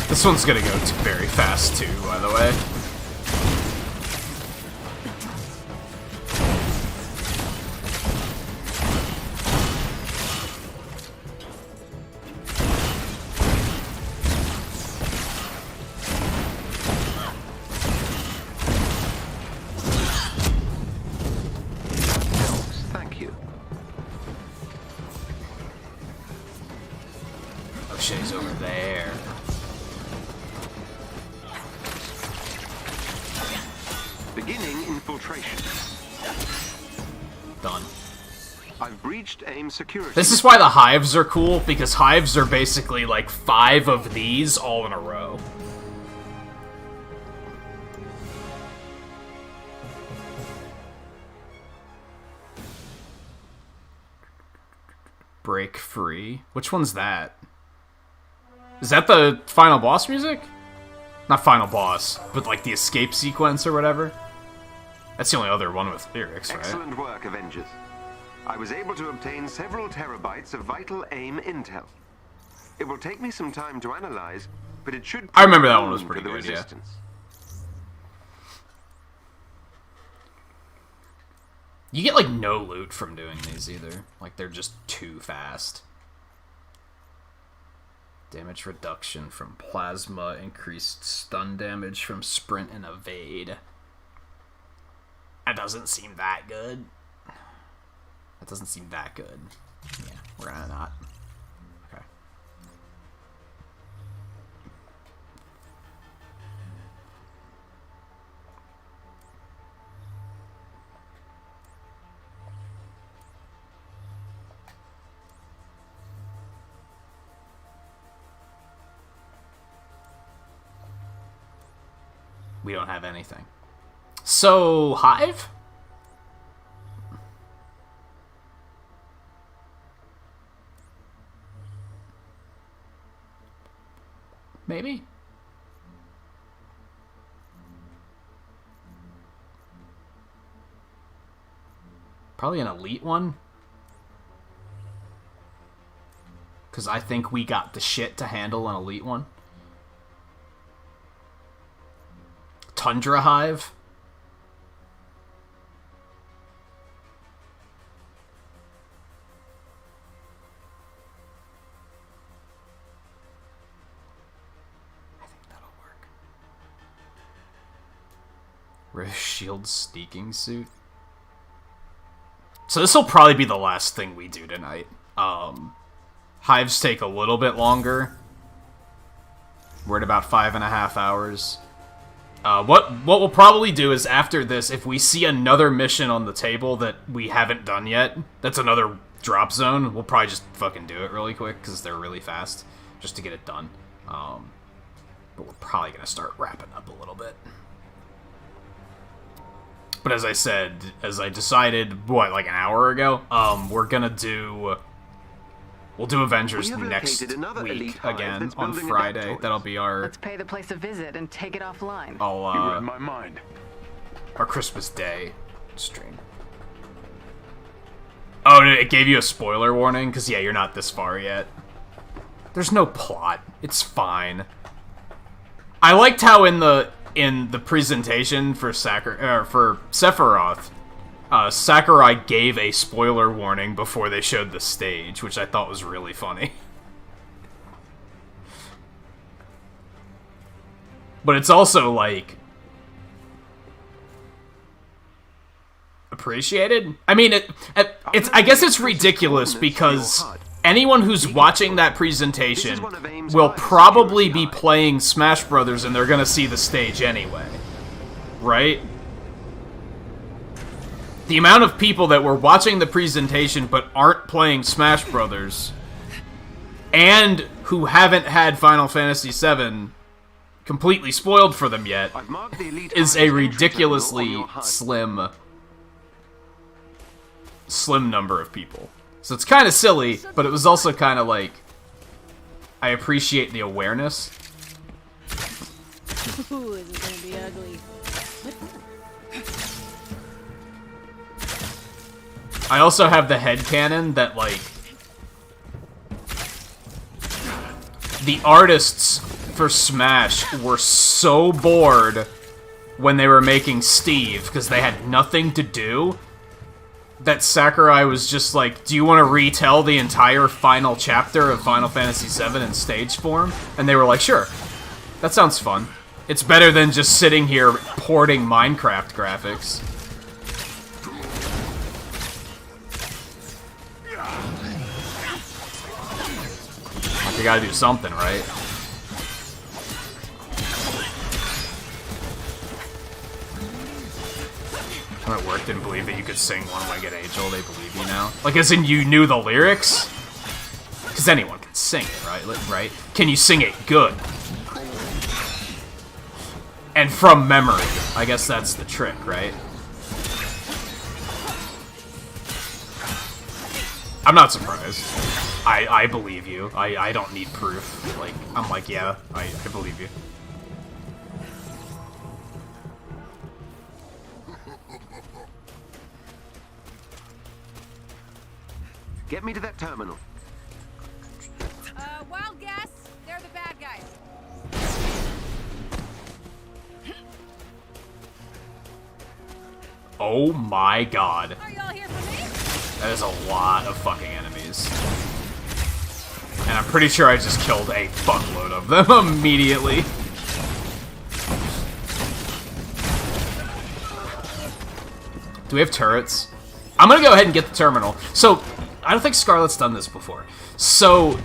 This one's gonna go very fast too, by the way.
Thank you.
Oh shit, he's over there.
Beginning infiltration.
Done.
I've breached AIM security.
This is why the hives are cool, because hives are basically like 5 of these all in a row. Break free. Which one's that? Is that the final boss music? Not final boss, but like the escape sequence or whatever. That's the only other one with lyrics, right?
Excellent work, Avengers. I was able to obtain several terabytes of vital AIM intel. It will take me some time to analyze, but it should.
I remember that one was pretty
the
good, yeah.
resistance.
You get like no loot from doing these either. Like they're just too fast. Damage reduction from plasma, increased stun damage from sprint and evade. That doesn't seem that good. That doesn't seem that good. Yeah, we're gonna not. Okay. We don't have anything. So, Hive? Maybe? Probably an elite one? because I think we got the shit to handle an elite one. Tundra Hive. I think that'll work. Rift Shield sneaking suit. So this will probably be the last thing we do tonight. Hives take a little bit longer. We're at about 5.5 hours. What we'll probably do is after this, if we see another mission on the table that we haven't done yet, that's another drop zone, we'll probably just fucking do it really quick, because they're really fast, just to get it done. But we're probably going to start wrapping up a little bit. But as I said, as I decided, what, like an hour ago, we're going to do... We'll do Avengers next week again on Friday. That'll be our...
Let's pay the place a visit and take it offline.
You read my mind.
Our Christmas Day stream. Oh, it gave you a spoiler warning? Because, yeah, you're not this far yet. There's no plot. It's fine. I liked how in the presentation for Sephiroth, Sakurai gave a spoiler warning before they showed the stage, which I thought was really funny. But it's also, like, appreciated? I mean, I guess it's ridiculous because anyone who's watching that presentation will probably be playing Smash Brothers and they're gonna see the stage anyway. Right? The amount of people that were watching the presentation but aren't playing Smash Brothers and who haven't had Final Fantasy VII completely spoiled for them yet is a ridiculously slim number of people. So it's kind of silly, but it was also kind of like, I appreciate the awareness.
Ooh, is it gonna be ugly?
I also have the headcanon that, like, the artists for Smash were so bored when they were making Steve, because they had nothing to do, that Sakurai was just like, do you want to retell the entire final chapter of Final Fantasy VII in stage form? And they were like, sure. That sounds fun. It's better than just sitting here porting Minecraft graphics. You gotta do something, right? When it worked, didn't believe that you could sing One Winged Angel, they believe you now. Like, as in you knew the lyrics? Because anyone can sing it, right? Can you sing it good? And from memory. I guess that's the trick, right? I'm not surprised. I believe you. I don't need proof. Like, I'm like, yeah, I believe you.
Get me to that terminal.
Wild guess. They're the bad guys.
Oh my god.
Are y'all here for me?
That is a lot of fucking enemies. And I'm pretty sure I just killed a fuckload of them immediately. Do we have turrets? I'm gonna go ahead and get the terminal. So, I don't think Scarlet's done this before. So,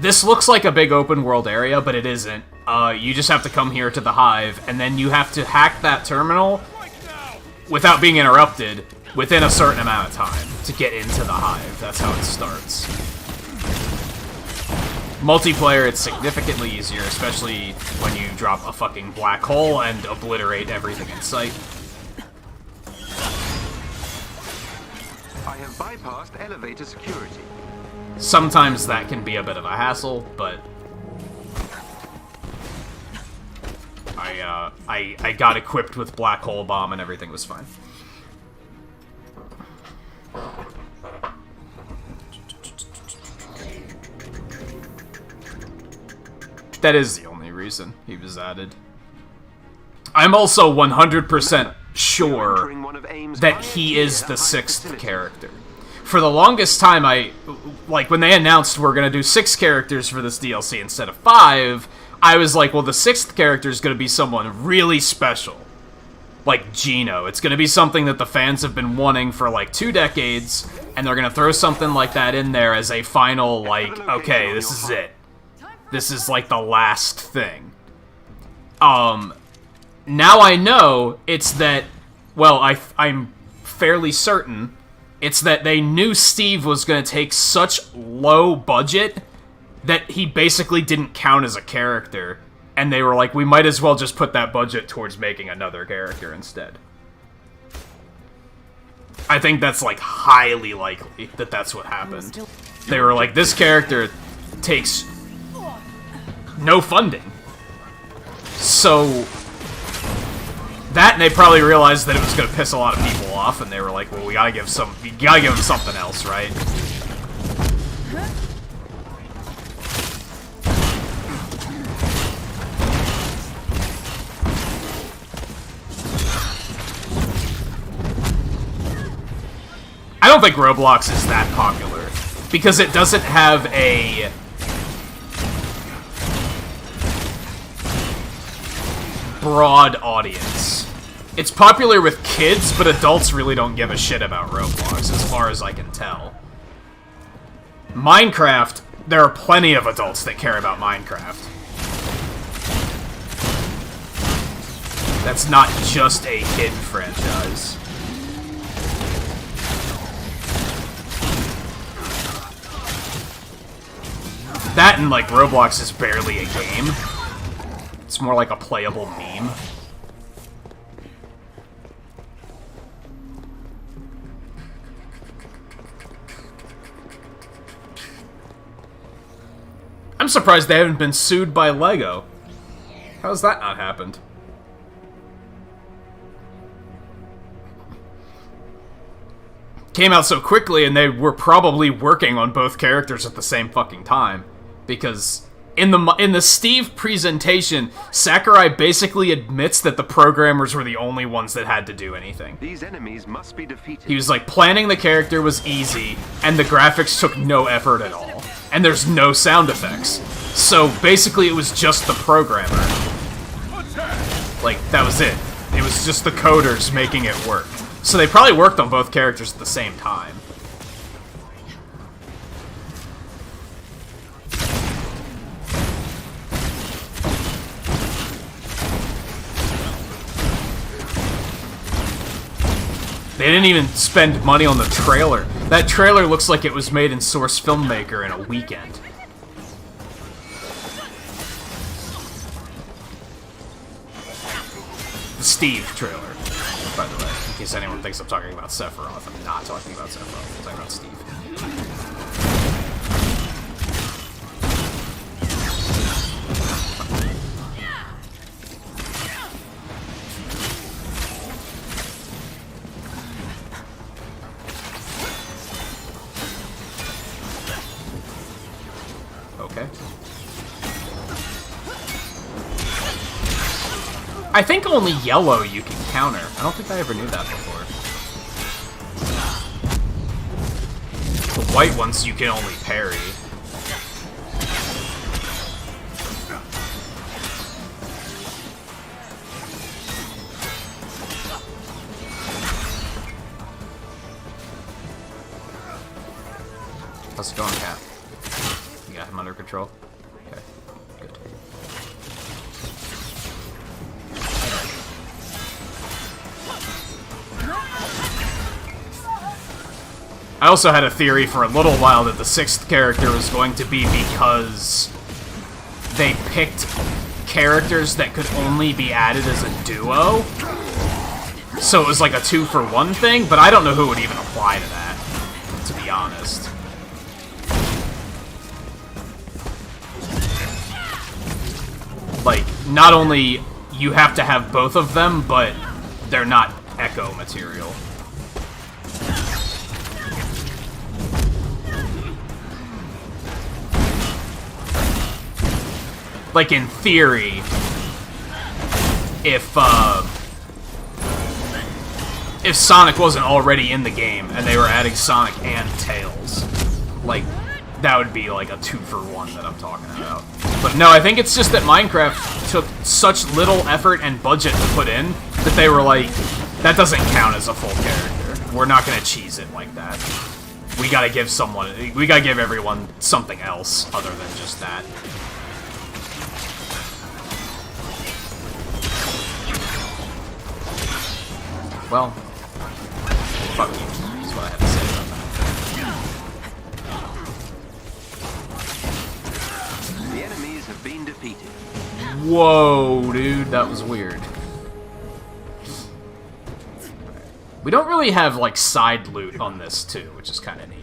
this looks like a big open world area, but it isn't. You just have to come here to the Hive, and then you have to hack that terminal without being interrupted within a certain amount of time to get into the Hive. That's how it starts. Multiplayer, it's significantly easier, especially when you drop a fucking black hole and obliterate everything in sight.
I have bypassed elevator security.
Sometimes that can be a bit of a hassle, but I got equipped with black hole bomb and everything was fine. That is the only reason he was added. I'm also 100% sure that he is the 6th character. For the longest time, like, when they announced we're gonna do 6 characters for this DLC instead of 5, I was like, well, the 6th character is gonna be someone really special. Like Gino. It's gonna be something that the fans have been wanting for, like, 2 decades, and they're gonna throw something like that in there as a final, like, okay, this is it. This is, like, the last thing. Now I know it's that, well, I'm fairly certain it's that they knew Steve was going to take such low budget that he basically didn't count as a character, and they were like, we might as well just put that budget towards making another character instead. I think that's, like, highly likely that that's what happened. They were like, this character takes no funding. So that, and they probably realized that it was going to piss a lot of people off, and they were like, well, we gotta give him something else, right? I don't think Roblox is that popular, because it doesn't have a broad audience. It's popular with kids, but adults really don't give a shit about Roblox, as far as I can tell. Minecraft, there are plenty of adults that care about Minecraft. That's not just a kid franchise. That and, like, Roblox is barely a game. It's more like a playable meme. I'm surprised they haven't been sued by LEGO. How's that not happened? Came out so quickly, and they were probably working on both characters at the same fucking time. Because in the Steve presentation, Sakurai basically admits that the programmers were the only ones that had to do anything.
These enemies must be defeated.
He was like, planning the character was easy, and the graphics took no effort at all. And there's no sound effects. So basically it was just the programmer. Like, that was it. It was just the coders making it work. So they probably worked on both characters at the same time. They didn't even spend money on the trailer. That trailer looks like it was made in Source Filmmaker in a weekend. The Steve trailer, by the way. In case anyone thinks I'm talking about Sephiroth, I'm not talking about Sephiroth. I'm talking about Steve. Okay. I think only yellow you can counter. I don't think I ever knew that before. The white ones you can only parry. How's it going, Cat? You got him under control? Okay, good. I also had a theory for a little while that the 6th character was going to be because they picked characters that could only be added as a duo. So it was like a 2-for-1 thing, but I don't know who would even apply to that, to be honest. Like, not only you have to have both of them, but they're not Echo material. like, in theory, if Sonic wasn't already in the game and they were adding Sonic and Tails, like, that would be like a 2-for-1 that I'm talking about. But no, I think it's just that Minecraft took such little effort and budget to put in that they were like, that doesn't count as a full character. We're not gonna cheese it like that. We gotta give everyone something else other than just that. Well, fuck you, is what I have to say about that.
The enemies have been defeated.
Whoa, dude, that was weird. We don't really have, like, side loot on this, too, which is kind of neat.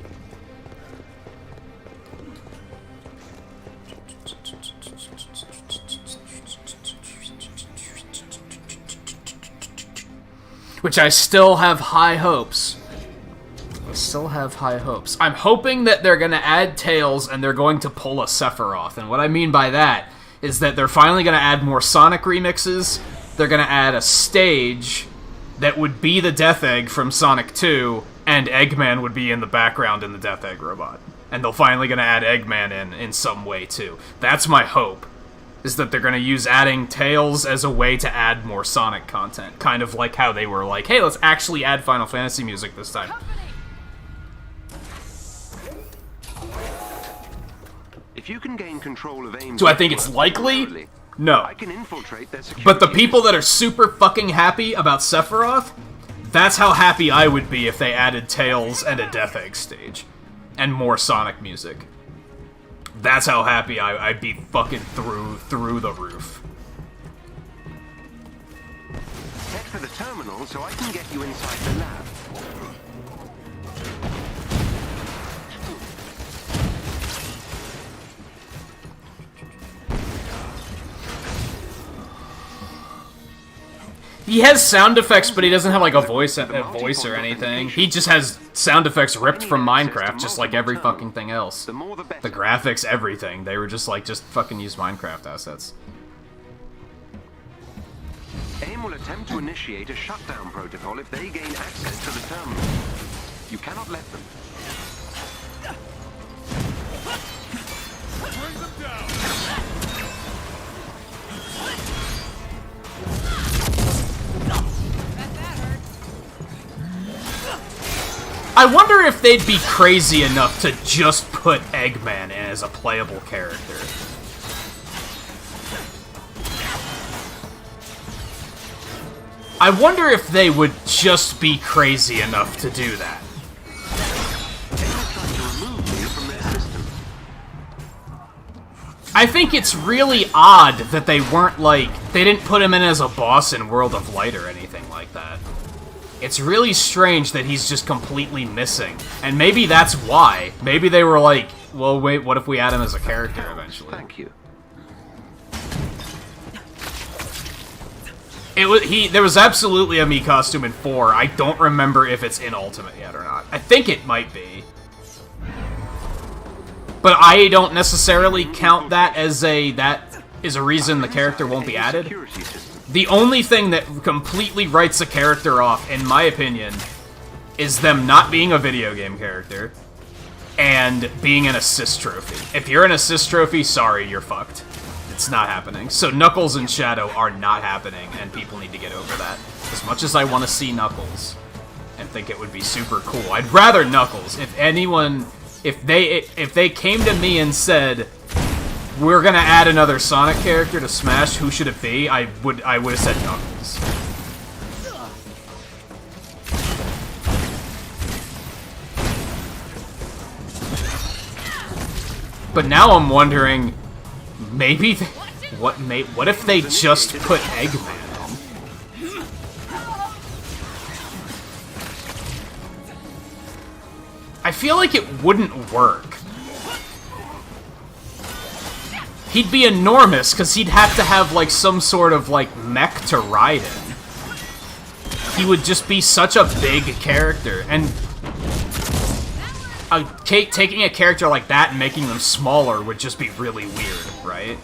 Which I still have high hopes. I'm hoping that they're gonna add Tails and they're going to pull a Sephiroth. And what I mean by that is that they're finally gonna add more Sonic remixes. They're gonna add a stage that would be the Death Egg from Sonic 2, and Eggman would be in the background in the Death Egg robot. And they're finally gonna add Eggman in some way, too. That's my hope, is that they're gonna use adding Tails as a way to add more Sonic content. Kind of like how they were like, hey, let's actually add Final Fantasy music this time.
If you can gain control of AIM,
Do I think it's likely? No.
I can infiltrate their security.
But the people that are super fucking happy about Sephiroth, that's how happy I would be if they added Tails and a Death Egg stage. And more Sonic music. That's how happy I'd be fucking through the roof.
Head for the terminal so I can get you inside the lab.
He has sound effects, but he doesn't have like a voice or anything. He just has sound effects ripped from Minecraft, just like every fucking thing else. The graphics, everything. They were just like, just fucking use Minecraft assets.
AIM will attempt to initiate a shutdown protocol if they gain access to the terminal. You cannot let them.
Bring them down.
I wonder if they'd be crazy enough to just put Eggman in as a playable character. I wonder if they would just be crazy enough to do that. I think it's really odd that they weren't like, they didn't put him in as a boss in World of Light or anything like that. It's really strange that he's just completely missing. And maybe that's why. Maybe they were like, well, wait, what if we add him as a character eventually?
Thank you.
There was absolutely a Mii costume in 4. I don't remember if it's in Ultimate yet or not. I think it might be. But I don't necessarily count that as a reason the character won't be added. The only thing that completely writes a character off, in my opinion, is them not being a video game character and being an assist trophy. If you're an assist trophy, sorry, you're fucked. It's not happening. So Knuckles and Shadow are not happening, and people need to get over that. As much as I want to see Knuckles and think it would be super cool, I'd rather Knuckles. If anyone, if they came to me and said, we're gonna add another Sonic character to Smash, who should it be? I would have said Knuckles. But now I'm wondering, maybe what if they just put Eggman on? I feel like it wouldn't work. He'd be enormous, because he'd have to have, like, some sort of, like, mech to ride in. He would just be such a big character, and taking a character like that and making them smaller would just be really weird, right?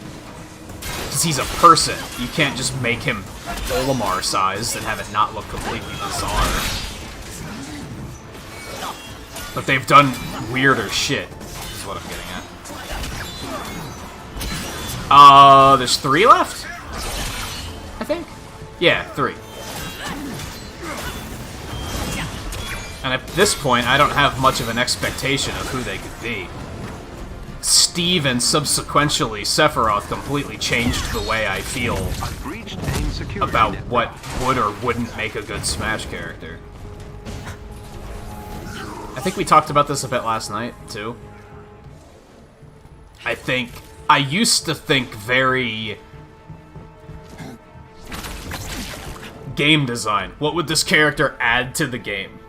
Because he's a person. You can't just make him Olimar-sized and have it not look completely bizarre. But they've done weirder shit, is what I'm getting at. There's 3 left? I think? Yeah, 3. And at this point, I don't have much of an expectation of who they could be. Steve and subsequently Sephiroth completely changed the way I feel about what would or wouldn't make a good Smash character. I think we talked about this a bit last night, too. I used to think very... game design. What would this character add to the game?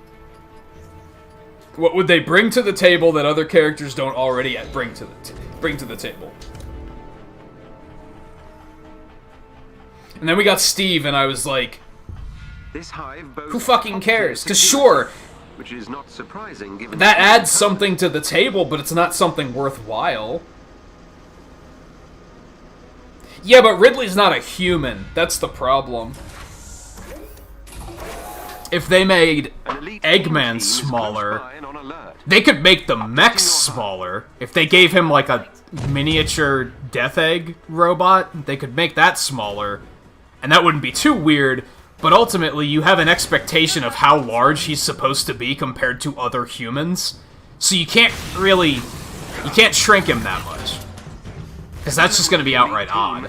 What would they bring to the table that other characters don't already bring to the table? And then we got Steve, and I was like, who fucking cares? Because sure,
which is not surprising given
that adds something to the table, but it's not something worthwhile. Yeah, but Ridley's not a human. That's the problem. If they made Eggman smaller, they could make the mechs smaller. If they gave him, like, a miniature Death Egg robot, they could make that smaller. And that wouldn't be too weird, but ultimately you have an expectation of how large he's supposed to be compared to other humans. So you can't really... you can't shrink him that much. Because that's just going to be outright odd.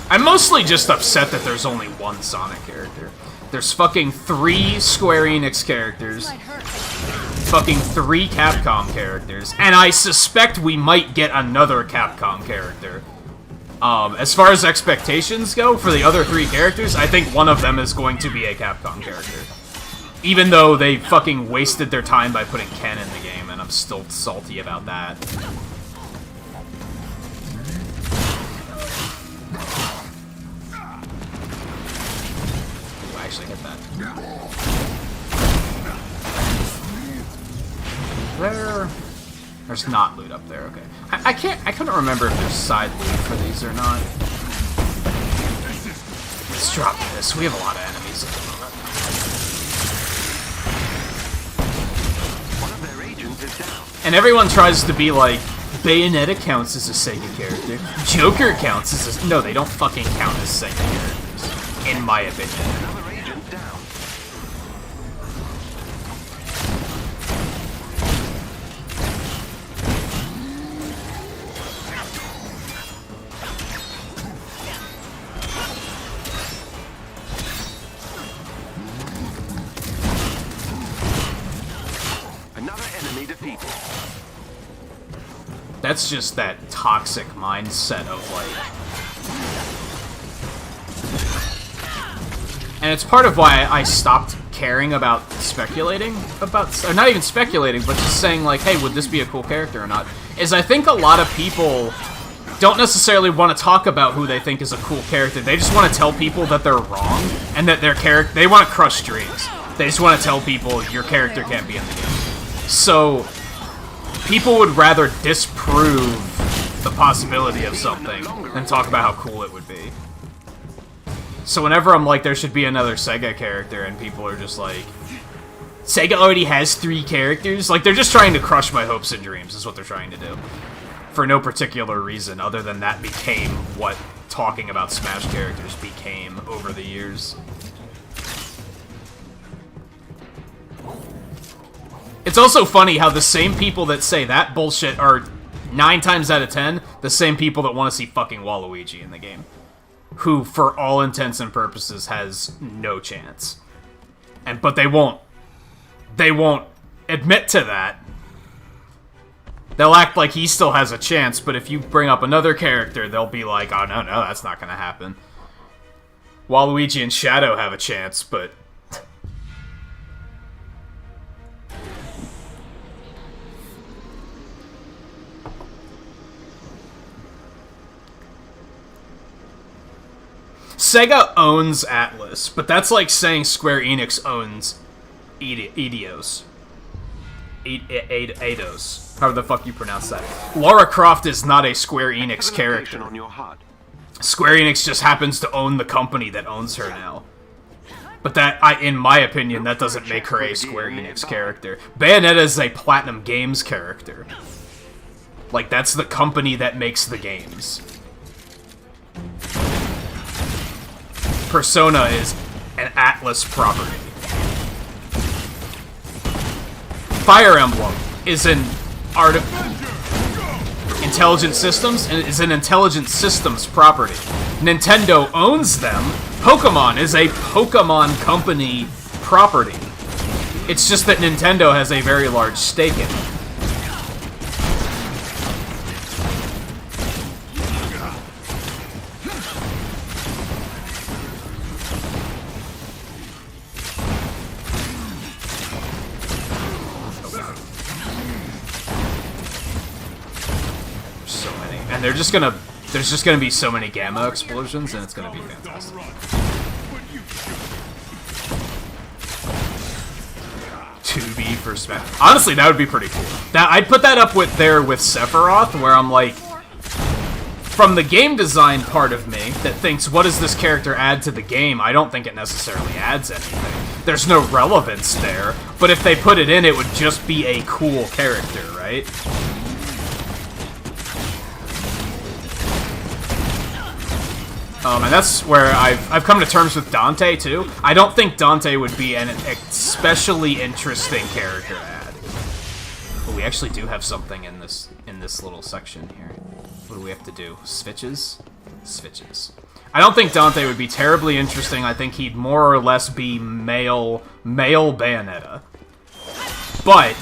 I'm mostly just upset that there's only one Sonic character. There's fucking 3 Square Enix characters, fucking 3 Capcom characters, and I suspect we might get another Capcom character. As far as expectations go for the other 3 characters, I think one of them is going to be a Capcom character. Even though they fucking wasted their time by putting Ken in the game, and I'm still salty about that. Actually hit that. There's not loot up there, okay. I couldn't remember if there's side loot for these or not. Let's drop this. We have a lot of enemies at the moment. And everyone tries to be like, Bayonetta counts as a Sega character. Joker counts as a... No, they don't fucking count as Sega characters. In my opinion. That's just that toxic mindset of, like... And it's part of why I stopped caring about speculating about... Or not even speculating, but just saying, like, hey, would this be a cool character or not? Is I think a lot of people don't necessarily want to talk about who they think is a cool character. They just want to tell people that they're wrong, and that their character... They want to crush dreams. They just want to tell people, your character can't be in the game. So... people would rather disprove the possibility of something than talk about how cool it would be. So whenever I'm like, there should be another Sega character, and people are just like, Sega already has 3 characters? Like, they're just trying to crush my hopes and dreams, is what they're trying to do. For no particular reason, other than that became what talking about Smash characters became over the years. It's also funny how the same people that say that bullshit are 9 times out of 10 the same people that want to see fucking Waluigi in the game. Who, for all intents and purposes, has no chance. But they won't admit to that. They'll act like he still has a chance, but if you bring up another character, they'll be like, oh no, that's not gonna happen. Waluigi and Shadow have a chance, but... Sega owns Atlas, but that's like saying Square Enix owns Eidos. Eidos. However the fuck you pronounce that. Lara Croft is not a Square Enix character.
On your HUD.
Square Enix just happens to own the company that owns her now. But that, in my opinion, that doesn't make her a Square Enix character. Bayonetta is a Platinum Games character. Like, that's the company that makes the games. Persona is an Atlas property. Fire Emblem is an Intelligent Systems, and is an Intelligent Systems property. Nintendo owns them. Pokemon is a Pokemon Company property. It's just that Nintendo has a very large stake in it. There's just gonna be so many gamma explosions, and it's gonna be fantastic. 2B for Smash. Honestly, that would be pretty cool. I'd put that up with Sephiroth, where I'm like, from the game design part of me that thinks, what does this character add to the game? I don't think it necessarily adds anything. There's no relevance there, but if they put it in, it would just be a cool character, right? And that's where I've come to terms with Dante, too. I don't think Dante would be an especially interesting character to add. But we actually do have something in this little section here. What do we have to do? Switches? Switches. I don't think Dante would be terribly interesting. I think he'd more or less be male Bayonetta. But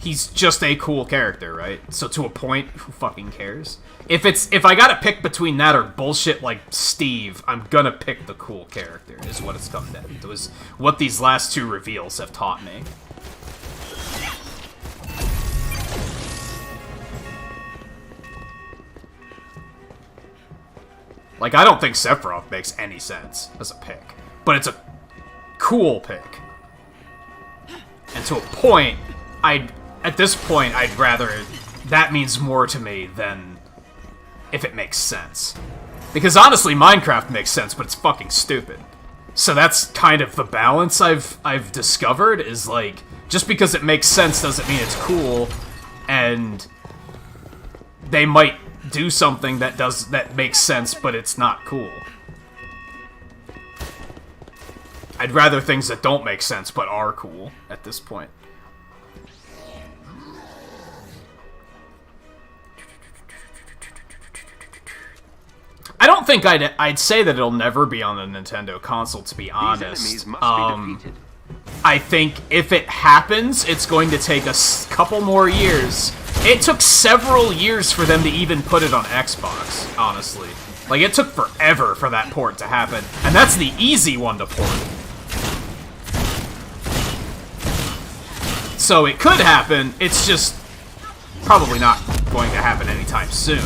he's just a cool character, right? So to a point, who fucking cares? If I gotta pick between that or bullshit like Steve, I'm gonna pick the cool character, is what it's come down to. It was what these last two reveals have taught me. Like, I don't think Sephiroth makes any sense as a pick, but it's a cool pick. And to a point, at this point, I'd rather, that means more to me than if it makes sense. Because honestly, Minecraft makes sense, but it's fucking stupid. So that's kind of the balance I've discovered, is like, just because it makes sense doesn't mean it's cool, and they might do something that makes sense, but it's not cool. I'd rather things that don't make sense, but are cool, at this point. I don't think I'd say that it'll never be on the Nintendo console, to be honest.
These enemies must be defeated.
I think if it happens, it's going to take a couple more years. It took several years for them to even put it on Xbox, honestly. Like, it took forever for that port to happen, and that's the easy one to port. So it could happen, it's just probably not going to happen anytime soon.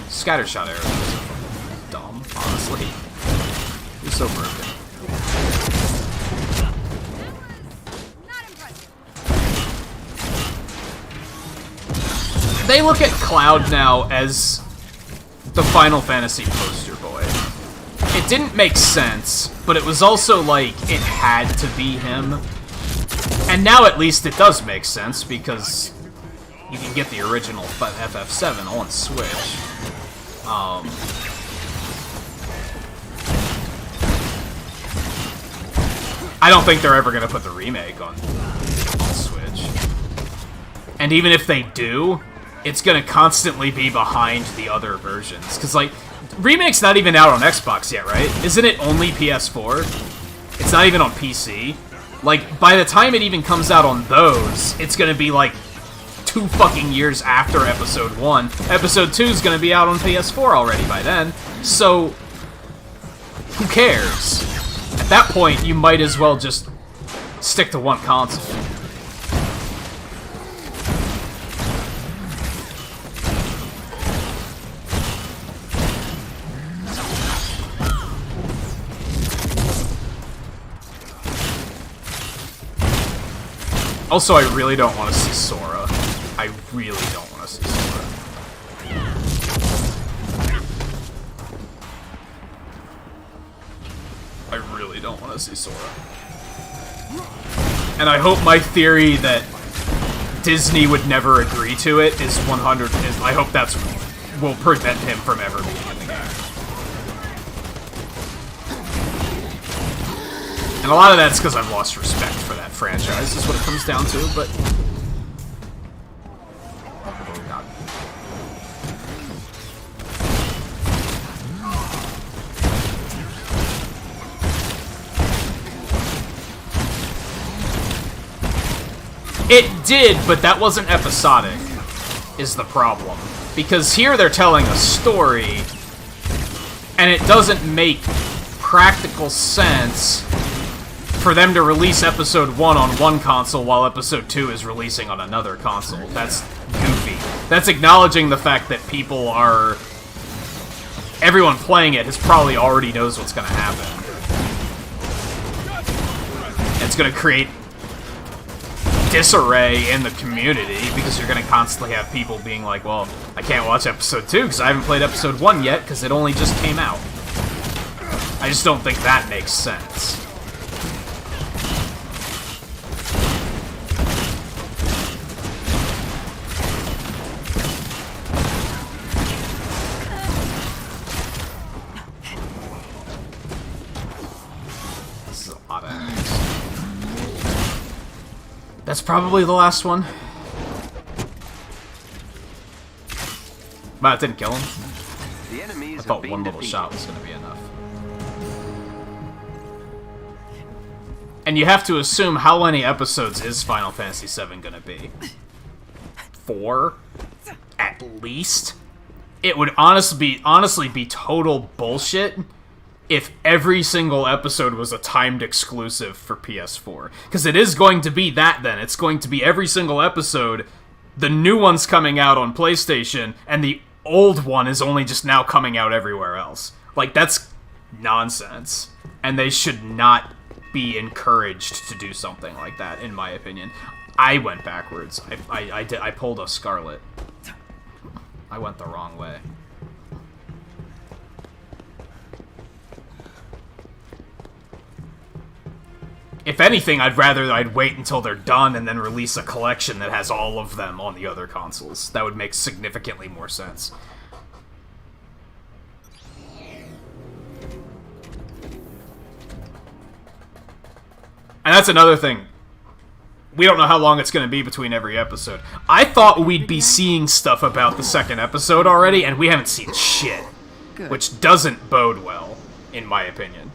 Scattershot arrows are so fucking dumb, honestly. You're so broken. They look at Cloud now as the Final Fantasy poster boy. It didn't make sense, but it was also like, it had to be him. And now at least it does make sense, because you can get the original FF7 on Switch. I don't think they're ever going to put the remake on Switch. And even if they do, it's going to constantly be behind the other versions. Because, like, remake's not even out on Xbox yet, right? Isn't it only PS4? It's not even on PC. Like, by the time it even comes out on those, it's going to be, like, 2 fucking years after Episode 1. Episode 2 is going to be out on PS4 already by then. So, who cares? At that point, you might as well just stick to one console. Also, I really don't want to see Sora. I really don't want to see Sora. I really don't want to see Sora. And I hope my theory that Disney would never agree to it is 100. I hope that's will prevent him from ever being in the game. And a lot of that's because I've lost respect for that franchise, is what it comes down to, but... Oh, God. It did, but that wasn't episodic, is the problem. Because here they're telling a story, and it doesn't make practical sense for them to release Episode 1 on one console while Episode 2 is releasing on another console. That's goofy. That's acknowledging the fact that people are... Everyone playing it has probably already knows what's going to happen. It's going to create disarray in the community, because you're going to constantly have people being like, well, I can't watch Episode 2 because I haven't played Episode 1 yet because it only just came out. I just don't think that makes sense. This is a lot of enemies. That's probably the last one. But it didn't kill him.
The enemies
I thought
have
one
been
little
defeated.
shot was going to be enough. And you have to assume how many episodes is Final Fantasy VII going to be? 4? At least? It would honestly be total bullshit if every single episode was a timed exclusive for PS4. Because it is going to be that then. It's going to be every single episode, the new one's coming out on PlayStation, and the old one is only just now coming out everywhere else. Like, that's nonsense. And they should not be encouraged to do something like that, in my opinion. I went backwards. I pulled a Scarlet. I went the wrong way. If anything, I'd wait until they're done and then release a collection that has all of them on the other consoles. That would make significantly more sense. And that's another thing. We don't know how long it's going to be between every episode. I thought we'd be seeing stuff about the second episode already, and we haven't seen shit.
Good.
Which doesn't bode well, in my opinion.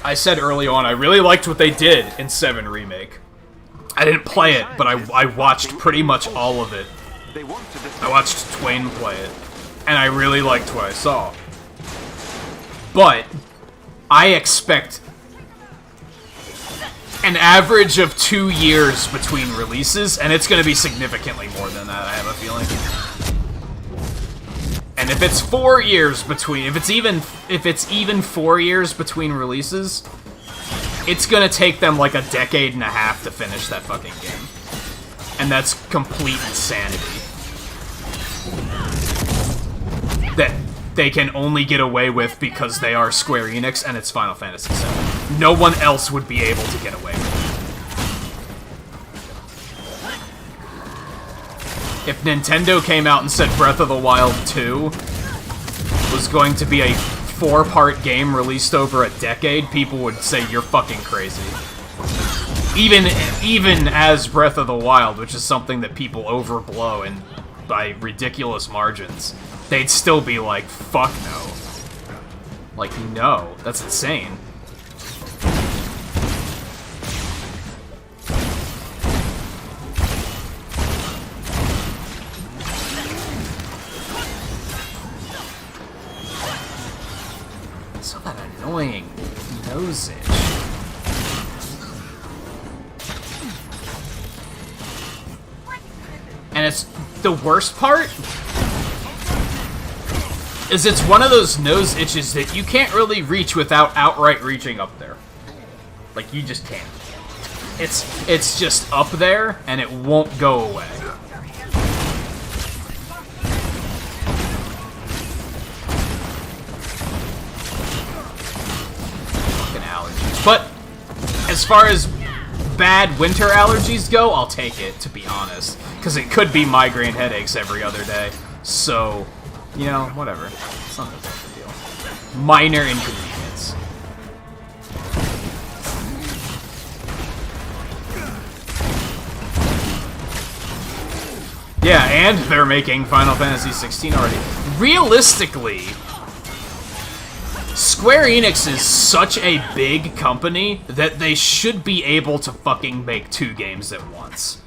I said early on, I really liked what they did in 7 Remake. I didn't play it, but I watched pretty much all of it. I watched Twain play it, and I really liked what I saw. But I expect an average of 2 years between releases, and it's going to be significantly more than that, I have a feeling. And if it's 4 years between, if it's even 4 years between releases, it's gonna take them like a decade and a half to finish that fucking game. And that's complete insanity. That they can only get away with because they are Square Enix and it's Final Fantasy VII. No one else would be able to get away with it. If Nintendo came out and said Breath of the Wild 2 was going to be a 4-part game released over a decade, people would say you're fucking crazy. Even as Breath of the Wild, which is something that people overblow and by ridiculous margins, they'd still be like, fuck no. Like, no, that's insane. So that annoying nose itch. And it's the worst part is it's one of those nose itches that you can't really reach without outright reaching up there. Like, you just can't. It's just up there, and it won't go away. Fucking allergies. But, as far as bad winter allergies go, I'll take it, to be honest. Because it could be migraine headaches every other day. So, you know, whatever. It's not that big of a deal. Minor inconvenience. Yeah, and they're making Final Fantasy 16 already. Realistically, Square Enix is such a big company that they should be able to fucking make 2 games at once.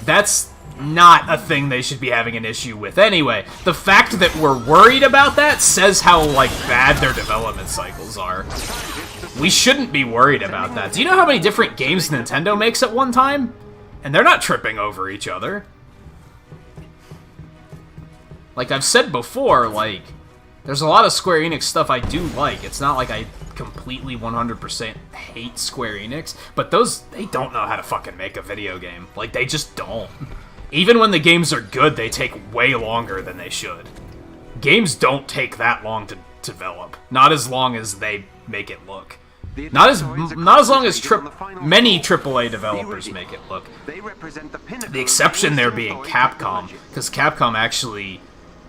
That's not a thing they should be having an issue with anyway. The fact that we're worried about that says how, like, bad their development cycles are. We shouldn't be worried about that. Do you know how many different games Nintendo makes at one time? And they're not tripping over each other. Like I've said before, like, there's a lot of Square Enix stuff I do like. It's not like I completely 100% hate Square Enix, but they don't know how to fucking make a video game. Like, they just don't. Even when the games are good, they take way longer than they should. Games don't take that long to develop. Not as long as they make it look. Not as long as many AAA developers make it look. The exception there being Capcom, because Capcom actually...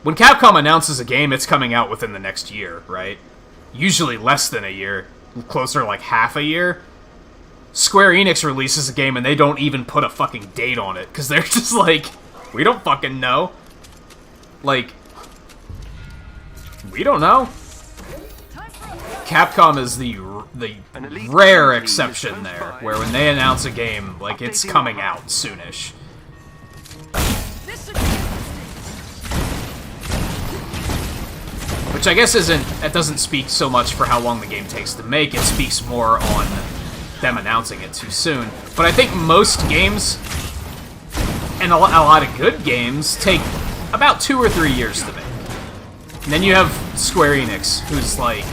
When Capcom announces a game, it's coming out within the next year, right? Usually less than a year. Closer to like half a year. Square Enix releases a game and they don't even put a fucking date on it, because they're just like, we don't fucking know. Like, we don't know. Capcom is the rare exception there, where when they announce a game, like, it's coming out soonish. Which I guess it doesn't speak so much for how long the game takes to make, it speaks more on them announcing it too soon. But I think most games, and a lot of good games, take about 2 or 3 years to make. And then you have Square Enix, who's like,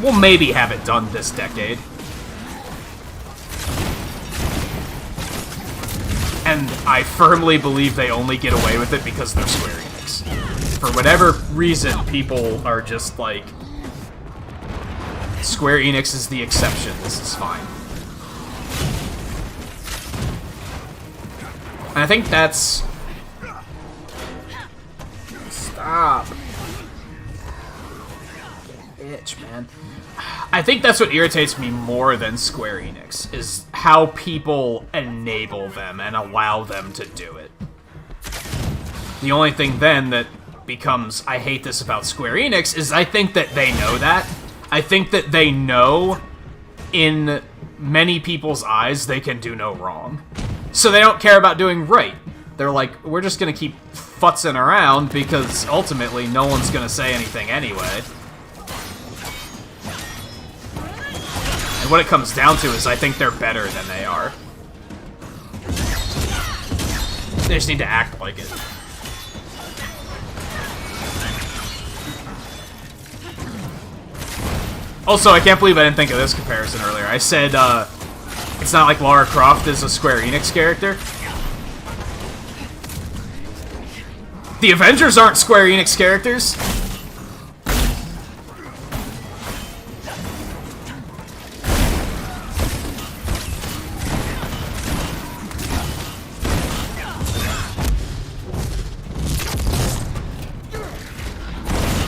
we'll maybe have it done this decade. And I firmly believe they only get away with it because they're Square Enix. For whatever reason, people are just like, Square Enix is the exception, this is fine. And I think that's... Stop. Itch, man. I think that's what irritates me more than Square Enix, is how people enable them and allow them to do it. The only thing then that becomes, I hate this about Square Enix, is I think that they know that. I think that they know, in many people's eyes, they can do no wrong. So they don't care about doing right. They're like, we're just gonna keep futzing around, because ultimately no one's gonna say anything anyway. And what it comes down to is I think they're better than they are. They just need to act like it. Also, I can't believe I didn't think of this comparison earlier. I said, it's not like Lara Croft is a Square Enix character. The Avengers aren't Square Enix characters.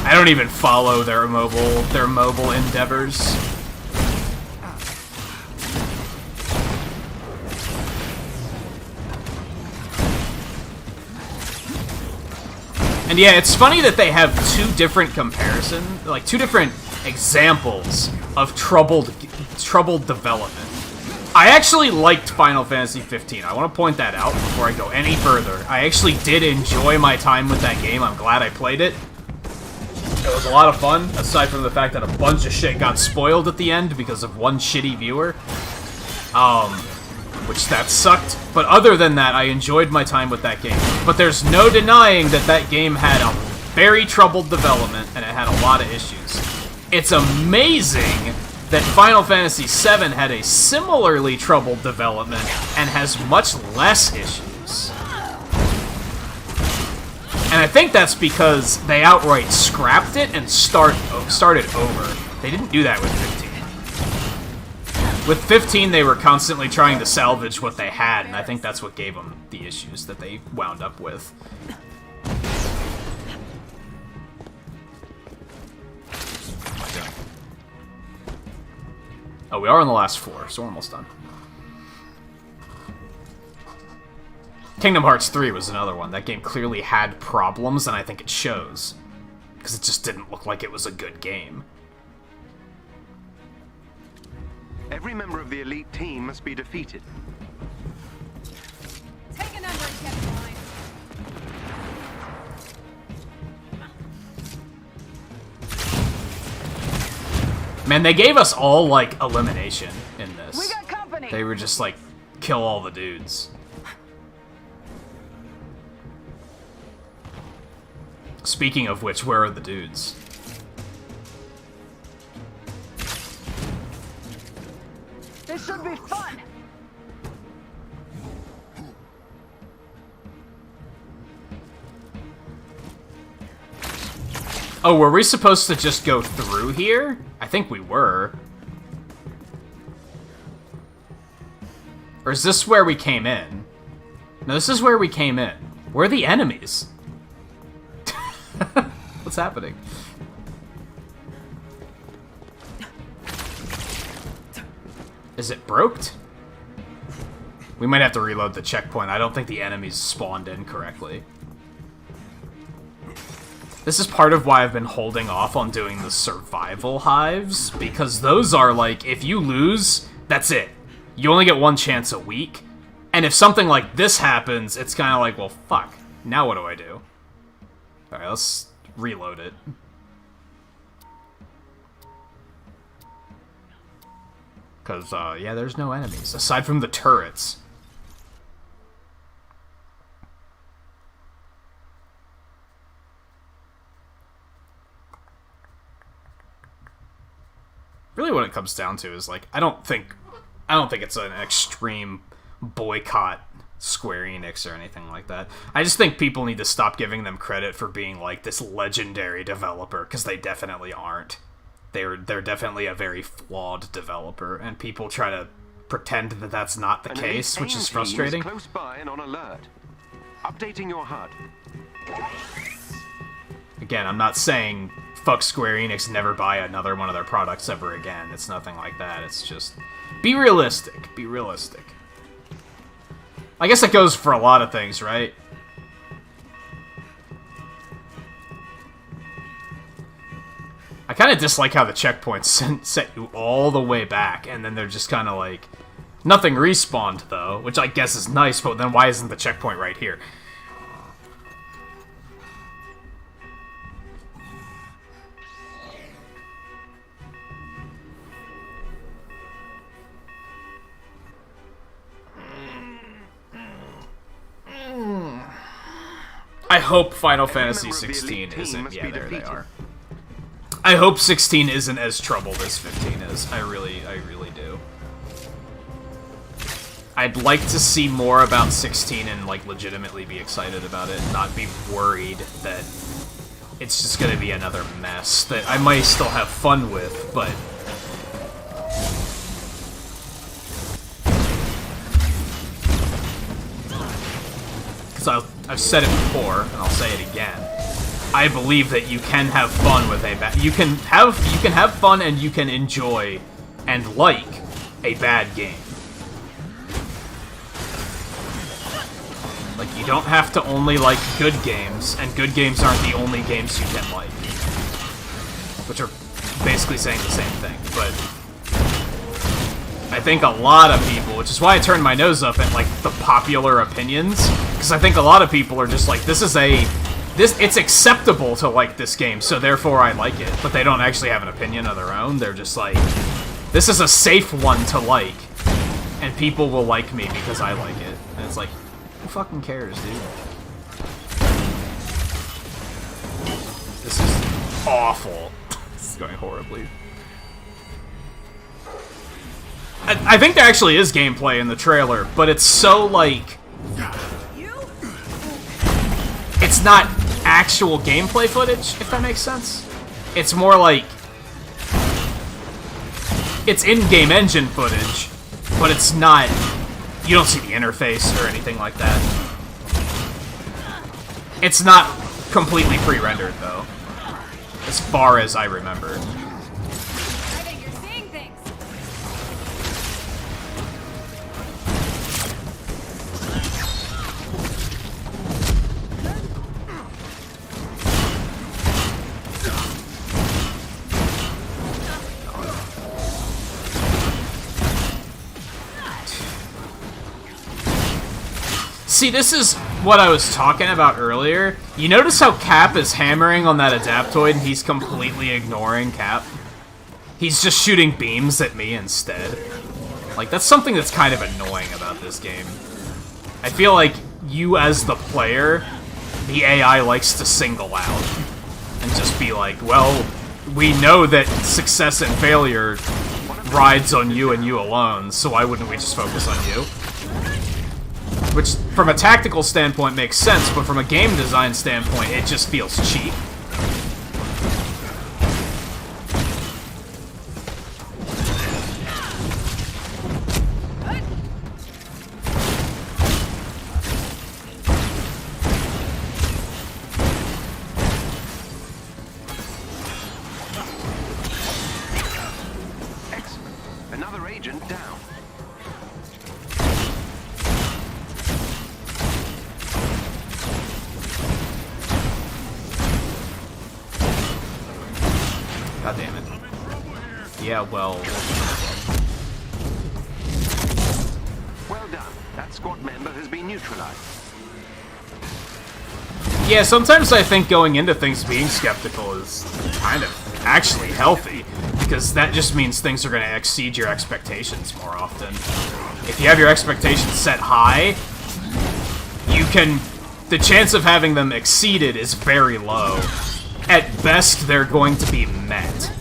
I don't even follow their mobile endeavors. And yeah, it's funny that they have two different examples of troubled development. I actually liked Final Fantasy 15. I want to point that out before I go any further. I actually did enjoy my time with that game. I'm glad I played it. It was a lot of fun, aside from the fact that a bunch of shit got spoiled at the end because of one shitty viewer. Which that sucked. But other than that, I enjoyed my time with that game. But there's no denying that that game had a very troubled development, and it had a lot of issues. It's amazing that Final Fantasy VII had a similarly troubled development and has much less issues. And I think that's because they outright scrapped it and started over. They didn't do that with 15. With 15, they were constantly trying to salvage what they had, and I think that's what gave them the issues that they wound up with. Oh, we are on the last 4, so we're almost done. Kingdom Hearts 3 was another one. That game clearly had problems, and I think it shows. Because it just didn't look like it was a good game.
Every member of the elite team must be defeated.
Take a number and get in line.
Man, they gave us all, like, elimination in this.
We got company.
They were just like, kill all the dudes. Speaking of which, where are the dudes?
This should be fun.
Oh, were we supposed to just go through here? I think we were. Or is this where we came in? No, this is where we came in. Where are the enemies? What's happening? Is it broked? We might have to reload the checkpoint. I don't think the enemies spawned in correctly. This is part of why I've been holding off on doing the survival hives, because those are like, if you lose, that's it. You only get one chance a week, and if something like this happens, it's kind of like, well, fuck. Now what do I do? Alright, let's reload it. Because, yeah, there's no enemies, aside from the turrets. Really what it comes down to is, like, I don't think it's an extreme boycott Square Enix or anything like that. I just think people need to stop giving them credit for being, like, this legendary developer, because they definitely aren't. They're definitely a very flawed developer, and people try to pretend that that's not the case, which is frustrating.
Close by and on alert. Updating your HUD.
Again, I'm not saying fuck Square Enix, never buy another one of their products ever again. It's nothing like that. It's just, be realistic. Be realistic. I guess that goes for a lot of things, right? I kind of dislike how the checkpoints set you all the way back, and then they're just kind of like, nothing respawned, though, which I guess is nice, but then why isn't the checkpoint right here? I hope Final Fantasy 16 isn't... Yeah, there they are. I hope 16 isn't as troubled as 15 is. I really do. I'd like to see more about 16 and, like, legitimately be excited about it, not be worried that it's just gonna be another mess that I might still have fun with, but... Because I've said it before, and I'll say it again. I believe that you can have fun with a bad... You can have fun and you can enjoy and like a bad game. Like, you don't have to only like good games, and good games aren't the only games you can like. Which are basically saying the same thing, but... I think a lot of people, which is why I turned my nose up at, like, the popular opinions, because I think a lot of people are just like, it's acceptable to like this game, so therefore I like it, but they don't actually have an opinion of their own. They're just like, this is a safe one to like, and people will like me because I like it. And it's like, who fucking cares, dude? This is awful. This is going horribly. I think there actually is gameplay in the trailer, but it's so, like... It's not actual gameplay footage, if that makes sense. It's more like... It's in-game engine footage, but it's not... You don't see the interface or anything like that. It's not completely pre-rendered, though. As far as I remember.
I think you're seeing things.
See, this is what I was talking about earlier. You notice how Cap is hammering on that Adaptoid and he's completely ignoring Cap? He's just shooting beams at me instead. Like, that's something that's kind of annoying about this game. I feel like you, as the player, the AI likes to single out. And just be like, well, we know that success and failure rides on you and you alone, so why wouldn't we just focus on you? Which, from a tactical standpoint, makes sense, but from a game design standpoint, it just feels cheap.
Excellent. Another agent down.
God damn it. Yeah, well...
Well done. That squad member has been neutralized.
Yeah, sometimes I think going into things being skeptical is kind of actually healthy, because that just means things are going to exceed your expectations more often. If you have your expectations set high, you can... The chance of having them exceeded is very low. At best, they're going to be met.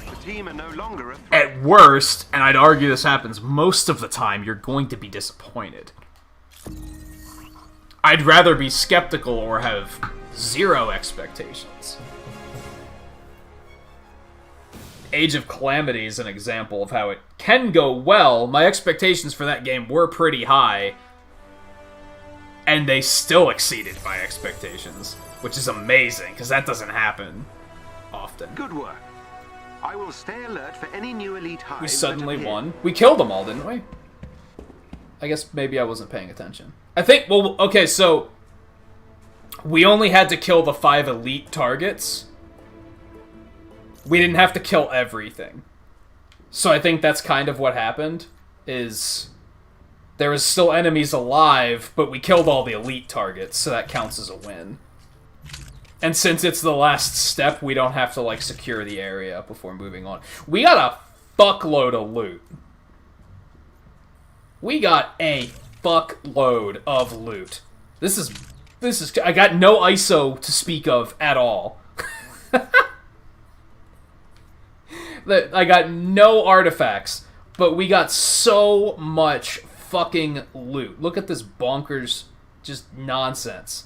The team are no longer a threat.
At worst, and I'd argue this happens most of the time, you're going to be disappointed. I'd rather be skeptical or have zero expectations. Age of Calamity is an example of how it can go well. My expectations for that game were pretty high, and they still exceeded my expectations. Which is amazing, because that doesn't happen often.
Good work. I will stay alert for any new elite hives.
We suddenly won. We killed them all, didn't we? I guess maybe I wasn't paying attention. I think, well, okay, so... We only had to kill the 5 elite targets. We didn't have to kill everything. So I think that's kind of what happened, is... There was still enemies alive, but we killed all the elite targets, so that counts as a win. And since it's the last step, we don't have to, like, secure the area before moving on. We got a fuckload of loot. We got a fuckload of loot. This is... I got no ISO to speak of at all. I got no artifacts, but we got so much fucking loot. Look at this bonkers, just nonsense.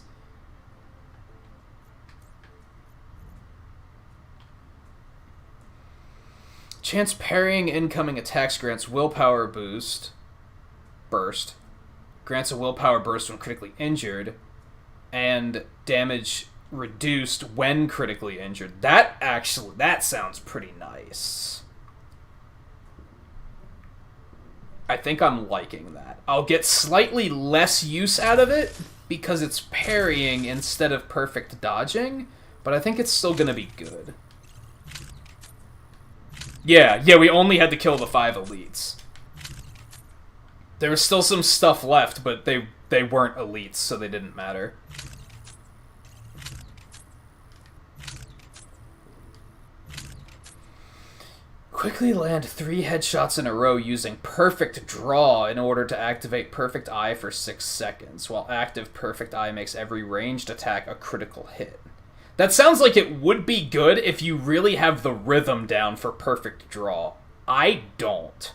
Chance parrying incoming attacks grants willpower burst. Grants a willpower burst when critically injured. And damage reduced when critically injured. That sounds pretty nice. I think I'm liking that. I'll get slightly less use out of it because it's parrying instead of perfect dodging, but I think it's still gonna be good. Yeah, we only had to kill the 5 elites. There was still some stuff left, but they weren't elites, so they didn't matter. Quickly land 3 headshots in a row using Perfect Draw in order to activate Perfect Eye for 6 seconds. While active, Perfect Eye makes every ranged attack a critical hit. That sounds like it would be good if you really have the rhythm down for Perfect Draw. I don't.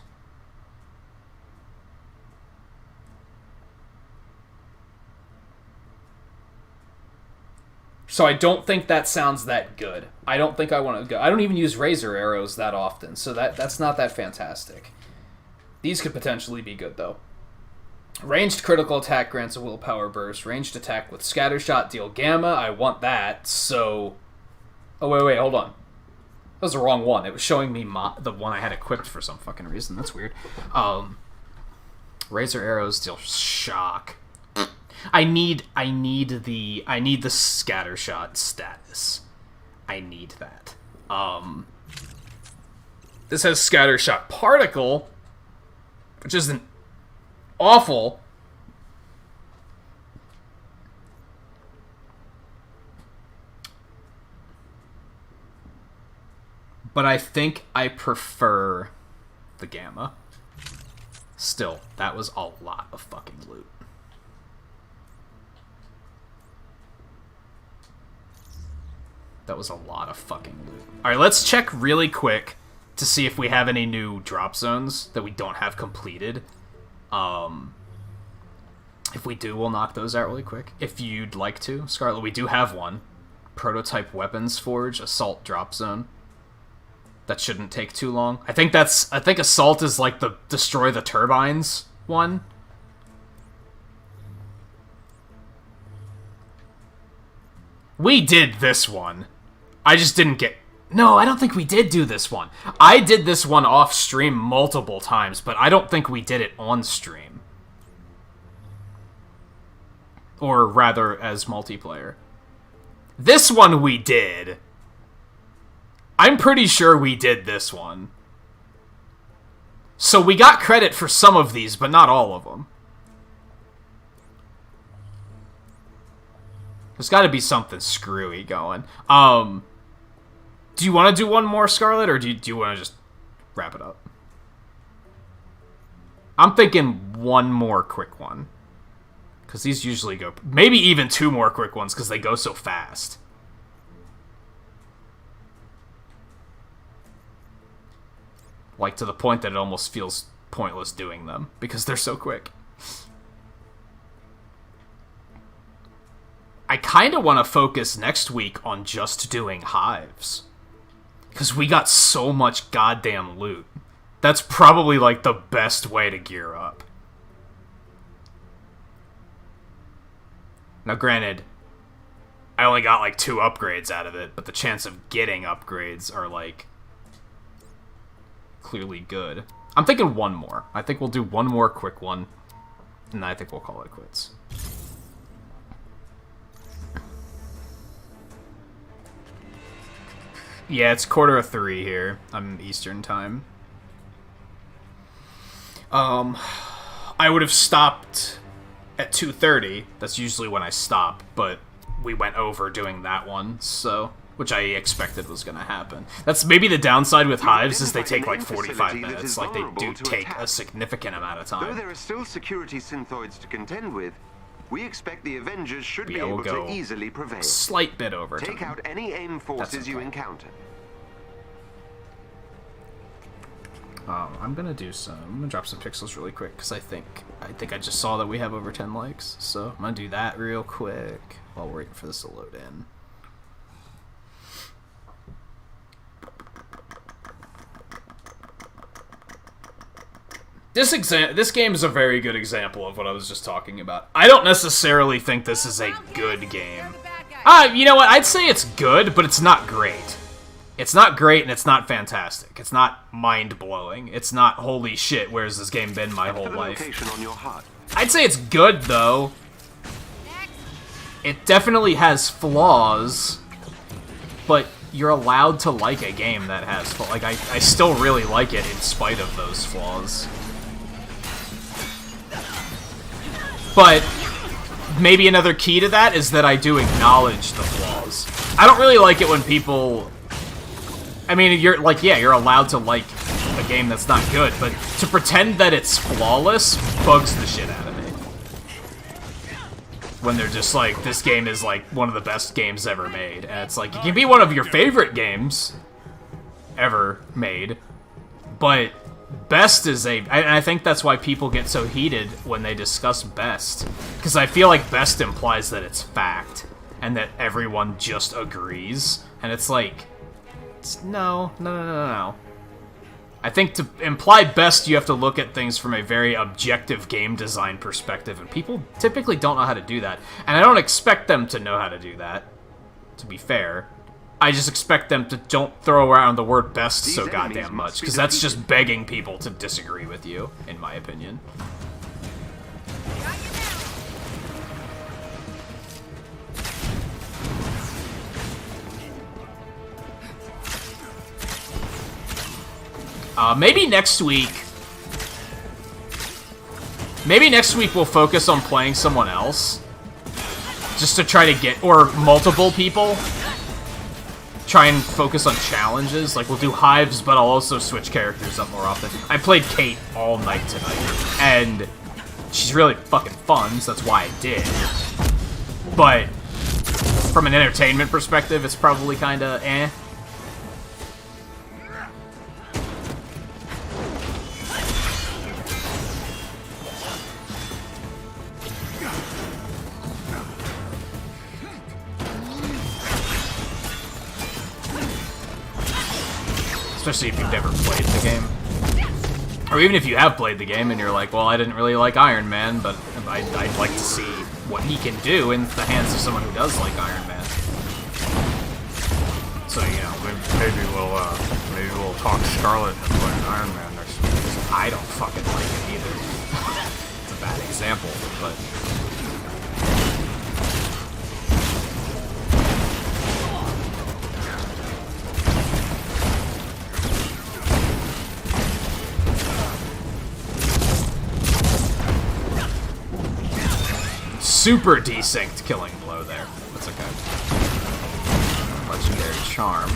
So I don't think that sounds that good. I don't think I want to go. I don't even use razor arrows that often, so that's not that fantastic. These could potentially be good, though. Ranged critical attack grants a willpower burst. Ranged attack with scattershot deal gamma. I want that, so... Oh, wait, hold on. That was the wrong one. It was showing me the one I had equipped for some fucking reason. That's weird. Razor arrows deal shock. I need the scattershot status. I need that. This has scattershot particle, which isn't awful. But I think I prefer the gamma. Still, that was a lot of fucking loot. That was a lot of fucking loot. Alright, let's check really quick to see if we have any new drop zones that we don't have completed. If we do, we'll knock those out really quick. If you'd like to, Scarlet, we do have one. Prototype Weapons Forge, Assault Drop Zone. That shouldn't take too long. I think Assault is like the Destroy the Turbines one. We did this one. I just didn't get... No, I don't think we did do this one. I did this one off stream multiple times, but I don't think we did it on stream. Or rather, as multiplayer. This one we did. I'm pretty sure we did this one. So we got credit for some of these, but not all of them. There's got to be something screwy going. Do you want to do one more, Scarlet, or do you want to just wrap it up? I'm thinking one more quick one. Because these usually go... Maybe even two more quick ones, because they go so fast. Like, to the point that it almost feels pointless doing them, because they're so quick. I kind of want to focus next week on just doing hives. Because we got so much goddamn loot. That's probably, like, the best way to gear up. Now, granted, I only got, like, 2 upgrades out of it, but the chance of getting upgrades are, like, clearly good. I'm thinking one more. I think we'll do one more quick one, and I think we'll call it quits. Yeah, it's 2:45 here. I'm Eastern time. I would have stopped at 2:30. That's usually when I stop, but we went over doing that one, so... Which I expected was going to happen. That's maybe the downside with hives, is they take like 45 minutes. Like, they do take a significant amount of time.
Though there are still security synthoids to contend with, we expect the Avengers should be
we'll
able to easily prevail.
A slight bit over time.
Take out any AIM forces you encounter.
I'm gonna drop some pixels really quick, because I think I just saw that we have over 10 likes, so I'm gonna do that real quick while we're waiting for this to load in. This game is a very good example of what I was just talking about. I don't necessarily think this is a good game. You know what? I'd say it's good, but it's not great. It's not great, and it's not fantastic. It's not mind-blowing. It's not, holy shit, where's this game been my whole life? I'd say it's good, though. It definitely has flaws, but you're allowed to like a game that has flaws. Like, I still really like it in spite of those flaws. But maybe another key to that is that I do acknowledge the flaws. I don't really like it when people... I mean, you're allowed to like a game that's not good, but to pretend that it's flawless bugs the shit out of me. When they're just like, this game is like one of the best games ever made. And it's like, it can be one of your favorite games ever made, but best is and I think that's why people get so heated when they discuss best. Because I feel like best implies that it's fact. and that everyone just agrees. And it's like, no. I think to imply best, you have to look at things from a very objective game design perspective, and people typically don't know how to do that. And I don't expect them to know how to do that, to be fair. I just expect them to don't throw around the word best so goddamn much, because that's just begging people to disagree with you, in my opinion. Maybe next week we'll focus on playing someone else. Just to try to get, or multiple people. Try and focus on challenges. Like, we'll do Hives, but I'll also switch characters up more often. I played Kate all night tonight, and she's really fucking fun, so that's why I did. But from an entertainment perspective, it's probably kinda eh. Especially if you've never played the game. Or even if you have played the game and you're like, well, I didn't really like Iron Man, but I'd like to see what he can do in the hands of someone who does like Iron Man. So, you know, maybe we'll talk Scarlet and play Iron Man next week. I don't fucking like it either. It's a bad example, but... Super desynced killing blow there. That's okay. Legendary charm.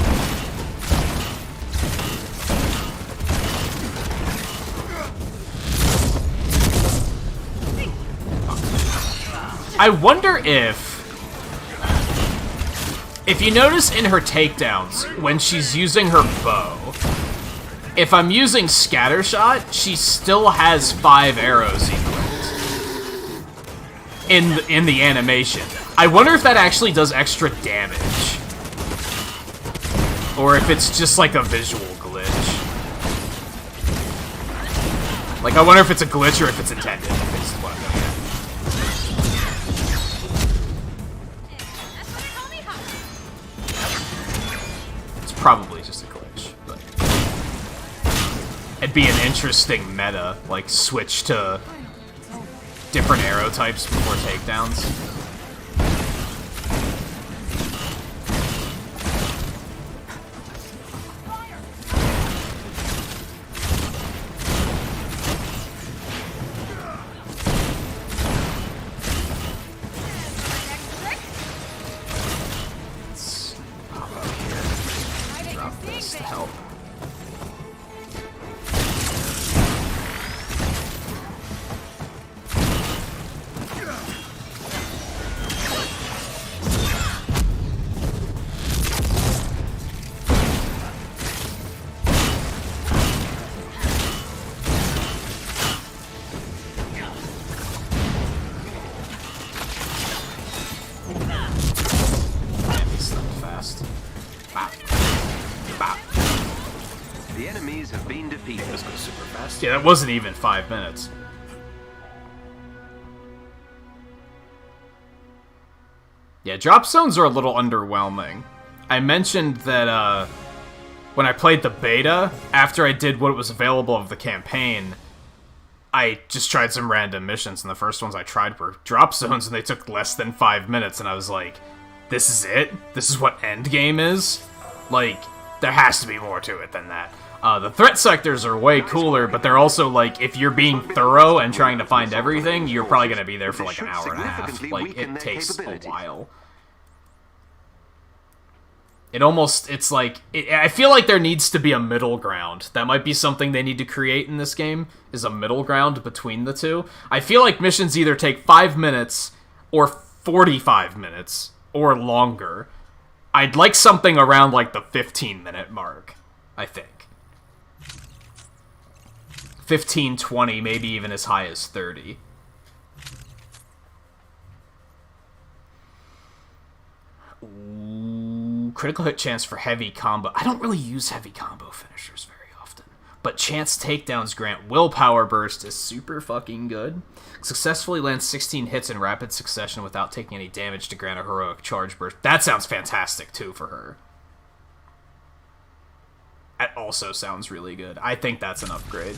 I wonder if you notice in her takedowns when she's using her bow, if I'm using Scattershot, she still has 5 arrows equipped in the animation. I wonder if that actually does extra damage. Or if it's just like a visual glitch. Like, I wonder if it's a glitch or if it's intended. Is what I'm getting at. It's probably just a glitch, but... It'd be an interesting meta, like, switch to different arrow types before takedowns. Let's pop up here. Drop this to help. Yeah, that wasn't even 5 minutes. Yeah, drop zones are a little underwhelming. I mentioned that when I played the beta, after I did what was available of the campaign, I just tried some random missions, and the first ones I tried were drop zones, and they took less than 5 minutes, and I was like, this is it? This is what endgame is? Like, there has to be more to it than that. The threat sectors are way cooler, but they're also, like, if you're being thorough and trying to find everything, you're probably going to be there for, like, an hour and a half. Like, it takes a while. It's like... I feel like there needs to be a middle ground. That might be something they need to create in this game, is a middle ground between the two. I feel like missions either take 5 minutes, or 45 minutes, or longer. I'd like something around, like, the 15-minute mark, I think. 15, 20, maybe even as high as 30. critical hit chance for heavy combo. I don't really use heavy combo finishers very often. But chance takedowns grant willpower burst is super fucking good. Successfully lands 16 hits in rapid succession without taking any damage to grant a heroic charge burst. That sounds fantastic, too, for her. That also sounds really good. I think that's an upgrade.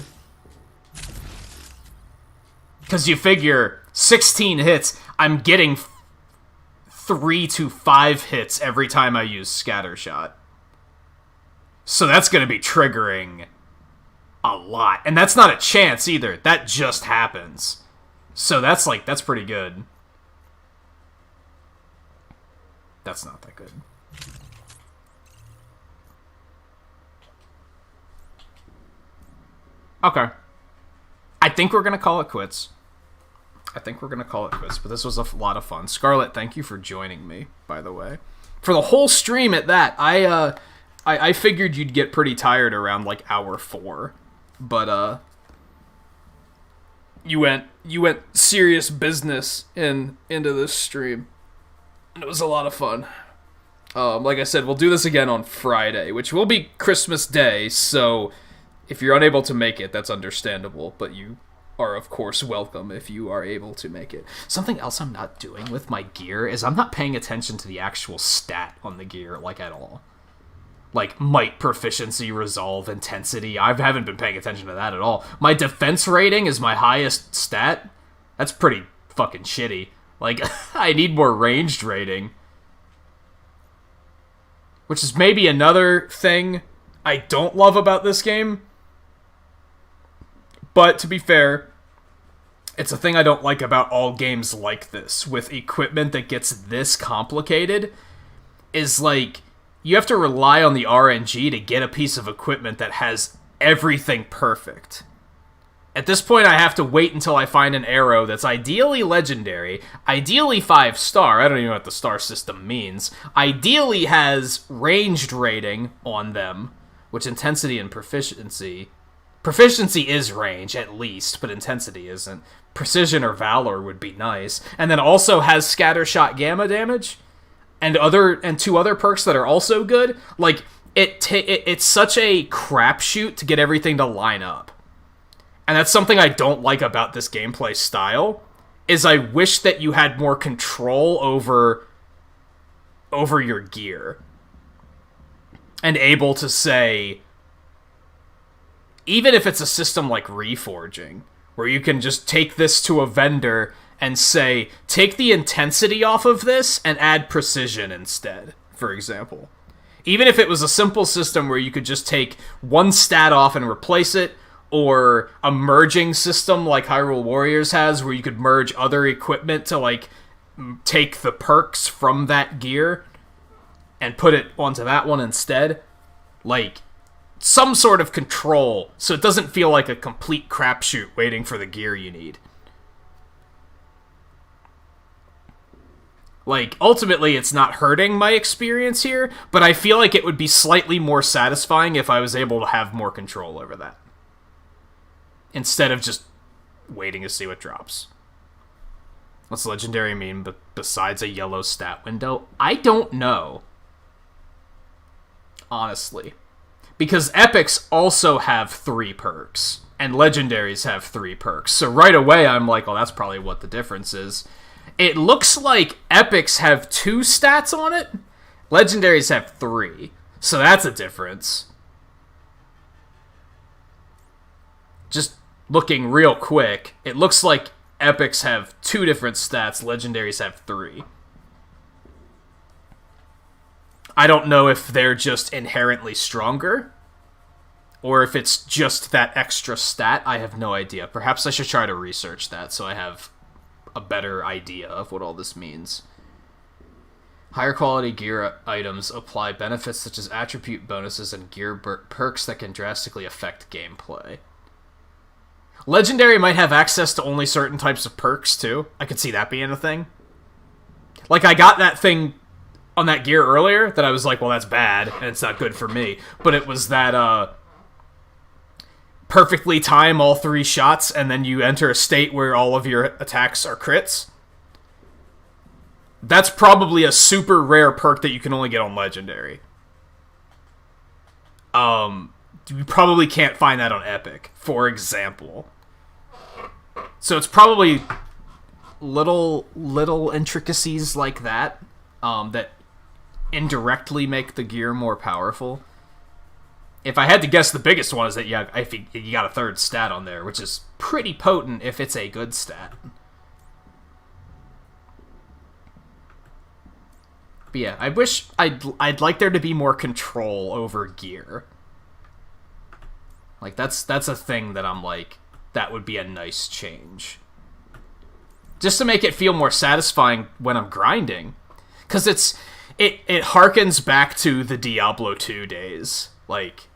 Because you figure 16 hits, I'm getting 3 to 5 hits every time I use Scattershot. So that's going to be triggering a lot. And that's not a chance either. That just happens. So that's pretty good. That's not that good. Okay. I think we're going to call it quits. But this was a lot of fun. Scarlett, thank you for joining me, by the way. For the whole stream at that, I figured you'd get pretty tired around, like, hour 4. But, you went serious business into this stream. And it was a lot of fun. Like I said, we'll do this again on Friday, which will be Christmas Day, so if you're unable to make it, that's understandable, but you are, of course, welcome if you are able to make it. Something else I'm not doing with my gear is I'm not paying attention to the actual stat on the gear, like, at all. Like, might, proficiency, resolve, intensity. I haven't been paying attention to that at all. My defense rating is my highest stat. That's pretty fucking shitty. Like, I need more ranged rating. Which is maybe another thing I don't love about this game. But, to be fair, it's a thing I don't like about all games like this, with equipment that gets this complicated, is like, you have to rely on the RNG to get a piece of equipment that has everything perfect. At this point, I have to wait until I find an arrow that's ideally legendary, ideally 5-star, I don't even know what the star system means, ideally has ranged rating on them, which intensity and proficiency... Proficiency is range, at least, but intensity isn't. Precision or Valor would be nice. And then also has Scattershot Gamma damage, and 2 other perks that are also good. Like, it's such a crapshoot to get everything to line up. And that's something I don't like about this gameplay style, is I wish that you had more control over your gear. And able to say, even if it's a system like Reforging, where you can just take this to a vendor and say, take the intensity off of this and add precision instead, for example. Even if it was a simple system where you could just take one stat off and replace it, or a merging system like Hyrule Warriors has, where you could merge other equipment to, like, take the perks from that gear and put it onto that one instead. Like, some sort of control, so it doesn't feel like a complete crapshoot waiting for the gear you need. Like, ultimately, it's not hurting my experience here, but I feel like it would be slightly more satisfying if I was able to have more control over that. Instead of just waiting to see what drops. What's legendary mean besides a yellow stat window? I don't know. Honestly. Because epics also have 3 perks, and legendaries have 3 perks. So right away I'm like, well, that's probably what the difference is. It looks like epics have 2 stats on it, legendaries have 3. So that's a difference. Just looking real quick, it looks like epics have 2 different stats, legendaries have 3. I don't know if they're just inherently stronger, or if it's just that extra stat. I have no idea. Perhaps I should try to research that so I have a better idea of what all this means. Higher quality gear items apply benefits such as attribute bonuses and gear perks that can drastically affect gameplay. Legendary might have access to only certain types of perks, too. I could see that being a thing. Like, I got that thing on that gear earlier that I was like, well, that's bad, and it's not good for me. But it was that, perfectly time all 3 shots, and then you enter a state where all of your attacks are crits. That's probably a super rare perk that you can only get on Legendary. You probably can't find that on Epic, for example. So it's probably little intricacies like that that indirectly make the gear more powerful. If I had to guess, the biggest one is that you got a third stat on there, which is pretty potent if it's a good stat. But yeah, I wish I'd like there to be more control over gear. Like that's a thing that I'm like, that would be a nice change. Just to make it feel more satisfying when I'm grinding. Cause it harkens back to the Diablo 2 days. Like,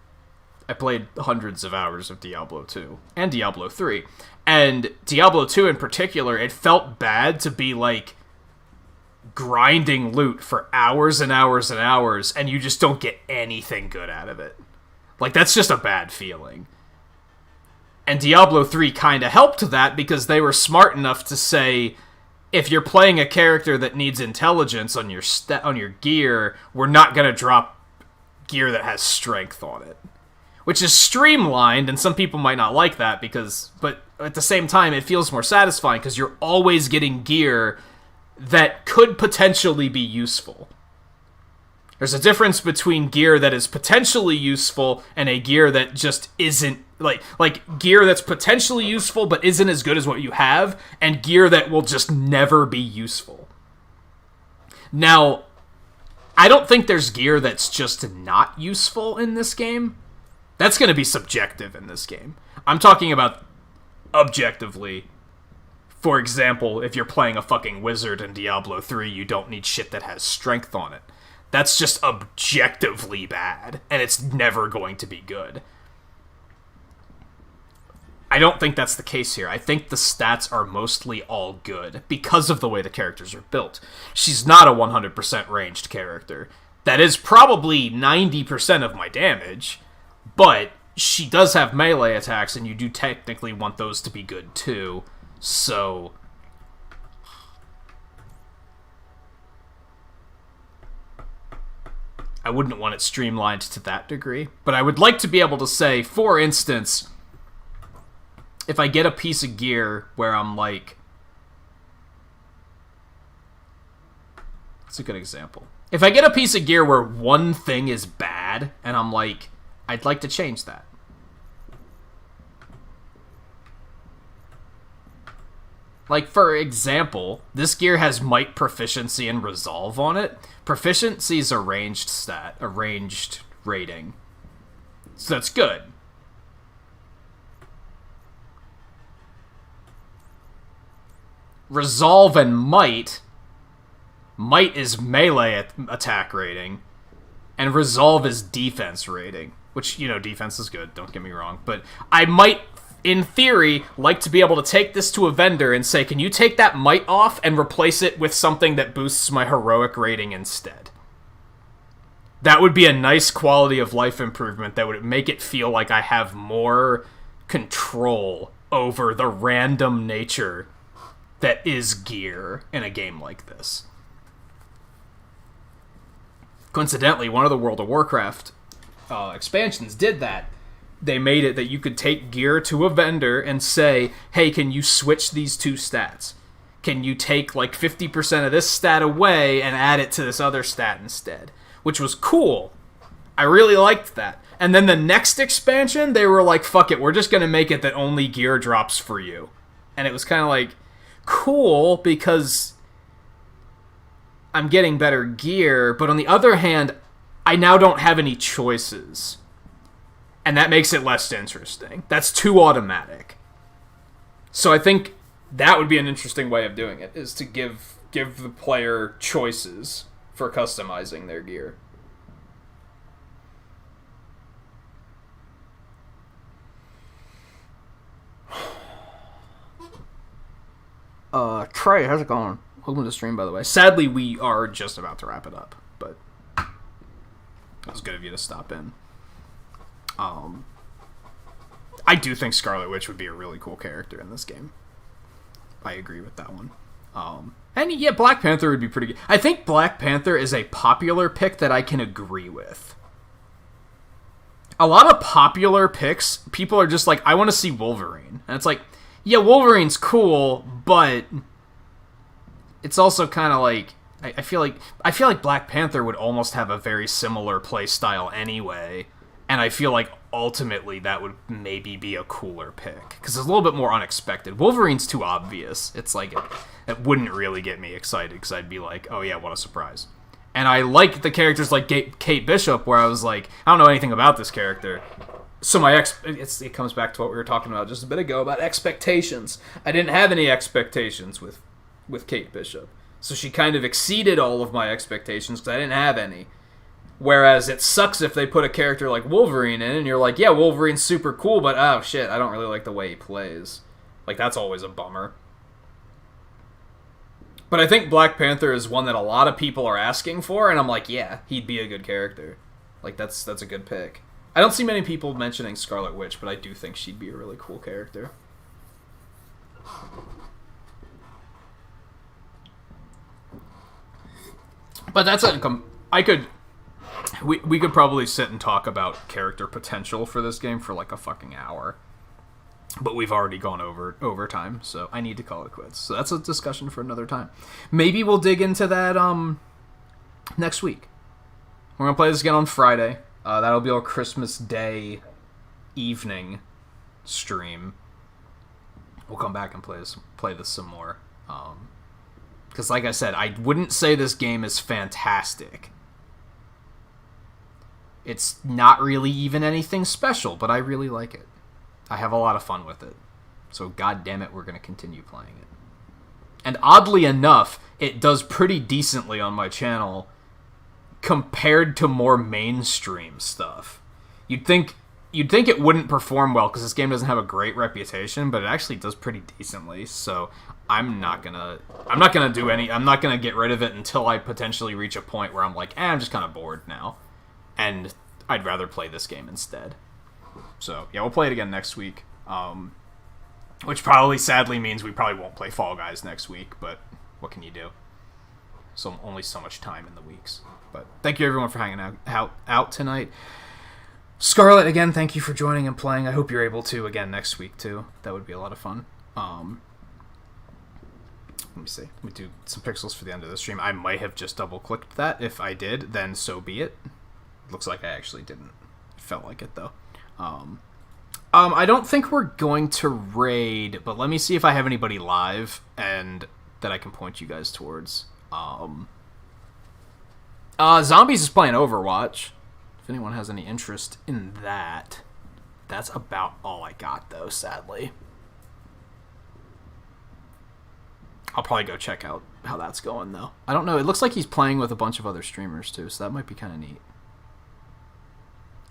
I played hundreds of hours of Diablo 2 and Diablo 3. And Diablo 2 in particular, it felt bad to be like grinding loot for hours and hours and hours, and you just don't get anything good out of it. Like, that's just a bad feeling. And Diablo 3 kind of helped that because they were smart enough to say, if you're playing a character that needs intelligence on your gear, we're not going to drop gear that has strength on it. Which is streamlined, and some people might not like that but at the same time, it feels more satisfying because you're always getting gear that could potentially be useful. There's a difference between gear that is potentially useful and a gear that just isn't, like gear that's potentially useful but isn't as good as what you have, and gear that will just never be useful. Now, I don't think there's gear that's just not useful in this game. That's going to be subjective in this game. I'm talking about objectively. For example, if you're playing a fucking wizard in Diablo 3, you don't need shit that has strength on it. That's just objectively bad, and it's never going to be good. I don't think that's the case here. I think the stats are mostly all good because of the way the characters are built. She's not a 100% ranged character. That is probably 90% of my damage, but she does have melee attacks, and you do technically want those to be good too. So I wouldn't want it streamlined to that degree. But I would like to be able to say, for instance, if I get a piece of gear where I'm like... That's a good example. If I get a piece of gear where one thing is bad, and I'm like, I'd like to change that. Like, for example, this gear has Might, Proficiency, and Resolve on it. Proficiency is a ranged stat, a ranged rating. So that's good. Resolve and Might. Might is melee attack rating. And Resolve is defense rating. Which, you know, defense is good, don't get me wrong. But I might, in theory, like to be able to take this to a vendor and say, can you take that Might off and replace it with something that boosts my heroic rating instead? That would be a nice quality of life improvement that would make it feel like I have more control over the random nature that is gear in a game like this. Coincidentally, one of the World of Warcraft expansions did that. They made it that you could take gear to a vendor and say, hey, can you switch these two stats? Can you take like 50% of this stat away and add it to this other stat instead? Which was cool. I really liked that. And then the next expansion, they were like, fuck it, we're just going to make it that only gear drops for you. And it was kind of like, cool, because I'm getting better gear, but on the other hand, I now don't have any choices. And that makes it less interesting. That's too automatic. So I think that would be an interesting way of doing it, is to give the player choices for customizing their gear. Trey, how's it going? Welcome to the stream, by the way. Sadly, we are just about to wrap it up, but it was good of you to stop in. I do think Scarlet Witch would be a really cool character in this game. I agree with that one. And yeah, Black Panther would be pretty good. I think Black Panther is a popular pick that I can agree with. A lot of popular picks, people are just like, I want to see Wolverine. And it's like, yeah, Wolverine's cool, but it's also kind of like, I feel like Black Panther would almost have a very similar play style anyway. And I feel like ultimately that would maybe be a cooler pick. Because it's a little bit more unexpected. Wolverine's too obvious. It's like, it wouldn't really get me excited because I'd be like, oh yeah, what a surprise. And I like the characters like Kate Bishop, where I was like, I don't know anything about this character. So it comes back to what we were talking about just a bit ago about expectations. I didn't have any expectations with Kate Bishop. So she kind of exceeded all of my expectations because I didn't have any. Whereas it sucks if they put a character like Wolverine in and you're like, yeah, Wolverine's super cool, but oh shit, I don't really like the way he plays. Like, that's always a bummer. But I think Black Panther is one that a lot of people are asking for, and I'm like, yeah, he'd be a good character. Like, that's a good pick. I don't see many people mentioning Scarlet Witch, but I do think she'd be a really cool character. But that's we could probably sit and talk about character potential for this game for like a fucking hour. But we've already gone over time, so I need to call it quits. So that's a discussion for another time. Maybe we'll dig into that next week. We're going to play this again on Friday. That'll be our Christmas Day evening stream. We'll come back and play this some more. Because like I said, I wouldn't say this game is fantastic. It's not really even anything special, but I really like it. I have a lot of fun with it. So god damn it, we're going to continue playing it. And oddly enough, it does pretty decently on my channel compared to more mainstream stuff. You'd think it wouldn't perform well because this game doesn't have a great reputation, but it actually does pretty decently. So I'm not gonna get rid of it until I potentially reach a point where I'm like, I'm just kind of bored now, and I'd rather play this game instead. So yeah, we'll play it again next week. Which probably sadly means we probably won't play Fall Guys next week, but what can you do? So only so much time in the weeks. But thank you everyone for hanging out tonight. Scarlett, again, thank you for joining and playing. I hope you're able to again next week too. That would be a lot of fun. Let me see. Let me do some pixels for the end of the stream. I might have just double-clicked that. If I did, then so be it. Looks like I actually didn't. Felt like it though. I don't think we're going to raid, but let me see if I have anybody live and that I can point you guys towards. Zombies is playing Overwatch. If anyone has any interest in that. That's about all I got, though, sadly. I'll probably go check out how that's going, though. I don't know. It looks like he's playing with a bunch of other streamers, too, so that might be kind of neat.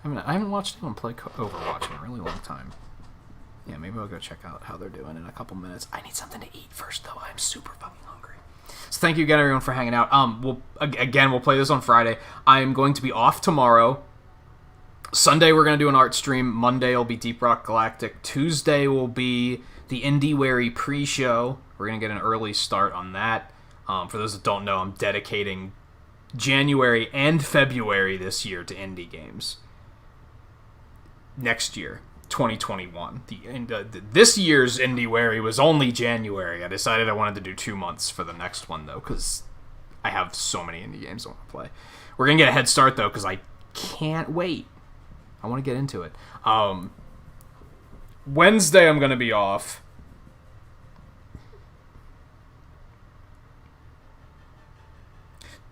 I haven't watched anyone play Overwatch in a really long time. Yeah, maybe I'll go check out how they're doing in a couple minutes. I need something to eat first, though. I'm super fucking hungry. So thank you again, everyone, for hanging out. We'll play this on Friday. I'm going to be off tomorrow. Sunday, we're going to do an art stream. Monday will be Deep Rock Galactic. Tuesday will be the IndieWary pre-show. We're going to get an early start on that. For those that don't know, I'm dedicating January and February this year to indie games. Next year, 2021. This year's IndieWary was only January. I decided I wanted to do 2 months for the next one, though, because I have so many indie games I want to play. We're going to get a head start, though, because I can't wait. I want to get into it. Wednesday, I'm going to be off.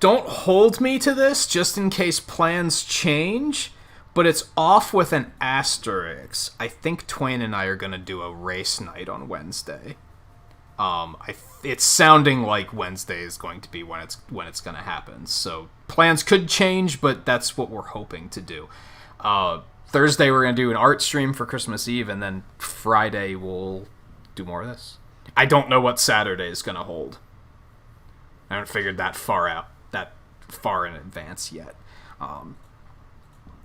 Don't hold me to this, just in case plans change. But it's off with an asterisk. I think Twain and I are going to do a race night on Wednesday. It's sounding like Wednesday is going to be when it's going to happen. So plans could change, but that's what we're hoping to do. Thursday we're going to do an art stream for Christmas Eve, and then Friday we'll do more of this. I don't know what Saturday is going to hold. I haven't figured that far in advance yet.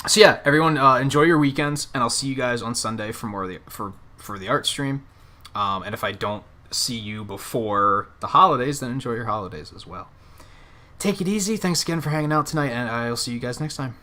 So yeah, everyone, enjoy your weekends, and I'll see you guys on Sunday for more of for the art stream. And if I don't see you before the holidays, then enjoy your holidays as well. Take it easy. Thanks again for hanging out tonight, and I'll see you guys next time.